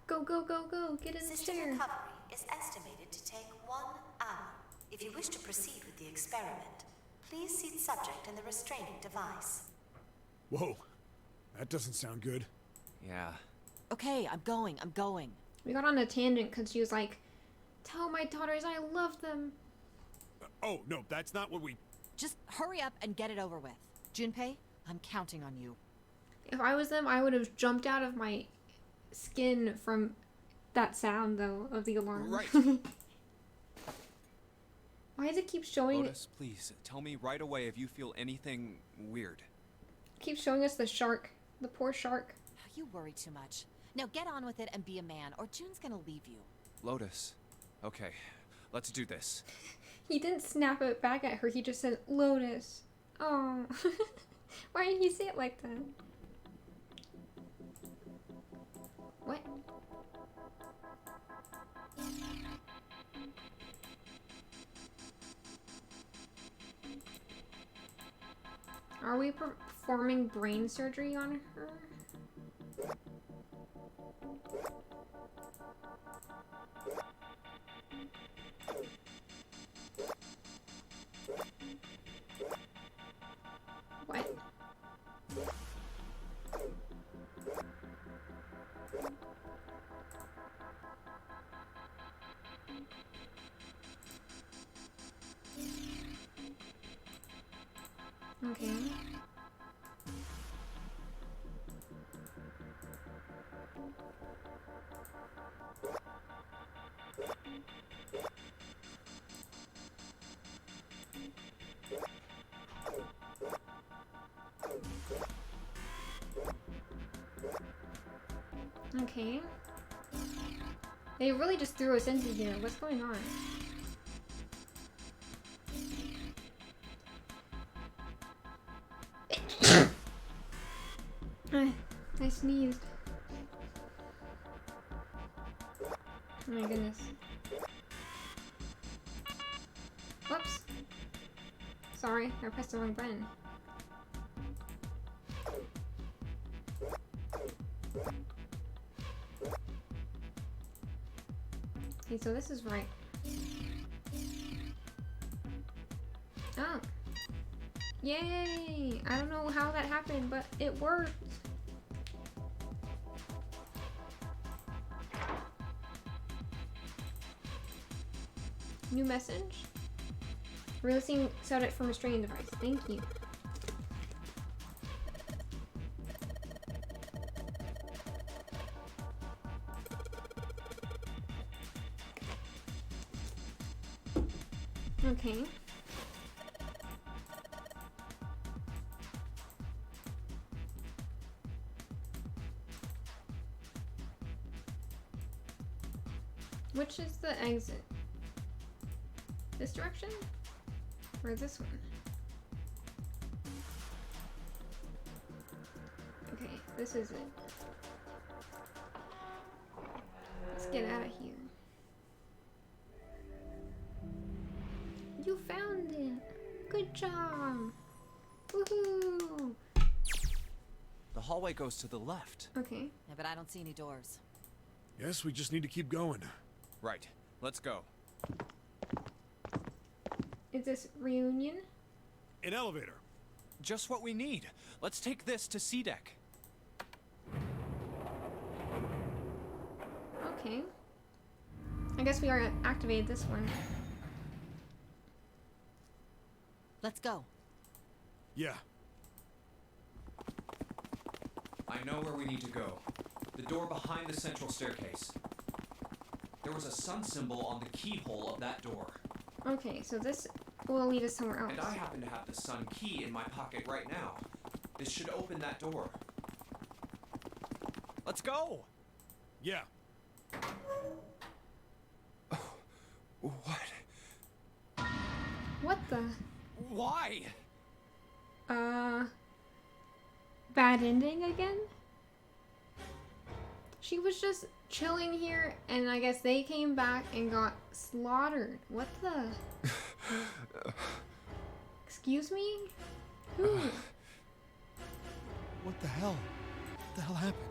Go, go, go, go. Get in the System chair. recovery is estimated to take 1 hour. If you wish to proceed with the experiment, please seat subject in the restraining device. Whoa, that doesn't sound good. Yeah. Okay, I'm going. We got on a tangent because she was like, tell my daughters I love them. Oh, no, that's not what we... Just hurry up and get it over with. Junpei, I'm counting on you. If I was them, I would have jumped out of my skin from that sound, though, of the alarm. Right. Why does it keep showing... Lotus, please, tell me right away if you feel anything weird. Keep showing us the shark. The poor shark. You worry too much. Now get on with it and be a man, or June's gonna leave you. Lotus. Okay, let's do this. He didn't snap it back at her. He just said, Lotus. Oh. Why did he say it like that? What? Are we performing brain surgery on her? What? Okay. Okay. They really just threw us into here. What's going on? I sneezed. Oh my goodness. Whoops. Sorry, I pressed the wrong button. Okay, so this is right. Oh. Yay! I don't know how that happened, but it worked. New message? Releasing subject from restraining device. Thank you. Okay. Which is the exit? This direction? Or this one? Okay, this is it. Let's get out of here. You found it! Good job! Woohoo! The hallway goes to the left. Okay. Yeah, but I don't see any doors. Guess we just need to keep going. Right. Let's go. Is this reunion? An elevator. Just what we need. Let's take this to C deck. Okay. I guess we are activated this one. Let's go. Yeah. I know where we need to go. The door behind the central staircase. There was a sun symbol on the keyhole of that door. Okay, so this will lead us somewhere else. And I happen to have the sun key in my pocket right now. This should open that door. Let's go! Yeah. What? What the? Why? Bad ending again? She was just chilling here, and I guess they came back and got slaughtered. What the? Excuse me? Who? What the hell? What the hell happened?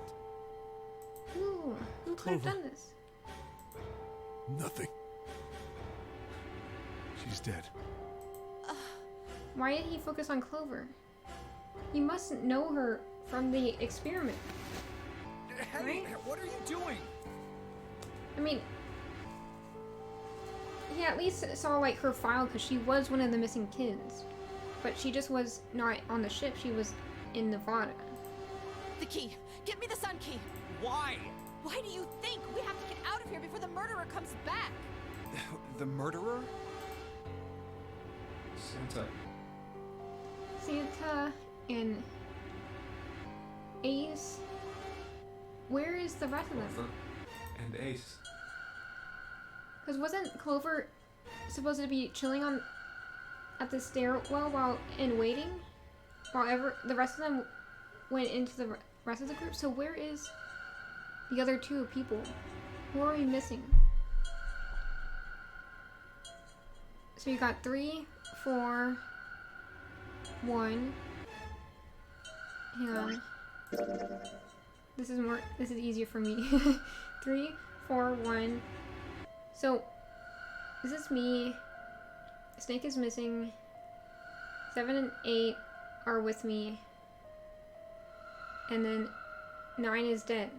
Who could have Clover. done this? Nothing. She's dead. Why did he focus on Clover? He mustn't know her from the experiment. Hey, what are you doing? I mean, he at least saw like her file because she was one of the missing kids. But she just was not on the ship, she was in Nevada. The key! Get me the sun key! Why? Why do you think? We have to get out of here before the murderer comes back! The murderer? Santa. Santa and Ace. Where is the rest of them? Clover and Ace. Because wasn't Clover supposed to be chilling on at the stairwell while in waiting? While the rest of them went into the rest of the group? So where is the other two people? Who are we missing? So you got 3, 4, 1. Hang on. This is easier for me. 3, 4, 1. So, is this me? Snake is missing. 7 and 8 are with me. And then 9 is dead.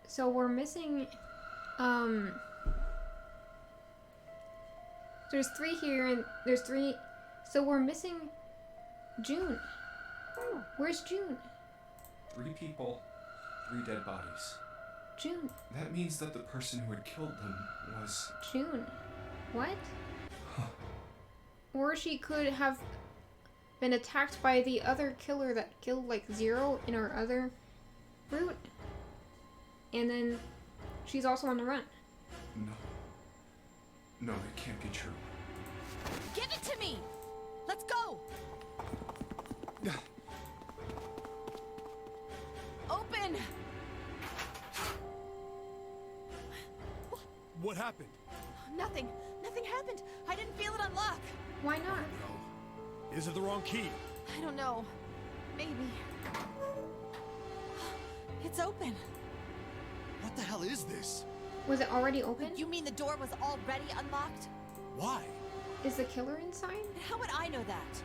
So we're missing, there's 3 here and there's 3. So we're missing June. Where's June? 3 people, 3 dead bodies. June. That means that the person who had killed them was... June. What? Or she could have been attacked by the other killer that killed like Zero in our other route. And then she's also on the run. No. No, it can't be true. Give it to me! Let's go! Open! What happened? Nothing. Nothing happened. I didn't feel it unlock. Why not? No. Is it the wrong key? I don't know. Maybe. It's open. What the hell is this? Was it already open? You mean the door was already unlocked? Why? Is the killer inside? And how would I know that?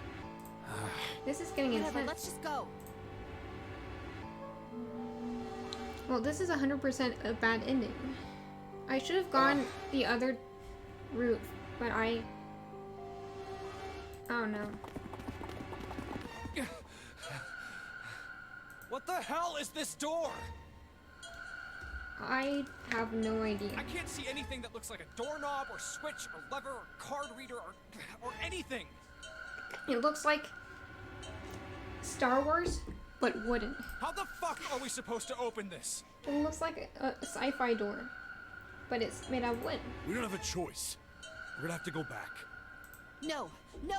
This is getting Whatever, intense. let's just go. Well, this is 100% a bad ending. I should have gone the other route, but I don't know. What the hell is this door? I have no idea. I can't see anything that looks like a doorknob or switch or lever or card reader or anything. It looks like Star Wars, but wooden. How the fuck are we supposed to open this? It looks like a sci-fi door, but it's made out of wood. We don't have a choice. We're gonna have to go back. No,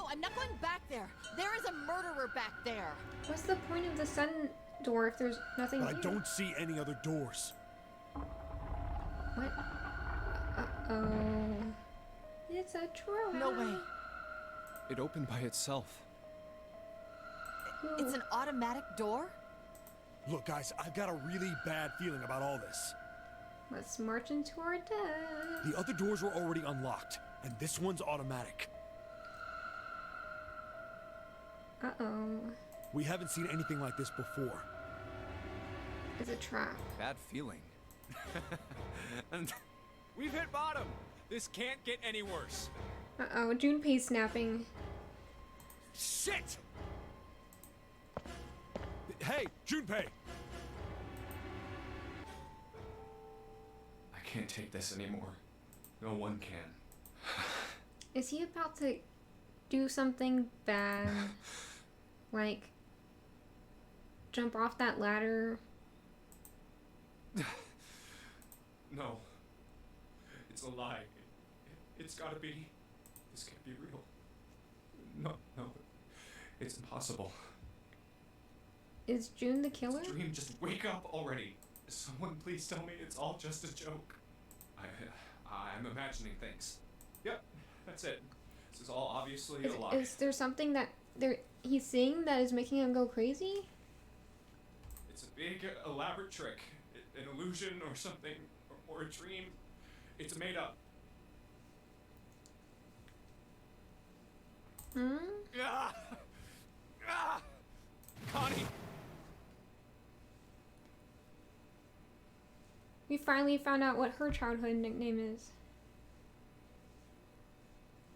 I'm not going back there. There is a murderer back there. What's the point of the sun door if there's nothing But here? I don't see any other doors. What? Uh-oh. It's a trap. No way. It opened by itself. It's an automatic door? Look, guys, I've got a really bad feeling about all this. Let's march into our death. The other doors were already unlocked, and this one's automatic. Uh-oh. We haven't seen anything like this before. It's a trap. Bad feeling. And we've hit bottom. This can't get any worse. Uh-oh, Junpei's snapping. Shit! Hey, Junpei! I can't take this anymore. No one can. Is he about to do something bad? Like, jump off that ladder? No. It's a lie. It's gotta be. This can't be real. No. It's impossible. Is June the killer? It's a dream. Just wake up already. Someone please tell me it's all just a joke. I'm imagining things. Yep, that's it. This is all obviously a lie. Is there something that he's seeing that is making him go crazy? It's a big, elaborate trick. An illusion or something. Or a dream. It's made up. Hmm? Ah! Ah! Connie! We finally found out what her childhood nickname is.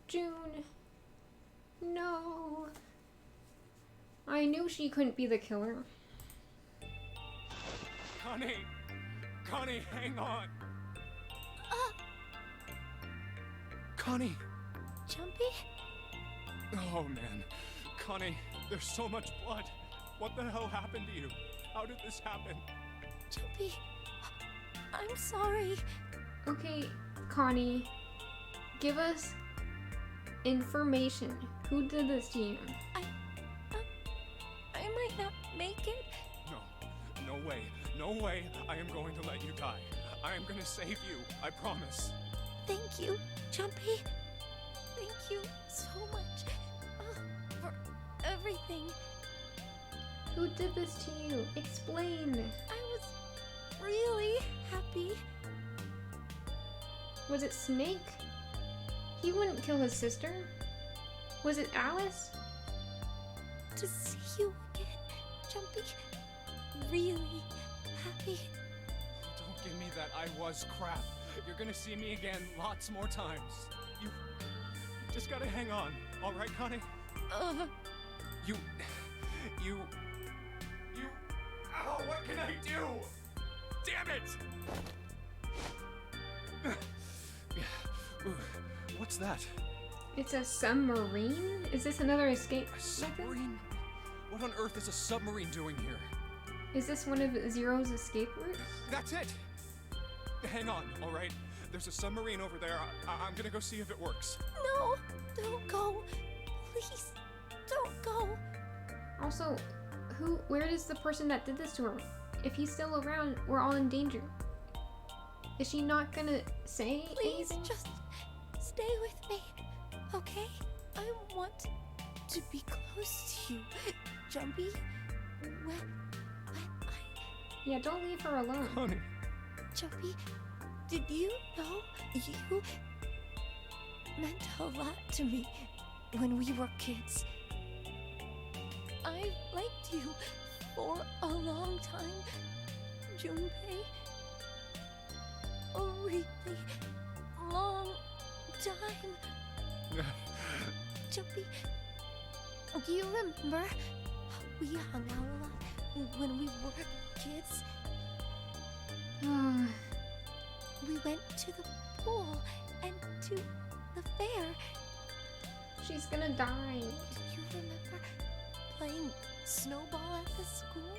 June. No. I knew she couldn't be the killer. Connie, hang on. Connie. Jumpy? Oh man. Connie, there's so much blood. What the hell happened to you? How did this happen? Jumpy, I'm sorry. Okay, Connie. Give us information. Who did this to you? I might not make it. No way. No way I am going to let you die. I am going to save you. I promise. Thank you, Jumpy. Thank you so much for everything. Who did this to you? Explain. I was really happy. Was it Snake? He wouldn't kill his sister. Was it Alice? To see you again, Jumpy. Really happy. Don't give me that I was crap. You're gonna see me again lots more times. You just gotta hang on. All right, Connie? You Oh, what can I do? Damn it! What's that? It's a submarine? Is this another escape? A submarine? What on earth is a submarine doing here? Is this one of Zero's escape routes? That's it! Hang on, alright? There's a submarine over there. I'm gonna go see if it works. No, don't go. Please, don't go. Also, where is the person that did this to her? If he's still around, we're all in danger. Is she not gonna say Please, anything? just stay with me, okay? I want to be close to you, Jumpy. When Yeah, don't leave her alone. Honey. Jumpy, did you know you meant a lot to me when we were kids? I liked you for a long time, Junpei. A really long time. Jumpy, do you remember we hung out a lot when we were kids? We went to the pool and to the fair. She's gonna die. Do you remember playing snowball at the school?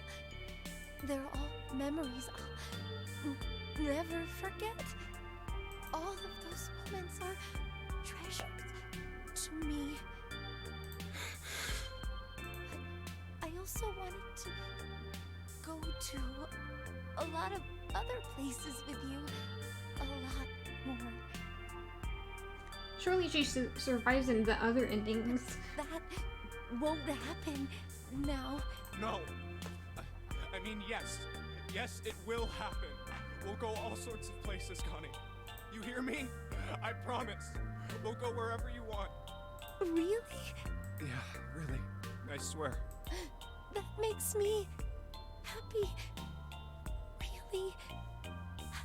They're all memories I'll never forget. All of those moments are treasures to me. I also wanted to go to a lot of other places with you. A lot more. Surely she survives in the other endings. That won't happen now. No. I mean, yes. Yes, it will happen. We'll go all sorts of places, Connie. You hear me? I promise. We'll go wherever you want. Really? Yeah, really. I swear. That makes me happy. Really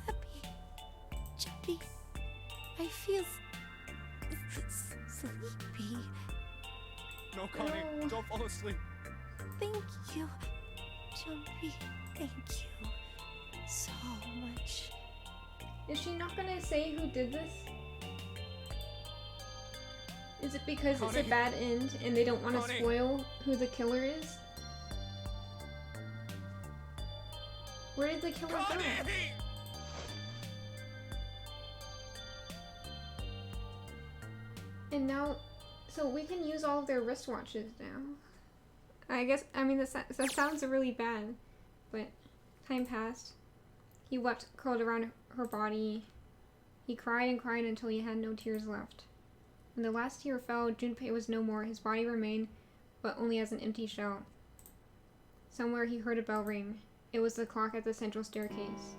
happy. Jumpy, I feel sleepy. No, Connie, No. don't fall asleep. Thank you, Jumpy. Thank you so much. Is she not gonna say who did this? Is it because it's a Connie. bad end and they don't want to Connie. spoil who the killer is? Where did the killer go? Connie! And now, so we can use all of their wristwatches now. I mean, that sounds really bad, but time passed. He wept, curled around her body. He cried and cried until he had no tears left. When the last tear fell, Junpei was no more. His body remained, but only as an empty shell. Somewhere he heard a bell ring. It was the clock at the central staircase.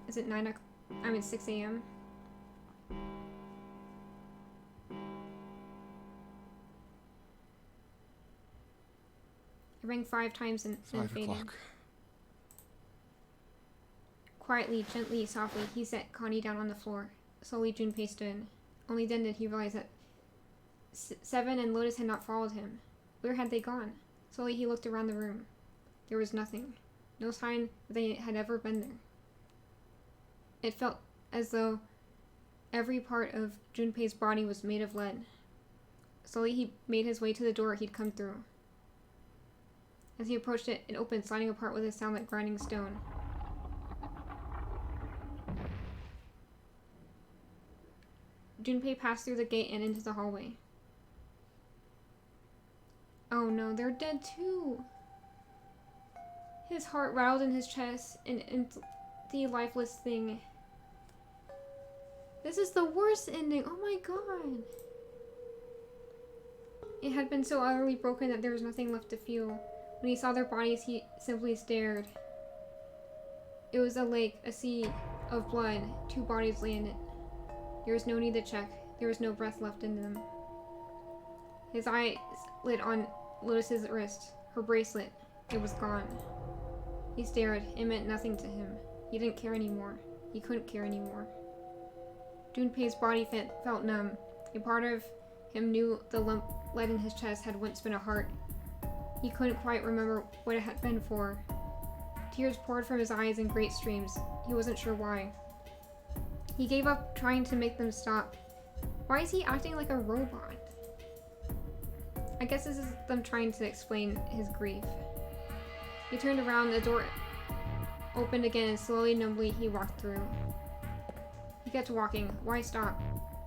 Is it 6 a.m.? It rang 5 times and then 5 faded. o'clock. Quietly, gently, softly, he set Connie down on the floor. Slowly, Junpei stood. Only then did he realize that Seven and Lotus had not followed him. Where had they gone? Slowly, he looked around the room. There was nothing. No sign that they had ever been there. It felt as though every part of Junpei's body was made of lead. Slowly, he made his way to the door he'd come through. As he approached it, it opened, sliding apart with a sound like grinding stone. Junpei passed through the gate and into the hallway. Oh no, they're dead too! His heart rattled in his chest, an empty, lifeless thing. This is the worst ending! Oh my god! It had been so utterly broken that there was nothing left to feel. When he saw their bodies, he simply stared. It was a lake, a sea of blood. 2 bodies lay in it. There was no need to check. There was no breath left in them. His eyes lit on Lotus's wrist, her bracelet. It was gone. He stared. It meant nothing to him. He didn't care anymore. He couldn't care anymore. Junpei's body felt numb. A part of him knew the lump lead in his chest had once been a heart. He couldn't quite remember what it had been for. Tears poured from his eyes in great streams. He wasn't sure why. He gave up trying to make them stop. Why is he acting like a robot? I guess this is them trying to explain his grief. He turned around, the door opened again, and slowly, numbly, he walked through. He kept walking. Why stop?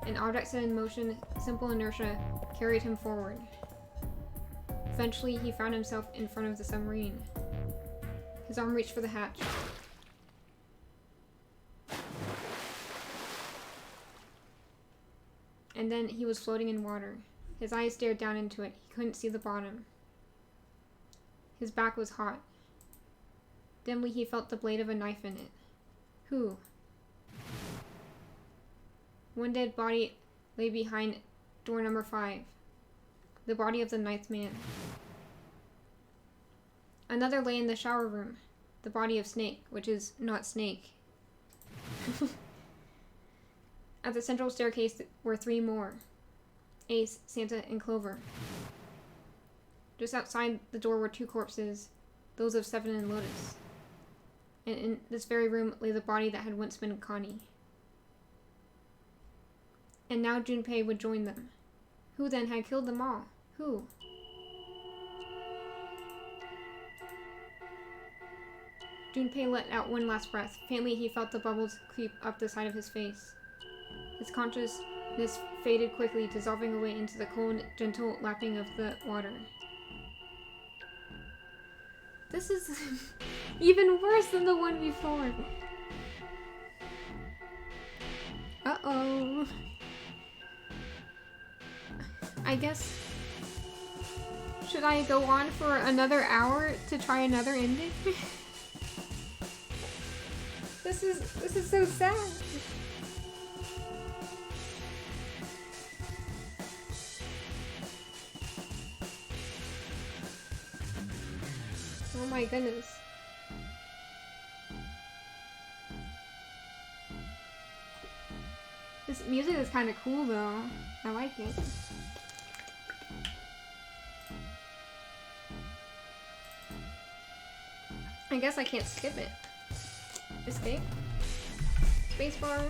An object set in motion, simple inertia, carried him forward. Eventually, he found himself in front of the submarine. His arm reached for the hatch. And then he was floating in water. His eyes stared down into it. He couldn't see the bottom. His back was hot. Dimly, he felt the blade of a knife in it. Who? One dead body lay behind door number 5. The body of the 9th man. Another lay in the shower room. The body of Snake, which is not Snake. At the central staircase were 3 more. Ace, Santa, and Clover. Just outside the door were 2 corpses, those of Seven and Lotus. And in this very room lay the body that had once been Connie. And now Junpei would join them. Who then had killed them all? Who? Junpei let out one last breath. Faintly, he felt the bubbles creep up the side of his face. His consciousness faded quickly, dissolving away into the cold, gentle lapping of the water. This is even worse than the one before. Uh-oh. I guess... Should I go on for another hour to try another ending? This is so sad. Oh my goodness. This music is kind of cool though. I like it. I guess I can't skip it. Escape. Spacebar.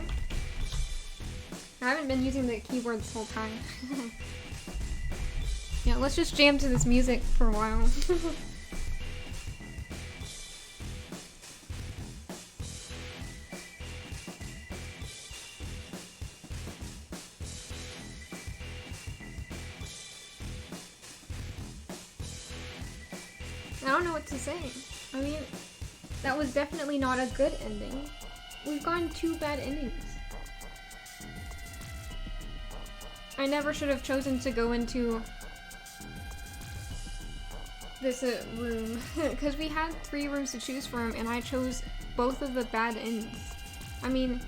I haven't been using the keyboard this whole time. Yeah, let's just jam to this music for a while. I don't know what to say. I mean, that was definitely not a good ending. We've gotten 2 bad endings. I never should have chosen to go into this room, because we had 3 rooms to choose from, and I chose both of the bad ends. I mean,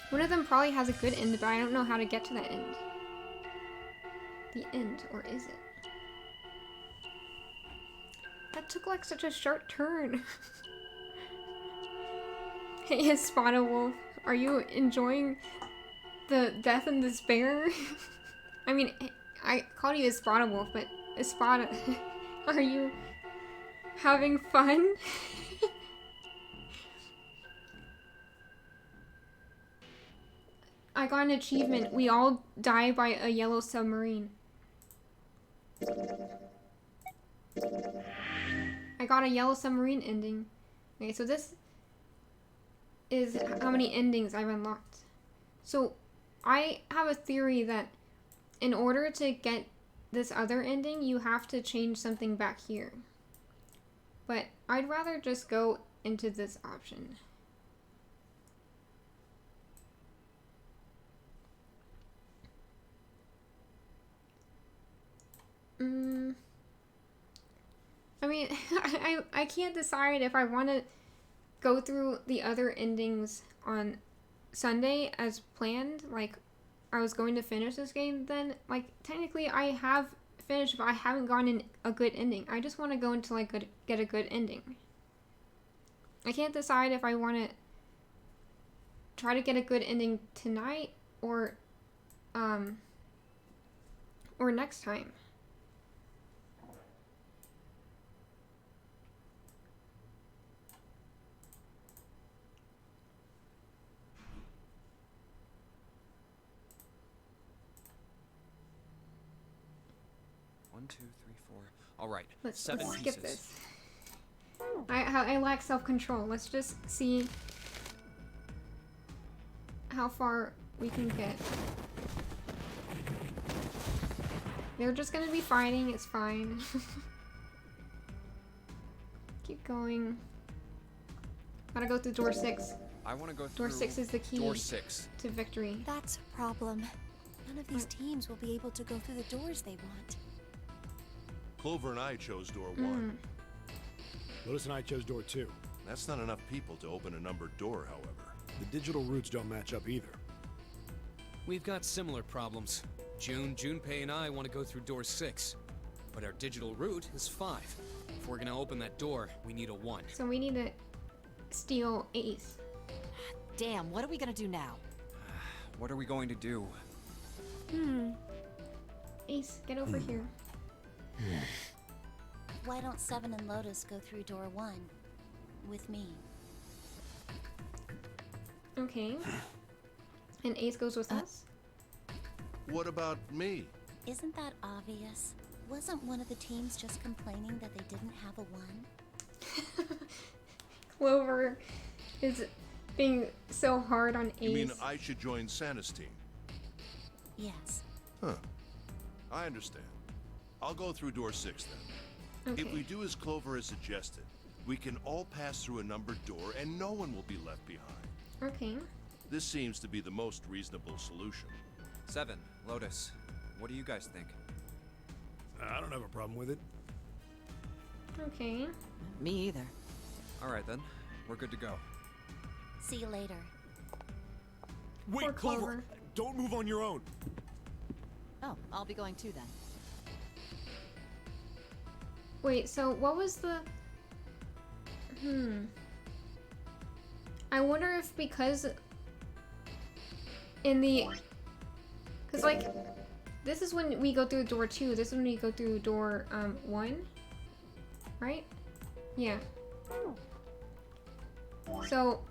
one of them probably has a good end, but I don't know how to get to that end. The end, or is it? That took like such a sharp turn. Hey, Espada Wolf, are you enjoying the death and despair? I mean, I called you Espada Wolf, but Espada, are you having fun? I got an achievement. We all die by a yellow submarine. I got a yellow submarine ending. Okay, so this is how many endings I've unlocked. So I have a theory that in order to get this other ending, you have to change something back here. But I'd rather just go into this option. I mean, I can't decide if I want to go through the other endings on Sunday as planned. Like, I was going to finish this game then. Like, technically I have finished, but I haven't gotten a good ending. I just want to go until I could get a good ending. I can't decide if I want to try to get a good ending tonight or next time. 1, 2, 3, 4. All right, Let's 7 skip pieces. this. I lack self-control. Let's just see how far we can get. They're just gonna be fighting, it's fine. Keep going. Gotta go through door 6. I want to go through Door 6 is the key door 6. to victory. That's a problem. None of these teams will be able to go through the doors they want. Clover and I chose door 1. Lotus and I chose door 2. That's not enough people to open a numbered door, however. The digital routes don't match up either. We've got similar problems. Junpei and I want to go through door 6. But our digital route is 5. If we're gonna open that door, we need a 1. So we need to steal Ace. Damn, what are we gonna do now? What are we going to do? Ace, get over here. Why don't Seven and Lotus go through door 1 with me? Okay. And Ace goes with us? What about me? Isn't that obvious? Wasn't one of the teams just complaining that they didn't have a 1? Clover is being so hard on Ace. You mean I should join Santa's team? Yes. Huh. I understand. I'll go through door 6 then. Okay. If we do as Clover has suggested, we can all pass through a numbered door and no one will be left behind. Okay. This seems to be the most reasonable solution. 7, Lotus. What do you guys think? I don't have a problem with it. Okay. Me either. All right then, we're good to go. See you later. Wait, Poor Clover! Clover. Don't move on your own! Oh, I'll be going too then. Wait, so what was the... I wonder if because in the... Because, like, this is when we go through door 2. This is when we go through door, 1. Right? Yeah. So,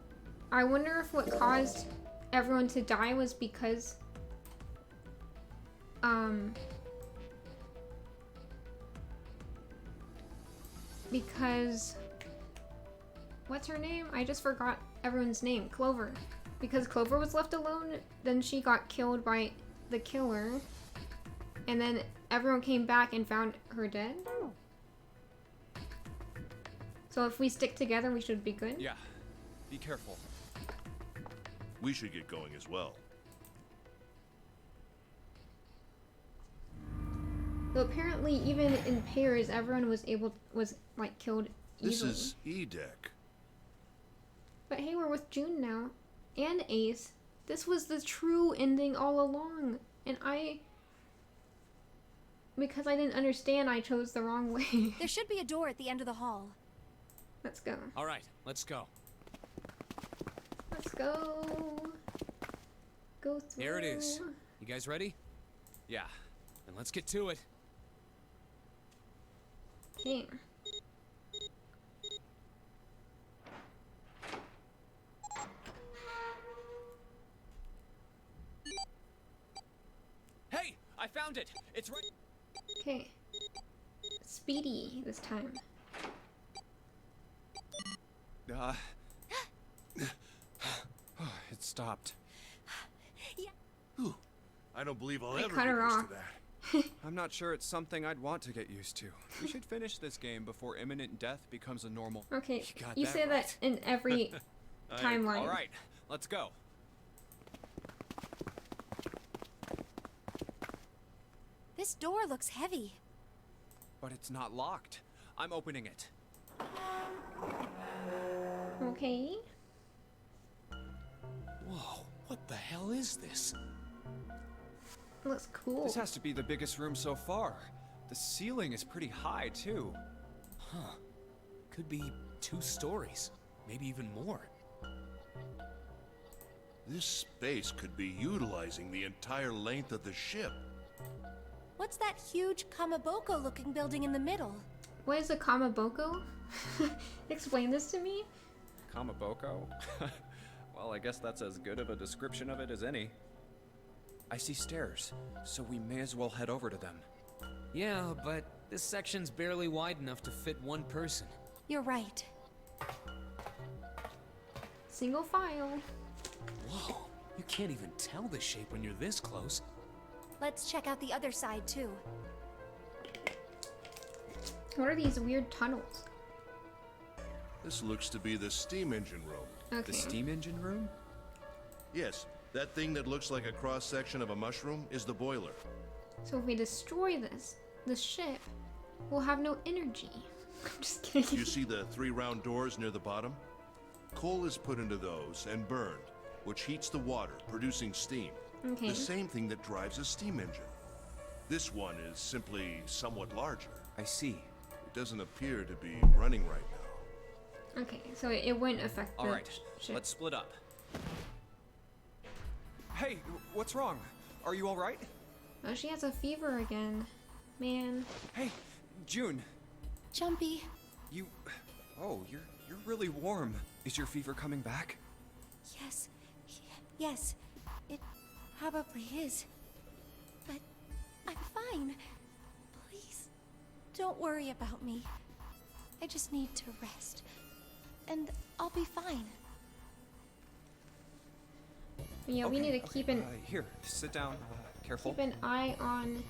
I wonder if what caused everyone to die was because... Because... What's her name? I just forgot everyone's name. Clover. Because Clover was left alone, then she got killed by the killer. And then everyone came back and found her dead. So if we stick together, we should be good? Yeah, be careful. We should get going as well. So apparently, even in pairs, everyone was like killed easily. This is E-Deck. But hey, we're with June now. And Ace. This was the true ending all along. And because I didn't understand, I chose the wrong way. There should be a door at the end of the hall. Let's go. All right, let's go. Let's go. Go through. There it is. You guys ready? Yeah. Then let's get to it. Okay. Hey, I found it. It's right. Okay. Speedy this time. It stopped. Whew. I don't believe I'll I ever cut get her used off. to that. I'm not sure it's something I'd want to get used to. We should finish this game before imminent death becomes a normal. Okay. You got You that say right. that in every timeline. All right, let's go. This door looks heavy. But it's not locked. I'm opening it. Okay. Whoa, what the hell is this? Looks cool. This has to be the biggest room so far. The ceiling is pretty high, too. Huh. Could be 2 stories. Maybe even more. This space could be utilizing the entire length of the ship. What's that huge Kamaboko-looking building in the middle? What is a Kamaboko? Explain this to me. Kamaboko? Well, I guess that's as good of a description of it as any. I see stairs, so we may as well head over to them. Yeah, but this section's barely wide enough to fit one person. You're right. Single file. Whoa, you can't even tell the shape when you're this close. Let's check out the other side, too. What are these weird tunnels? This looks to be the steam engine room. Okay. The steam engine room? Yes, that thing that looks like a cross-section of a mushroom is the boiler. So if we destroy the ship, we'll have no energy. I'm just kidding. You see the 3 round doors near the bottom? Coal is put into those and burned, which heats the water, producing steam. Okay. The same thing that drives a steam engine. This one is simply somewhat larger. I see. It doesn't appear to be running right now. Okay, so it wouldn't affect the Alright, ship. let's split up. Hey, what's wrong? Are you alright? Oh, she has a fever again. Man. Hey, June. Jumpy. You... Oh, you're really warm. Is your fever coming back? Yes. Yes. It probably is. But I'm fine. Please, don't worry about me. I just need to rest. And I'll be fine. Yeah, we need to keep an Here, sit down. Careful. keep an eye on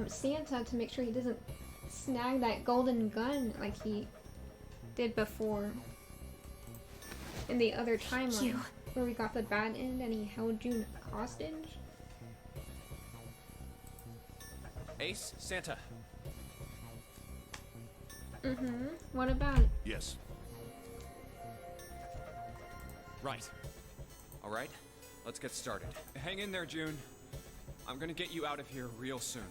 Santa to make sure he doesn't snag that golden gun like he did before in the other timeline where we got the bad end and he held June hostage. Ace, Santa. What about it? Yes. Right. Alright, let's get started. Hang in there, June. I'm gonna get you out of here real soon.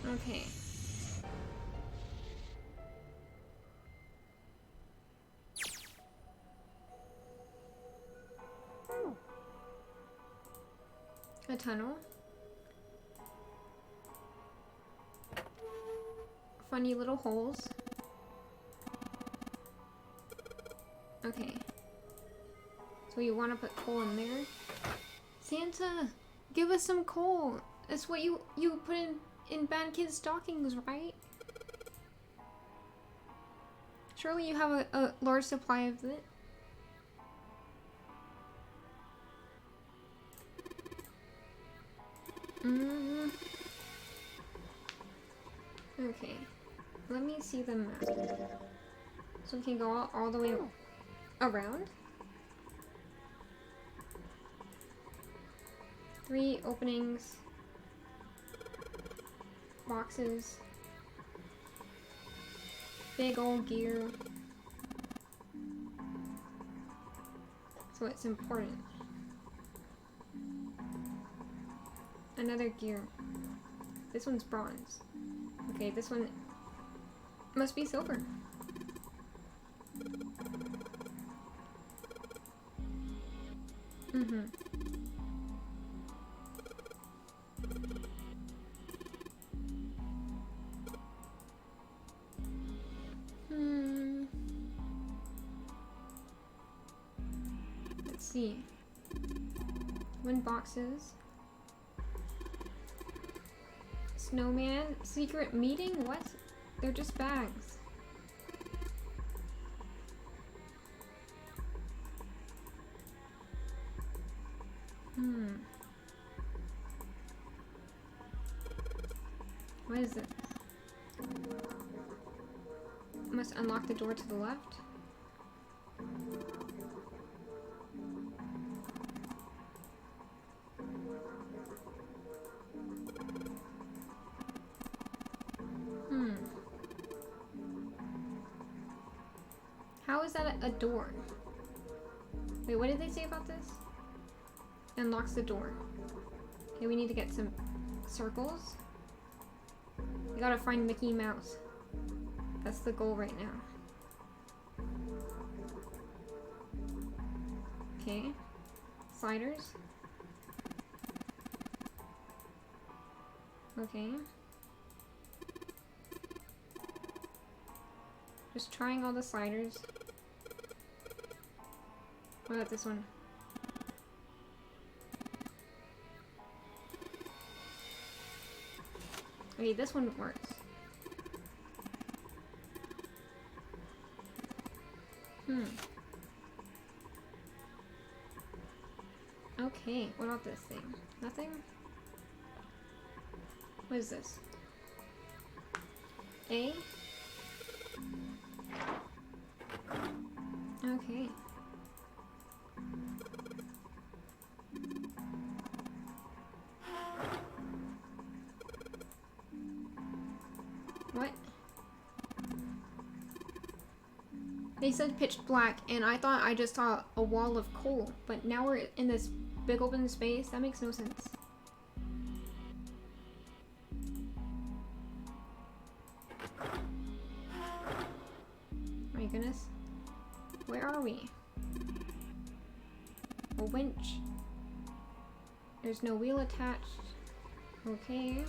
Okay. A tunnel. Funny little holes. Okay. So you want to put coal in there? Santa, give us some coal. That's what you put in bad kids' stockings, right? Surely you have a large supply of it. Okay. Let me see the map. So we can go all the way around. 3 openings. Boxes. Big old gear. So it's important. Another gear. This one's bronze. Okay, this one must be silver. Let's see. 1 boxes. Snowman? Secret meeting? What? They're just bags. What is this? Must unlock the door to the left. How is that a door? Wait, what did they say about this? Unlocks the door. Okay, we need to get some circles. We gotta find Mickey Mouse. That's the goal right now. Okay. Sliders. Okay. Just trying all the sliders. What about this one? Okay, this one works. Okay, what about this thing? Nothing? What is this? A? Okay. What? They said pitch black, and I thought I just saw a wall of coal, but now we're in this big open space. That makes no sense. My goodness. Where are we? A winch. There's no wheel attached. Okay.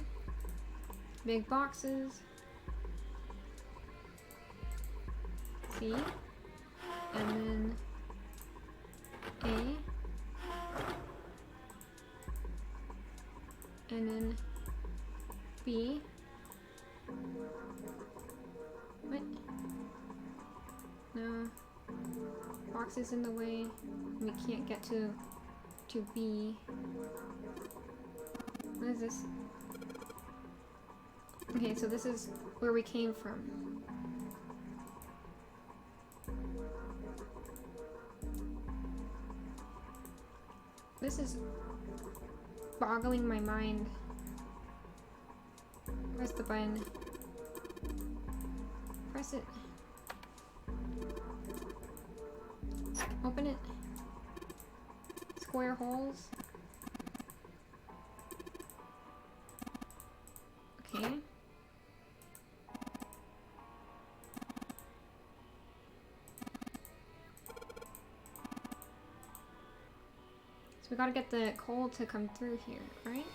Big boxes. C. And then A. And then B. What? No. Box is in the way. We can't get to B. What is this? Okay, so this is where we came from. This is boggling my mind. Press the button. Press it. Open it. Square holes. Okay. So we gotta get the coal to come through here, right?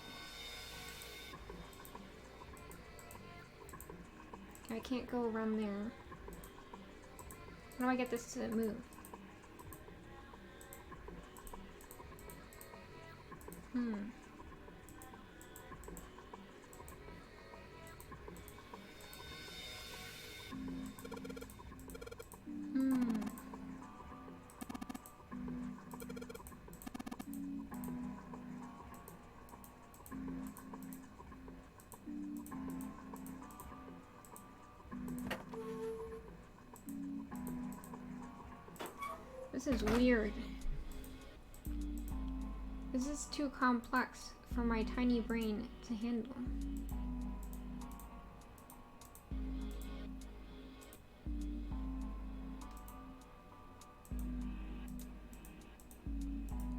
I can't go around there. How do I get this to move? This is weird. This is too complex for my tiny brain to handle.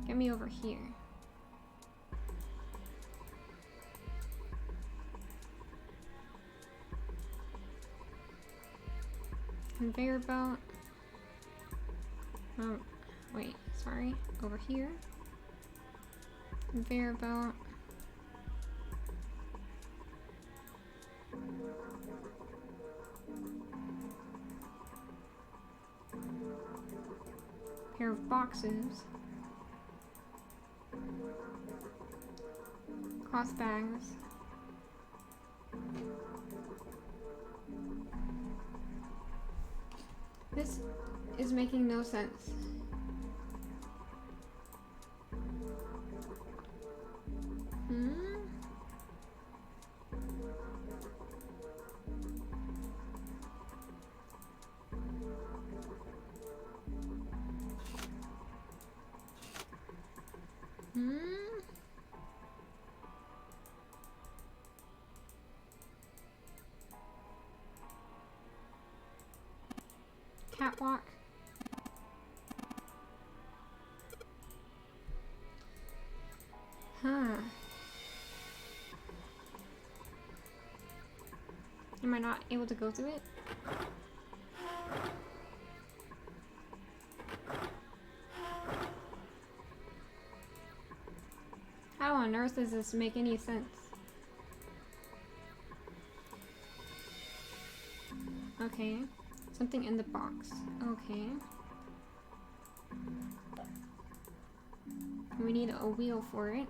Get me over here. Conveyor belt. Oh, wait, sorry. Over here. Conveyor belt. Pair of boxes. Cloth bags. This is making no sense. Catwalk. Am I not able to go through it? How on earth does this make any sense? Okay. Something in the box. Okay. We need a wheel for it.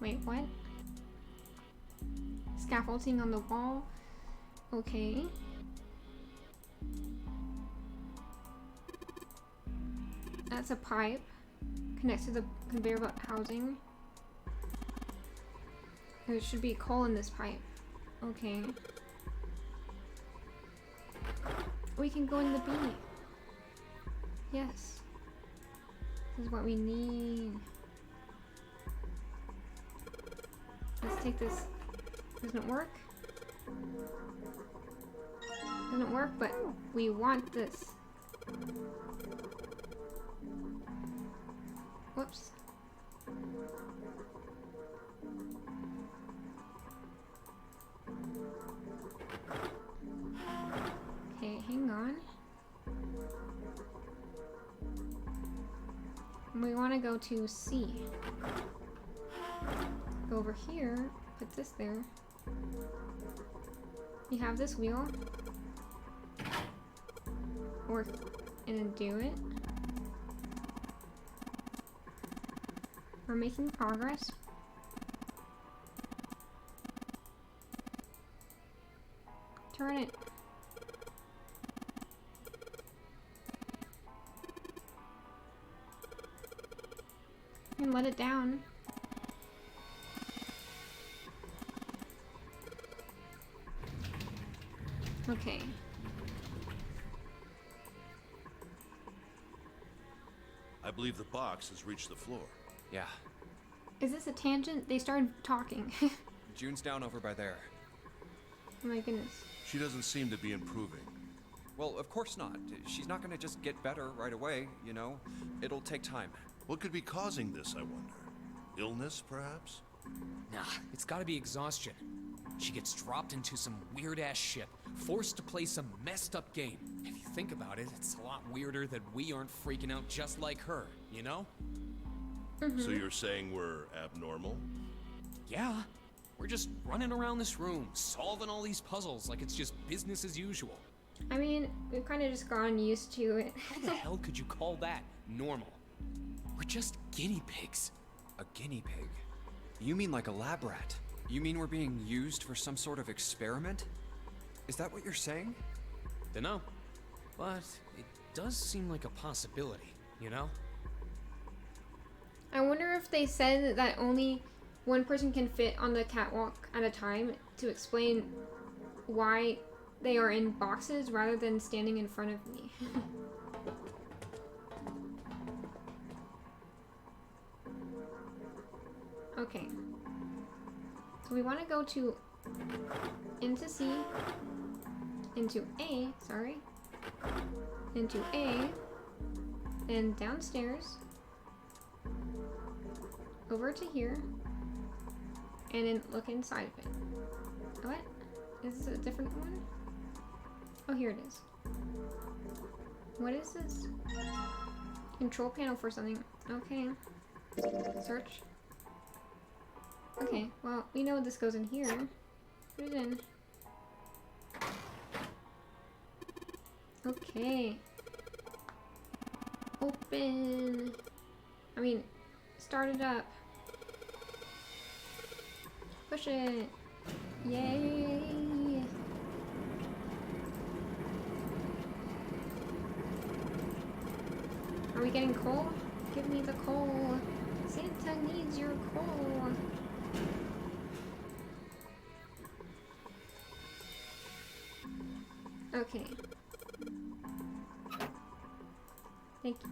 Wait, what? Scaffolding on the wall? Okay. That's a pipe. Connects to the conveyor belt housing. There should be coal in this pipe. Okay. We can go in the bee. Yes. This is what we need. Let's take this. Doesn't work. Doesn't work, but we want this. Whoops. Okay, hang on. We want to go to C. Go over here, put this there. We have this wheel. Work and do it. We're making progress. Turn it. And let it down. Okay. I believe the box has reached the floor. Yeah. Is this a tangent? They started talking. June's down over by there. Oh my goodness. She doesn't seem to be improving. Well, of course not. She's not gonna just get better right away, you know? It'll take time. What could be causing this, I wonder? Illness, perhaps? Nah, it's gotta be exhaustion. She gets dropped into some weird-ass ship, forced to play some messed-up game. If you think about it, it's a lot weirder that we aren't freaking out just like her, you know? So you're saying we're abnormal? Yeah. We're just running around this room, solving all these puzzles like it's just business as usual. I mean, we've kind of just gotten used to it. How the hell could you call that normal? We're just guinea pigs. A guinea pig? You mean like a lab rat? You mean we're being used for some sort of experiment? Is that what you're saying? Dunno. But it does seem like a possibility, you know? I wonder if they said that only one person can fit on the catwalk at a time to explain why they are in boxes rather than standing in front of me. Okay. So we want to go to into C, into A, sorry, into A, then downstairs, over to here, and then look inside of it. What? Is this a different one? Oh, here it is. What is this? Control panel for something. Okay. Search. Okay, well, we know this goes in here. Put it in. Okay. Open. I mean, start it up. Push it. Yay. Are we getting coal? Give me the coal. Santa needs your coal. Okay. Thank you.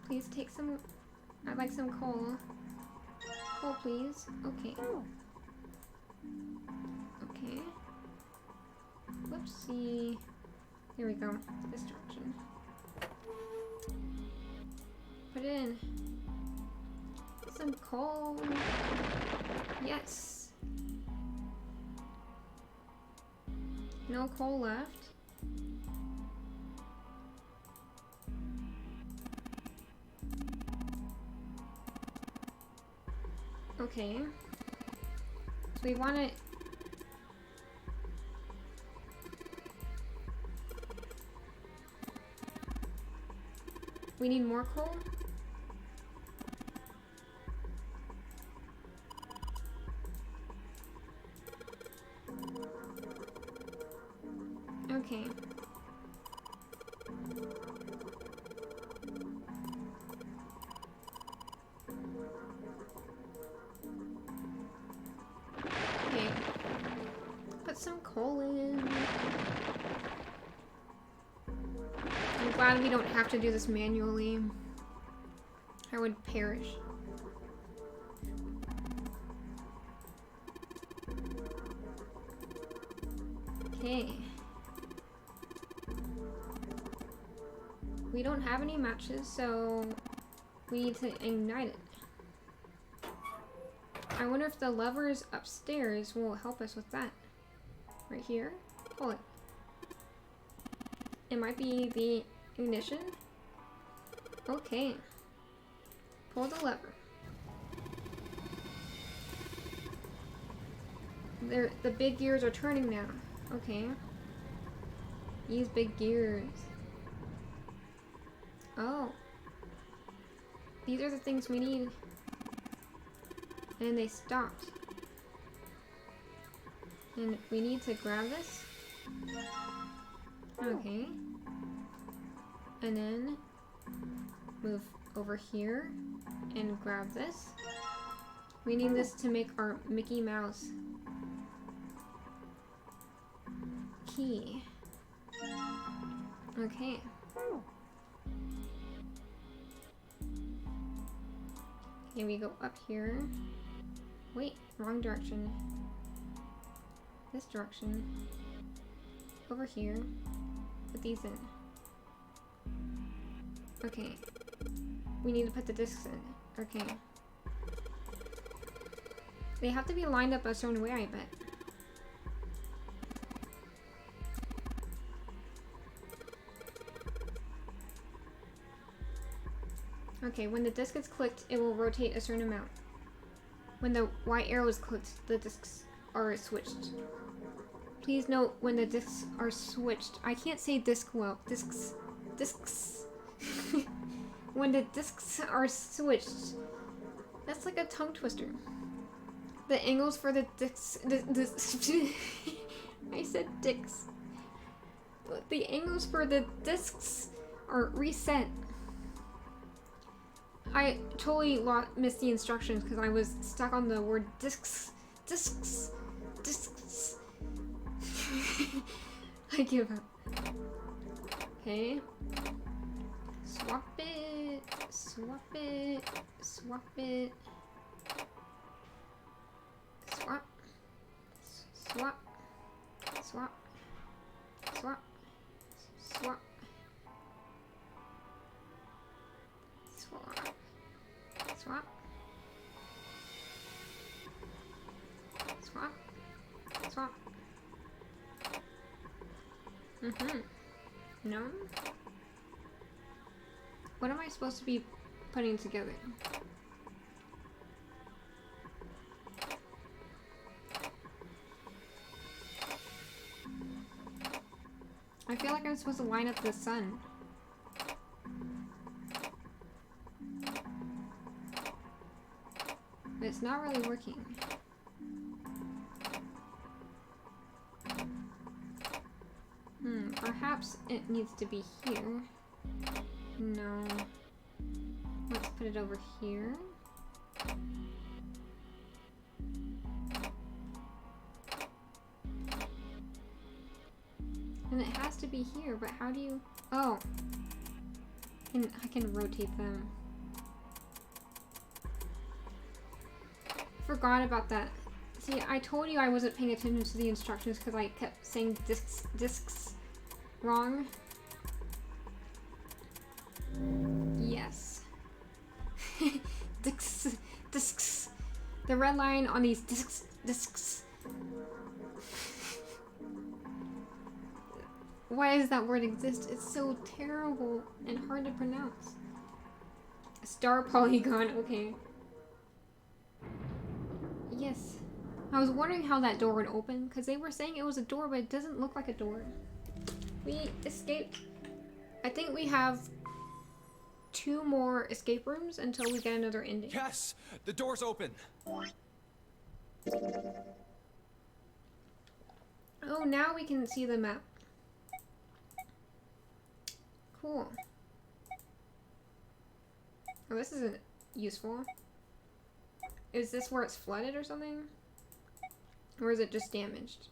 Please take some. I'd like some coal. Coal, please. Okay. Okay. Whoopsie. Here we go. This direction. Put it in. Some coal. Yes. No coal left. Okay. So we want to... We need more coal? Okay. Okay. Put some coal in. I'm glad we don't have to do this manually. I would perish. Okay. We don't have any matches, so we need to ignite it. I wonder if the levers upstairs will help us with that. Right here. Pull it. It might be the ignition. Okay. Pull the lever. The big gears are turning now. Okay. Use big gears. Oh. These are the things we need. And they stopped. And we need to grab this. Okay. And then move over here and grab this. We need this to make our Mickey Mouse key. Okay. Okay, we go up here. Wait, wrong direction. This direction. Over here. Put these in. Okay. We need to put the discs in. Okay. They have to be lined up a certain way, I bet. Okay, when the disc is clicked, it will rotate a certain amount. When the white arrow is clicked, the discs are switched. Please note when the discs are switched. I can't say disc well. Discs. Discs. When the discs are switched. That's like a tongue twister. The angles for the discs. I said dicks. The angles for the discs are reset. I totally missed the instructions because I was stuck on the word discs. Discs. Discs. I give up. Okay. Swap it. Swap it. Swap it. Swap. Swap. Swap. Swap. Swap. Swap. Swap. Swap. Swap. No? What am I supposed to be putting together? I feel like I'm supposed to line up the sun. But it's not really working. Perhaps it needs to be here. No. Let's put it over here. And it has to be here, but how do you... Oh. I can rotate them. Forgot about that. See, I told you I wasn't paying attention to the instructions because I kept saying discs wrong. Yes. Discs. The red line on these discs. Why does that word exist? It's so terrible and hard to pronounce. Star polygon, okay. Yes. I was wondering how that door would open, because they were saying it was a door, but it doesn't look like a door. We escaped. I think we have 2 more escape rooms until we get another ending. Yes! The door's open! Oh, now we can see the map. Cool. Oh, this isn't useful. Is this where it's flooded or something? Or is it just damaged?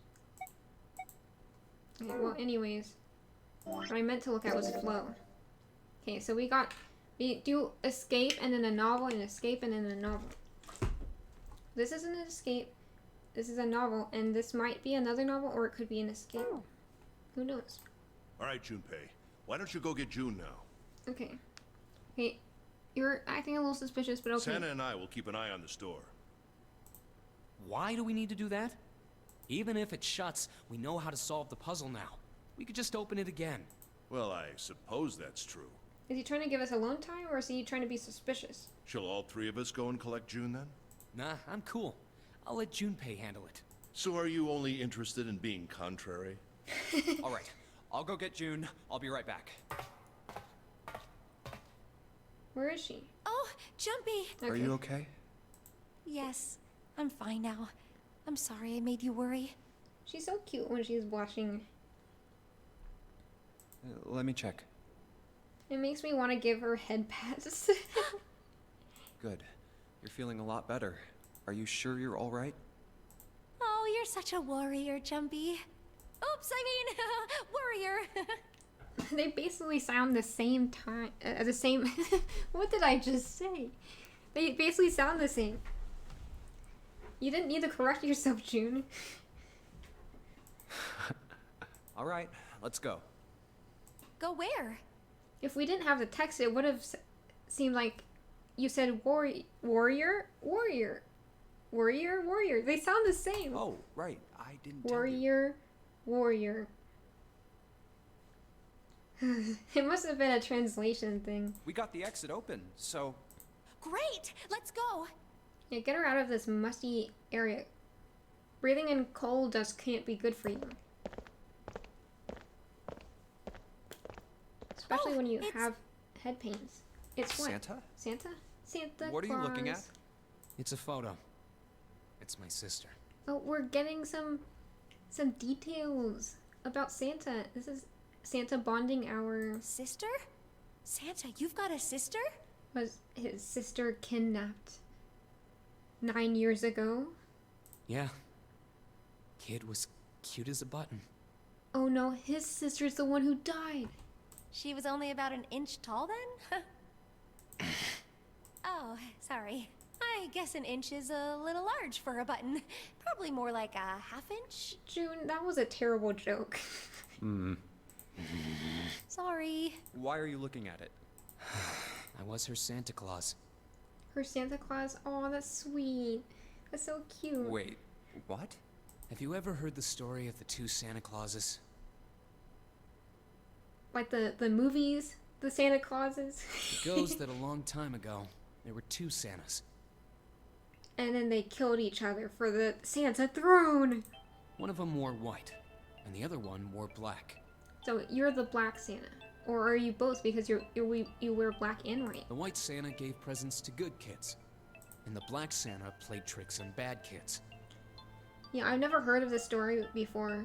Okay, well, anyways. What I meant to look at was flow. Okay, so we do escape and then a novel and escape and then a novel. This isn't an escape. This is a novel, and this might be another novel, or it could be an escape. Who knows? All right, Junpei. Why don't you go get June now? Okay. Hey, you're acting a little suspicious, but okay. Santa and I will keep an eye on the store. Why do we need to do that? Even if it shuts, we know how to solve the puzzle now. We could just open it again. Well, I suppose that's true. Is he trying to give us alone time, or is he trying to be suspicious? Shall all 3 of us go and collect June then? Nah, I'm cool. I'll let Junpei handle it. So are you only interested in being contrary? All right, I'll go get June. I'll be right back. Where is she? Oh, Jumpy! Are you okay? Yes, I'm fine now. I'm sorry I made you worry. She's so cute when she's blushing. Let me check. It makes me want to give her head pats. Good. You're feeling a lot better. Are you sure you're all right? Oh, you're such a warrior, Jumpy. Oops, I mean, warrior. They basically sound the same time. The same. What did I just say? They basically sound the same. You didn't need to correct yourself, June. All right, let's go. Go where? If we didn't have the text, it would have seemed like you said warrior. They sound the same. Oh, right. I didn't Warrior. It must have been a translation thing. We got the exit open, so... Great! Let's go! Yeah, get her out of this musty area. Breathing in coal dust can't be good for you. Especially when you have head pains. It's what? Santa? Santa? Santa What are you looking at? Claus. It's a photo. It's my sister. Oh, we're getting some details about Santa. This is Santa bonding hour. Sister? Santa, you've got a sister? Was his sister kidnapped 9 years ago? Yeah. Kid was cute as a button. Oh no, his sister's the one who died. She was only about an inch tall then? Oh, sorry. I guess an inch is a little large for a button. Probably more like a half-inch. June, that was a terrible joke. Sorry. Why are you looking at it? I was her Santa Claus. Her Santa Claus? Oh, that's sweet. That's so cute. Wait, what? Have you ever heard the story of the 2 Santa Clauses? Like the movies, the Santa Clauses. It goes that a long time ago, there were 2 Santas. And then they killed each other for the Santa throne. One of them wore white, and the other one wore black. So you're the black Santa, or are you both? Because you wear black and white. The white Santa gave presents to good kids, and the black Santa played tricks on bad kids. Yeah, I've never heard of this story before.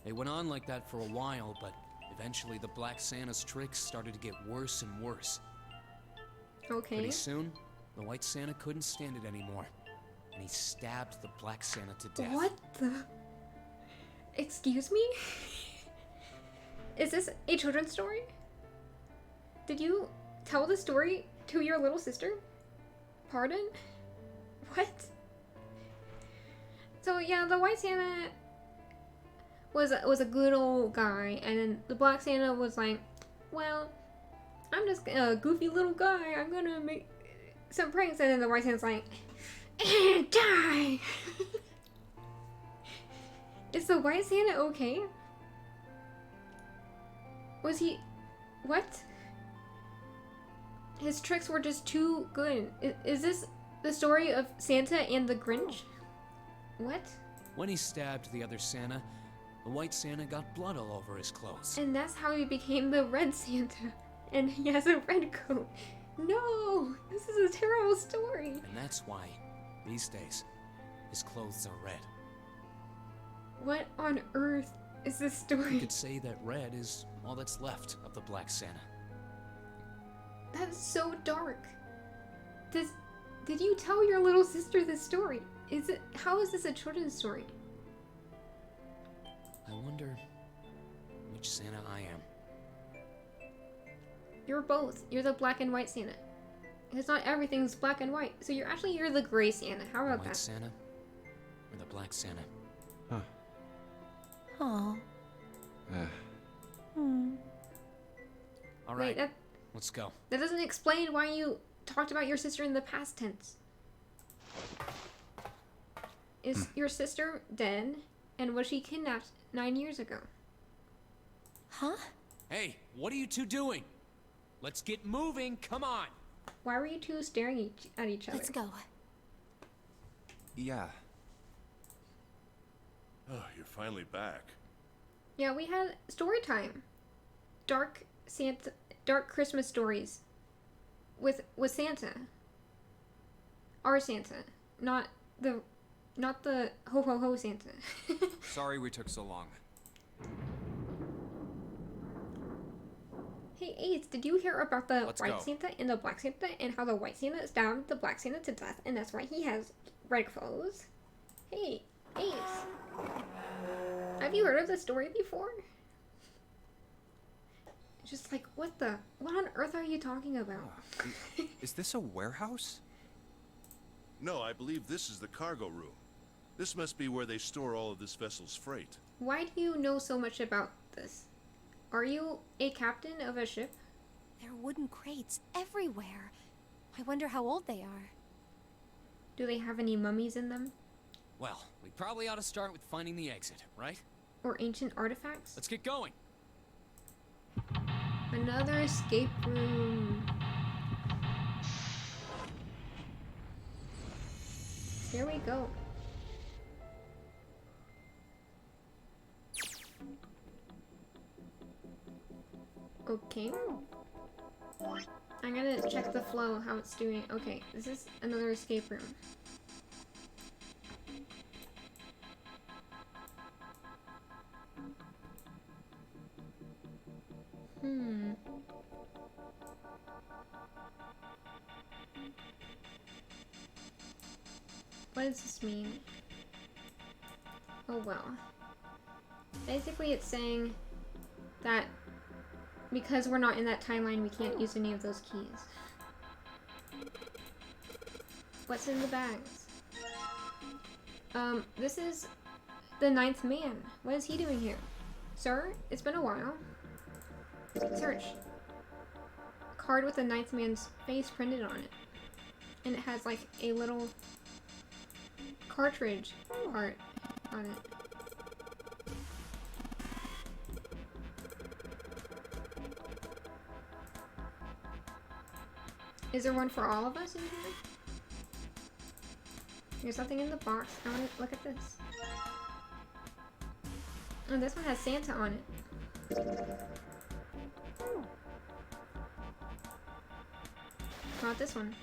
They went on like that for a while, but eventually the black Santa's tricks started to get worse and worse. Okay. Pretty soon, the white Santa couldn't stand it anymore, and he stabbed the black Santa to death. What the? Excuse me? Is this a children's story? Did you tell the story to your little sister? Pardon? What? So yeah, the white Santa was a good old guy, and then the black Santa was like, well, I'm just a goofy little guy. I'm gonna make some pranks, and then the white Santa's like, die. Is the white Santa okay? Was he... What? His tricks were just too good. Is this the story of Santa and the Grinch? What? When he stabbed the other Santa, the white Santa got blood all over his clothes. And that's how he became the red Santa. And he has a red coat. No! This is a terrible story. And that's why, these days, his clothes are red. What on earth is this You story? could say that red is all that's left of the Black Santa. That's so dark. Did you tell your little sister this story? How is this a children's story? I wonder which Santa I am. You're both. You're the black and white Santa. Because not everything's black and white. So you're the gray Santa. How about White that? Santa or the Black Santa? Aw. All right, Wait, let's go. that doesn't explain why you talked about your sister in the past tense. Is your sister dead? And was she kidnapped 9 years ago? Huh? Hey, what are you two doing? Let's get moving, come on! Why were you two staring at each other? Let's go. Yeah. Oh, you're finally back. Yeah, we had story time. Dark Christmas stories with Santa. Our Santa, not the ho ho ho Santa. Sorry we took so long. Hey Ace, did you hear about the Let's white go. Santa and the black Santa and how the white Santa stabbed the black Santa to death and that's why he has red clothes? Hey, Ace. Have you heard of this story before? Just like, what on earth are you talking about? Is this a warehouse? No, I believe this is the cargo room. This must be where they store all of this vessel's freight. Why do you know so much about this? Are you a captain of a ship? There are wooden crates everywhere. I wonder how old they are. Do they have any mummies in them? Well, we probably ought to start with finding the exit, right? Or ancient artifacts? Let's get going. Another escape room. Here we go. Okay. I'm gonna check the flow, how it's doing. Okay, this is another escape room. What does this mean? Oh well. Basically it's saying that because we're not in that timeline, we can't use any of those keys. What's in the bags? This is the 9th man. What is he doing here? Sir, it's been a while. Search. Card with the 9th man's face printed on it. And it has like a little cartridge part on it. Is there one for all of us in here? There's something in the box. I want to look at this. Oh, this one has Santa on it. How about this one?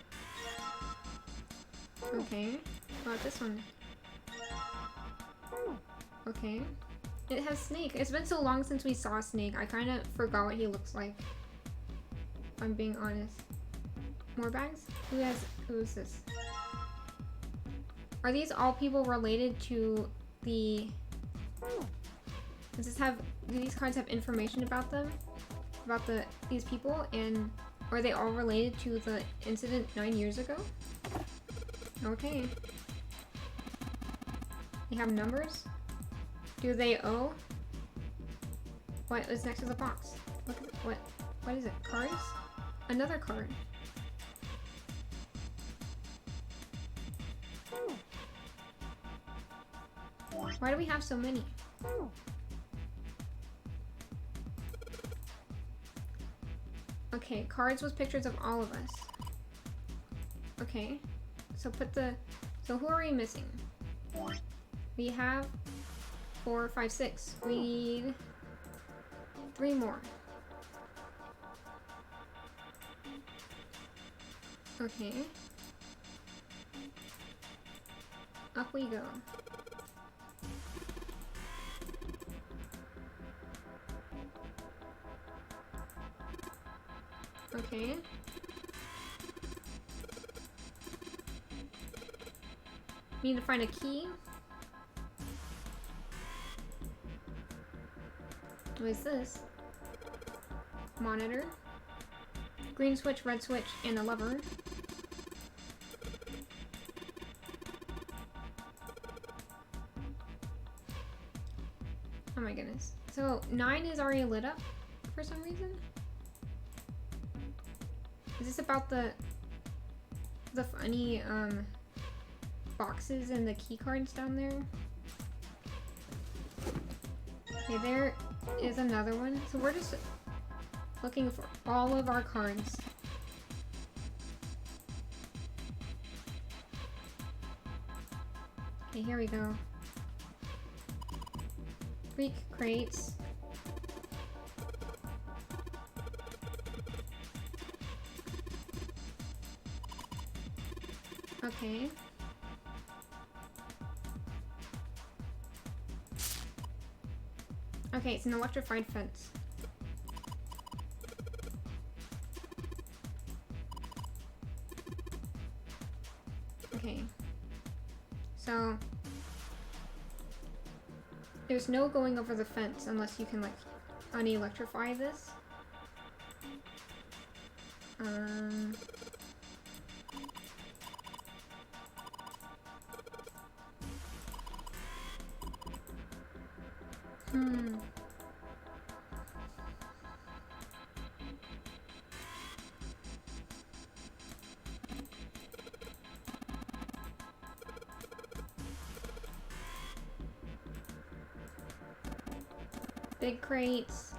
Okay. How about this one? Okay. It has Snake. It's been so long since we saw Snake. I kind of forgot what he looks like. If I'm being honest. More bags? Who is this? Are these all people related to the... do these cards have information about them? About these people? And are they all related to the incident 9 years ago? Okay. They have numbers? Do they owe? What is next to the box? Look at what is it? Cards? Another card. Why do we have so many? Okay, cards with pictures of all of us. Okay. So who are we missing? We have 4, 5, 6. We need 3 more. Okay. Up we go. Okay. Need to find a key. What is this? Monitor. Green switch, red switch, and a lever. Oh my goodness. So 9 is already lit up for some reason. Is this about the funny boxes and the key cards down there? Okay, there is another one. So we're just looking for all of our cards. Okay, here we go. Freak crates. Okay. Okay, it's an electrified fence. Okay. So there's no going over the fence unless you can like unelectrify this. Big crates.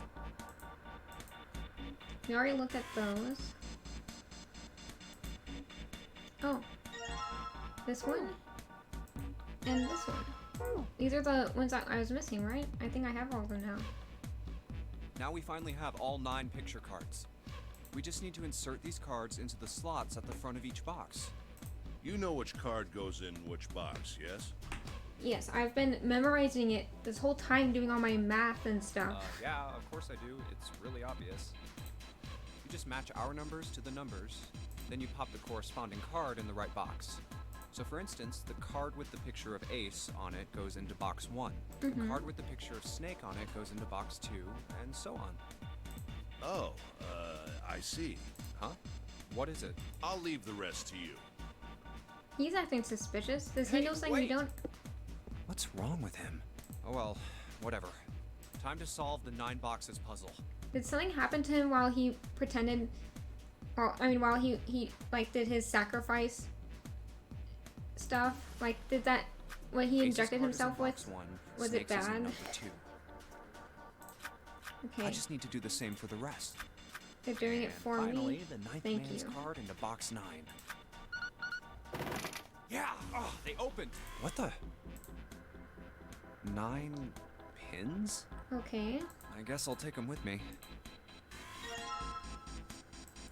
We already looked at those. Oh. This one? And this one. These are the ones that I was missing, right? I think I have all of them now. Now we finally have all 9 picture cards. We just need to insert these cards into the slots at the front of each box. You know which card goes in which box, yes? Yes, I've been memorizing it this whole time, doing all my math and stuff. Yeah, of course I do. It's really obvious. You just match our numbers to the numbers, then you pop the corresponding card in the right box. So for instance, the card with the picture of Ace on it goes into box 1. The card with the picture of Snake on it goes into box 2, and so on. Oh, I see. Huh? What is it? I'll leave the rest to you. He's acting suspicious. Does he know something we don't? What's wrong with him? Oh well, whatever. Time to solve the 9 boxes puzzle. Did something happen to him while he pretended? Well, I mean, while he like did his sacrifice stuff? Like, did that what he injected himself with? Was it bad? Okay. I just need to do the same for the rest. They're doing it for finally, me. the 9th Thank man's you. card into box 9. Yeah! Oh, they opened! What the? 9 pins? Okay. I guess I'll take them with me.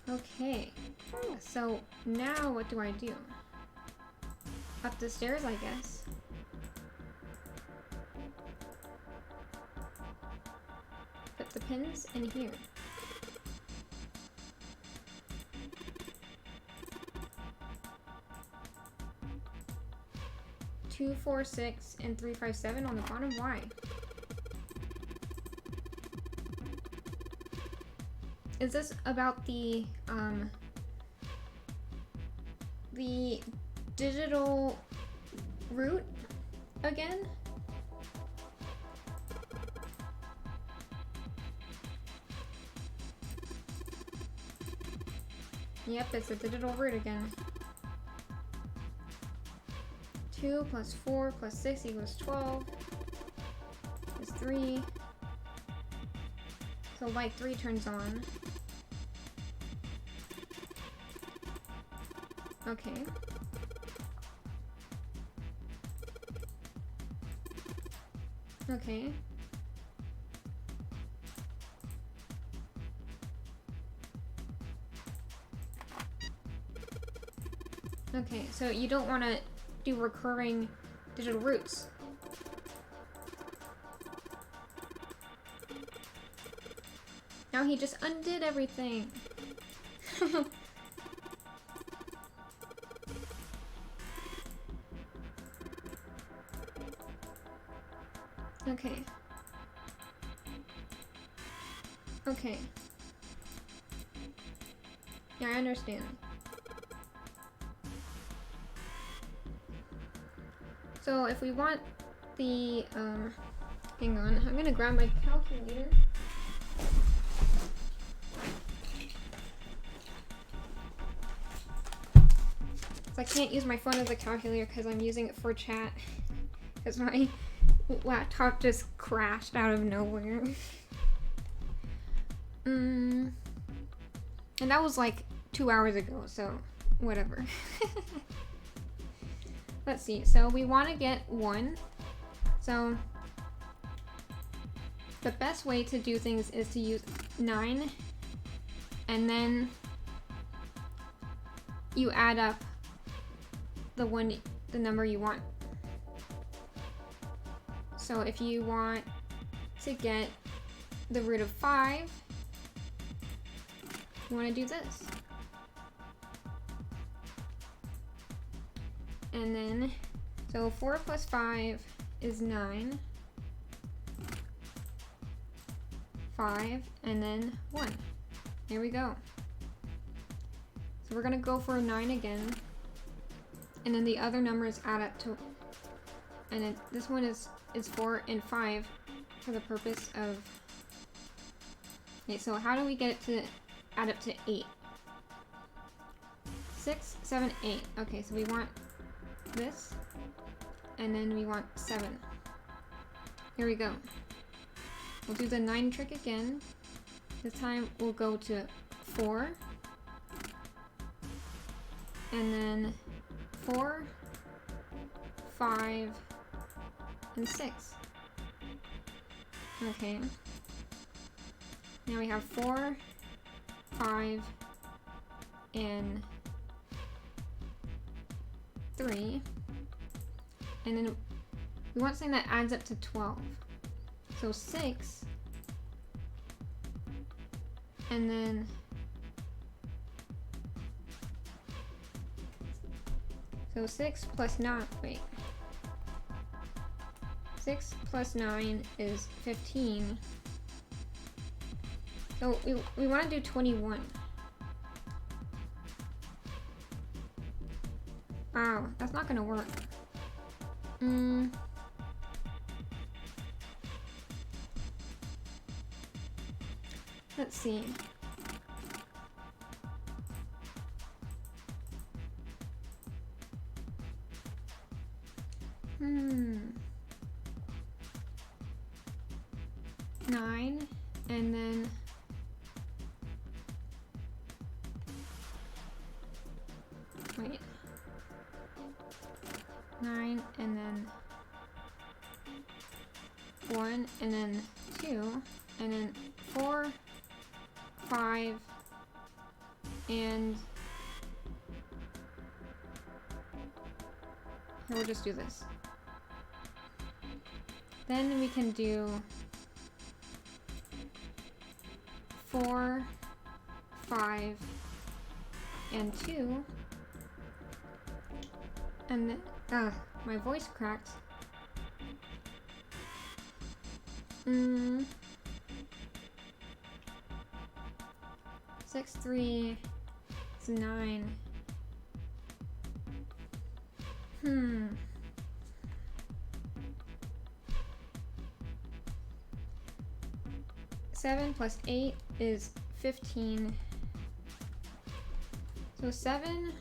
Okay. So now what do I do? Up the stairs, I guess. Put the pins in here. Two, 4, 6, and 3, 5, 7 on the bottom. Why? Is this about the digital route again? Yep, it's a digital route again. 2 plus 4 plus 6 equals 12. Is 3. So light 3 turns on. Okay. Okay. Okay, so you don't want to do recurring digital roots. Now he just undid everything. Okay. Okay. Yeah, I understand. So if we want the, hang on, I'm gonna grab my calculator. So I can't use my phone as a calculator because I'm using it for chat. Because my laptop just crashed out of nowhere. And that was like 2 hours ago, so whatever. Let's see, so we want to get 1. So the best way to do things is to use 9 and then you add up the number you want. So if you want to get the root of 5, you want to do this. And then, so 4 plus 5 is 9. 5, and then 1. There we go. So we're gonna go for 9 again. And then the other numbers add up to, and then this one is 4 and 5 for the purpose of, okay, so how do we get it to add up to 8? 6, 7, 8. Okay, so we want this, and then we want 7. Here we go. We'll do the 9 trick again. This time we'll go to 4, and then 4, 5, and 6. Okay. Now we have 4, 5, and 3. And then we want something that adds up to 12. So 6. And then so 6 plus 9, wait. 6 plus 9 is 15. So we want to do 21. Wow, that's not gonna work. Let's see. Nine, and then wait. 9, and then 1, and then 2, and then 4, 5, and here, we'll just do this. Then we can do 4, 5, and 2, and then my voice cracked. 6, 3, it's 9. 7 plus 8 is 15. So 7,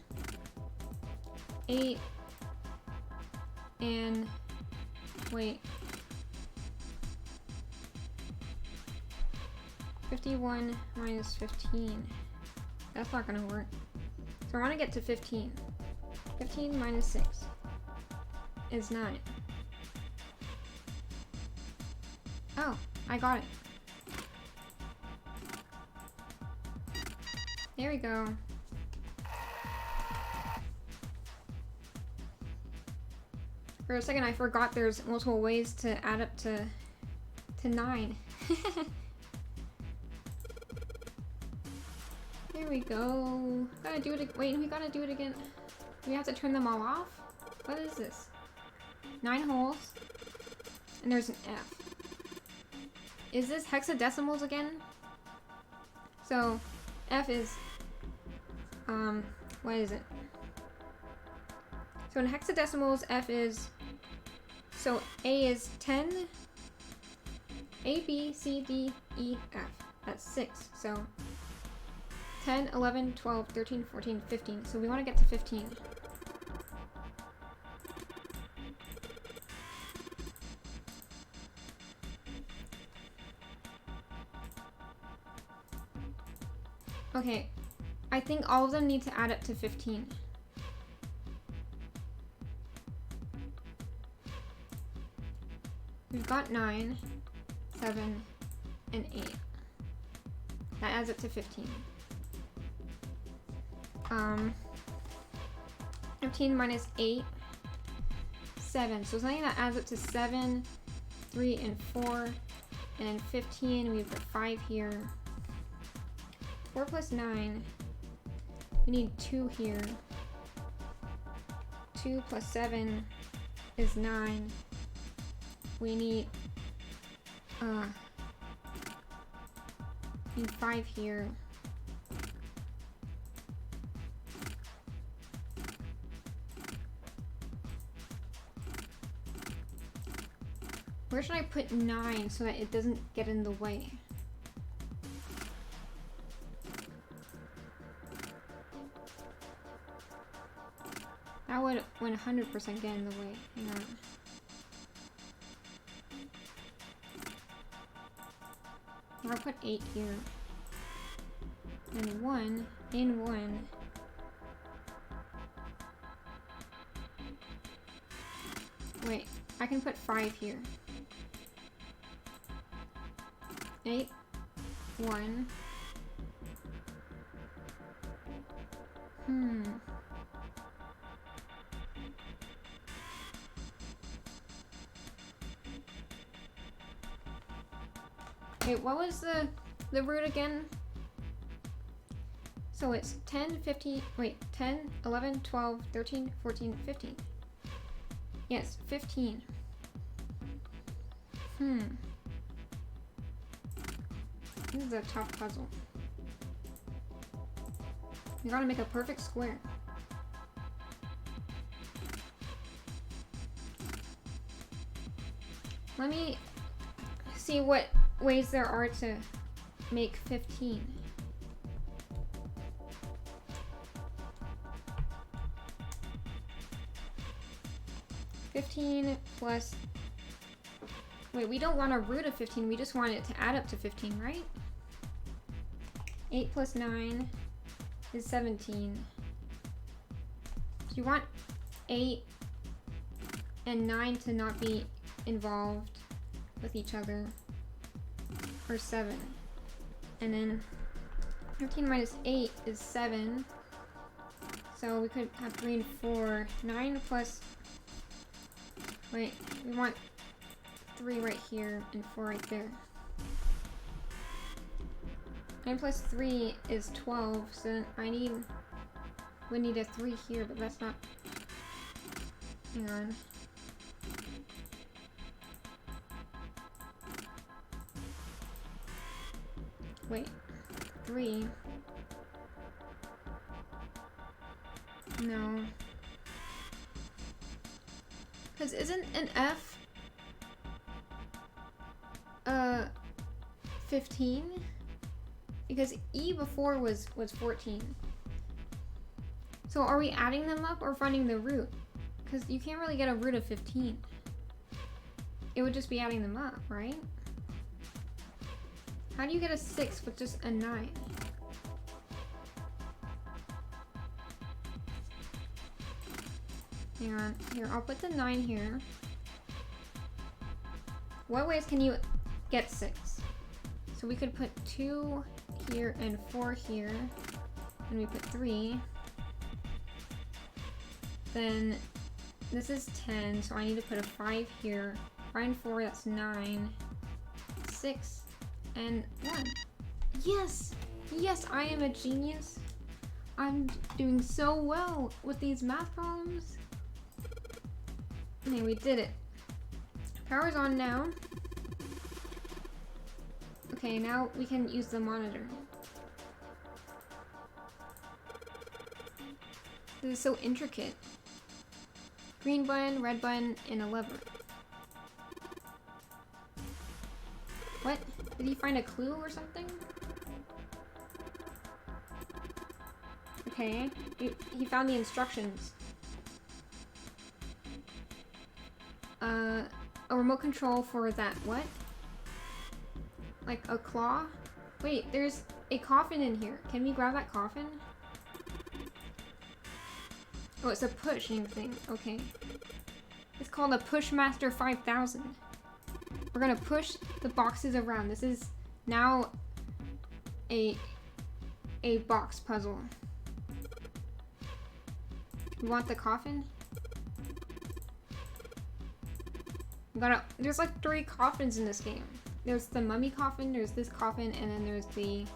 8, and wait. 51 minus 15. That's not gonna work. So I want to get to 15. 15 minus 6 is 9. I got it. There we go. For a second I forgot there's multiple ways to add up to 9. There we go. Gotta do it. Wait, we gotta do it again. Do we have to turn them all off? What is this? 9 holes. And there's an F. Is this hexadecimals again? So, F is, what is it? So in hexadecimals, F is, so A is 10, A, B, C, D, E, F. That's 6. So 10, 11, 12, 13, 14, 15. So we want to get to 15. Okay, I think all of them need to add up to 15. We've got 9, 7, and 8. That adds up to 15. 15 minus 8, 7. So something that adds up to 7, 3, and 4. And then 15, we've got 5 here. 4 plus 9. We need 2 here. 2 plus 7 is 9. We need 5 here. Where should I put 9 so that it doesn't get in the way? That would 100% get in the way. Hang on. I'll put 8 here. And 1 in 1. Wait, I can put 5 here. 8, 1. Wait, what was the root again? So it's 10, 15, wait, 10, 11, 12, 13, 14, 15. Yes, 15. This is a tough puzzle. You gotta make a perfect square. Let me see what ways there are to make 15. Plus, wait, we don't want a root of 15, we just want it to add up to 15, right? 8 plus 9 is 17. So you want 8 and 9 to not be involved with each other, or 7. And then 15 minus 8 is 7. So we could have 3 and 4. 9 plus, wait, we want 3 right here and 4 right there. 9 plus 3 is 12, so we need a 3 here, but that's not, hang on. Wait, 3. No. Because isn't an F 15? Because E before was 14. So are we adding them up or finding the root? Because you can't really get a root of 15. It would just be adding them up, right? How do you get a 6 with just a 9? Hang on. Here, I'll put the 9 here. What ways can you get 6. So we could put 2 here and 4 here. And we put 3. Then this is 10, so I need to put a 5 here. 5 and 4, that's 9. 6 and 1. Yes! Yes, I am a genius. I'm doing so well with these math problems. Okay, we did it. Power's on now. Okay, now we can use the monitor. This is so intricate. Green button, red button, and a lever. What? Did he find a clue or something? Okay, he found the instructions. A remote control for that. What? Like a claw? Wait, there's a coffin in here. Can we grab that coffin? Oh, it's a pushing thing. Okay. It's called a Pushmaster 5000. We're gonna push the boxes around. This is now a box puzzle. You want the coffin? There's like 3 coffins in this game. There's the mummy coffin, there's this coffin, and then there's the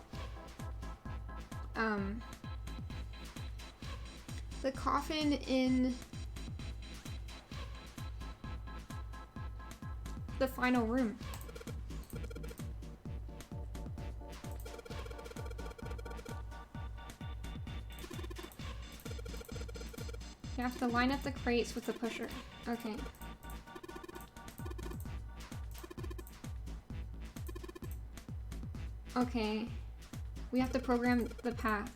coffin in the final room. You have to line up the crates with the pusher. Okay. Okay. We have to program the path.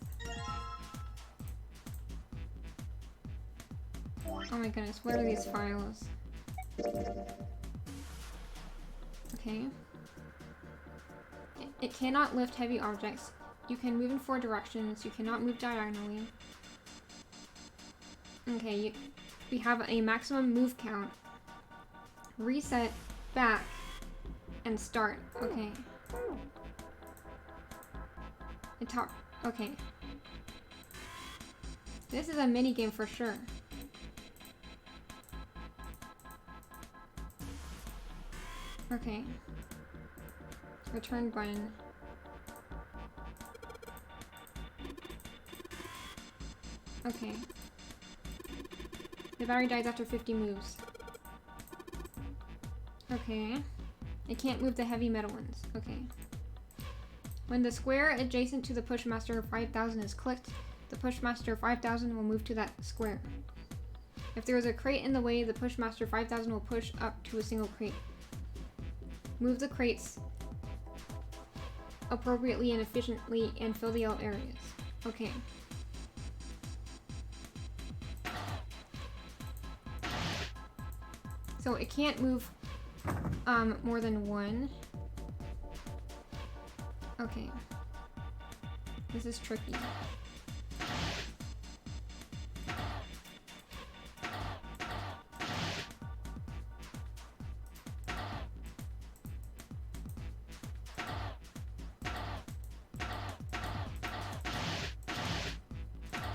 Oh my goodness, what are these files? Okay. It cannot lift heavy objects. You can move in 4 directions. You cannot move diagonally. Okay, we have a maximum move count. Reset, back, and start. Okay. The top. Okay. This is a mini game for sure. Okay. Return button. Okay. The battery dies after 50 moves. Okay. It can't move the heavy metal ones. Okay. When the square adjacent to the Pushmaster 5000 is clicked, the Pushmaster 5000 will move to that square. If there is a crate in the way, the Pushmaster 5000 will push up to a single crate. Move the crates appropriately and efficiently and fill the yellow areas. Okay. So it can't move more than 1. Okay. This is tricky.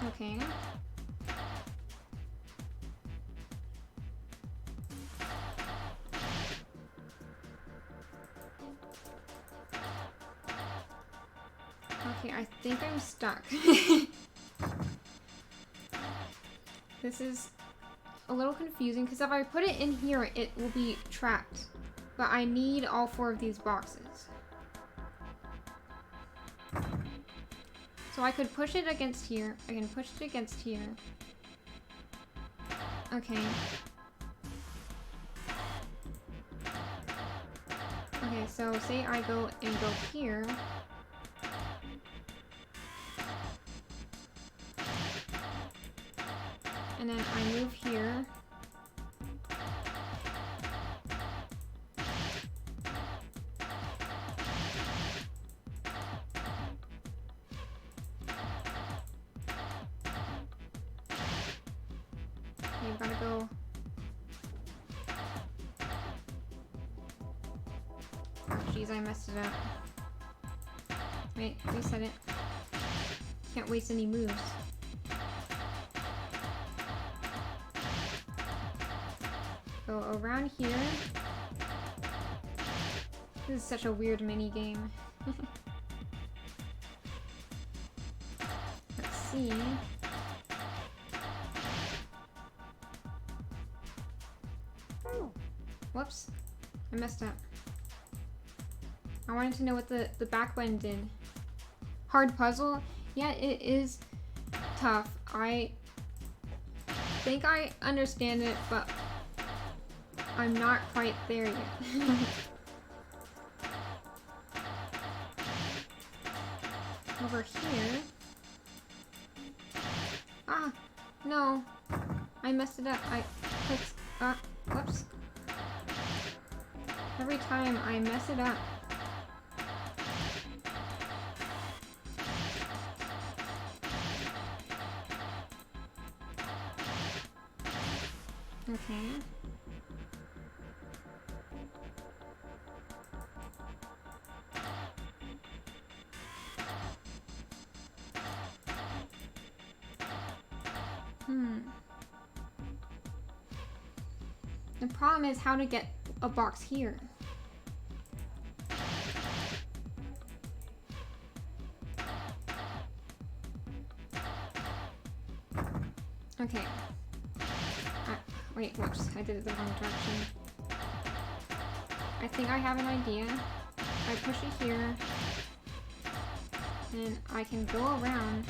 Okay. Okay, I think I'm stuck. This is a little confusing because if I put it in here, it will be trapped. But I need all 4 of these boxes. So I could push it against here. I can push it against here. Okay. Okay, so say I go and go here. And then I move here. You've got to go. Oh, jeez. Jeez, I messed it up. Wait, reset it. Can't waste any moves. Go around here. This is such a weird mini game. Let's see. Whoops. I messed up. I wanted to know what the back button did. Hard puzzle? Yeah, it is tough. I think I understand it, but I'm not quite there yet. Over here. Ah, no. I messed it up. I clicked, whoops. Every time I mess it up. Okay. The problem is how to get a box here. Okay. Wait, whoops, I did it the wrong direction. I think I have an idea. I push it here, and I can go around.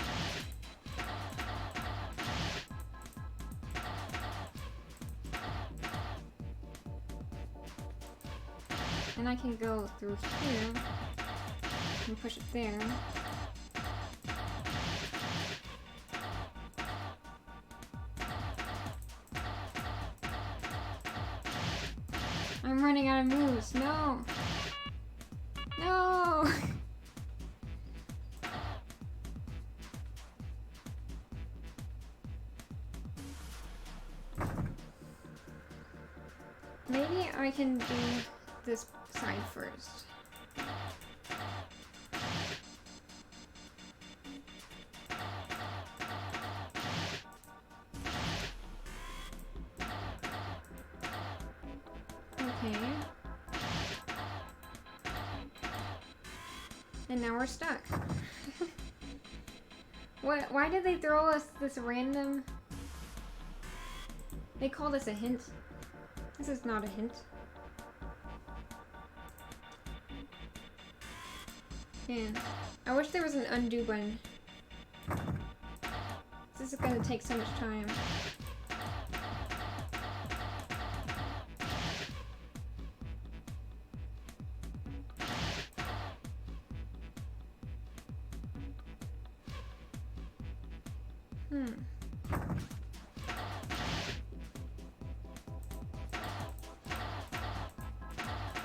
And I can go through here and push it there. I'm running out of moves. No! No! Maybe I can do this side first. Okay. And now we're stuck. What? Why did they throw us this random... They call this a hint. This is not a hint. Man, I wish there was an undo button. This is gonna take so much time.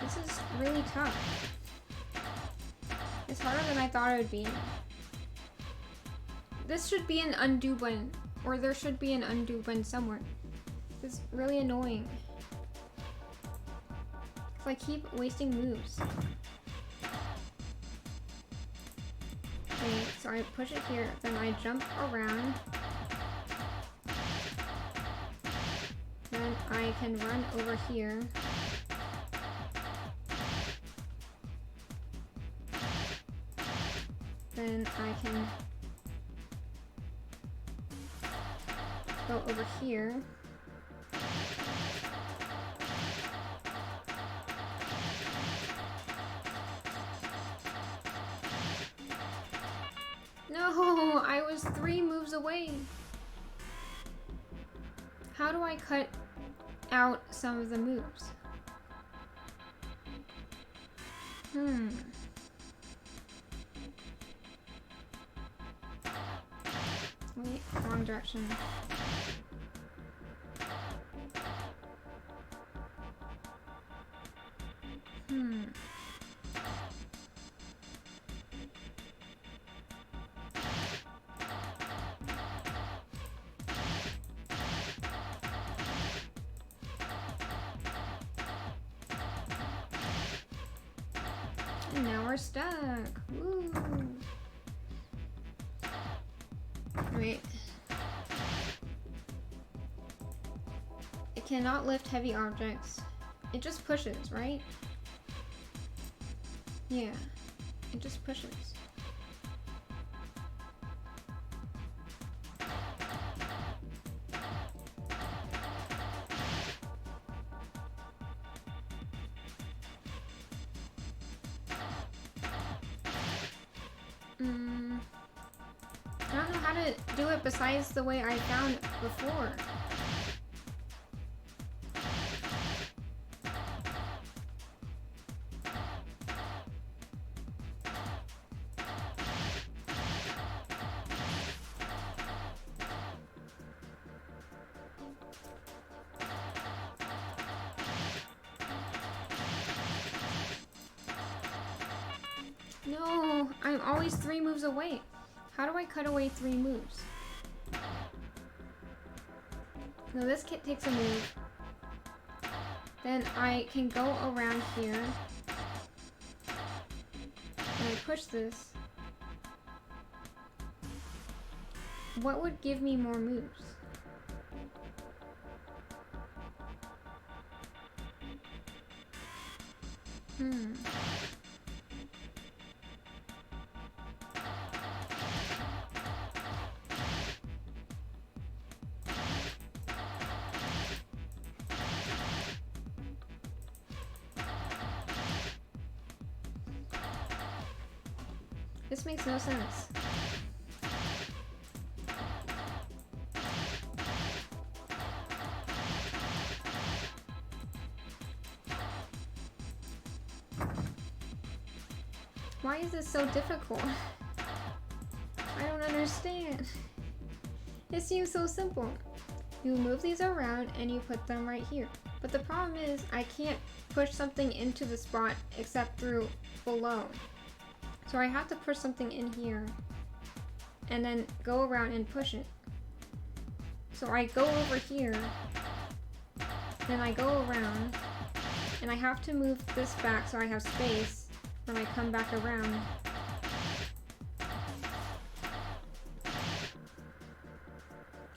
This is really tough. It's harder than I thought it would be. This should be an undo button, or there should be an undo button somewhere. This is really annoying. If I keep wasting moves. Okay, so I push it here, then I jump around. Then I can run over here. Then I can go over here. No, I was 3 moves away. How do I cut out some of the moves? Wait, wrong direction. And now we're stuck. Woo. Wait. It cannot lift heavy objects. It just pushes, right? Yeah. It just pushes. I don't know how to do it besides the way I found it before. No, I'm always 3 moves away. How do I cut away 3 moves? No, this kit takes a move. Then I can go around here. And I push this. What would give me more moves? This makes no sense. Why is this so difficult? I don't understand. It seems so simple. You move these around and you put them right here. But the problem is I can't push something into the spot except through below. So I have to push something in here and then go around and push it. So I go over here, then I go around, and I have to move this back so I have space when I come back around.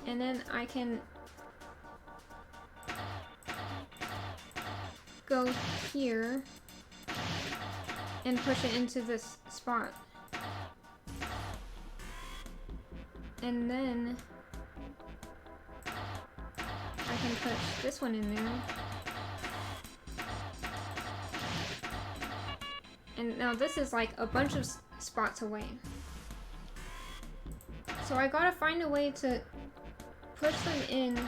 And then I can go here and push it into this spot. And then I can push this one in there. And now this is like a bunch of spots away. So I gotta find a way to push them in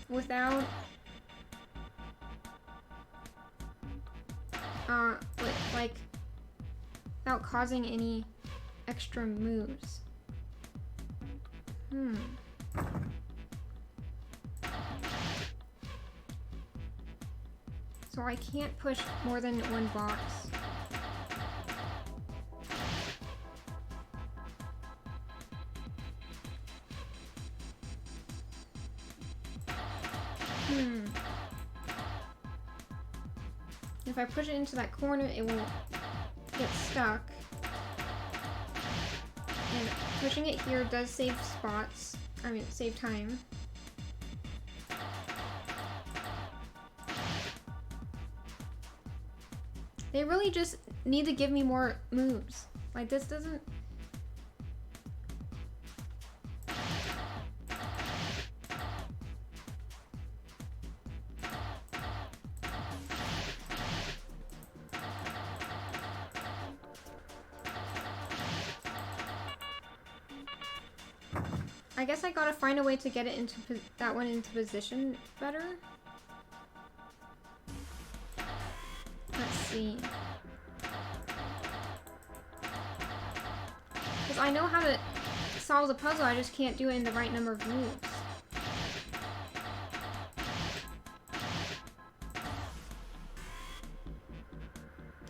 without like without causing any extra moves. So I can't push more than one box. If I push it into that corner, it will get stuck. And pushing it here does save spots. I mean, save time. They really just need to give me more moves. Like, this doesn't... I guess I gotta find a way to get it into that one into position better. Let's see. Because I know how to solve the puzzle, I just can't do it in the right number of moves.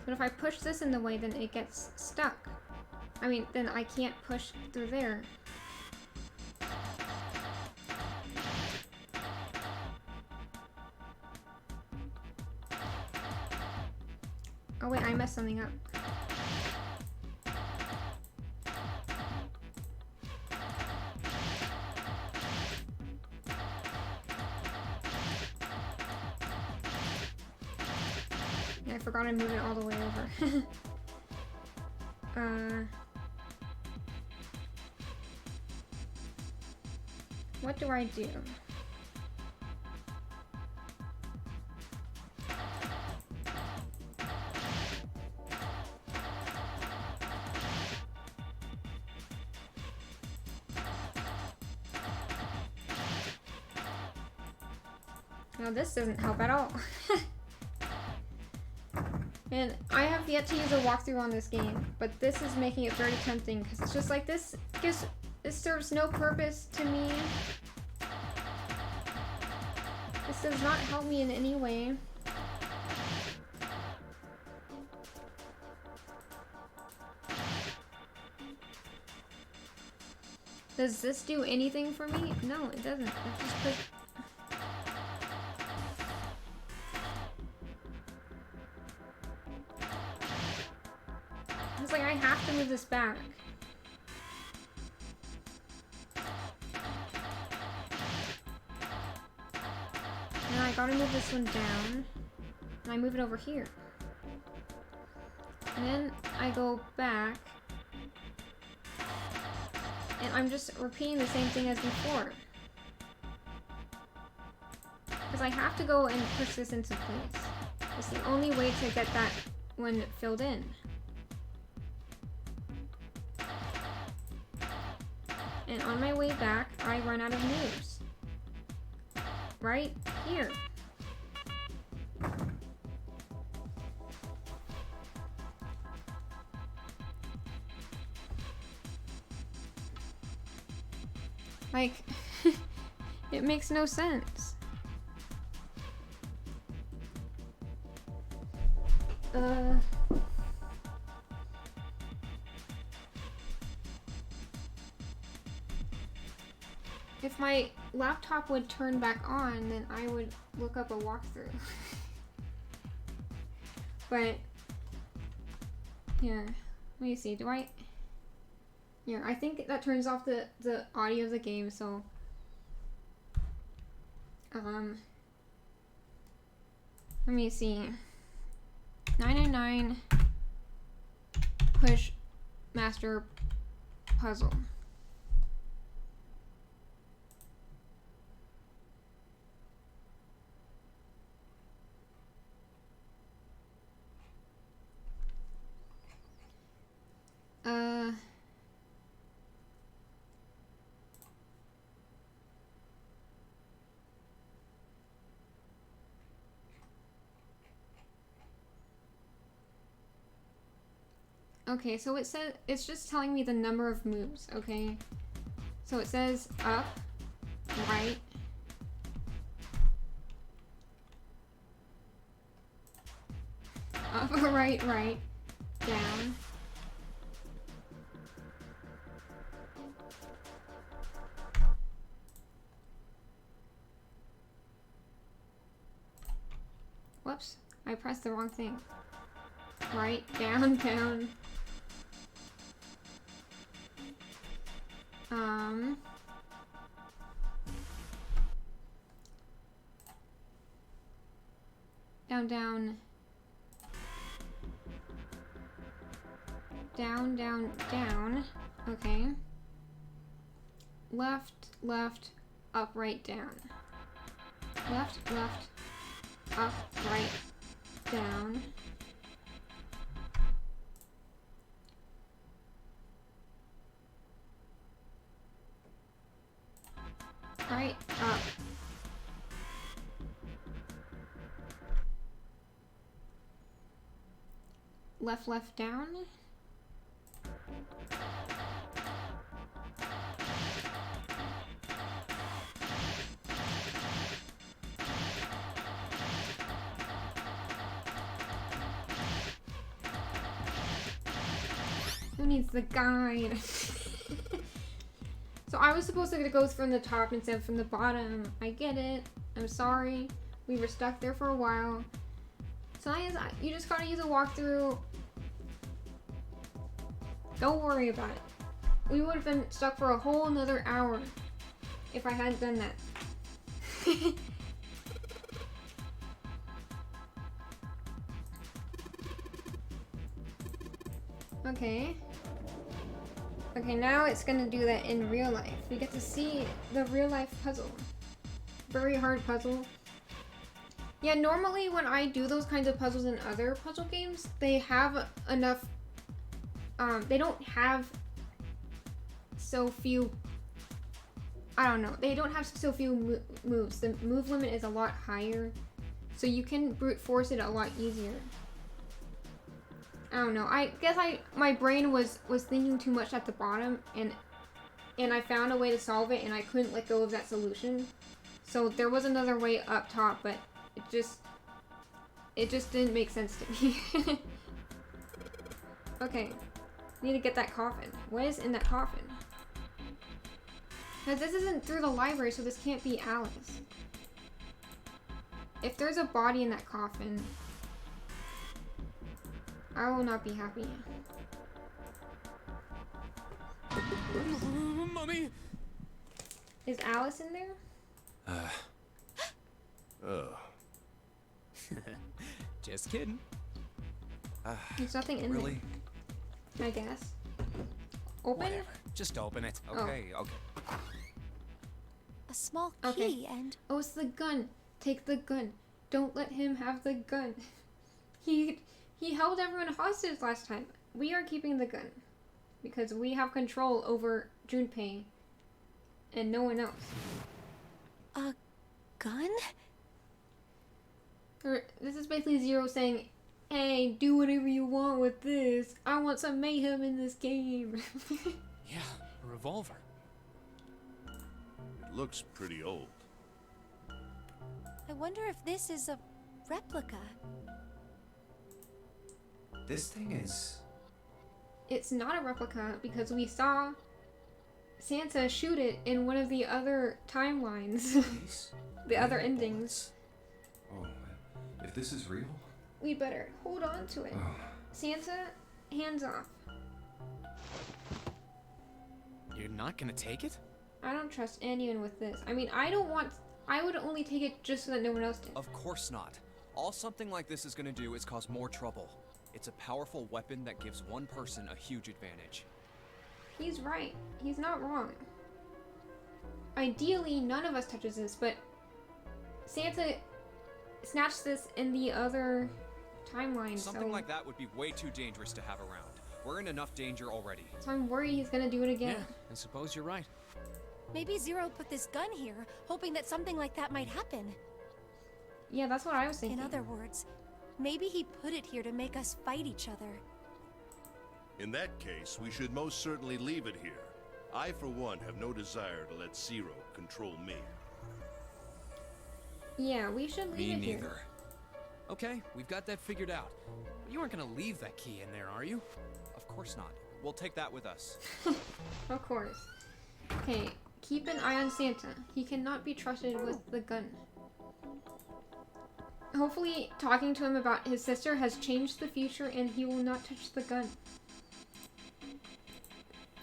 But if I push this in the way, then it gets stuck. I mean, then I can't push through there. wait, I messed something up. Yeah, I forgot I moved it all the way over. What do I do? Now this doesn't help at all. And I have yet to use a walkthrough on this game, but this is making it very tempting because it's just like this serves no purpose to me. This does not help me in any way. Does this do anything for me? No, it doesn't. It just push. It's like I have to move this back. And I gotta move this one down. And I move it over here. And then I go back. And I'm just repeating the same thing as before. Because I have to go and push this into place. It's the only way to get that one filled in. And on my way back, I run out of moves. Right here. Like, it makes no sense. If my laptop would turn back on, then I would look up a walkthrough. But, yeah, let me see, do I... Yeah, I think that turns off the audio of the game, so... Let me see. 999 push master puzzle. Okay, so it says, it's just telling me the number of moves, okay? So it says up, right, up, right, right, down, whoops, I pressed the wrong thing, right, down, down, down, down, down, down, down, okay, left, left, up, right, down, left, left, up, right, down, right, up, left, left, down, who needs the guide? So I was supposed to go from the top instead of from the bottom. I get it. I'm sorry. We were stuck there for a while. Science, you just gotta use a walkthrough. Don't worry about it. We would have been stuck for a whole another hour if I hadn't done that. Okay. Okay, now it's gonna do that in real life. We get to see the real life puzzle. Very hard puzzle. Yeah, normally when I do those kinds of puzzles in other puzzle games, they have enough, they don't have so few, I don't know, they don't have so few moves. The move limit is a lot higher, so you can brute force it a lot easier. I don't know, I guess my brain was thinking too much at the bottom, and I found a way to solve it, and I couldn't let go of that solution. So there was another way up top, but it just didn't make sense to me. Okay, need to get that coffin. What is in that coffin? Because this isn't through the library, so this can't be Alice. If there's a body in that coffin, I will not be happy. Mommy! Is Alice in there? Oh. Just kidding. There's nothing in Really? there. I guess. Open? Whatever. Just open it. Okay, okay. A small Okay. key and... Oh, it's the gun. Take the gun. Don't let him have the gun. He held everyone hostage last time. We are keeping the gun. Because we have control over Junpei. And no one else. A gun? Or, this is basically Zero saying, hey, do whatever you want with this. I want some mayhem in this game. Yeah, a revolver. It looks pretty old. I wonder if this is a replica. This thing is... It's not a replica because we saw Santa shoot it in one of the other timelines. The other endings. Oh, if this is real... We better hold on to it. Oh. Santa, hands off. You're not gonna take it? I don't trust anyone with this. I mean, I would only take it just so that no one else did. Of course not. All something like this is gonna do is cause more trouble. It's a powerful weapon that gives one person a huge advantage. He's right. He's not wrong. Ideally, none of us touches this, but Santa snatched this in the other timeline, Something like that would be way too dangerous to have around. We're in enough danger already. So I'm worried he's gonna do it again. Yeah, I suppose you're right. Maybe Zero put this gun here, hoping that something like that might happen. Yeah, that's what I was thinking. In other words, maybe he put it here to make us fight each other. In that case, we should most certainly leave it here. I, for one, have no desire to let Zero control me. Yeah, we should leave Me it neither. here. Okay, we've got that figured out. But you aren't gonna leave that key in there, are you? Of course not. We'll take that with us. Of course. Okay, keep an eye on Santa. He cannot be trusted with the gun. Hopefully, talking to him about his sister has changed the future and he will not touch the gun.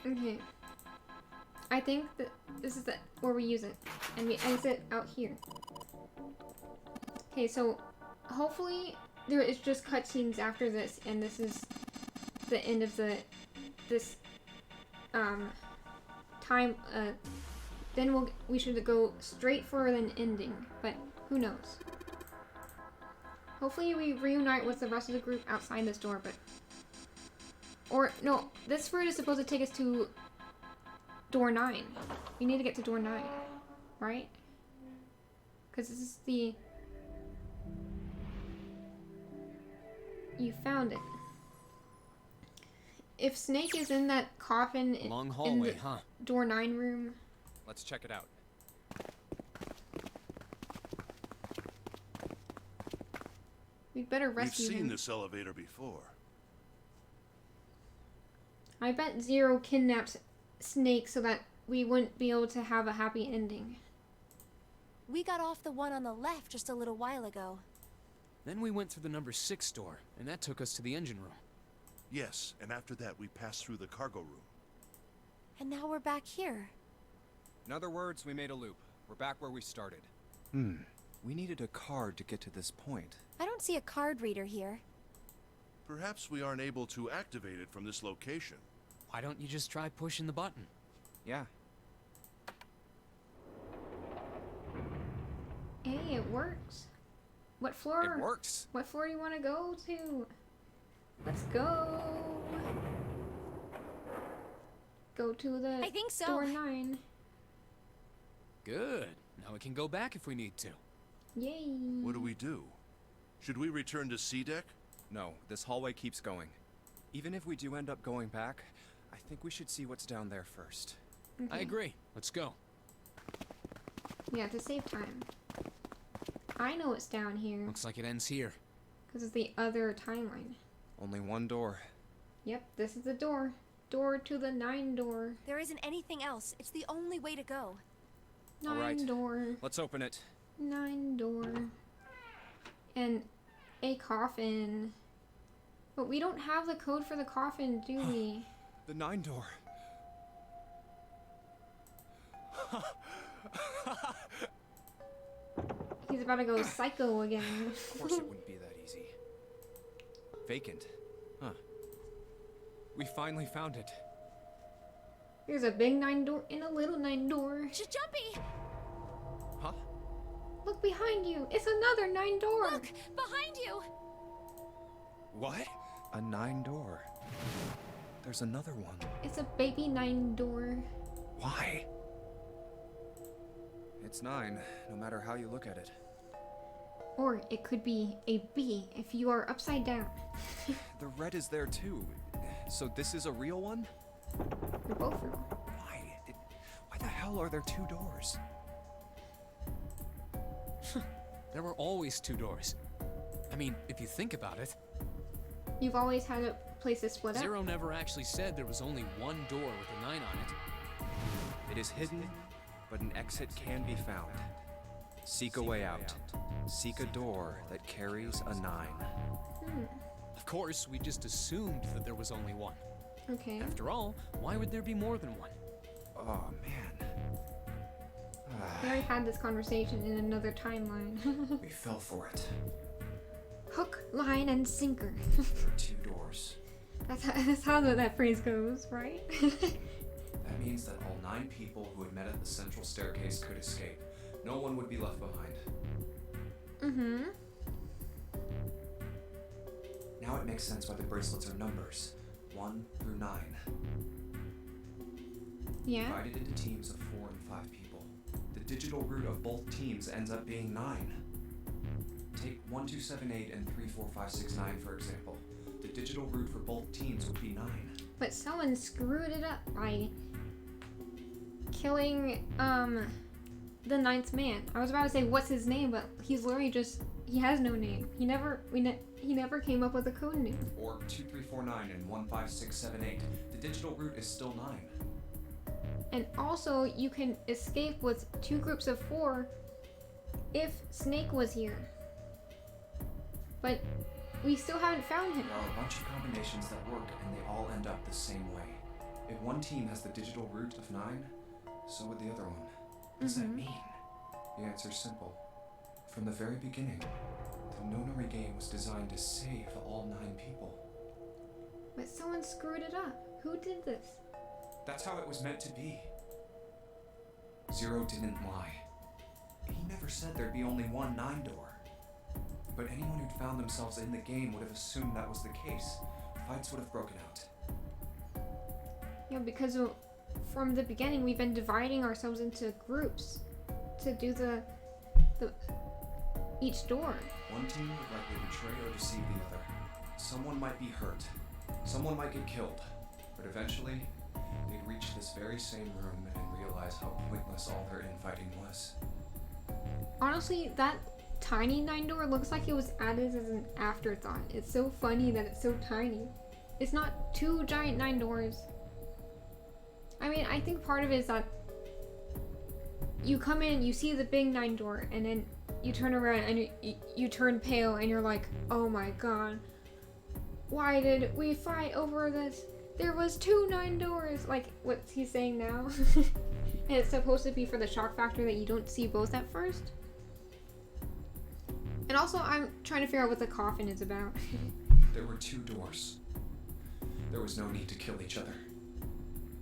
Okay. I think that this is where we use it. And we exit out here. Okay, so hopefully there is just cutscenes after this, and this is the end of this time. Then we should go straight for an ending, but who knows? Hopefully we reunite with the rest of the group outside this door, but or no, this route is supposed to take us to door 9. We need to get to door 9, right? Because this is the... You found it. If Snake is in that coffin Long in hallway, the huh? door 9 room, Let's check it out. we'd better We've rescue seen him. this elevator before. I bet Zero kidnapped Snake so that we wouldn't be able to have a happy ending. We got off the one on the left just a little while ago. Then we went through the number 6 door, and that took us to the engine room. Yes, and after that we passed through the cargo room. And now we're back here. In other words, we made a loop. We're back where we started. We needed a card to get to this point. I don't see a card reader here. Perhaps we aren't able to activate it from this location. Why don't you just try pushing the button? Yeah. Hey, it works. What floor? It works. What floor do you want to go to? Let's go. Go to the I think so. door 9. Good. Now we can go back if we need to. Yay. What do we do? Should we return to C deck? No, this hallway keeps going. Even if we do end up going back, I think we should see what's down there first. Okay. I agree. Let's go. Yeah, to save time. I know it's down here Looks like it ends here. because it's the other timeline. Only one door. Yep, this is the door. Door to the 9 door. There isn't anything else. It's the only way to go. 9 All right. door. Let's open it. 9 door. And a coffin. But we don't have the code for the coffin, do we? The 9 door. He's about to go psycho again. Of course it wouldn't be that easy. Vacant. Huh. We finally found it. There's a big 9 door and a little 9 door. Jumpy! Huh? Look behind you. It's another 9 door. Look! Behind you! What? A 9 door. There's another one. It's a baby 9 door. Why? It's 9, no matter how you look at it. Or it could be a B if you are upside down. The red is there too. So this is a real one? They're both real. Why the hell are there 2 doors? There were always 2 doors. I mean, if you think about it, You've always had a place to split up. Zero never actually said there was only one door with a 9 on it. It is hidden, but an exit can be found. Seek a way out. Seek a door that carries a 9. Of course, we just assumed that there was only one. Okay. After all, why would there be more than one? Oh man. We already had this conversation in another timeline. We fell for it. Hook, line, and sinker. There are 2 doors. That's how that phrase goes, right? That means that all 9 people who had met at the central staircase could escape. No one would be left behind. Mm-hmm. Now it makes sense why the bracelets are numbers. 1 through 9. Yeah. Divided into teams of 4 and 5 people. The digital root of both teams ends up being 9. Take 1278 and 34569 for example. The digital root for both teams would be 9. But someone screwed it up by killing the 9th man. I was about to say what's his name, but he's literally just he has no name. He never came up with a code name. Or 2349 and 15678. The digital root is still 9. And also you can escape with 2 groups of 4 if Snake was here. But we still haven't found him. There are a bunch of combinations that work and they all end up the same way. If one team has the digital root of 9, so would the other one. What does that mean? The answer's simple. From the very beginning, the Nonary game was designed to save all 9 people. But someone screwed it up. Who did this? That's how it was meant to be. Zero didn't lie. He never said there'd be only one 9 door. But anyone who'd found themselves in the game would have assumed that was the case. Fights would have broken out. Yeah, because from the beginning we've been dividing ourselves into groups to do the each door. One team would likely betray or deceive the other. Someone might be hurt. Someone might get killed. But eventually, they'd reach this very same room and realize how pointless all their infighting was. Honestly, that tiny 9 door looks like it was added as an afterthought. It's so funny that it's so tiny. It's not 2 giant 9 doors. I mean, I think part of it is that you come in, you see the big 9 door, and then you turn around and you turn pale, and you're like, oh my god, why did we fight over this? There was 2 9 doors, like what he's saying now. And it's supposed to be for the shock factor that you don't see both at first. And also, I'm trying to figure out what the coffin is about. There were 2 doors. There was no need to kill each other.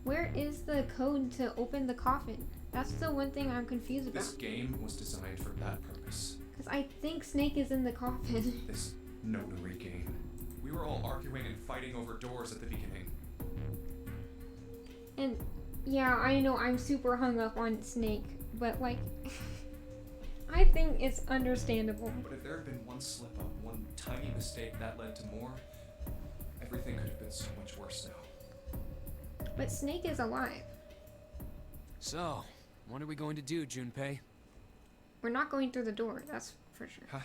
Where is the code to open the coffin? That's the one thing I'm confused about. This game was designed for that purpose. Because I think Snake is in the coffin. This notary game. We were all arguing and fighting over doors at the beginning. And yeah, I know I'm super hung up on Snake, but like, I think it's understandable. But if there had been one slip up, one tiny mistake that led to more, everything could have been so much worse now. But Snake is alive. So, what are we going to do, Junpei? We're not going through the door, that's for sure.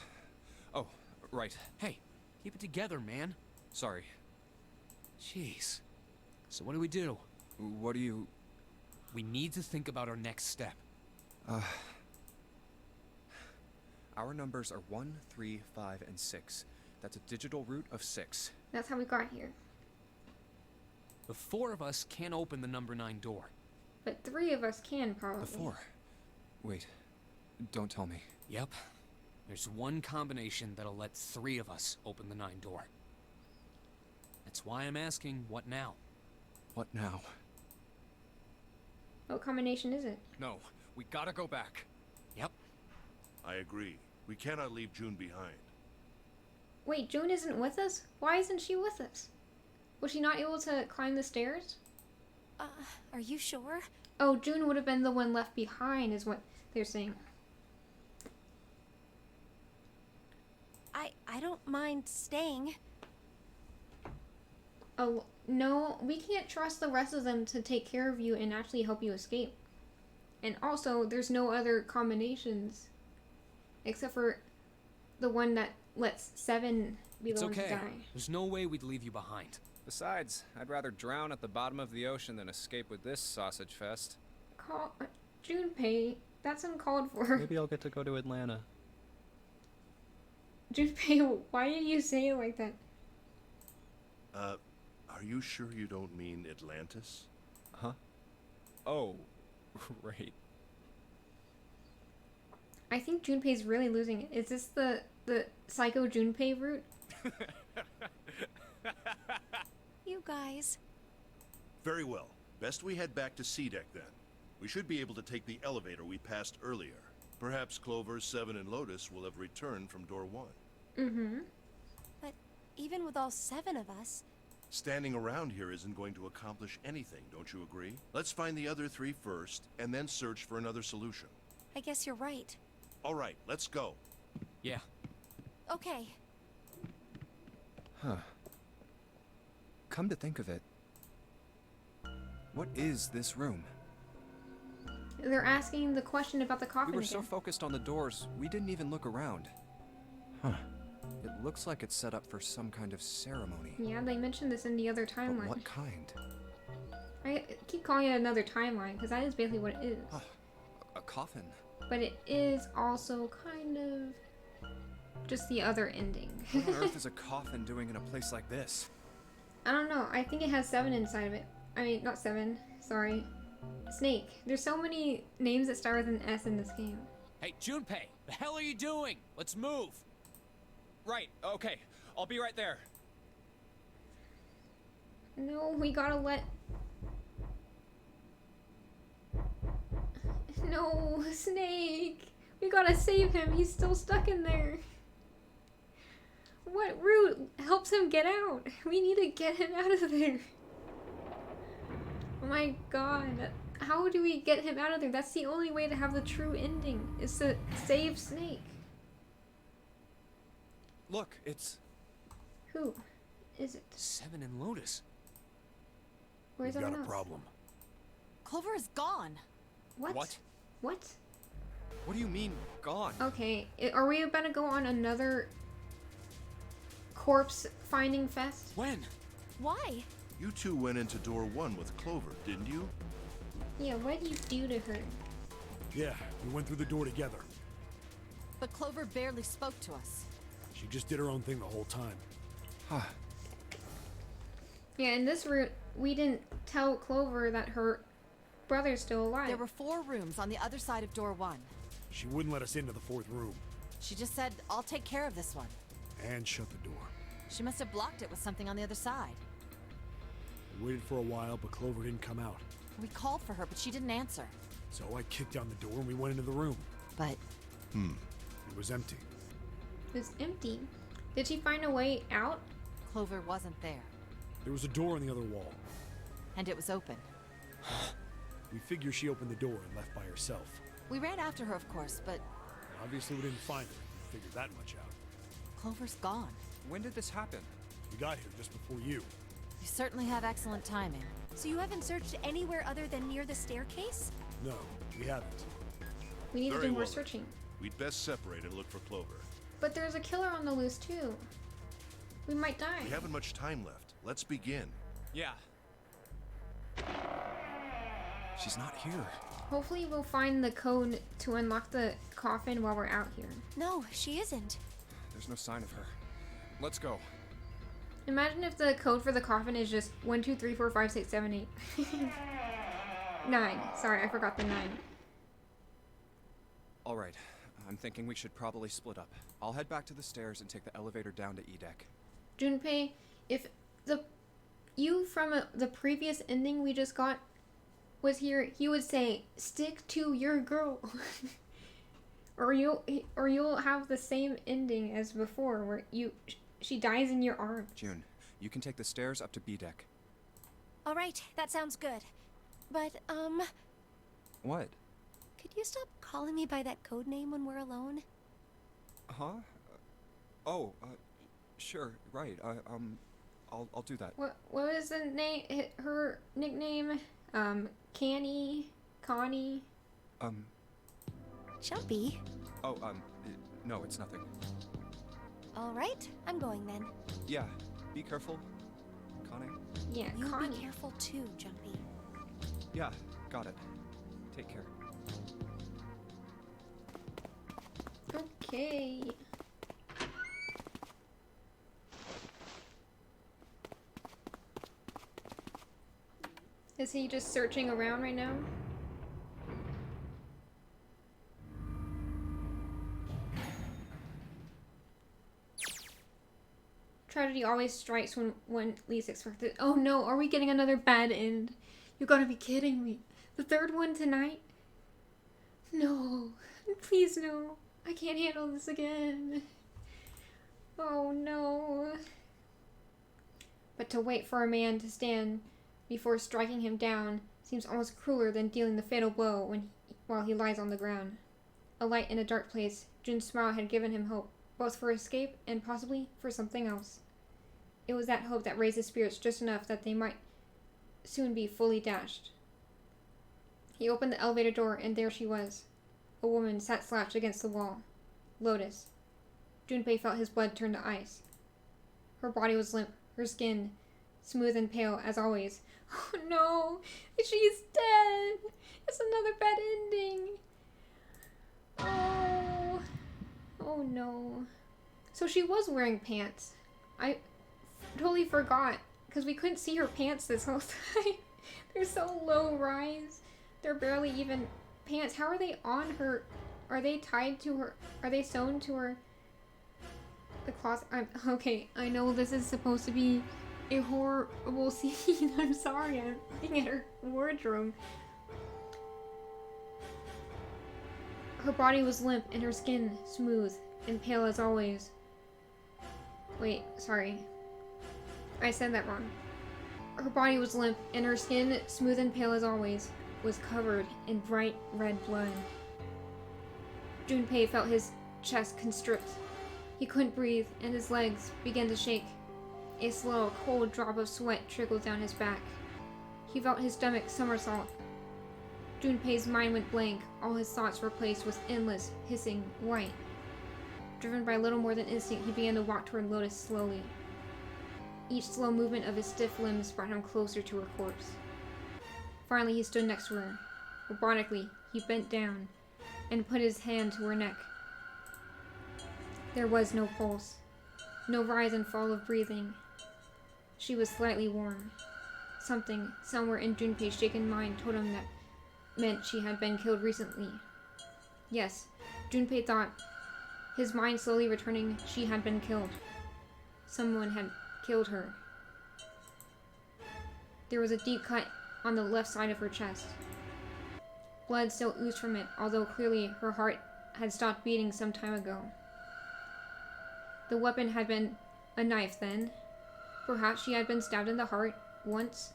Oh, right. Hey, keep it together, man. Sorry. Jeez. So what do we do? What do you... We need to think about our next step. Our numbers are 1, 3, 5, and 6. That's a digital root of 6. That's how we got here. The 4 of us can't open the number 9 door. But 3 of us can, probably. The 4? Wait, don't tell me. Yep. There's one combination that'll let 3 of us open the 9 door. That's why I'm asking, what now? What now? What combination is it? No, we gotta go back. Yep. I agree. We cannot leave June behind. Wait, June isn't with us? Why isn't she with us? Was she not able to climb the stairs? Are you sure? Oh, June would have been the one left behind, is what they're saying. I don't mind staying. Oh, no, we can't trust the rest of them to take care of you and actually help you escape. And also, there's no other combinations except for the one that lets 7 be the one to die. There's no way we'd leave you behind. Besides, I'd rather drown at the bottom of the ocean than escape with this sausage fest. Junpei, that's uncalled for. Maybe I'll get to go to Atlanta. Junpei, why did you say it like that? Are you sure you don't mean Atlantis? Huh? Oh, right. I think Junpei's really losing it. Is this the Psycho Junpei route? You guys. Very well. Best we head back to C-Deck then. We should be able to take the elevator we passed earlier. Perhaps Clover, 7, and Lotus will have returned from door 1. Mm-hmm. But even with all 7 of us... Standing around here isn't going to accomplish anything, don't you agree? Let's find the other 3 first, and then search for another solution. I guess you're right. All right, let's go. Yeah. Okay. Huh. Come to think of it, what is this room? They're asking the question about the coffin We were again. so focused on the doors, we didn't even look around. Huh. It looks like it's set up for some kind of ceremony. Yeah, they mentioned this in the other timeline. But what kind? I keep calling it another timeline, because that is basically what it is. A coffin. But it is also kind of just the other ending. What on earth is a coffin doing in a place like this? I don't know. I think it has 7 inside of it. I mean, not 7. Sorry. Snake. There's so many names that start with an S in this game. Hey, Junpei, the hell are you doing? Let's move. Right, okay. I'll be right there. No, we gotta let... No, Snake! We gotta save him. He's still stuck in there. What route helps him get out? We need to get him out of there. Oh my god. How do we get him out of there? That's the only way to have the true ending, is to save Snake. Look, it's... Who is it? 7 and Lotus. Where's We've got everyone a else? problem. Clover is gone. What? What? What? What do you mean, gone? Okay, are we about to go on another corpse finding fest? When? Why? You 2 went into door 1 with Clover, didn't you? Yeah, what did you do to her? Yeah, we went through the door together. But Clover barely spoke to us. She just did her own thing the whole time. Huh. Yeah, in this route, we didn't tell Clover that her brother's still alive. There were 4 rooms on the other side of door 1. She wouldn't let us into the 4th room. She just said, I'll take care of this one. And shut the door. She must have blocked it with something on the other side. We waited for a while, but Clover didn't come out. We called for her, but she didn't answer. So I kicked down the door and we went into the room. But It was empty. It was empty. Did she find a way out? Clover wasn't there. There was a door on the other wall. And it was open. We figure she opened the door and left by herself. We ran after her, of course, but Obviously we didn't find her. We figured that much out. Clover's gone. When did this happen? We got here just before you. You certainly have excellent timing. So you haven't searched anywhere other than near the staircase? No, we haven't. We need to Very do more well. searching. We'd best separate and look for Clover. But there's a killer on the loose too. We might die. We haven't much time left. Let's begin. Yeah. She's not here. Hopefully we'll find the code to unlock the coffin while we're out here. No, she isn't. There's no sign of her. Let's go. Imagine if the code for the coffin is just 1, 2, 3, 4, 5, 6, 7, 8. 9. Sorry, I forgot the 9. All right. I'm thinking we should probably split up. I'll head back to the stairs and take the elevator down to E-Deck. Junpei, if you from the previous ending we just got was here, he would say, "Stick to your girl," or you'll have the same ending as before, where she dies in your arms. June, you can take the stairs up to B-Deck. All right, that sounds good. But, What? could you stop calling me by that code name when we're alone? Huh? Sure, right. I'll do that. What was the name? Her nickname? Canny, Connie. Jumpy. No, it's nothing. All right, I'm going then. Yeah, be careful, Connie. Yeah, You Connie. be careful too, Jumpy. Yeah, got it. Take care. Okay. Is he just searching around right now? Tragedy always strikes when least expected. Oh no, are we getting another bad end? You gotta be kidding me. The 3rd one tonight? No. Please no. I can't handle this again. Oh no. But to wait for a man to stand before striking him down seems almost crueler than dealing the fatal blow while he lies on the ground. A light in a dark place, Jun's smile had given him hope, both for escape and possibly for something else. It was that hope that raised his spirits just enough that they might soon be fully dashed. He opened the elevator door and there she was. A woman sat slouched against the wall. Lotus. Junpei felt his blood turn to ice. Her body was limp, her skin smooth and pale as always. Oh no! She's dead! It's another bad ending! Oh. Oh no. So she was wearing pants. I totally forgot, because we couldn't see her pants this whole time. They're so low rise. They're barely even pants. How are they on her? Are they tied to her? Are they sewn to her? The closet. Okay, I know this is supposed to be a horrible scene. I'm sorry, I'm looking at her wardrobe. Her body was limp and her skin smooth and pale as always. Wait, sorry. I said that wrong. Her body was limp and her skin, smooth and pale as always, was covered in bright red blood. Junpei felt his chest constrict. He couldn't breathe and his legs began to shake. A slow, cold drop of sweat trickled down his back. He felt his stomach somersault. Junpei's mind went blank, all his thoughts replaced with endless, hissing white. Driven by little more than instinct, he began to walk toward Lotus slowly. Each slow movement of his stiff limbs brought him closer to her corpse. Finally, he stood next to her. Robotically, he bent down, and put his hand to her neck. There was no pulse, no rise and fall of breathing. She was slightly warm. Something, somewhere in Junpei's shaken mind, told him that meant she had been killed recently. Yes, Junpei thought, his mind slowly returning, she had been killed. Someone had killed her. There was a deep cut on the left side of her chest. Blood still oozed from it, although clearly her heart had stopped beating some time ago. The weapon had been a knife then. Perhaps she had been stabbed in the heart once.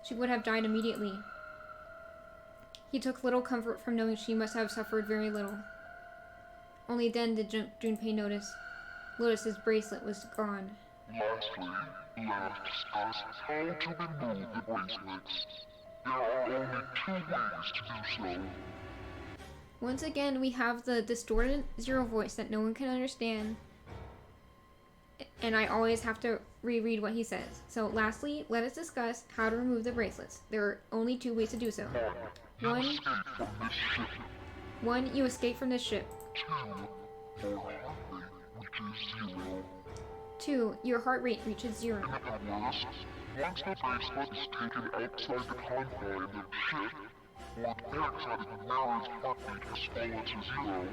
She would have died immediately. He took little comfort from knowing she must have suffered very little. Only then did Junpei notice Lotus's bracelet was gone. Lastly, let us discuss how to remove the bracelets. There are only 2 ways to do so. Once again, we have the distorted Zero voice that no one can understand. And I always have to reread what he says. So lastly, let us discuss how to remove the bracelets. There are only 2 ways to do so. One, you escape from this ship. 2, your heart rate reaches 0. 2, your heart rate reaches 0. In other words, once the bracelet is taken outside the confine of the ship, or the outside of the mirror's heartbeat has fallen to 0,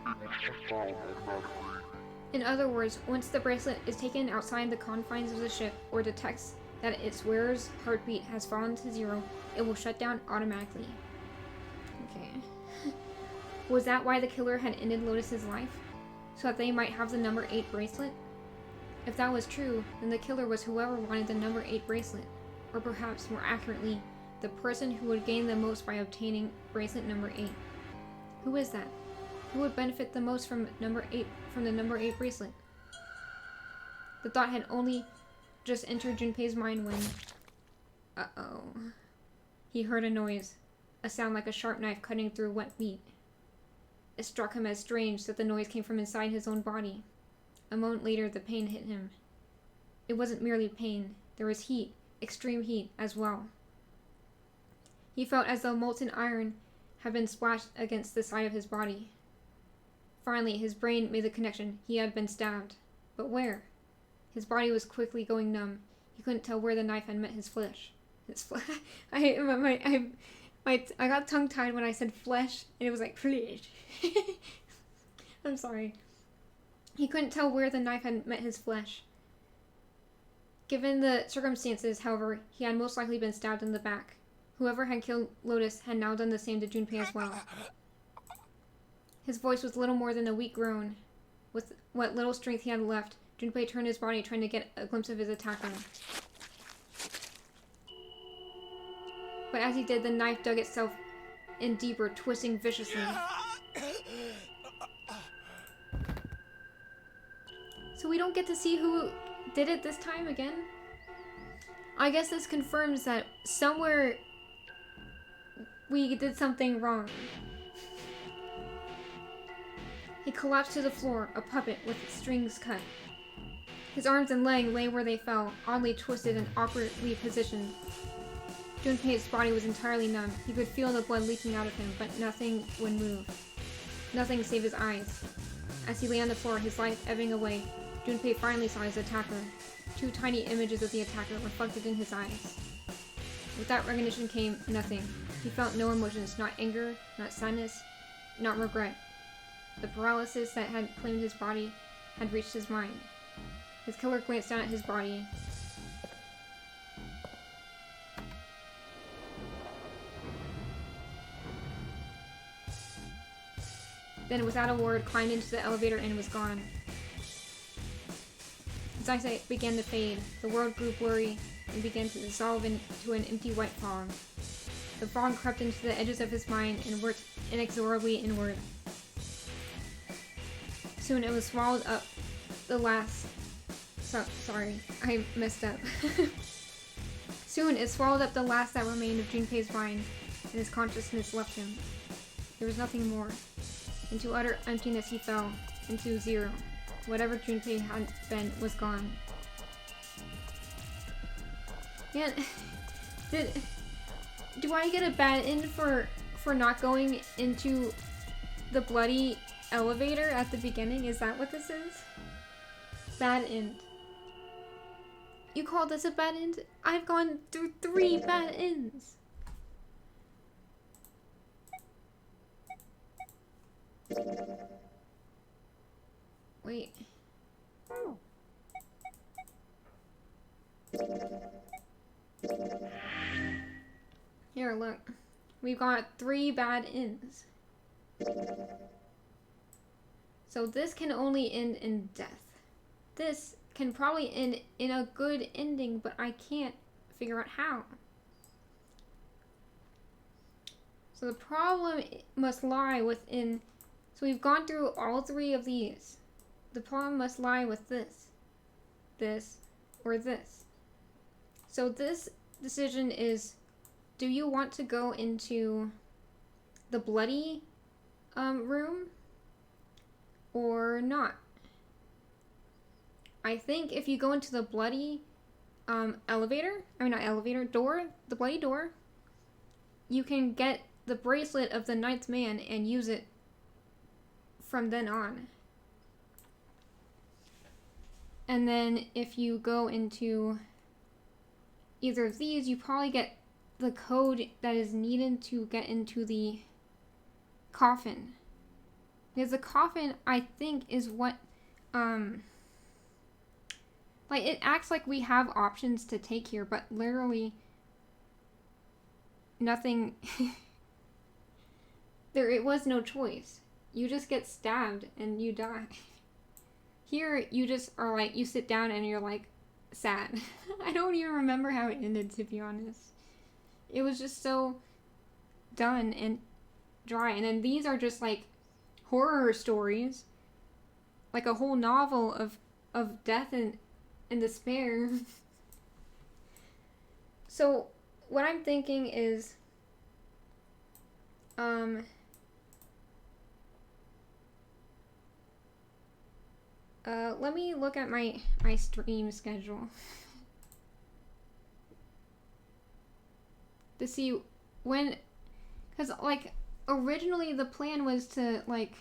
it will shut down automatically. In other words, once the bracelet is taken outside the confines of the ship or detects that its wearer's heartbeat has fallen to 0, it will shut down automatically. Okay. Was that why the killer had ended Lotus's life? So that they might have the number 8 bracelet? If that was true, then the killer was whoever wanted the number 8 bracelet. Or perhaps, more accurately, the person who would gain the most by obtaining bracelet number 8. Who is that? Who would benefit the most from the number 8 bracelet? The thought had only just entered Junpei's mind when... Uh-oh. He heard a noise. A sound like a sharp knife cutting through wet meat. It struck him as strange that the noise came from inside his own body. A moment later, the pain hit him. It wasn't merely pain. There was heat, extreme heat, as well. He felt as though molten iron had been splashed against the side of his body. Finally, his brain made the connection. He had been stabbed. But where? His body was quickly going numb. He couldn't tell where the knife had met his flesh. His flesh. I got tongue-tied when I said flesh, and it was like flesh. I'm sorry. He couldn't tell where the knife had met his flesh. Given the circumstances, however, he had most likely been stabbed in the back. Whoever had killed Lotus had now done the same to Junpei as well. His voice was little more than a weak groan. With what little strength he had left, Junpei turned his body trying to get a glimpse of his attacker. But as he did, the knife dug itself in deeper, twisting viciously. So we don't get to see who did it this time again? I guess this confirms that somewhere we did something wrong. He collapsed to the floor, a puppet with strings cut. His arms and leg lay where they fell, oddly twisted and awkwardly positioned. Junpei's body was entirely numb. He could feel the blood leaking out of him, but nothing would move. Nothing save his eyes. As he lay on the floor, his life ebbing away, Junpei finally saw his attacker. 2 tiny images of the attacker reflected in his eyes. With that recognition came nothing. He felt no emotions, not anger, not sadness, not regret. The paralysis that had claimed his body had reached his mind. His killer glanced down at his body. Then, without a word, climbed into the elevator and was gone. His eyesight began to fade. The world grew blurry and began to dissolve into an empty white fog. The fog crept into the edges of his mind and worked inexorably inward. Soon it was swallowed up the last... sorry, I messed up. Soon it swallowed up the last that remained of Junpei's mind, and his consciousness left him. There was nothing more. Into utter emptiness he fell, into 0. Whatever Junpei had been was gone. Man, do I get a bad end for not going into the bloody elevator at the beginning? Is that what this is? Bad end. You call this a bad end? I've gone through 3 bad ends. Wait. Here, look. We've got 3 bad ends. So this can only end in death. This can probably end in a good ending, but I can't figure out how. So the problem must lie within... So we've gone through all 3 of these. The problem must lie with this, or this. So this decision is, do you want to go into the bloody room or not? I think if you go into the bloody elevator, door, the bloody door, you can get the bracelet of the 9th man and use it from then on. And then if you go into either of these, you probably get the code that is needed to get into the coffin. Because the coffin, I think, is what, like, it acts like we have options to take here, but literally nothing, it was no choice. You just get stabbed and you die. Here, you just are like, you sit down and you're like, sad. I don't even remember how it ended, to be honest. It was just so done and dry. And then these are just like horror stories. Like a whole novel of death and despair. So, what I'm thinking is, let me look at my stream schedule to see when, because like originally the plan was to like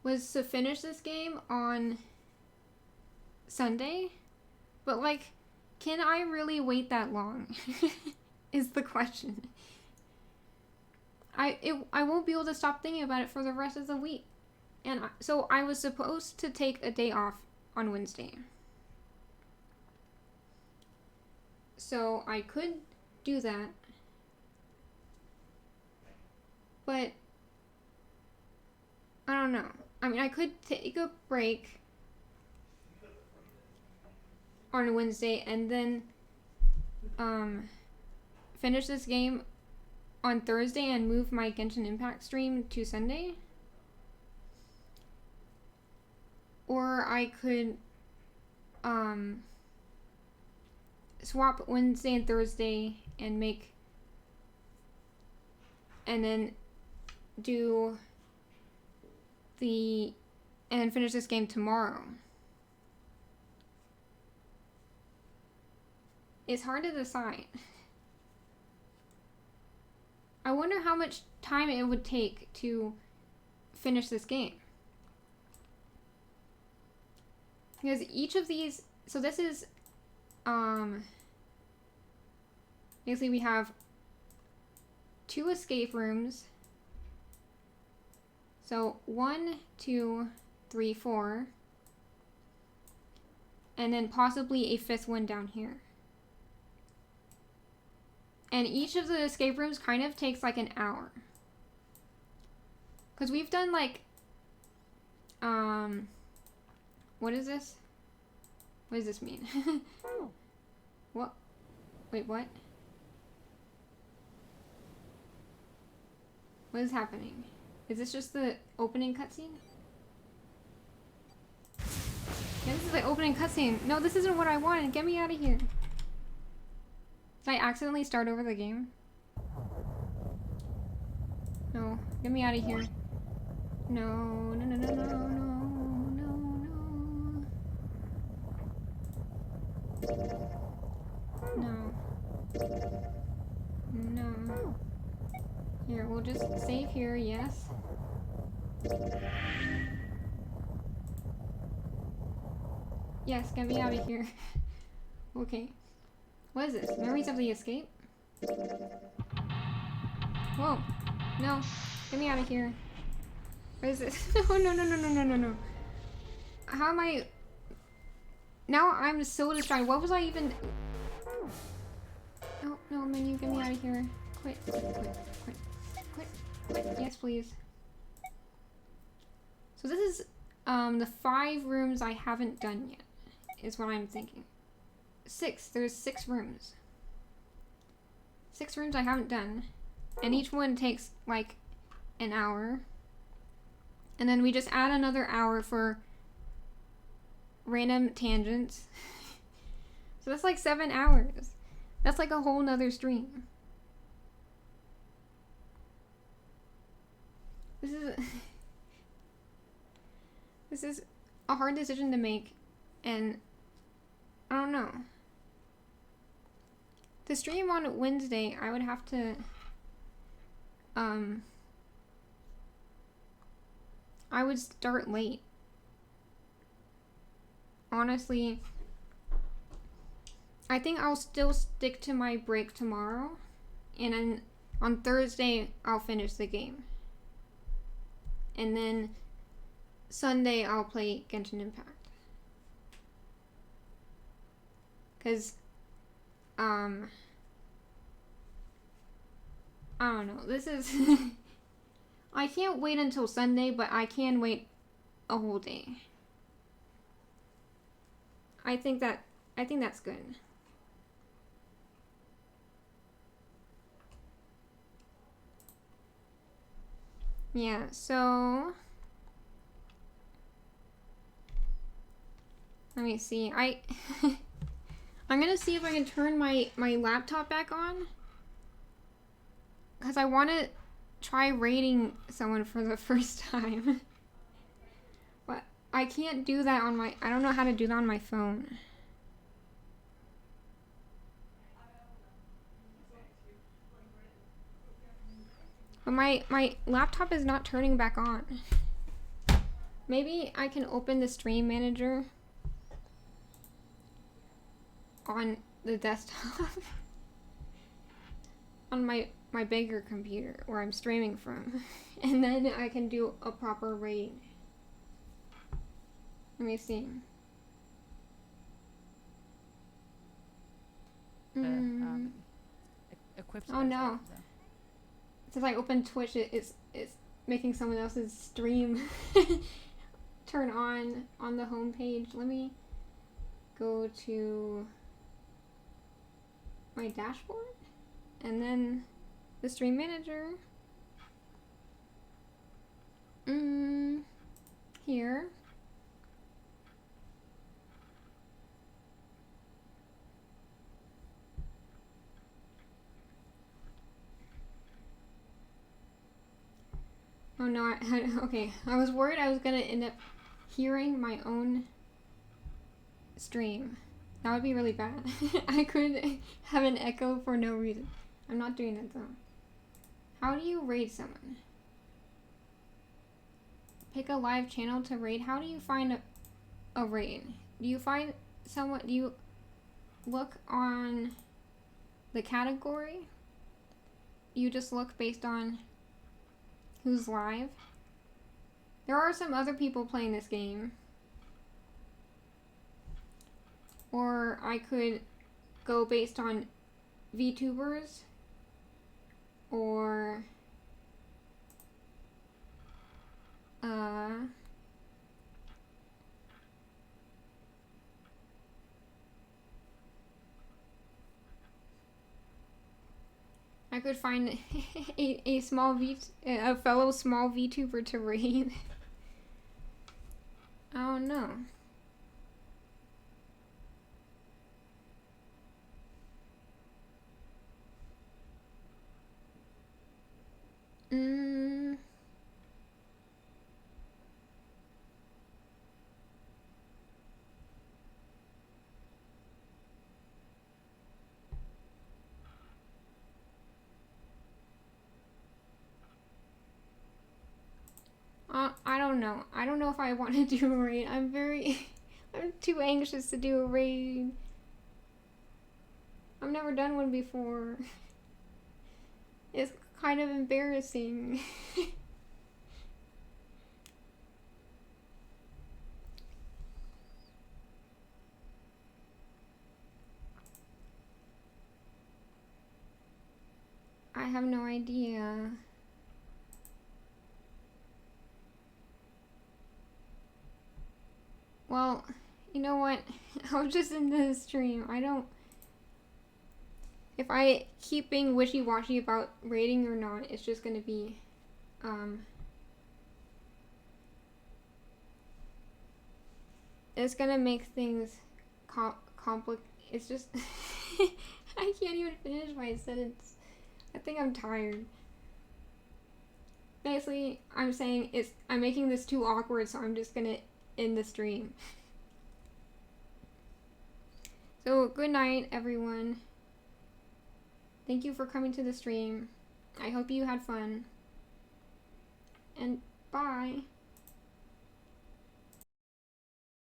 was to finish this game on Sunday, but like, can I really wait that long? Is the question. I won't be able to stop thinking about it for the rest of the week. And so I was supposed to take a day off on Wednesday. So I could do that. But I don't know. I mean, I could take a break on Wednesday and then finish this game on Thursday and move my Genshin Impact stream to Sunday. Or I could swap Wednesday and Thursday and then do and then finish this game tomorrow. It's hard to decide. I wonder how much time it would take to finish this game. Because each of these, so this is, basically we have 2 escape rooms. So 1, 2, 3, 4. And then possibly a 5th one down here. And each of the escape rooms kind of takes like an hour. Because we've done like, what is this? What does this mean? What? Wait, what? What is happening? Is this just the opening cutscene? Yeah, this is the opening cutscene. No, this isn't what I wanted. Get me out of here. Did I accidentally start over the game? No, get me out of here. No, no, no, no, no, no, no, no. we'll just save here, yes. Yes, get me out of here. Okay. What is this? Memories of the escape? Whoa. No. Get me out of here. What is this? No, no, no, no, no, no, no, no. How am I... Now I'm so distracted. What was I even... No, no, menu, get me out of here. Quit, quit, quit, quit, quit, quit. Yes, please. So this is the 5 rooms I haven't done yet, is what I'm thinking. 6. There's 6 rooms. 6 rooms I haven't done. And each one takes like an hour. And then we just add another hour for random tangents. So that's like 7 hours. That's like a whole nother stream. This is this is a hard decision to make, and I don't know. To stream on Wednesday, I would have to I would start late. Honestly, I think I'll still stick to my break tomorrow, and then on Thursday I'll finish the game. And then Sunday I'll play Genshin Impact. Cause I don't know. This is I can't wait until Sunday, but I can wait a whole day. I think that's good. Yeah, so let me see. I'm gonna see if I can turn my laptop back on, because I want to try rating someone for the first time. But I can't do that on my... I don't know how to do that on my phone. But my laptop is not turning back on. Maybe I can open the stream manager on the desktop. On my bigger computer where I'm streaming from. And then I can do a proper rating. Let me see. Equipped. Oh no. Since I opened Twitch, it's making someone else's stream turn on the home page. Let me go to my dashboard and then the stream manager. Here. Oh no, okay. I was worried I was gonna end up hearing my own stream. That would be really bad. I could have an echo for no reason. I'm not doing that though. How do you raid someone? Pick a live channel to raid. How do you find a raid? Do you find someone, do you look on the category? You just look based on who's live? There are some other people playing this game. Or I could go based on VTubers. Or I could find a fellow small VTuber to raid. I don't know. don't know. I don't know if I want to do a raid. I'm too anxious to do a raid. I've never done one before. It's kind of embarrassing. I have no idea. Well, you know what? I was just into the stream. If I keep being wishy-washy about rating or not, it's just gonna be, it's gonna make things complicated. It's just, I can't even finish my sentence. I think I'm tired. Basically, I'm saying I'm making this too awkward, so I'm just gonna end the stream. So, good night, everyone. Thank you for coming to the stream. I hope you had fun. And bye.